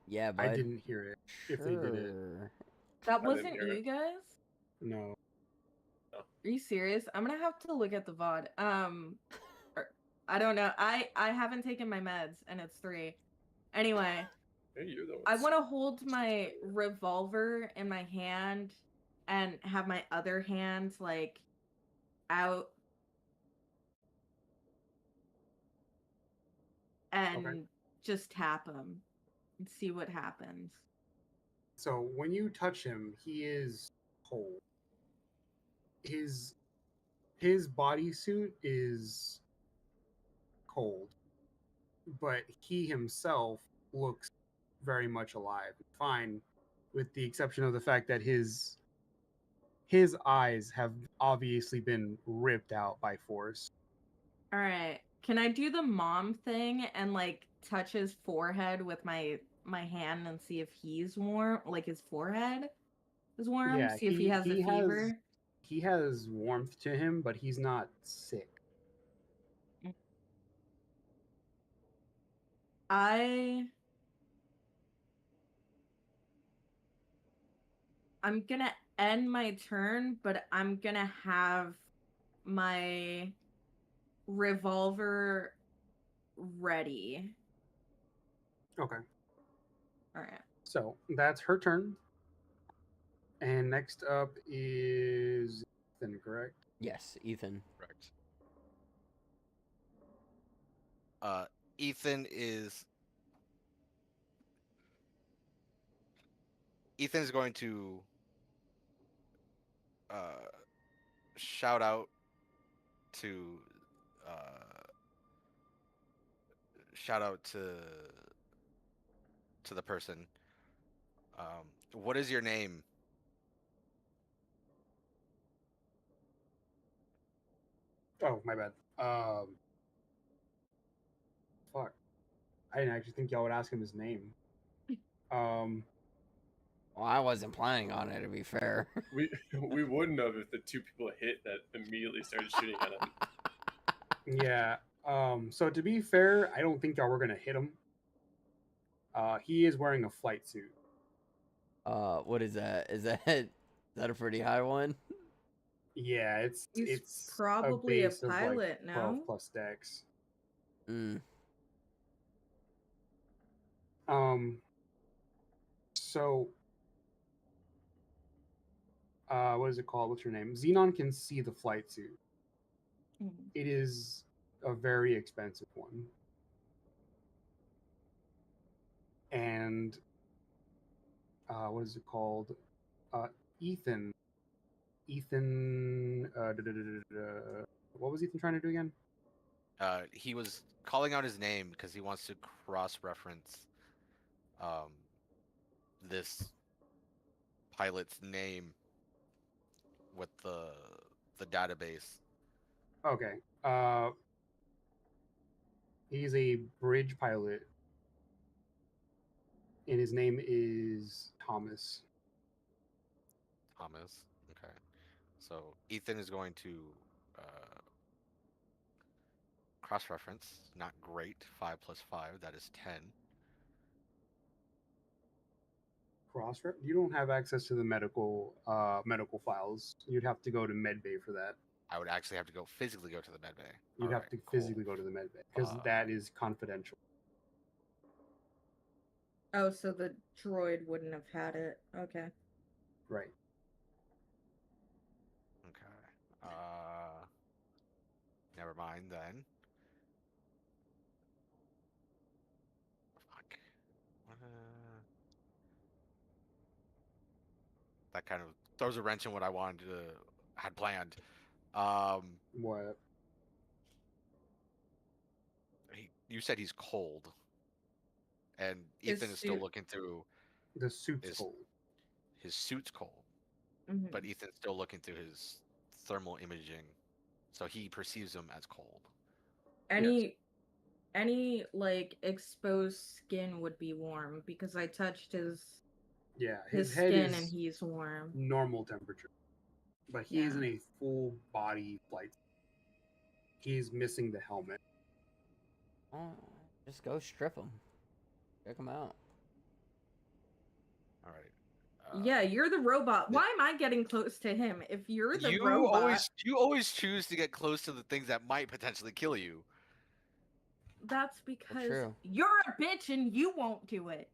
Yeah, bud. I didn't hear it. If they did it, Sure. That I didn't wasn't hear you it. guys? no. Are you serious? I'm gonna have to look at the VOD. I don't know. I haven't taken my meds and it's 3. Anyway, Hey, you're the one I want to sick. hold my revolver in my hand and have my other hand like out and Okay. just tap him and see what happens. So when you touch him, he is cold. His bodysuit is cold, but he himself looks very much alive, fine, with the exception of the fact that his eyes have obviously been ripped out by force. All right. Can I do the mom thing and like touch his forehead with my hand and see if he's warm, like his forehead is warm, Yeah, see if he has a fever? he has warmth to him, but he's not sick. I I'm gonna end my turn, but I'm gonna have my revolver ready. Okay. All right. So that's her turn. And next up is Ethan, correct? Yes, Ethan. Correct. Uh, Ethan is Ethan's going to uh shout out to uh shout out to the person. What is your name? Oh, my bad. Fuck. I didn't actually think y'all would ask him his name. Um, Well, I wasn't planning on it, to be fair. We wouldn't have if the 2 people hit that immediately started shooting at him. yeah. So to be fair, I don't think y'all were gonna hit him. He is wearing a flight suit. What is that? Is that a pretty high one? Yeah, He's it's probably a base of like pilot, 12 no? plus dex. Mm. So what is it called? What's your name? Xenon can see the flight suit. Mm. It is a very expensive one. And what is it called? Ethan. What was Ethan trying to do again? He was calling out his name because he wants to cross-reference um this pilot's name with the database. Okay. He's a bridge pilot, and his name is Thomas. Thomas. Okay. So Ethan is going to cross-reference. Not great. 5 plus 5. That is 10. Cross. You don't have access to the medical files. You'd have to go to medbay for that. I would actually have to physically go to the med bay. You'd have to physically go to the medbay because that is confidential. Oh, so the droid wouldn't have had it. Okay. Right. Okay. Never mind then. Fuck. That kind of throws a wrench in what I had planned. What? You said he's cold, and His Ethan is still suit. looking through The suit's cold. his suit's cold, Mhm. but Ethan's still looking through his thermal imaging, so he perceives him as cold. Any like exposed skin would be warm because I touched his His head skin is and he's warm. normal temperature, but he is in a full body flight. He's missing the helmet. Oh, just go strip them. Check them out. All right. Yeah, you're the robot. Why am I getting close to him? If you're the robot, you always choose to get close to the things that might potentially kill you. that's because true. you're a bitch and you won't do it.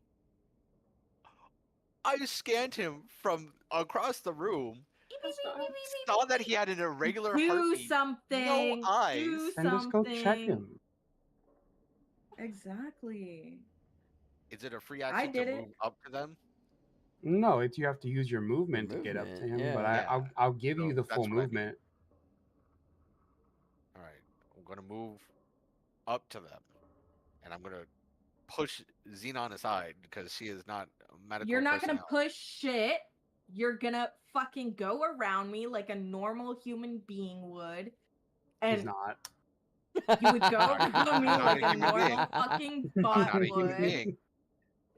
I scanned him from across the room, saw that he had an irregular Do heartbeat, something. no eyes, Do And just go check something. him. Exactly. Is it a free I action to did it. move up to them? No, you have to use your movement to get up to Movement, him. But yeah. I'll give you So the full that's what I need. movement. All right, I'm gonna move up to them, and I'm gonna push Xenon aside because she is not a medical You're not personnel. gonna push shit. You're gonna fucking go around me like a normal human being would. He's And not. you would go I'm around me not a like a human being. normal fucking I'm bot not a human would. being.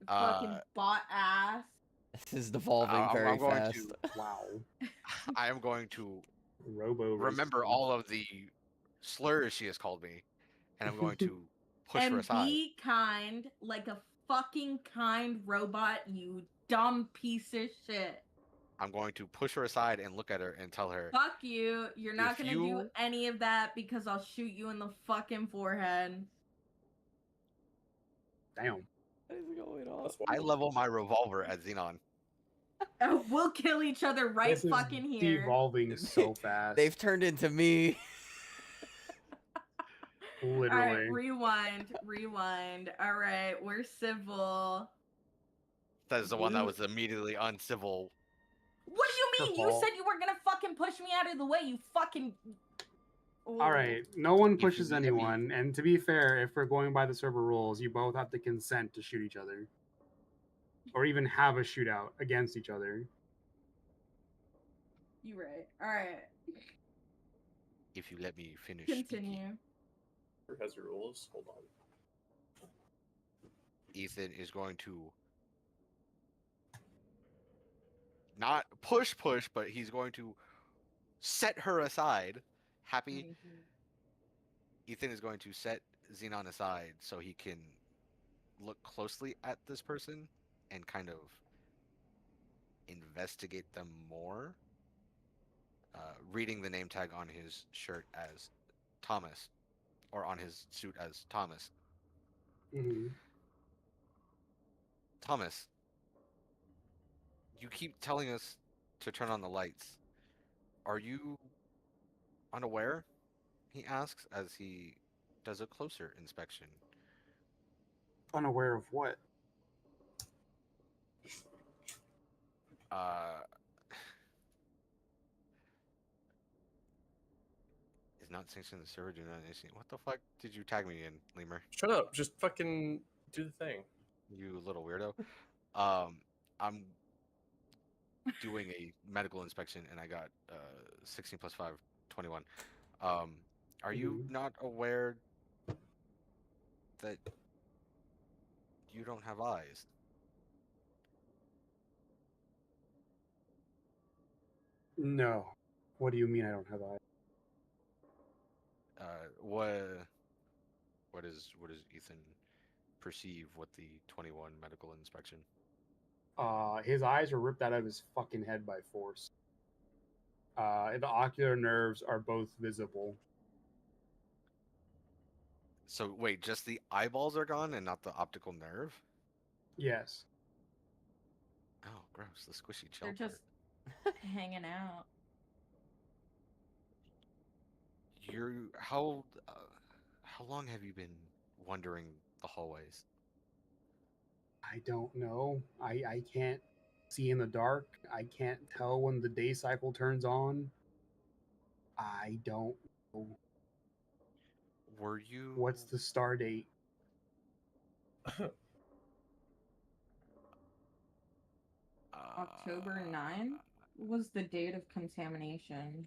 Fucking bot ass. This is devolving very I'm going fast. Wow. I am going to Robo. remember all of the slurs she has called me, and I'm going to push her And aside. be kind, like a fucking kind robot, you dumb piece of shit. I'm going to push her aside and look at her and tell her, Fuck you. You're not If gonna do you- any of that because I'll shoot you in the fucking forehead. Damn. What is going on? That's I wild. level my revolver at Xenon. We'll kill each other right This is fucking here. devolving so fast. They've turned into me. Literally. Alright, rewind. Alright, we're civil. That is the one that Blue- was immediately uncivil. What do you mean? You Default. said you were gonna fucking push me out of the way, you fucking. All right, no one If you pushes let me- anyone, and to be fair, if we're going by the server rules, you both have to consent to shoot each other, or even have a shootout against each other. You right. Alright, If you let me finish speaking. continue. Who has rules? Hold on. Ethan is going to not push, but he's going to set her aside. Happy? Ethan is going to set Xenon aside so he can look closely at this person and kind of investigate them more. Reading the name tag on his shirt as Thomas, or on his suit as Thomas. Mm-hmm. Thomas, you keep telling us to turn on the lights. Are you unaware? He asks as he does a closer inspection. Unaware of what? Is not sanctioned the server. Do not initiate. What the fuck did you tag me in, Lemur? Shut up. Just fucking do the thing. You little weirdo. I'm doing a medical inspection and I got 16 plus 5, 21. Are you not aware that you don't have eyes? No. What do you mean I don't have eyes? What does Ethan perceive with the 21 medical inspection? His eyes were ripped out of his fucking head by force. The ocular nerves are both visible. So wait, just the eyeballs are gone and not the optical nerve? Yes. Oh, gross! The squishy gel They're part. just hanging out. How long have you been wandering the hallways? I don't know. I can't see in the dark. I can't tell when the day cycle turns on. I don't know. Were you? What's the star date? October 9 was the date of contamination.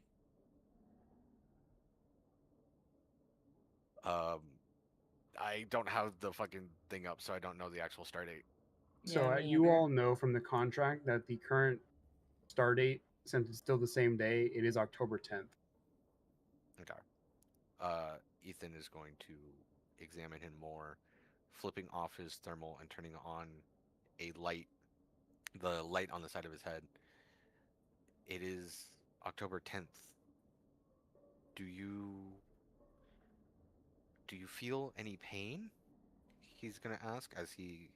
I don't have the fucking thing up, so I don't know the actual start date. So Yeah, me you either. all know from the contract that the current star date, since it's still the same day, it is October 10th. Okay. Ethan is going to examine him more, flipping off his thermal and turning on a light, the light on the side of his head. It is October 10th. Do you feel any pain? He's going to ask as he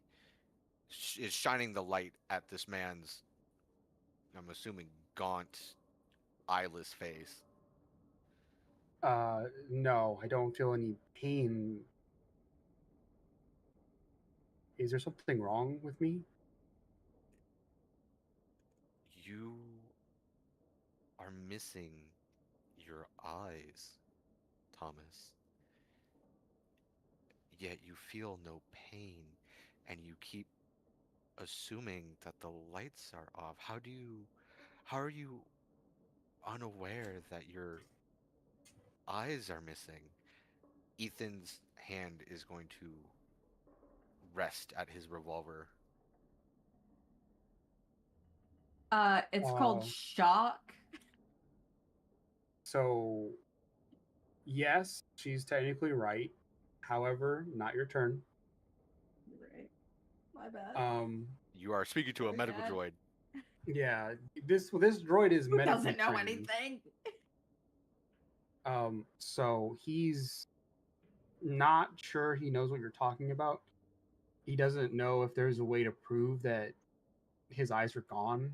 is shining the light at this man's, I'm assuming, gaunt, eyeless face. No, I don't feel any pain. Is there something wrong with me? You are missing your eyes, Thomas. Yet you feel no pain, and you keep assuming that the lights are off. How are you unaware that your eyes are missing? Ethan's hand is going to rest at his revolver. It's called Uh, shock. So, yes, she's technically right. However, not your turn. Right. My bad. You are speaking to a Sorry, medical Dad. droid. Yeah, this droid is Who medically doesn't know trained. anything? So he's not sure he knows what you're talking about. He doesn't know if there's a way to prove that his eyes are gone.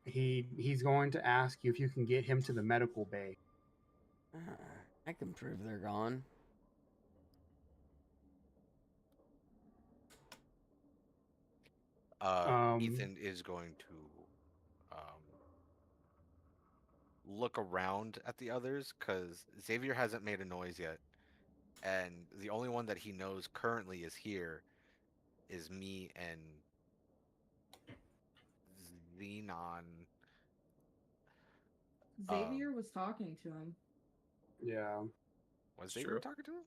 He's going to ask you if you can get him to the medical bay. I can prove they're gone. Ethan is going to look around at the others because Xavier hasn't made a noise yet, and the only one that he knows currently is here is me and Xenon. Xavier was talking to him. Yeah, Was It's Xavier true. talking to him?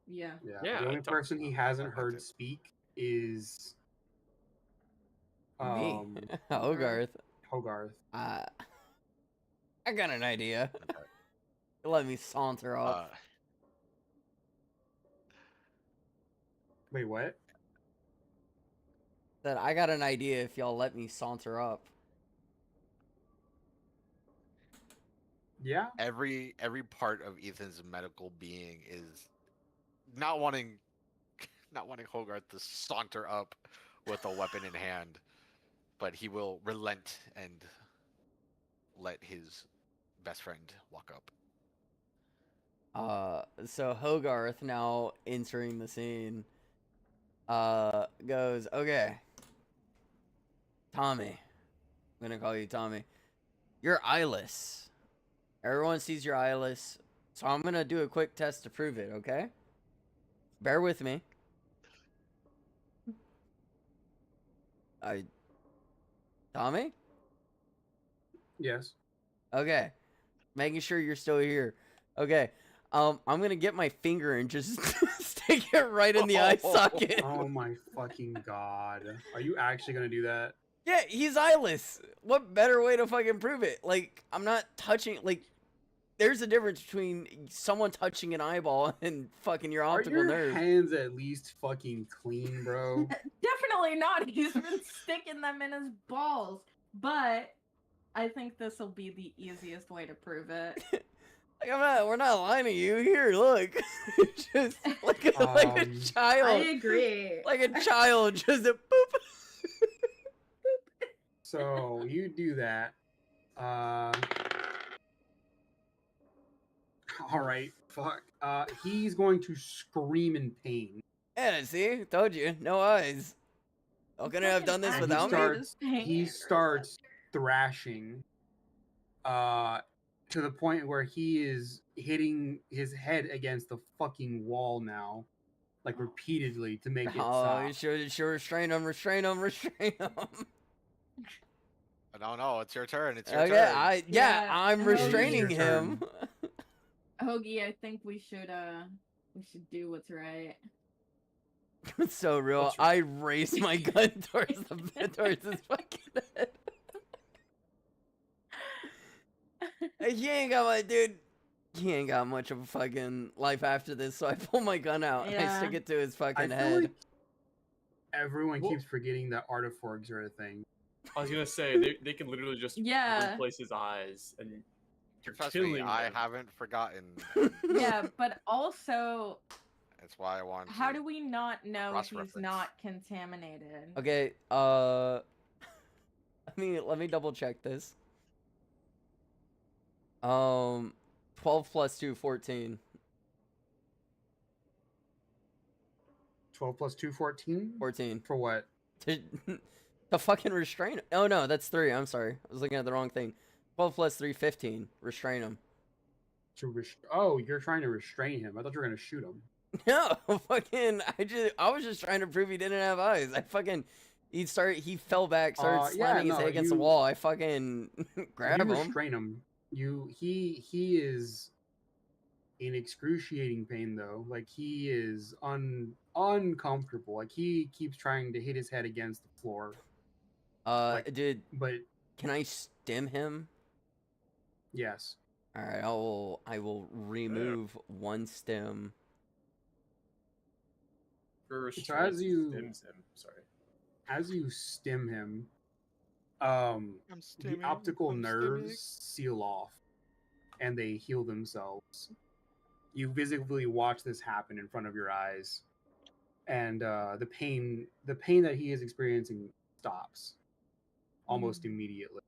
Yeah. Yeah, The only I talk- person he hasn't I heard did. speak is Me, Hogarth. Hogarth. Hogarth. I got an idea. Okay. Let me saunter up. Wait, what? That I got an idea if y'all let me saunter up. Yeah. Every part of Ethan's medical being is not wanting Hogarth to saunter up with a weapon in hand, but he will relent and let his best friend walk up. So Hogarth, now entering the scene, goes, okay, Tommy, I'm gonna call you Tommy. You're eyeless. Everyone sees you're eyeless, so I'm gonna do a quick test to prove it, okay? Bear with me. Tommy? Yes. Okay. Making sure you're still here. Okay. I'm gonna get my finger and just stick it right in the eye socket. Oh my fucking god. Are you actually gonna do that? Yeah, he's eyeless. What better way to fucking prove it? Like, I'm not touching. Like, there's a difference between someone touching an eyeball and fucking your Are optical your nerve. hands at least fucking clean, bro? Definitely not. He's been sticking them in his balls. But I think this will be the easiest way to prove it. Like, we're not lying to you. Here, look. Just like a I child. agree. Like a child, just a boop. So you do that. All right, fuck. He's going to scream in pain. Yeah, see? Told you. No eyes. How could I have done this Fucking without me? aggravated He pain. starts thrashing. To the point where he is hitting his head against the fucking wall now, like repeatedly to make it Oh, stop. you should restrain him, restrain him, restrain him. No, it's your turn. It's your Okay, turn. Yeah, I'm Hoagie, restraining it's your him. Hoagie, I think we should do what's right. It's so real. What's I race my gun towards towards his fucking head. He ain't got my dude. He ain't got much of a fucking life after this, so I pull my gun out and I Yeah. stick it to his I fucking feel head. like everyone Well- keeps forgetting that artiforgs are a thing. I was gonna say they can literally just Yeah. replace his eyes, and you're Trust killing me, I them. haven't forgotten. Yeah, but also, That's why I wanted how to. do we not know if he's Cross-reference. not contaminated? Okay, let me double check this. 12 plus 2, 14. 12 plus 2, 14? 14. For what? To fucking restrain him. Oh no, that's 3. I'm sorry. I was looking at the wrong thing. 12 plus 3, 15. Restrain him. Oh, you're trying to restrain him. I thought you were going to shoot him. No, fucking, I was just trying to prove he didn't have eyes. He fell back, started Yeah, slamming his head no, against the you- wall. I fucking grabbed you him. restrain him. He is in excruciating pain though. Like he is uncomfortable. Like he keeps trying to hit his head against the floor. Dude, But can I stim him? yes. All right, I will remove one stem. For as restraints, you- stims him. Sorry. As you stim him, I'm the stimming, optical I'm nerves stimming. seal off and they heal themselves. You visibly watch this happen in front of your eyes, and the pain that he is experiencing stops almost immediately,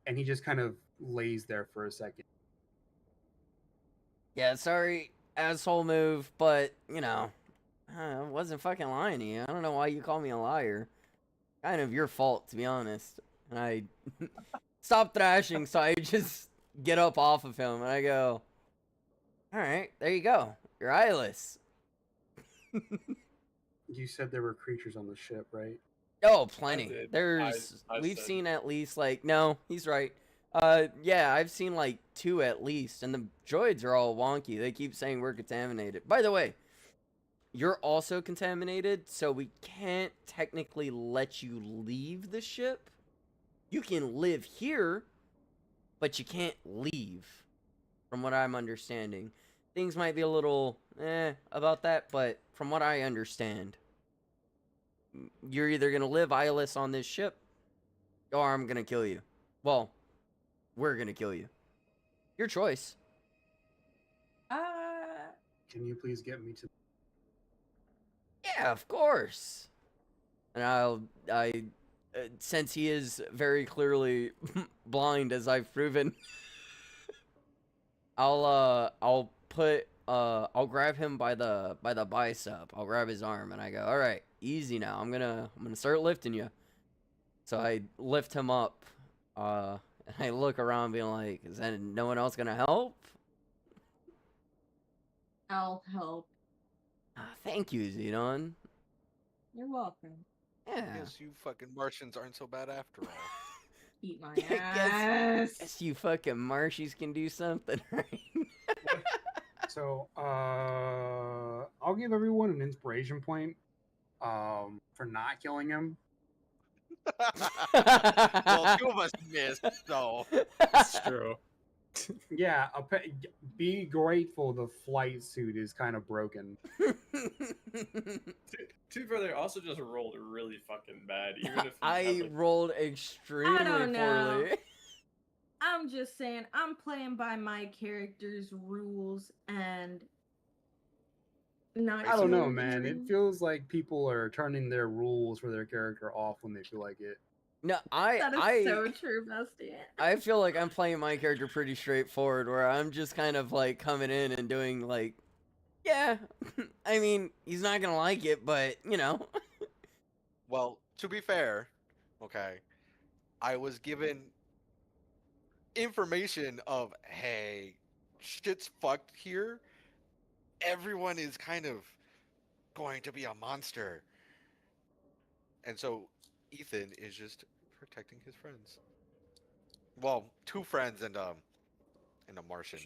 and he just kind of lays there for a second. Yeah, sorry, asshole move, but you know, I wasn't fucking lying to you. I don't know why you call me a liar. Kind of your fault, to be honest. And I stop thrashing, so I just get up off of him and I go, "All right, there you go. You're eyeless." You said there were creatures on the ship, right? Oh, plenty. did. We've said- seen at least no, he's right. Yeah, I've seen like 2 at least, and the droids are all wonky. They keep saying we're contaminated. By the way, you're also contaminated, so we can't technically let you leave the ship. You can live here, but you can't leave, from what I'm understanding. Things might be a little about that, but from what I understand, you're either gonna live eyeless on this ship, or I'm gonna kill you. Well, we're gonna kill you. Your choice. Can you please get me to? Yeah, of course. And since he is very clearly blind, as I've proven, I'll grab him by the bicep. I'll grab his arm and I go, "All right, easy now. I'm gonna start lifting you." So I lift him up. And I look around, being like, "Is that no one else gonna help?" I'll help. Thank you, Xenon. You're welcome. Yeah. Guess you fucking Martians aren't so bad after all. Eat my Guess- ass. Guess you fucking Marshies can do something, right? So, I'll give everyone an inspiration point, for not killing him. Well, two of us missed, so It's true. Yeah, be grateful the flight suit is kind of broken. To be fair, they also just rolled really fucking bad. Even if you I had, like, rolled extremely don't know. poorly. I'm just saying, I'm playing by my character's rules and not I don't know, you man. It hearing- feels like people are turning their rules for their character off when they feel like it. No, That is so true, Bastian. I feel like I'm playing my character pretty straightforward, where I'm just kind of like coming in and doing like, yeah, I mean, he's not gonna like it, but you know. well, to be fair, okay, I was given information of, hey, shit's fucked here. Everyone is kind of going to be a monster. And so Ethan is just protecting his friends. Well, two friends and a Martian.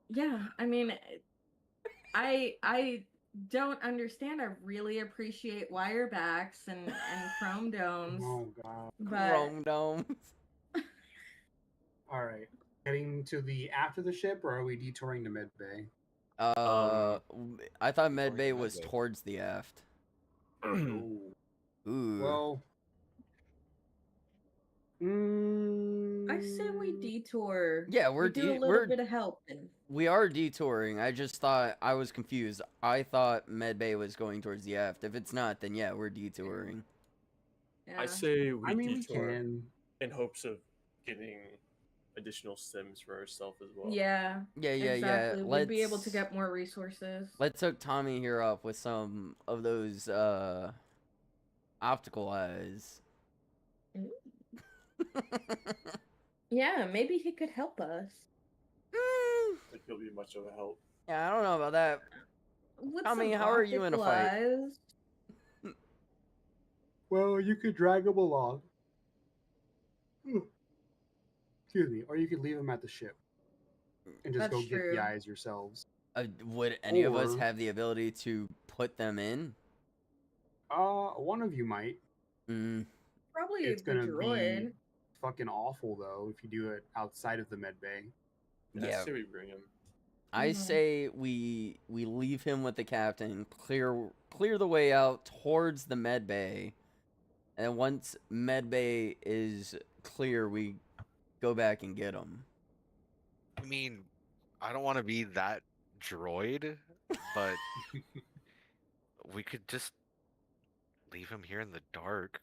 Yeah, I mean, I don't understand. I really appreciate wirebacks and chrome domes, Oh god. but Chrome domes. All right. Heading to the after the ship, or are we detouring to mid bay? I thought med bay Med was bay. towards the aft. Ooh. Ooh. Well. I say we detour. Yeah, we do a little we're bit of helping. we are detouring. I just thought I was confused. I thought med bay was going towards the aft. If it's not, then yeah, we're detouring. Yeah. I say we I mean, we detour can. in hopes of getting additional sims for ourselves as well. Yeah. Yeah, Exactly. yeah. We'd be able to get more resources. Let's hook Tommy here up with some of those optical eyes. Yeah, maybe he could help us. I think he'll be much of a help. Yeah, I don't know about that. With Tommy, some how are you in a optical fight? eyes. Well, you could drag him along. Excuse me. Or you could leave him at the ship and just That's go get true. the eyes yourselves. Would any of us Or- have the ability to put them in? One of you might. Mm, Probably It's the gonna droid. be fucking awful though if you do it outside of the med bay. I yeah. say we bring him. I Mhm. say we leave him with the captain, clear the way out towards the med bay, and once med bay is clear, we go back and get him. I mean, I don't want to be that droid, but we could just leave him here in the dark.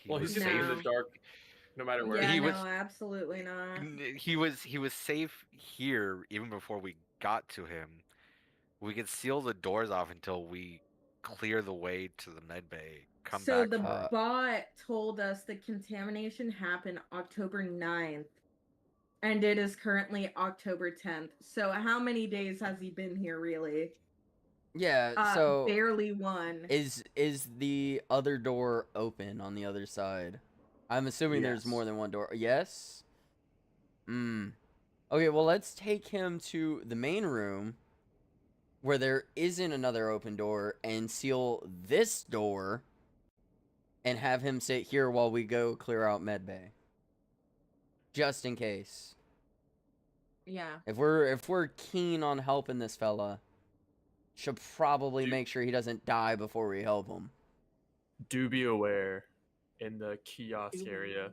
Well, he's was gonna be in No. the dark no matter where. Yeah, He no, was- absolutely not. He was safe here even before we got to him. We could seal the doors off until we clear the way to the med bay. Come So back the for us. bot told us the contamination happened October 9th, and it is currently October 10th. So how many days has he been here, really? Yeah, so barely one. is the other door open on the other side? I'm assuming there's Yes. more than one door. Yes? Okay, well, let's take him to the main room where there isn't another open door and seal this door and have him sit here while we go clear out medbay. Just in case. Yeah. If we're keen on helping this fella, should probably Dude. make sure he doesn't die before we help him. Do be aware, in the kiosk area,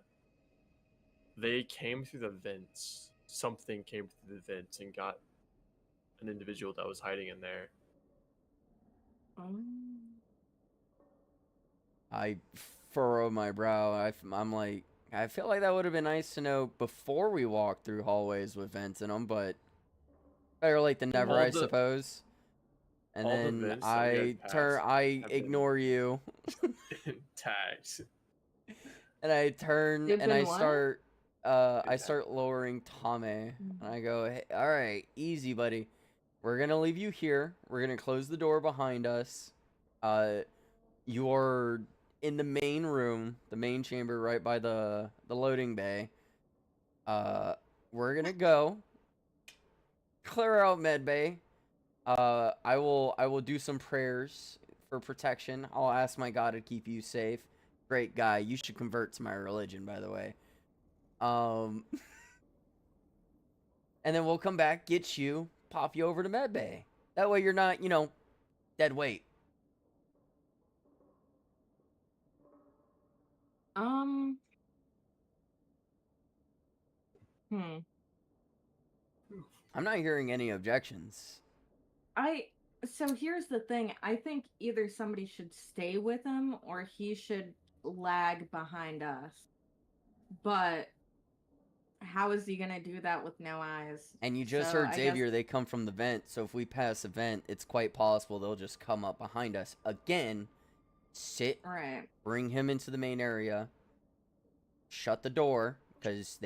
they came through the vents. Something came through the vents and got an individual that was hiding in there. I furrow my brow. I'm like, I feel like that would have been nice to know before we walk through hallways with vents in them, but better late than never, All I the- suppose. And all the then vents that we had I have been- ignore you, Tagged. and I turn You've and I been what? start, I Exactly. start lowering Tame, and I go, hey, all right, easy, buddy. We're gonna leave you here. We're gonna close the door behind us. You're in the main room, the main chamber, right by the loading bay. We're gonna go clear out med bay. I will do some prayers for protection. I'll ask my God to keep you safe. Great guy. You should convert to my religion, by the way. And then we'll come back, get you, pop you over to medbay. That way you're not, dead weight. Hmm. I'm not hearing any objections. So here's the thing. I think either somebody should stay with him or he should lag behind us. But how is he gonna do that with no eyes? And you just So heard I Xavier, guess- they come from the vent, so if we pass the vent, it's quite possible they'll just come up behind us. Again, sit, Right. bring him into the main area, shut the door, because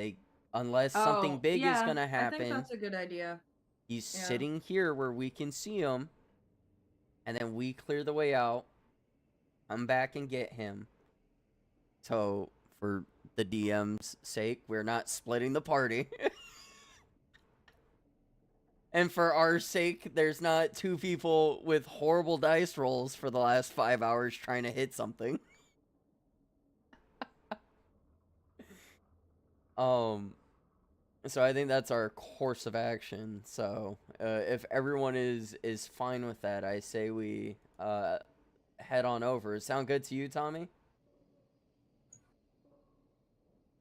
unless something big is gonna I think happen, that's a good idea. he's Yeah. sitting here where we can see him, and then we clear the way out, come back and get him. So, for the DM's sake, we're not splitting the party. And for our sake, there's not two people with horrible dice rolls for the last 5 hours trying to hit something. So I think that's our course of action. So if everyone is fine with that, I say we head on over. Sound good to you, Tommy?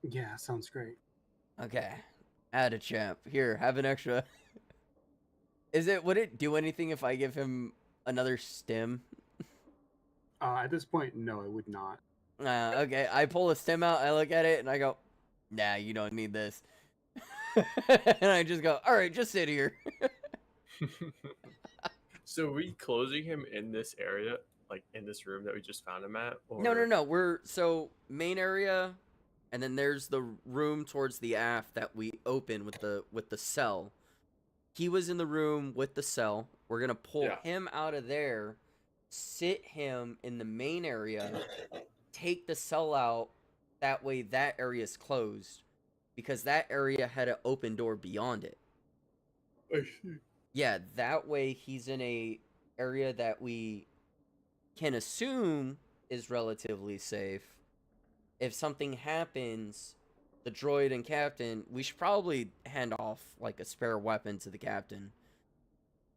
Yeah, sounds great. Okay. Add a champ. Here, have an extra. Would it do anything if I give him another stim? At this point, no, it would not. Okay, I pull a stim out, I look at it, and I go, nah, you don't need this. And I just go, alright, just sit here. So are we closing him in this area, like in this room that we just found him at? Or... No. We're, main area, and then there's the room towards the aft that we open with the cell. He was in the room with the cell. We're gonna pull him out of there, sit him in the main area, take the cell out. That way, that area is closed because that area had an open door beyond it. I see. Yeah, that way he's in a area that we can assume is relatively safe. If something happens, the droid and captain, we should probably hand off like a spare weapon to the captain.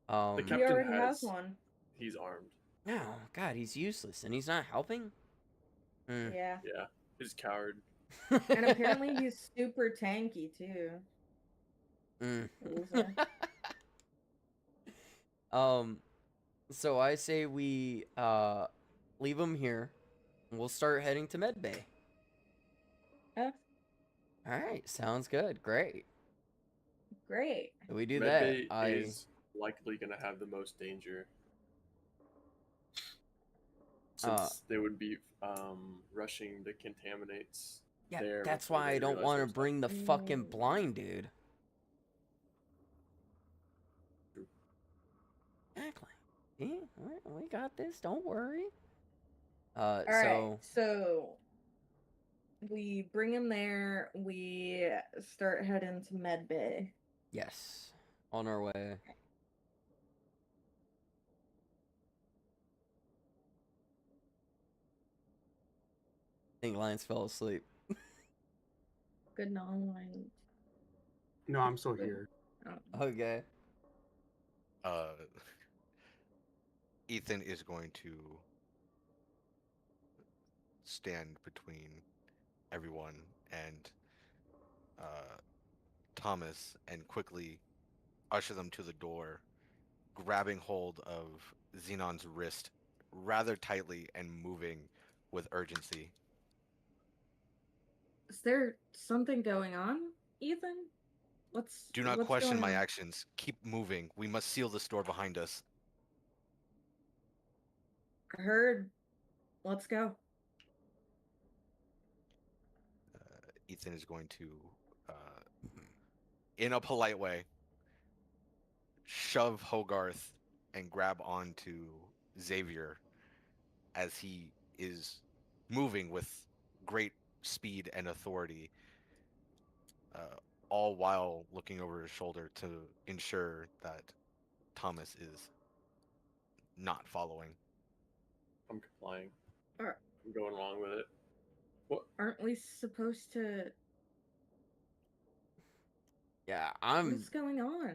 The He captain already has one. He's armed. No, God, he's useless, and he's not helping. Yeah. Yeah, he's a coward. And apparently he's super tanky too. Loser. So I say we leave him here, and we'll start heading to medbay. Yeah. All right, sounds good. Great. Great. If we do Medbay that, is likely going to have the most danger. Since they would be rushing the contaminates. yeah, there that's before why they I don't realize want to there's bring the fucking blind dude. True. Exactly. See, we got this. Don't worry. All right. So we bring him there. We start heading to medbay. Yes, on our way. I think Lance fell asleep. Good night. No, I'm still here. Okay. Ethan is going to stand between everyone and Thomas and quickly usher them to the door, grabbing hold of Xenon's wrist rather tightly and moving with urgency. Is there something going on, Ethan? Do not what's question going my on? actions. Keep moving. We must seal this door behind us. Heard. Let's go. Ethan is going to, in a polite way, shove Hogarth and grab onto Xavier as he is moving with great speed and authority, all while looking over his shoulder to ensure that Thomas is not following. I'm complying. Are, I'm going along with it. What? aren't we supposed to? Yeah, I'm. What's going on?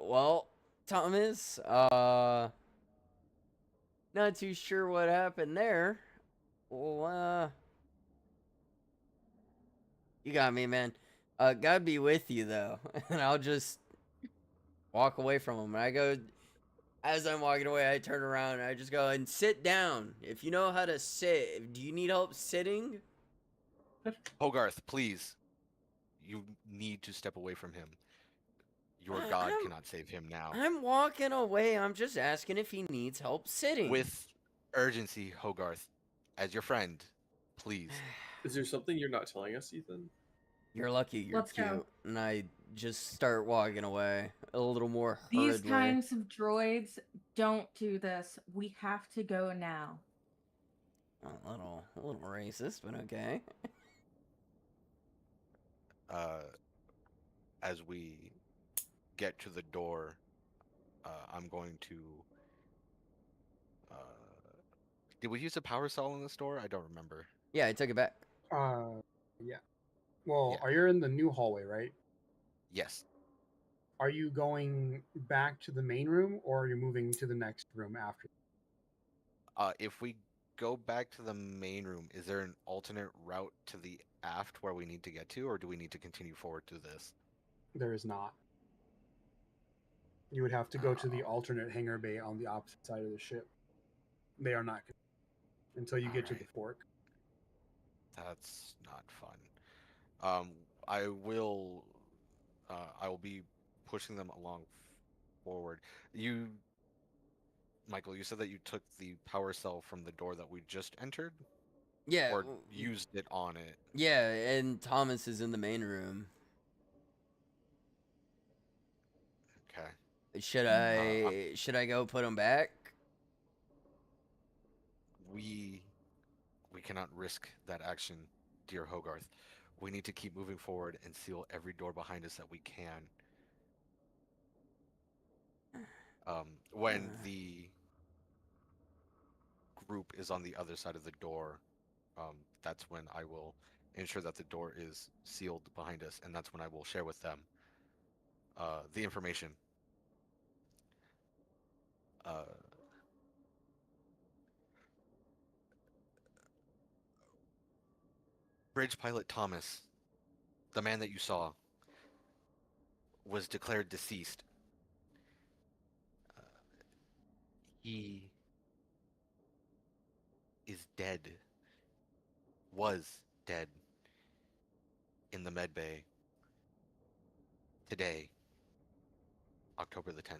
Well, Thomas, not too sure what happened there. Well, you got me, man. God be with you, though. And I'll just walk away from him. And I go, as I'm walking away, I turn around and I just go, and sit down. If you know how to sit, do you need help sitting? Hogarth, please. You need to step away from him. Your I- god I'm- cannot save him now. I'm walking away. I'm just asking if he needs help sitting. With urgency, Hogarth. As your friend, please. Is there something you're not telling us, Ethan? You're lucky you're Let's cute. go. And I just start walking away a little more These hurriedly. kinds of droids don't do this. We have to go now. A little racist, but okay. As we get to the door, I'm going to. Did we use a power cell in this door? I don't remember. Yeah, I took it back. Yeah. Well, Yeah. are you in the new hallway, right? Yes. Are you going back to the main room, or are you moving to the next room after? If we go back to the main room, is there an alternate route to the aft where we need to get to, or do we need to continue forward through this? There is not. You would have to go to the Oh. alternate hangar bay on the opposite side of the ship. They are not until you get to the Alright. fork. That's not fun. I will be pushing them along forward. Michael, you said that you took the power cell from the door that we just entered, Yeah. or used it on it. Yeah, and Thomas is in the main room. Okay. Should I go put him back? We cannot risk that action, dear Hogarth. We need to keep moving forward and seal every door behind us that we can. When the group is on the other side of the door, that's when I will ensure that the door is sealed behind us, and that's when I will share with them the information. Bridge pilot Thomas, the man that you saw, was declared deceased. He is dead. Was dead in the med bay today, October the 10th.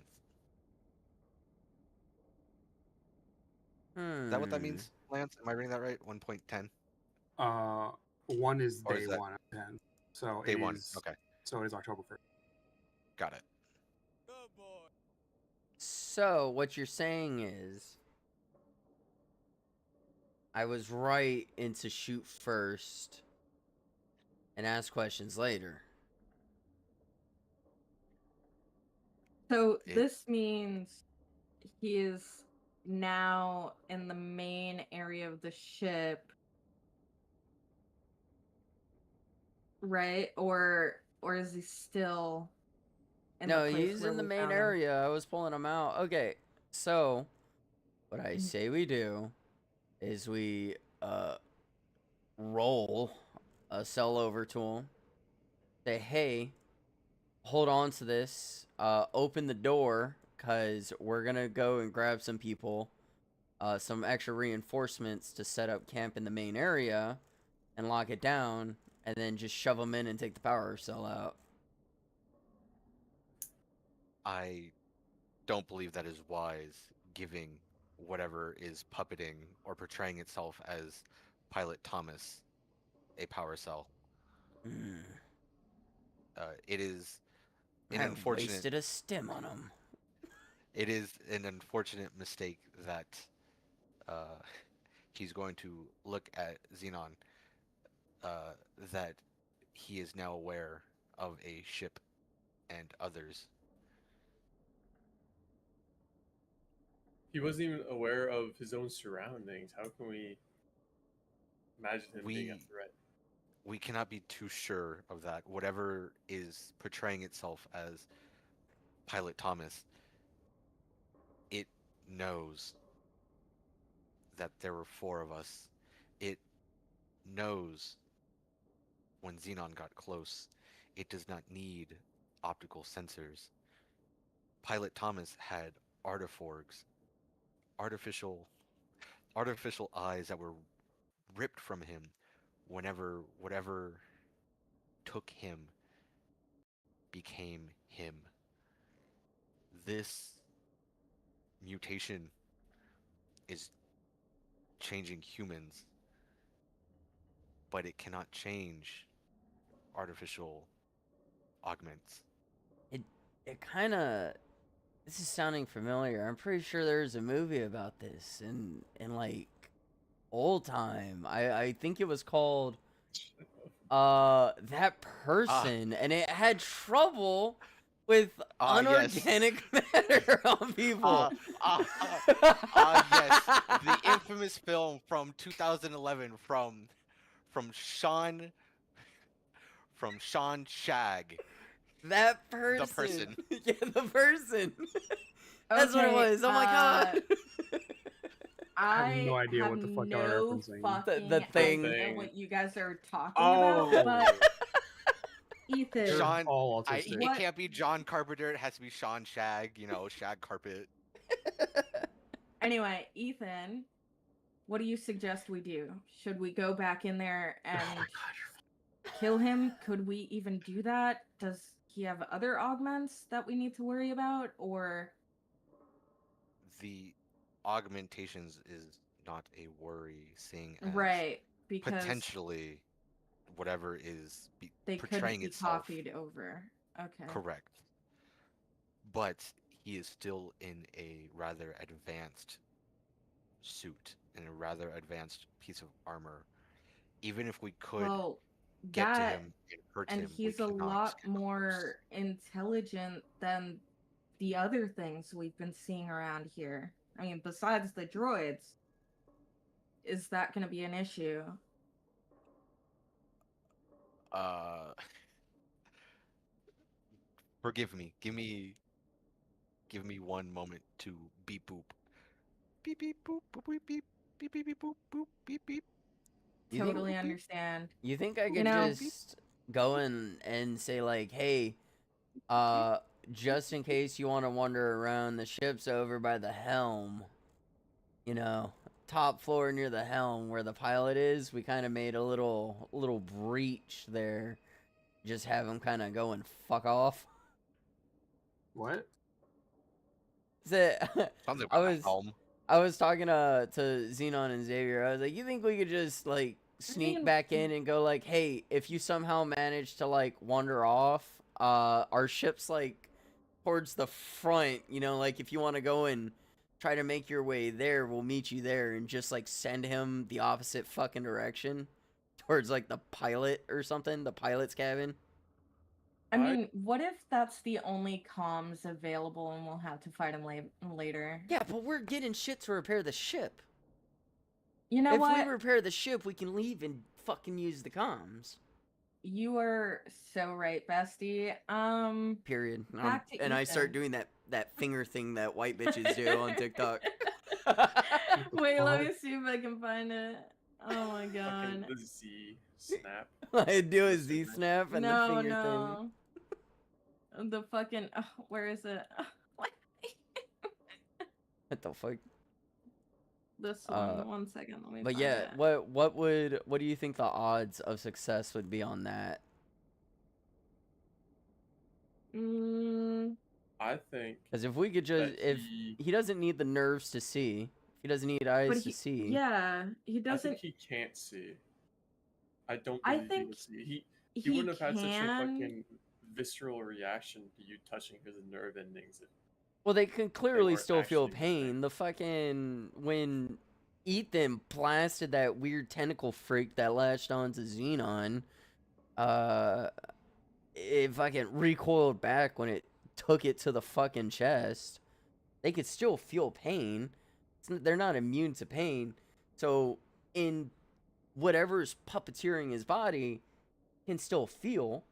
Is that what that means, Lance? Am I reading that right? 1.10? 1 is Or day is that- 1 of 10. So Day it 1. is- Okay, So it is October 1st. got it. So, what you're saying is I was right into shoot first and ask questions later. So It- this means he is now in the main area of the ship, right? Or is he still in No, the place he's where in the we main found him? area. I was pulling him out. Okay, so what I Mhm. say we do is we roll a cell over to him. Say, hey, hold on to this. Open the door, cause we're gonna go and grab some people, some extra reinforcements to set up camp in the main area, and lock it down, and then just shove them in and take the power cell out. I don't believe that is wise, giving whatever is puppeting or portraying itself as Pilot Thomas a power cell. Mm. It is an I unfortunate. wasted a stim on him. It is an unfortunate mistake that he's going to look at Xenon. That he is now aware of a ship and others. He wasn't even aware of his own surroundings. How can we imagine him being a We threat? we cannot be too sure of that. Whatever is portraying itself as Pilot Thomas, it knows that there were four of us. It knows when Xenon got close, it does not need optical sensors. Pilot Thomas had artiforgs, artificial artificial eyes that were ripped from him whenever whatever took him became him. This mutation is changing humans, but it cannot change artificial augments. It kind of, this is sounding familiar. I'm pretty sure there's a movie about this in like old time. I think it was called That Person, and it had trouble with Yes. unorganic matter on people. Yes, the infamous film from 2011 from Sean Shag. That person. The person. Yeah, the person. That's what it was. Oh my god. I have no idea what the fuck y'all are referencing. Fucking The thing. idea what you guys are talking Oh. about, but Ethan, Sean, all autistic. it can't be John Carpenter. It has to be Sean Shag. You know, Shag Carpet. Anyway, Ethan, what do you suggest we do? Should we go back in there and kill him? Could we even do that? Does he have other augments that we need to worry about, or The augmentations is not a worry, seeing as right? Because potentially whatever is they could portraying be itself. copied over. Okay. Correct. But he is still in a rather advanced suit, in a rather advanced piece of armor. Even if we could Well, get to that him and hurt and him, he's we a cannot lot get more intelligent than the other things we've been seeing around here. I mean, besides the droids, is that going to be an issue? close. Forgive me. Give me one moment to beep boop. Beep beep boop boop beep beep beep beep beep boop boop beep beep. You think- Totally understand. You think I You could know- just go in and say like, hey, just in case you want to wander around, the ship's over by the helm. You know, top floor near the helm where the pilot is. We kind of made a little breach there. Just have him kind of go and fuck off. What? Sounds Sounds like I we're was home. I was talking to Xenon and Xavier. I was like, you think we could just like sneak mean- back in and go like, hey, if you somehow manage to like wander off, our ship's like towards the front, you know, like if you want to go and try to make your way there, we'll meet you there and just like send him the opposite fucking direction towards like the pilot or something, the pilot's cabin. I mean, what if that's the only comms available and we'll have to fight him later? Yeah, but we're getting shit to repair the ship. You know if what? we repair the ship, we can leave and fucking use the comms. You are so right, bestie. Period. Back to And I start Ethan. doing that finger thing that white bitches do on TikTok. Wait, let me see if I can find it. Oh my Fucking god. the Z snap. I do a Z snap and the No, finger thing. no. The fucking where is it? What the fuck? This one. 1 second. Let me. But find yeah, it. what do you think the odds of success would be on that? I think Because if we could just, that if he doesn't need the nerves to see, if he doesn't need eyes But to he, see, yeah, he I doesn't. think he can't see. I don't I believe he think would see. He he wouldn't have had such a can. fucking visceral reaction to you touching his nerve endings. well, they can clearly weren't still feel actually moving. pain. The fucking when Ethan blasted that weird tentacle freak that latched onto Xenon, it fucking recoiled back when it took it to the fucking chest. They could still feel pain. they're not immune to pain. So in whatever's puppeteering his body can still feel.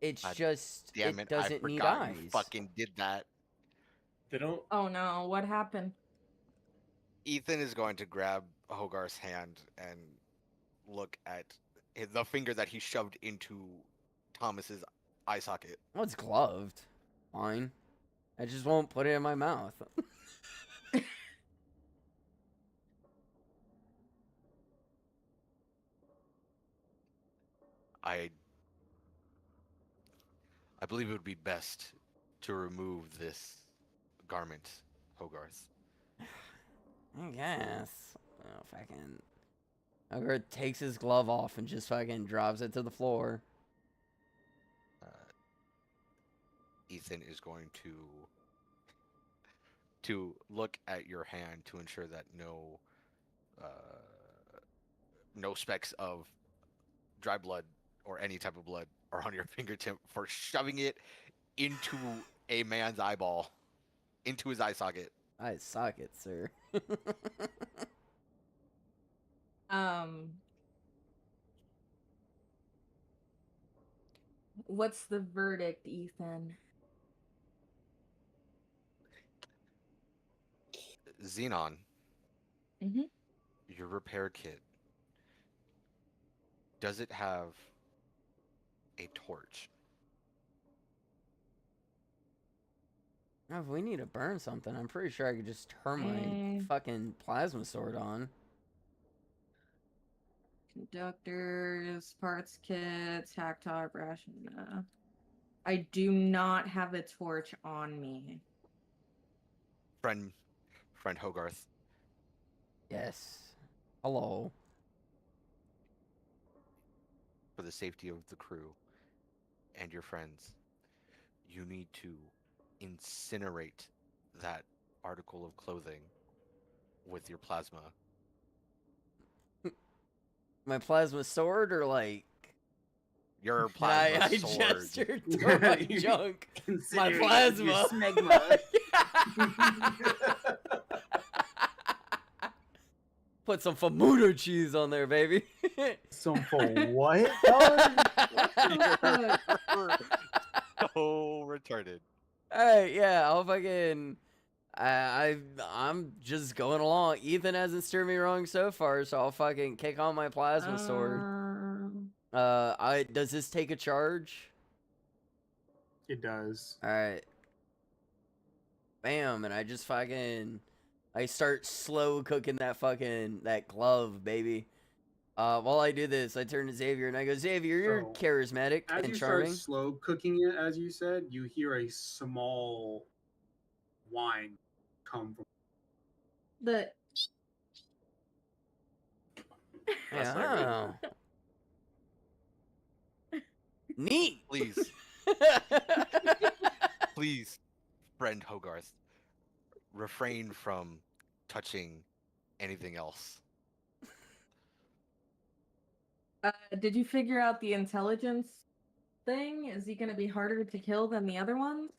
It's God just Damn it it! I doesn't need forgot you eyes. fucking did that. They don't. Oh no, what happened? Ethan is going to grab Hogarth's hand and look at the finger that he shoved into Thomas's eye socket. Well, it's gloved. Fine. I just won't put it in my mouth. I believe it would be best to remove this garment, Hogarth. I guess. Oh, fucking. Hogarth takes his glove off and just fucking drops it to the floor. Ethan is going to look at your hand to ensure that no specks of dry blood or any type of blood are on your fingertip for shoving it into a man's eyeball, into his eye socket. Eye socket, sir. What's the verdict, Ethan? Xenon, Mhm. your repair kit, does it have a torch? Oh, if we need to burn something, I'm pretty sure I could just turn my Mm. fucking plasma sword on. Conductors, parts kits, hack top, ration. I do not have a torch on me. Friend Hogarth, Yes. Hello. for the safety of the crew and your friends, you need to incinerate that article of clothing with your plasma. My plasma sword or like Your can I plasma sword. gestured toward my junk. My Consider it your plasma. smegma. Put some Famuto cheese on there, baby. Some for what, dog? So retarded. Alright, yeah, I'll fucking I'm just going along. Ethan hasn't steered me wrong so far, so I'll fucking kick on my plasma sword. Does this take a charge? It does. Alright. Bam, and I just fucking I start slow cooking that glove, baby. While I do this, I turn to Xavier and I go, Xavier, you're So, charismatic As and you charming. start slow cooking it, as you said, you hear a small whine come from. The That's not Yeah. Neat. Please, please, friend Hogarth, refrain from touching anything else. did you figure out the intelligence thing? Is he gonna be harder to kill than the other ones?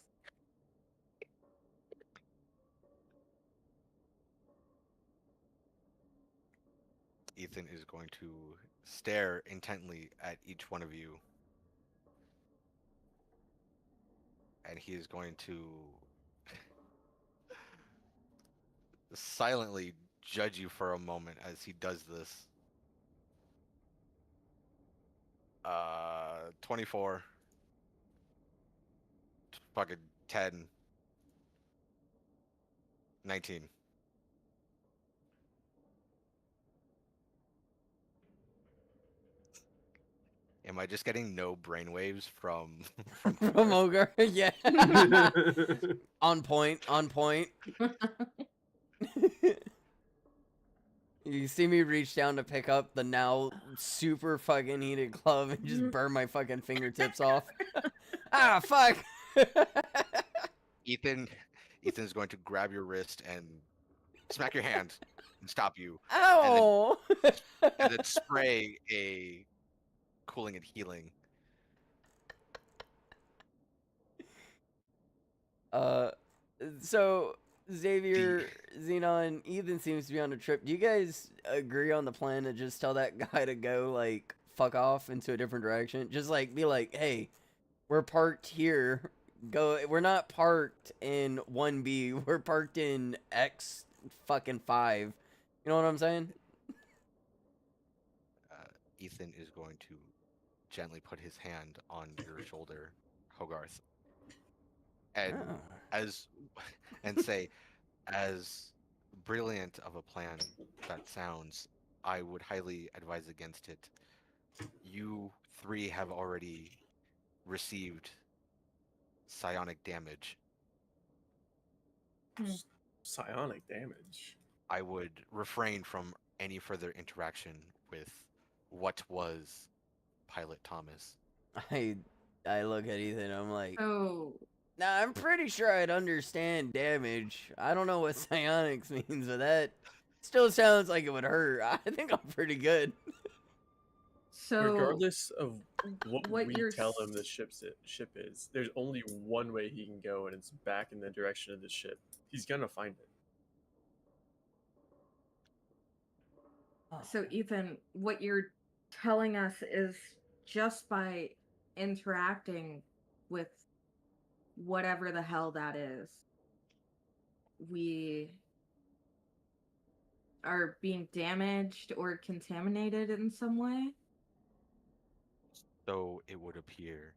Ethan is going to stare intently at each one of you. And he is going to silently judge you for a moment as he does this. 24. Fucking 10. 19. Am I just getting no brainwaves from From Hogarth? Ogre, yeah. On point, on point. You see me reach down to pick up the now super fucking heated glove and just burn my fucking fingertips off. Ah, fuck! Ethan's going to grab your wrist and smack your hand and stop you, Ow! and then spray a cooling and healing. So Xavier, Xenon, Ethan seems to be on a trip. Do you guys agree on the plan to just tell that guy to go, like, fuck off into a different direction? Just, like, be like, hey, we're parked here. Go. We're not parked in 1B. We're parked in X fucking 5. You know what I'm saying? Ethan is going to gently put his hand on your shoulder, Hogarth, and Oh. as and say, as brilliant of a plan that sounds, I would highly advise against it. You three have already received psionic damage. Psionic damage. I would refrain from any further interaction with what was Pilot Thomas. I look at Ethan. I'm like, So nah, I'm pretty sure I'd understand damage. I don't know what psionics means, but that still sounds like it would hurt. I think I'm pretty good. Regardless of what we you're tell him the ship is, there's only one way he can go, and it's back in the direction of the ship. He's gonna find it. So, Ethan, what you're telling us is just by interacting with whatever the hell that is, we are being damaged or contaminated in some way? So it would appear.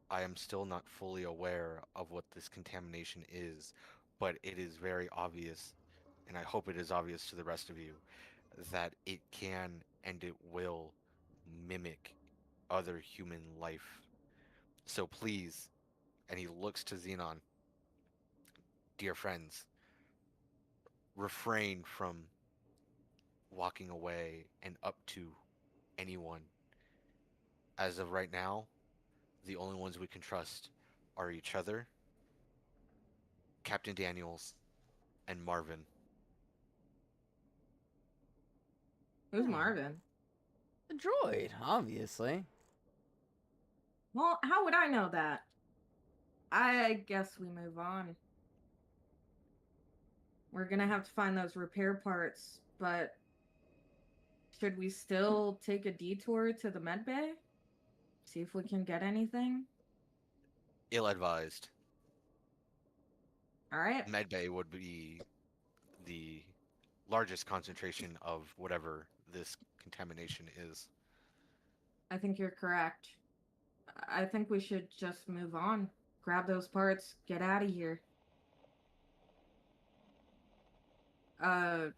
I am still not fully aware of what this contamination is, but it is very obvious, and I hope it is obvious to the rest of you, that it can and it will mimic other human life. So please, and he looks to Xenon, dear friends, refrain from walking away and up to anyone. As of right now, the only ones we can trust are each other, Captain Daniels, and Marvin. Who's Marvin? The droid, obviously. Well, how would I know that? I guess we move on. We're gonna have to find those repair parts, but should we still take a detour to the med bay? See if we can get anything? Ill-advised. All right. Medbay would be the largest concentration of whatever this contamination is. I think you're correct. I think we should just move on. Grab those parts, get out of here. Do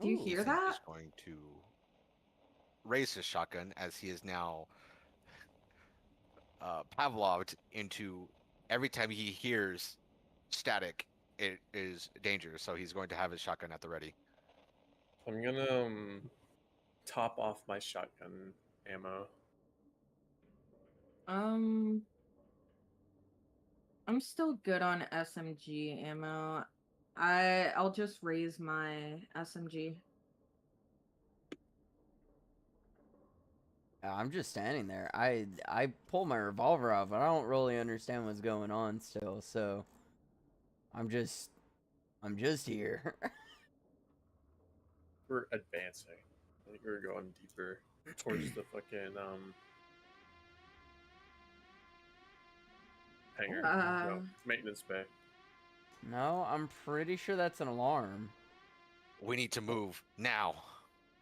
you hear Ethan that? is going to raise his shotgun as he is now Pavloved into every time he hears static, it is danger. So he's going to have his shotgun at the ready. I'm gonna top off my shotgun ammo. I'm still good on SMG ammo. I'll just raise my SMG. I'm just standing there. I pull my revolver out, but I don't really understand what's going on still. So I'm just here. We're advancing. I think we're going deeper towards the fucking hangar. No, maintenance bay. No, I'm pretty sure that's an alarm. We need to move now.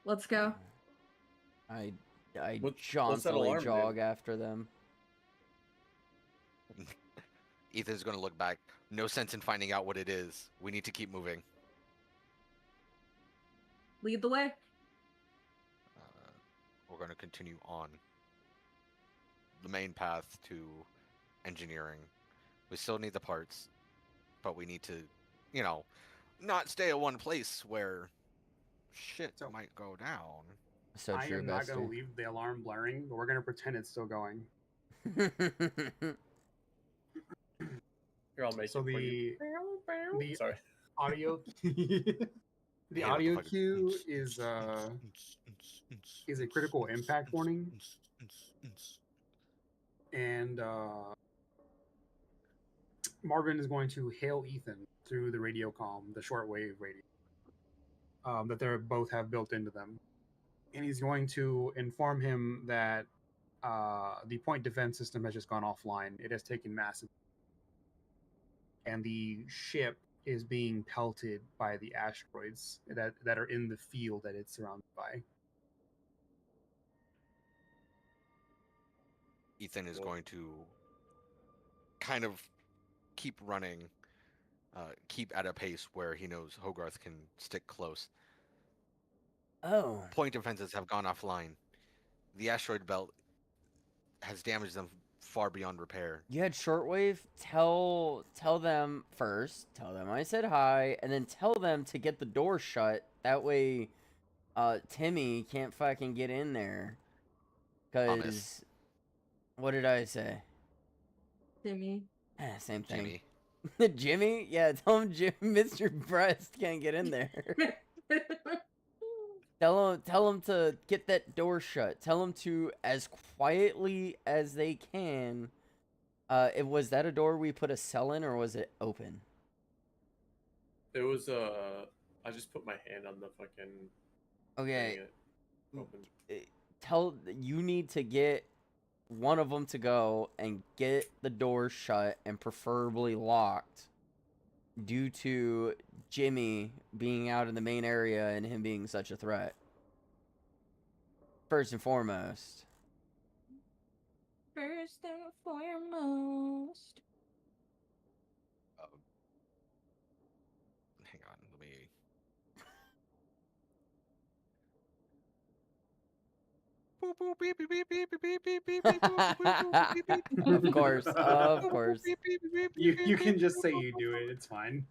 Let's go. I What's that jauntily alarm do? jog after them. Ethan's going to look back. No sense in finding out what it is. We need to keep moving. Lead the way. We're going to continue on the main path to engineering. We still need the parts, but we need to, not stay at one place where shit might go down. So I true, am not going to Bestie. leave the alarm blaring, but we're going to pretend it's still going. Here, I'll make So it for you. the Sorry. audio the Yeah, what audio fuck cue is a critical impact warning, and Marvin is going to hail Ethan through the radio comm, the shortwave radio that they both have built into them, and he's going to inform him that the point defense system has just gone offline. It has taken massive, and the ship is being pelted by the asteroids that are in the field that it's surrounded by. Ethan is going to kind of keep running, keep at a pace where he knows Hogarth can stick close. Oh. Point defenses have gone offline. The asteroid belt has damaged them far beyond repair. You had shortwave. Tell them first. Tell them I said hi, and then tell them to get the door shut. That way, Timmy can't fucking get in there. Thomas. What did I say? Timmy. Same thing. Jimmy. Jimmy? Yeah, tell him Mr. Breast can't get in there. Tell him to get that door shut. Tell him to, as quietly as they can. Was that a door we put a cell in, or was it open? It was I just put my hand on the fucking. Okay. Open. You need to get one of them to go and get the door shut and preferably locked, due to Jimmy being out in the main area and him being such a threat. First and foremost. First and foremost. Hang on, let me. Of course, of course. You can just say you do it. It's fine.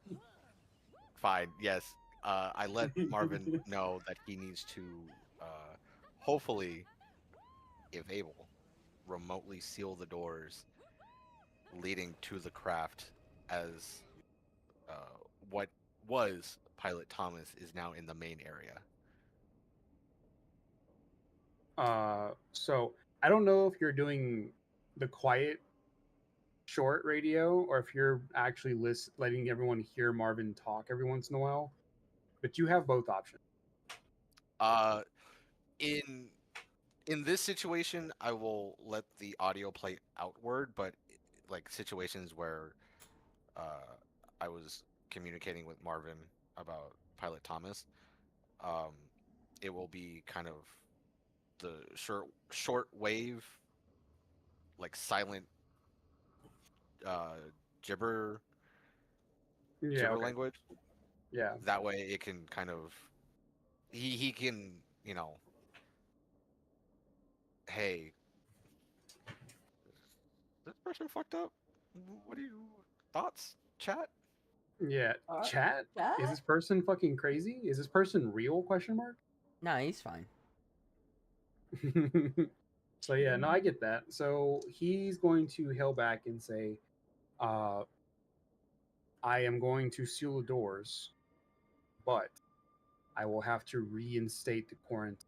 Fine. Yes. I let Marvin know that he needs to, hopefully, if able, remotely seal the doors leading to the craft, as what was Pilot Thomas is now in the main area. So I don't know if you're doing the quiet short radio or if you're actually letting everyone hear Marvin talk every once in a while, but you have both options. In this situation, I will let the audio play outward, but like situations where I was communicating with Marvin about Pilot Thomas, it will be kind of the short wave, like silent gibber Okay. language. Yeah. That way it can kind of he can, hey, is this person fucked up? What are you thoughts? Chat? Yeah. Chat? Is this person fucking crazy? Is this person real? Question mark. Nah, he's fine. So yeah, no, I get that. So he's going to hail back and say, I am going to seal the doors, but I will have to reinstate the quarantine.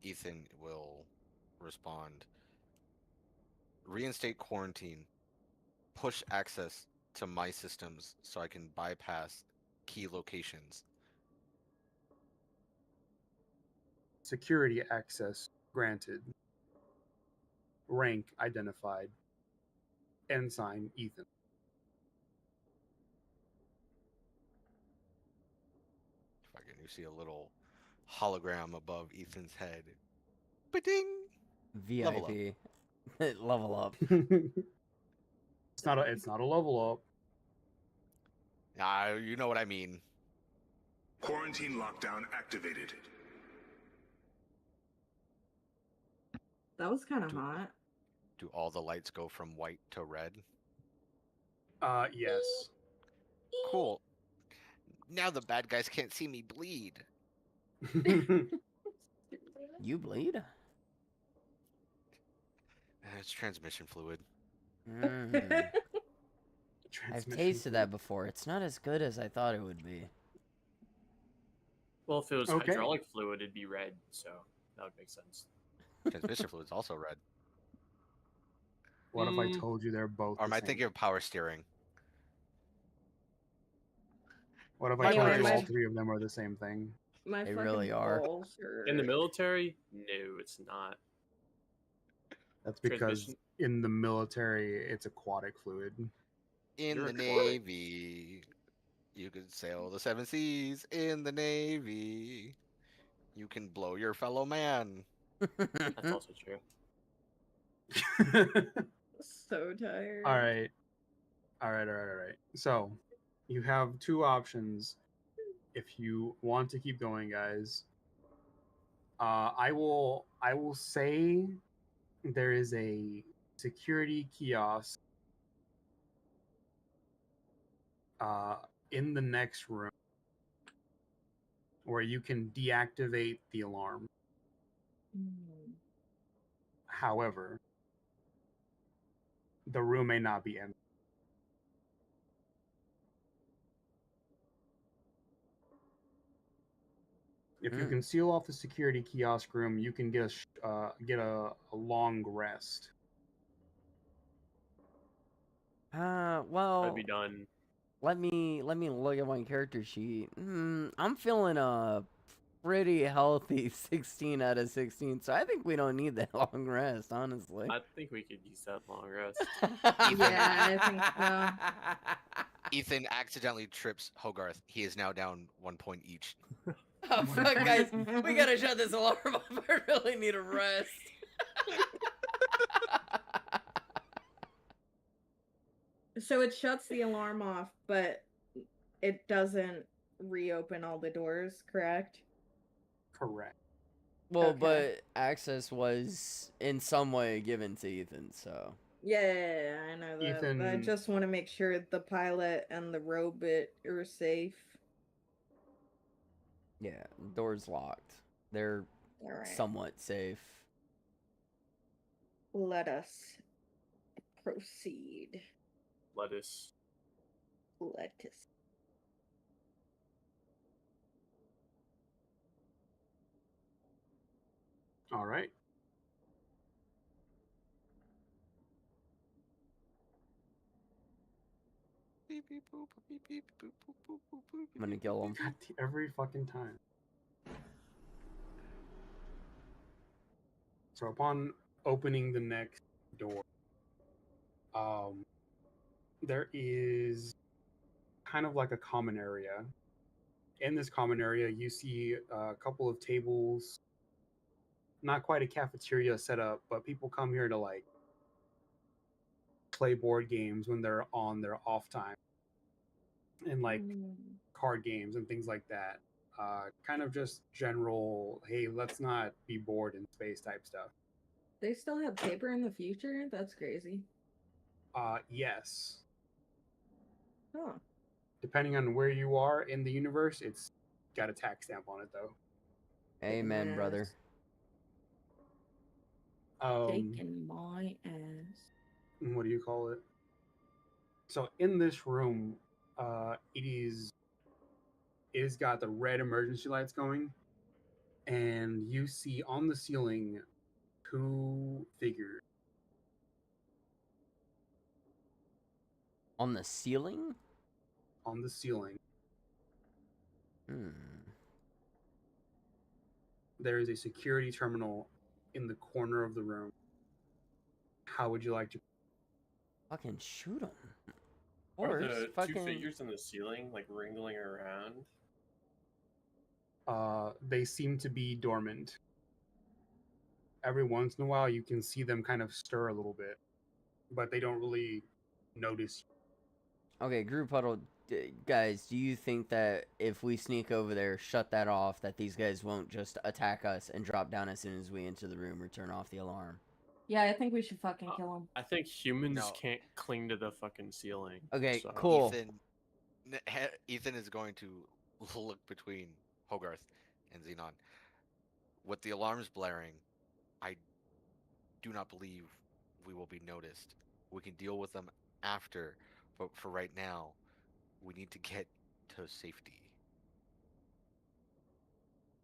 Ethan will respond, reinstate quarantine, push access to my systems so I can bypass key locations. Security access granted. Rank identified. Ensign Ethan. Fucking, you see a little hologram above Ethan's head. Ba-ding! VIP. Level up. It's not a level up. You know what I mean. Quarantine lockdown activated. That was kind of hot. Do all the lights go from white to red? Yes. Cool. Now the bad guys can't see me bleed. You bleed? It's transmission fluid. I've tasted that before. It's not as good as I thought it would be. Well, if it was Okay. hydraulic fluid, it'd be red, so that would make sense. Transmission fluid's also red. What if I told you they're both Or the am I same? thinking of power steering? What if I Anyway, told you my- all three of them are the same thing? My They fucking really are. balls are... In the military, no, it's not. That's because Transmission. in the military, it's aquatic fluid. In You're the aquatic. Navy, you can sail the seven seas. In the Navy, you can blow your fellow man. That's also true. So tired. All right. All right. So, you have two options if you want to keep going, guys. I will say there is a security kiosk in the next room where you can deactivate the alarm. Mm. However, the room may not be empty. If you can seal off the security kiosk room, you can get a long rest. Well, I'd be done. let me look at my character sheet. I'm feeling a pretty healthy 16 out of 16, so I think we don't need that long rest, honestly. I think we could use that long rest. Yeah, I think so. Ethan accidentally trips Hogarth. He is now down 1 point each. Oh, fuck, guys, we gotta shut this alarm off. I really need a rest. So it shuts the alarm off, but it doesn't reopen all the doors, correct? Correct. Well, Okay. but access was in some way given to Ethan, so. Yeah, I know that. But I Ethan- just want to make sure the pilot and the robot are safe. Yeah, door's locked. They're All right. somewhat safe. Let us proceed. Lettuce. Lettuce. All right. I'm gonna kill him. God, every fucking time. So upon opening the next door, there is kind of like a common area. In this common area, you see a couple of tables. Not quite a cafeteria setup, but people come here to like play board games when they're on their off time, and like card games and things like that. Kind of just general, hey, let's not be bored in space type stuff. They still have paper in the future? That's crazy. Yes. Huh. Depending on where you are in the universe, it's got a tax stamp on it though. Amen, Yes. brother. Taking my ass. What do you call it? So in this room, it is got the red emergency lights going, and you see on the ceiling two figures. On the ceiling? On the ceiling, there is a security terminal in the corner of the room. How would you like to? Fucking shoot him. Are Or the fucking... two figures in the ceiling like wriggling around? They seem to be dormant. Every once in a while, you can see them kind of stir a little bit, but they don't really notice. Okay, group huddle, guys, do you think that if we sneak over there, shut that off, that these guys won't just attack us and drop down as soon as we enter the room or turn off the alarm? Yeah, I think we should fucking kill him. I think humans No. can't cling to the fucking ceiling. Okay, so- cool. Ethan is going to look between Hogarth and Xenon. With the alarms blaring, I do not believe we will be noticed. We can deal with them after, but for right now, we need to get to safety.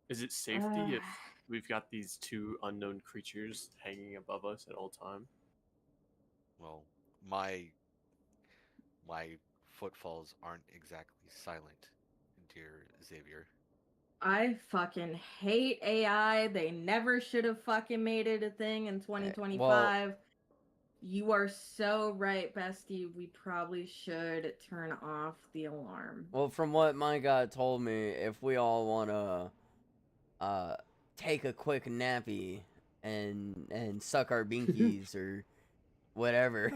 Is it safety if we've got these two unknown creatures hanging above us at all time? Well, my my footfalls aren't exactly silent, dear Xavier. I fucking hate AI. They never should have fucking made it a thing in Well, 2025. You are so right, bestie. We probably should turn off the alarm. well, from what my god told me, if we all wanna take a quick nappy and suck our binkies or whatever,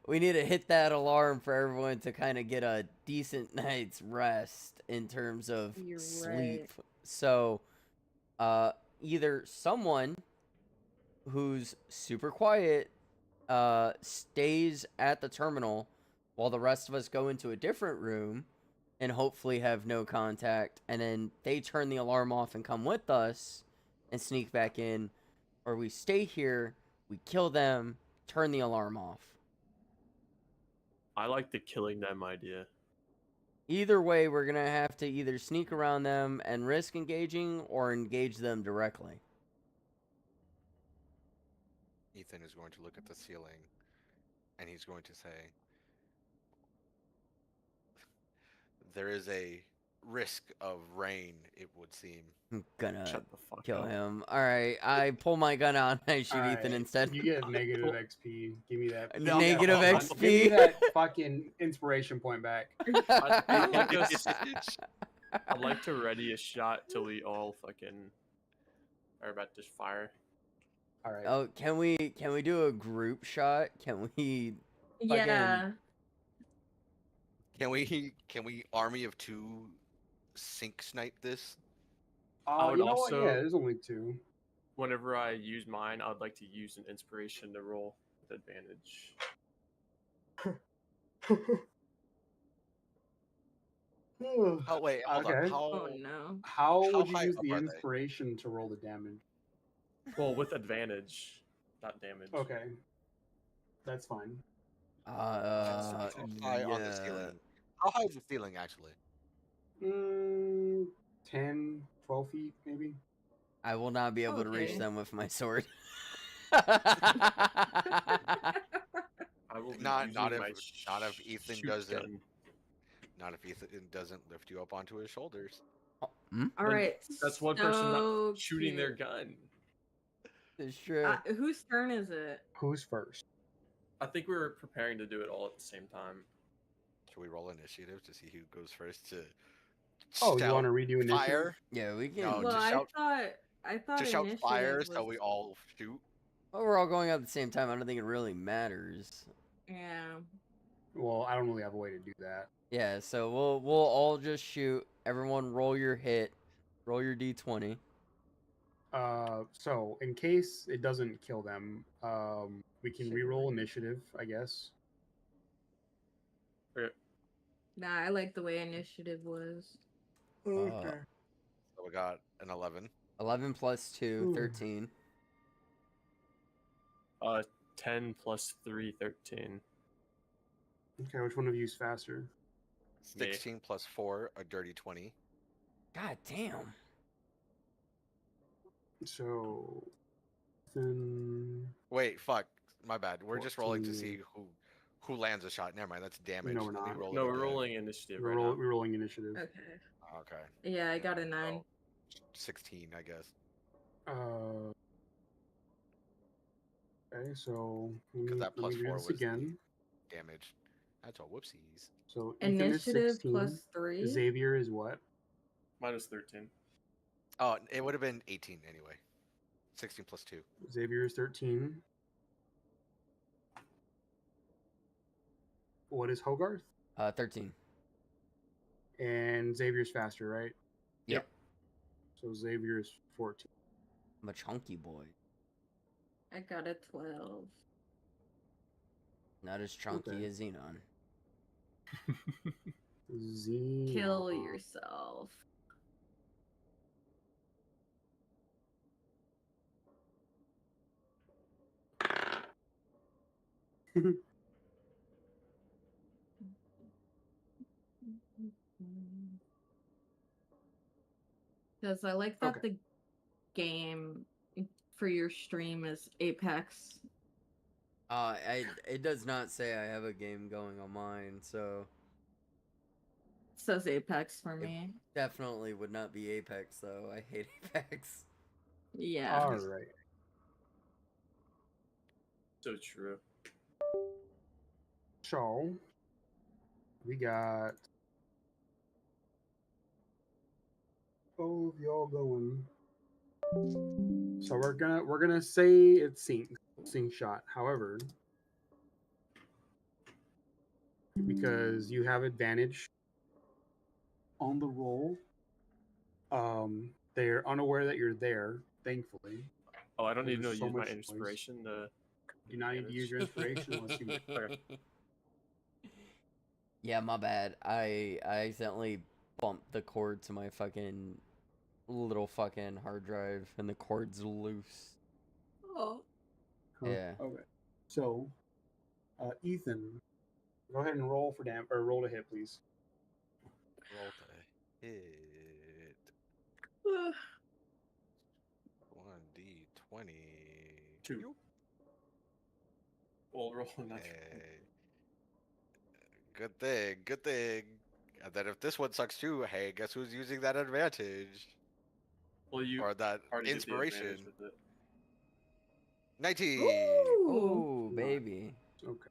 we need to hit that alarm for everyone to kind of get a decent night's rest in terms of You're sleep. right. So, either someone who's super quiet stays at the terminal while the rest of us go into a different room and hopefully have no contact, and then they turn the alarm off and come with us and sneak back in, or we stay here, we kill them, turn the alarm off. I like the killing them idea. Either way, we're gonna have to either sneak around them and risk engaging or engage them directly. Ethan is going to look at the ceiling and he's going to say, there is a risk of rain, it would seem. I'm gonna Shut the fuck kill up. him. Alright, I pull my gun out and I shoot All Ethan right, instead. You get negative XP. Give me that. No. Give me that Negative fucking- Give me XP. that fucking inspiration point back. I'd like us- I'd like to ready a shot till we all fucking are about to fire. All right. Oh, can we do a group shot? Can we Yeah. Can we army of two sink snipe this? I would You know also- what? Yeah, there's only two. Whenever I use mine, I'd like to use an inspiration to roll with advantage. Oh wait, hold Okay. on. How Oh no. How How would you high use up the are they? inspiration to roll the damage? Well, with advantage, not damage. Okay, that's fine. how high on the yeah. ceiling? How high is the ceiling actually? 10, 12 feet, maybe. I will not be able to reach Okay. them with my sword. I will be Not using if my Ethan shoot doesn't gun. not if Ethan doesn't lift you up onto his shoulders. Hmm? All right. That's one person so not shooting their cute. gun. It's true. Whose turn is it? Who's first? I think we were preparing to do it all at the same time. Should we roll initiative to see who goes first to Oh, you shout want to redo initiative? fire? Yeah, we can. No, Well, just shout- I thought To shout initiative fire was... so we all shoot. Well, we're all going out at the same time. I don't think it really matters. Yeah. Well, I don't really have a way to do that. Yeah, so we'll all just shoot. Everyone, roll your hit. Roll your d20. So in case it doesn't kill them, we can re-roll initiative, I guess. Nah, I like the way initiative was. Uh, So we got an 11. 11 plus 2, Ooh. 13. 10 plus 3, 13. Okay, which one of you is faster? 16 plus 4, a dirty 20. God damn. So then Wait, fuck. My bad. We're just rolling to 14. see who lands a shot. Never mind, that's damage. No, we're Let me not. roll it No, we're again. rolling initiative we're, right roll, now. we're rolling initiative. Okay. Okay. Yeah, I got a 9. So, 16, I guess. Okay, so Because that plus let me do 4 this was the again. damage. That's all whoopsies. So Ethan is Initiative 16. plus 3. Xavier is what? Minus 13. Oh, it would have been 18 anyway. 16 plus 2. Xavier is 13. What is Hogarth? 13. And Xavier's faster, right? Yep. So Xavier is 14. I'm a chunky boy. I got a 12. Not as chunky Okay. as Xenon. Kill yourself. Because I like that Okay. the game for your stream is Apex It does not say I have a game going on mine, so Says Apex for me. definitely would not be Apex though. I hate Apex. Yeah. All right. So true. So we got both of y'all going. So we're gonna say it's sync shot. However, because you have advantage on the roll, they're unaware that you're there. Thankfully, Oh, I don't need to There's so use my much noise. inspiration to. you not need to use your inspiration unless you. Okay. Yeah, my bad. I accidentally bumped the cord to my fucking little fucking hard drive, and the cord's loose. Oh. Huh? Yeah. Okay. So, Ethan, go ahead and roll for roll to hit, please. Roll to hit. 1d20. Two. Well, roll not Hey. Good thing. Good thing. And then if this one sucks too, hey, guess who's using that advantage? Well, you Or that already did the inspiration? advantage with it. 19. Ooh. Oh, Nice. baby. Okay.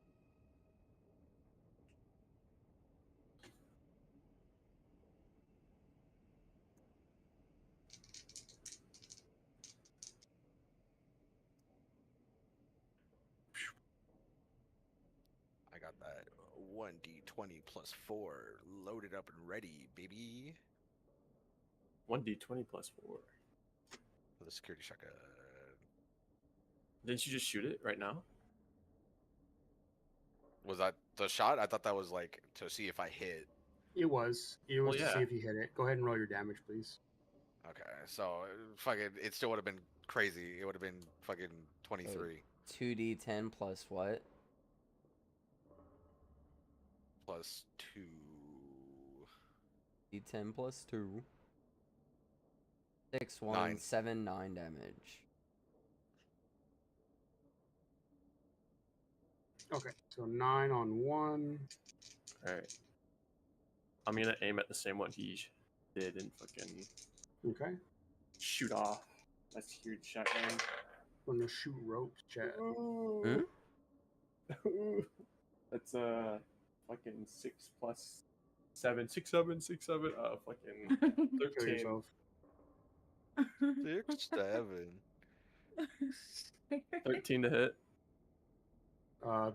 I got that 1d20 plus 4 loaded up and ready, baby. 1d20 plus 4. For the security shotgun. Didn't you just shoot it right now? Was that the shot? I thought that was like to see if I hit. It was. It was Well, to see yeah. if you hit it. Go ahead and roll your damage, please. Okay, so fucking, it still would have been crazy. It would have been fucking 23 2d10 plus what? plus 2. D10 plus 2. 6, 1, Nine. 7, 9 damage. Okay. So 9 on 1. Alright. I'm gonna aim at the same one he did and fucking Okay. shoot off. That's huge shotgun. I'm gonna shoot ropes, chat. Hmm? That's fucking 6 plus 7. 6, 7, 6, 7. Fucking Kill 13. yourself. 6, 7. 13 to hit.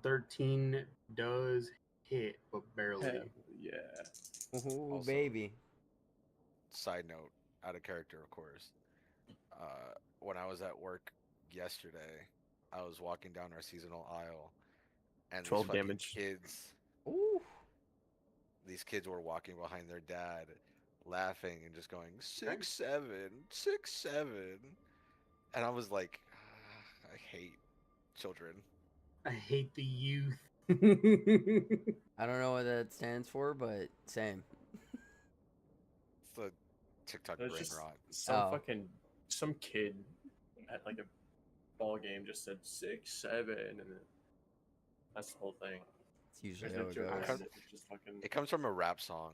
13 does hit, but barely. Hell yeah. Ooh, Also- baby. Side note, out of character, of course. When I was at work yesterday, I was walking down our seasonal aisle, and 12 these fucking damage. kids, Ooh. these kids were walking behind their dad, laughing and just going 6, 7, 6, 7, and I was like, I hate children. I hate the youth. I don't know what that stands for, but same. It's the TikTok There's brain just rot. Oh. some kid at like a ball game just said 6, 7, and then that's the whole thing. It's usually There's how no it joke goes. behind it. It's just fucking. It comes from a rap song.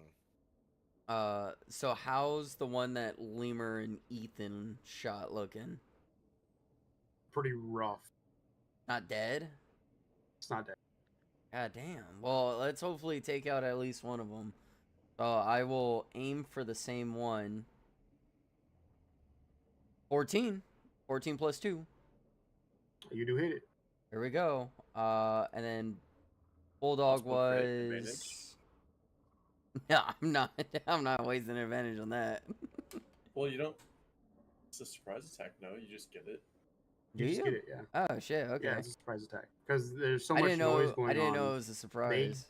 So how's the one that Lemur and Ethan shot looking? Pretty rough. Not dead? It's not dead. God damn. Well, let's hopefully take out at least one of them. I will aim for the same one. 14. 14 plus 2. You do hit it. Here we go. And then Bulldog Possible crit was. advantage. No, I'm not. I'm not wasting advantage on that. Well, you don't. It's a surprise attack. No, you just get it. Do You just you? get it, yeah. Oh shit. Okay. Yeah, it's a surprise attack. Because there's so I much didn't noise know. going on. I didn't know it was a surprise.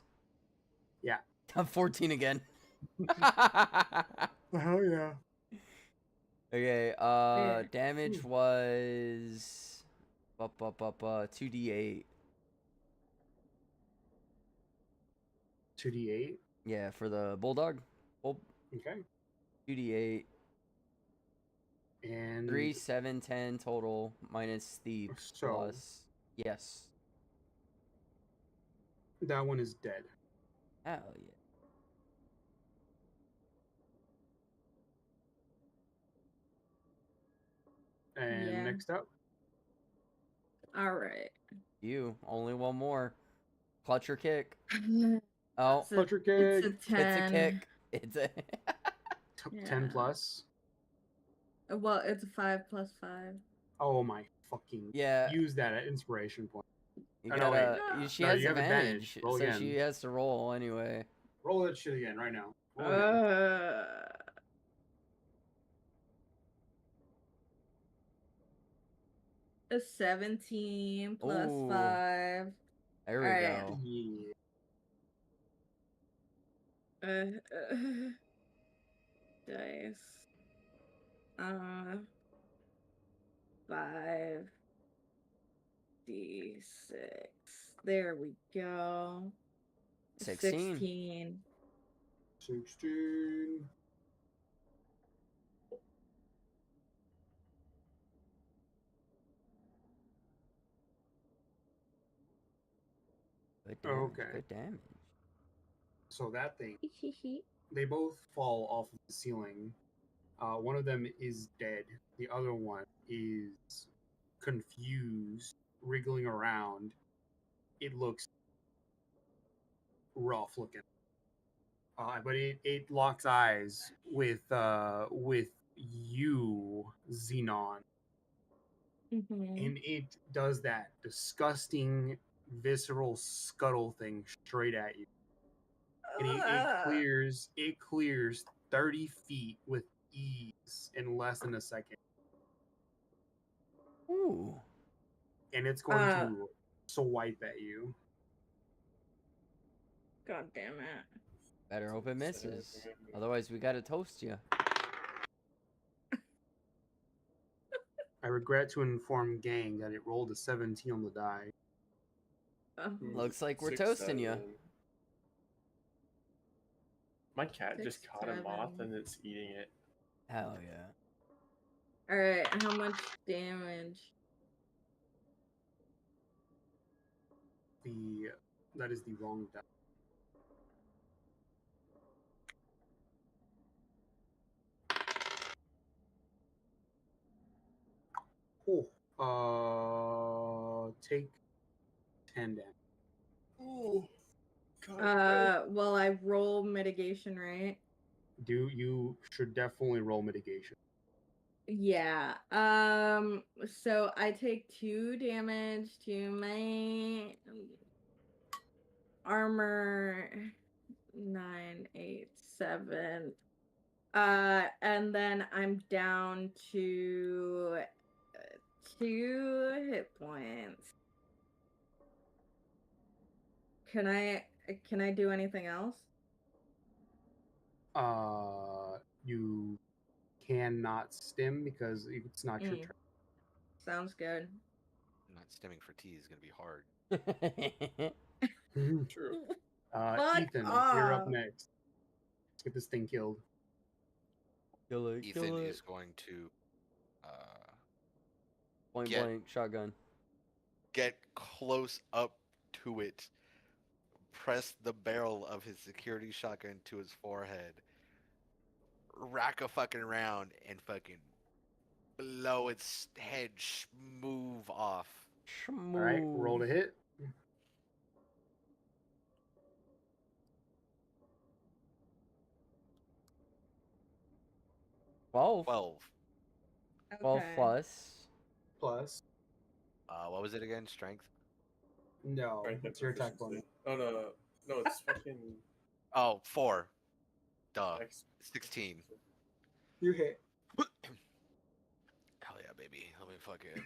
Yeah. I'm 14 again. Hell yeah. Okay. Yeah. Damage was 2d8. 2d8. Yeah, for the bulldog. Okay. 2d8. And 3, 7, 10 total minus the So- plus. Yes. That one is dead. Hell yeah. And Yeah. next up, All right. You. Only one more. Clutch or kick. Oh, It's a, Clutcher it's kick. a 10. it's a kick. It's a. 10 Yeah. plus. Well, it's a 5 plus 5. Oh my fucking. Yeah. Use that at inspiration point. You Oh, no, wait. gotta. She No, has you have advantage, advantage. Roll so again. she has to roll anyway. Roll that shit again right now. Roll again. A 17 plus Ooh. 5. There we Alright. go. Yeah. Dice. 5 D6. There we go. 16. 16. 16. Good damage. Okay. Good damage. So that thing, they both fall off of the ceiling. One of them is dead. The other one is confused, wriggling around. It looks rough looking. But it locks eyes with you, Xenon, and it does that disgusting, visceral scuttle thing straight at you. And it clears 30 feet with ease in less than a second. Ooh. And it's going to swipe at you. God damn it. Better hope it misses. Otherwise, we gotta toast you. I regret to inform gang that it rolled a 17 on the die. Looks like we're 6, toasting you. 7. My cat 6, just caught a moth 7. and it's eating it. Hell yeah. Alright, how much damage? That is the wrong die. Take 10 damage. Oh, God. Well, I roll mitigation, right? You should definitely roll mitigation. Yeah. So I take 2 damage to my armor. 9, 8, 7. And then I'm down to 2 hit points. Can I do anything else? You cannot stim because it's not your turn. Sounds good. Not stemming for tea is gonna be hard. True. Fuck Ethan, off. you're up next. Let's get this thing killed. Kill it. Ethan Kill it. is going to Point get- blank shotgun. get close up to it, press the barrel of his security shotgun to his forehead, rack a fucking round, and fucking blow its head move off. All right, roll to hit. Twelve. 12. 12 plus. Plus. What was it again? Strength? No, Strength and it's your attack bonus. proficiency. Oh, no, it's fucking. Oh, 4. Duh. X. 16. You hit. Hell yeah, baby. Let me fucking.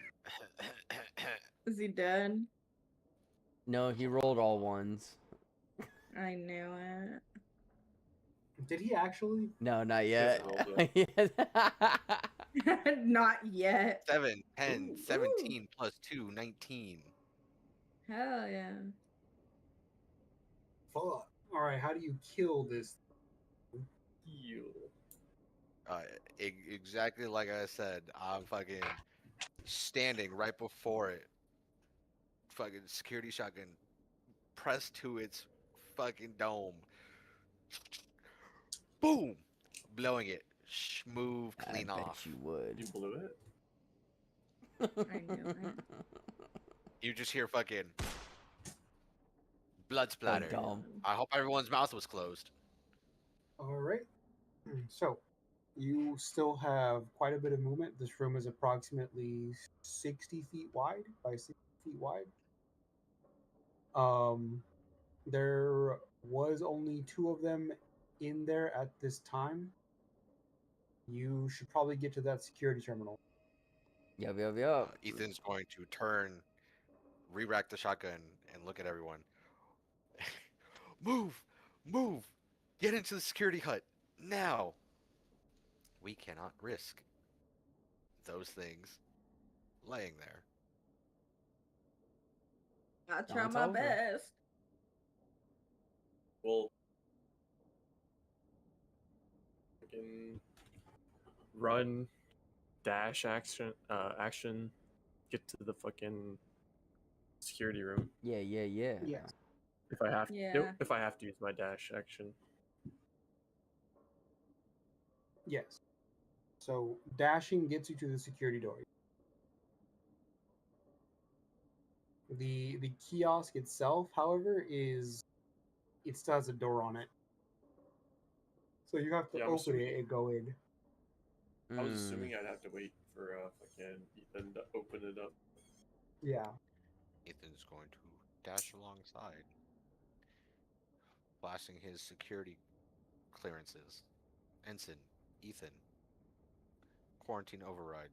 Is he dead? No, he rolled all ones. I knew it. Did he actually? No, not yet. Not yet. 7, 10, Ooh, 17 plus 2, 19. Hell yeah. Fuck. All right, how do you kill this? Heal. Exactly like I said, I'm fucking standing right before it. Fucking security shotgun pressed to its fucking dome. Boom! Blowing it. Move I clean bet off. you would. You blew it. I knew it. You just hear fucking blood Oh, splatter. dumb. I hope everyone's mouth was closed. All right. So you still have quite a bit of movement. This room is approximately 60 feet wide by 60 feet wide. There was only two of them in there at this time. You should probably get to that security terminal. Yup, yup, yup. Ethan's going to turn, re-rack the shotgun, and look at everyone. Move! Move! Get into the security hut now! We cannot risk those things laying there. I try Dawn's my over. best. We'll fucking run, dash action, get to the fucking security room. Yeah, yeah, yeah. Yes. If I have Yeah. if I have to use my dash action. Yes. So dashing gets you to the security door. The kiosk itself, however, it still has a door on it. So you have to Yeah, I'm open assuming- it and go in. I was Mm. assuming I'd have to wait for fucking Ethan to open it up. Yeah. Ethan's going to dash alongside, flashing his security clearances. Ensign, Ethan, quarantine override,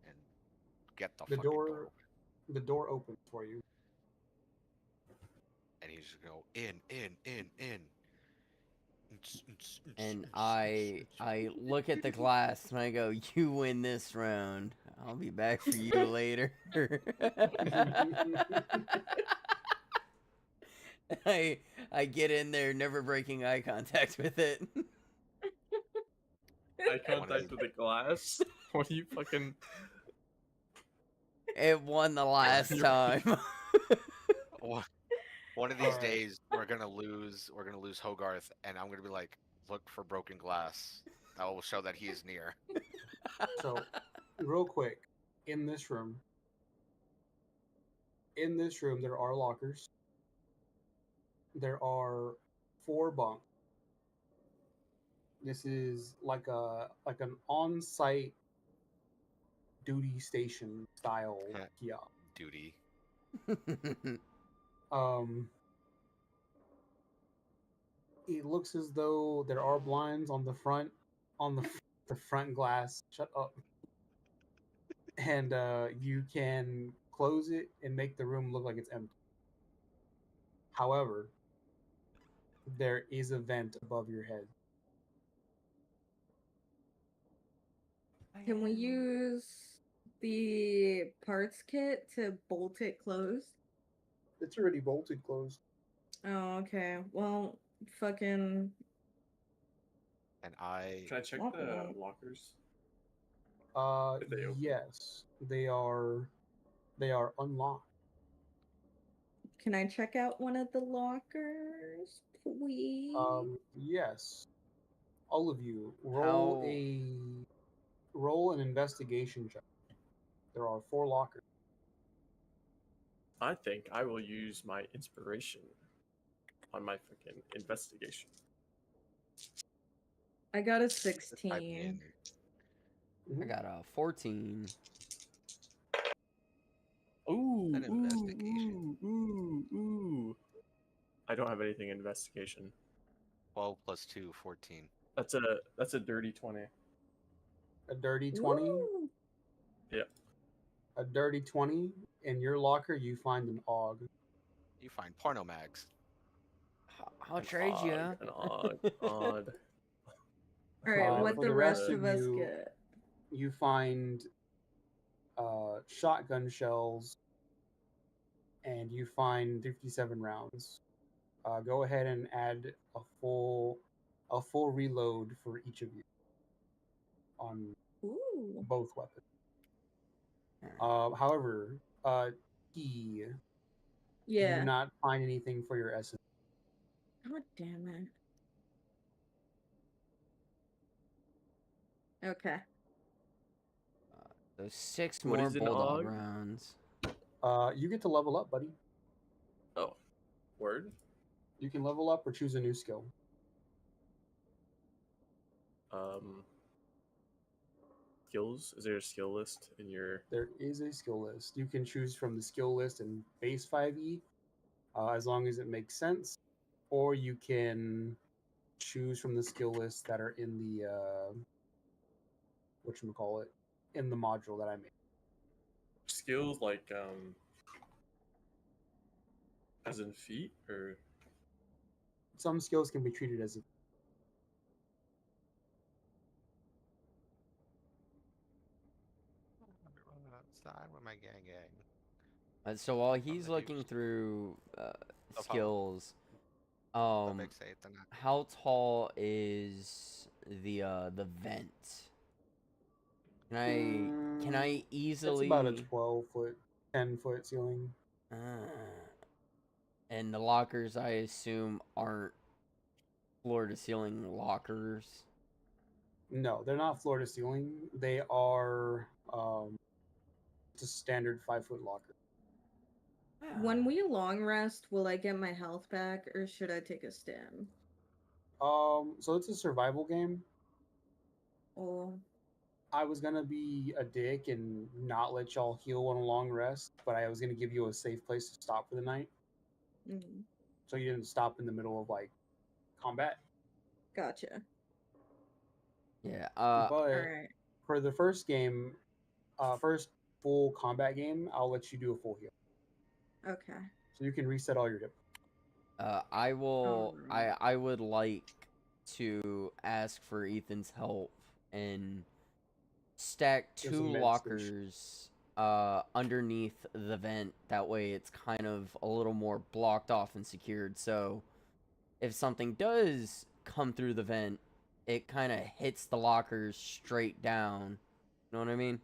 and get the The fucking door door open. the door opens for you. And he's just gonna go in. And I look at the glass and I go, "You win this round. I'll be back for you later." I get in there, never breaking eye contact with it. Eye contact with the glass. What are you fucking? It won the last You're- time. One of these Alright. days we're gonna lose Hogarth, and I'm gonna be like, look for broken glass. That will show that he is near. So, real quick, in this room there are lockers. There are 4 bunks. This is like an on-site duty station style kiosk. Duty. It looks as though there are blinds on the front, the front glass. Shut up. And you can close it and make the room look like it's empty. However, there is a vent above your head. Can we use the parts kit to bolt it closed? It's already bolted closed. Oh, okay. Well, fucking. And I Can I check the lockers? If they open. Yes, they are unlocked. Can I check out one of the lockers, please? Yes. All of you How- roll an investigation check. There are 4 lockers. I think I will use my inspiration on my fucking investigation. I got a type 16. I got a 14. Ooh, An investigation. ooh. I don't have anything in investigation. 12 plus 2, 14. That's a dirty 20. A dirty 20. Woo! Yep. A dirty 20. In your locker, you find an AUG. You find porno mags. I'll trade you. An odd. All right, what For the the rest rest of of us you- get? You find shotgun shells, and you find 57 rounds. Go ahead and add a full reload for each of you on Ooh. both weapons. However, T, You Yeah. do not find anything for your essence. God damn it. Okay. So 6 What more is an bulldog og? rounds. You get to level up, buddy. Oh, word. You can level up or choose a new skill. Skills. Is there a skill list in your? There is a skill list. You can choose from the skill list in base 5e, as long as it makes sense, or you can choose from the skill lists that are in the whatchamacallit, in the module that I made. Skills like as in feet or Some skills can be treated as Outside with my gang. So while From he's the looking juice. through Of skills, how big say it, how tall is the vent? Can I It's about a easily 12-foot, 10-foot ceiling. and the lockers I assume aren't floor to ceiling lockers. No, they're not floor to ceiling. They are just standard 5-foot locker. When we long rest, will I get my health back or should I take a stim? So it's a survival game. Oh. I was gonna be a dick and not let y'all heal on a long rest, but I was gonna give you a safe place to stop for the night, Mm, so you didn't stop in the middle of like combat. gotcha. Yeah. But Alright. for the first game, first full combat game, I'll let you do a full heal, Okay. so you can reset all your dip. I will. Alright. I would like to ask for Ethan's help and stack There's a 2 med lockers underneath the vent. That way, it's kind of a little more blocked off and secured. So, if something does come through the vent, it kind of hits the lockers straight down. You know what I mean?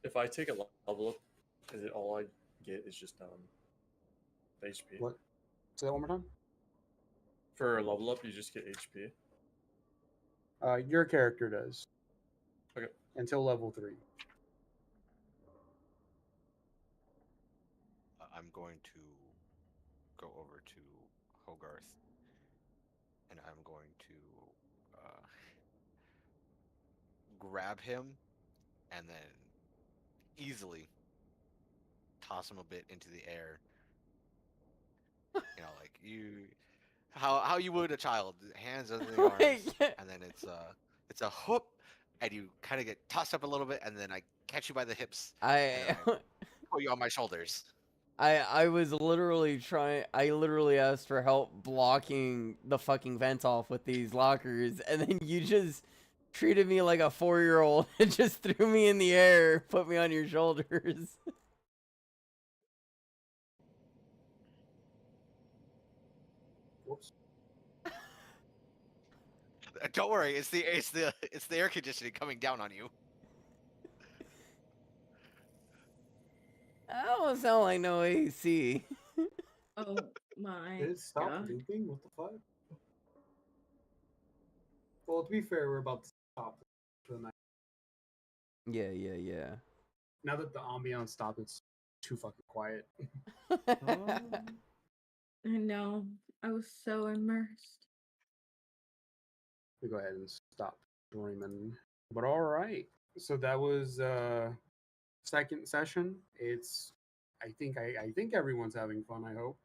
if I take a level up, is it all I get is just HP? What? Say that one more time. For a level up, you just get HP. Your character does. Okay. Until level 3. I'm going to go over to Hogarth, and I'm going to grab him, and then easily toss him a bit into the air. You know, like how you would a child, hands under the arms, and then it's a whoop, and you kind of get tossed up a little bit, and then I catch you by the hips, and then I pull you on my shoulders. I was literally trying. I literally asked for help blocking the fucking vents off with these lockers, and then you just treated me like a 4-year-old and just threw me in the air, put me on your shoulders. Whoops. Don't worry, it's the air conditioning coming down on you. That don't sound like no AC. Oh my Did it stop god. looping? What the fuck? Well, to be fair, we're about to stop for the night. Yeah. Now that the ambiance stopped, it's too fucking quiet. I know. I was so immersed. We go ahead and stop streaming. But all right, so that was second session. It's I think everyone's having fun. I hope.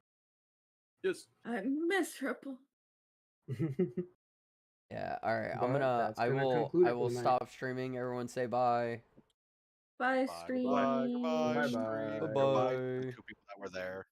Yes. I'm miserable. Yeah. All right. But that's gonna conclude I it for will the night. stop streaming. Everyone say bye. Bye, Bye, stream. goodbye, Bye-bye. stream. Bye-bye. Goodbye to Bye. the 2 people that were there.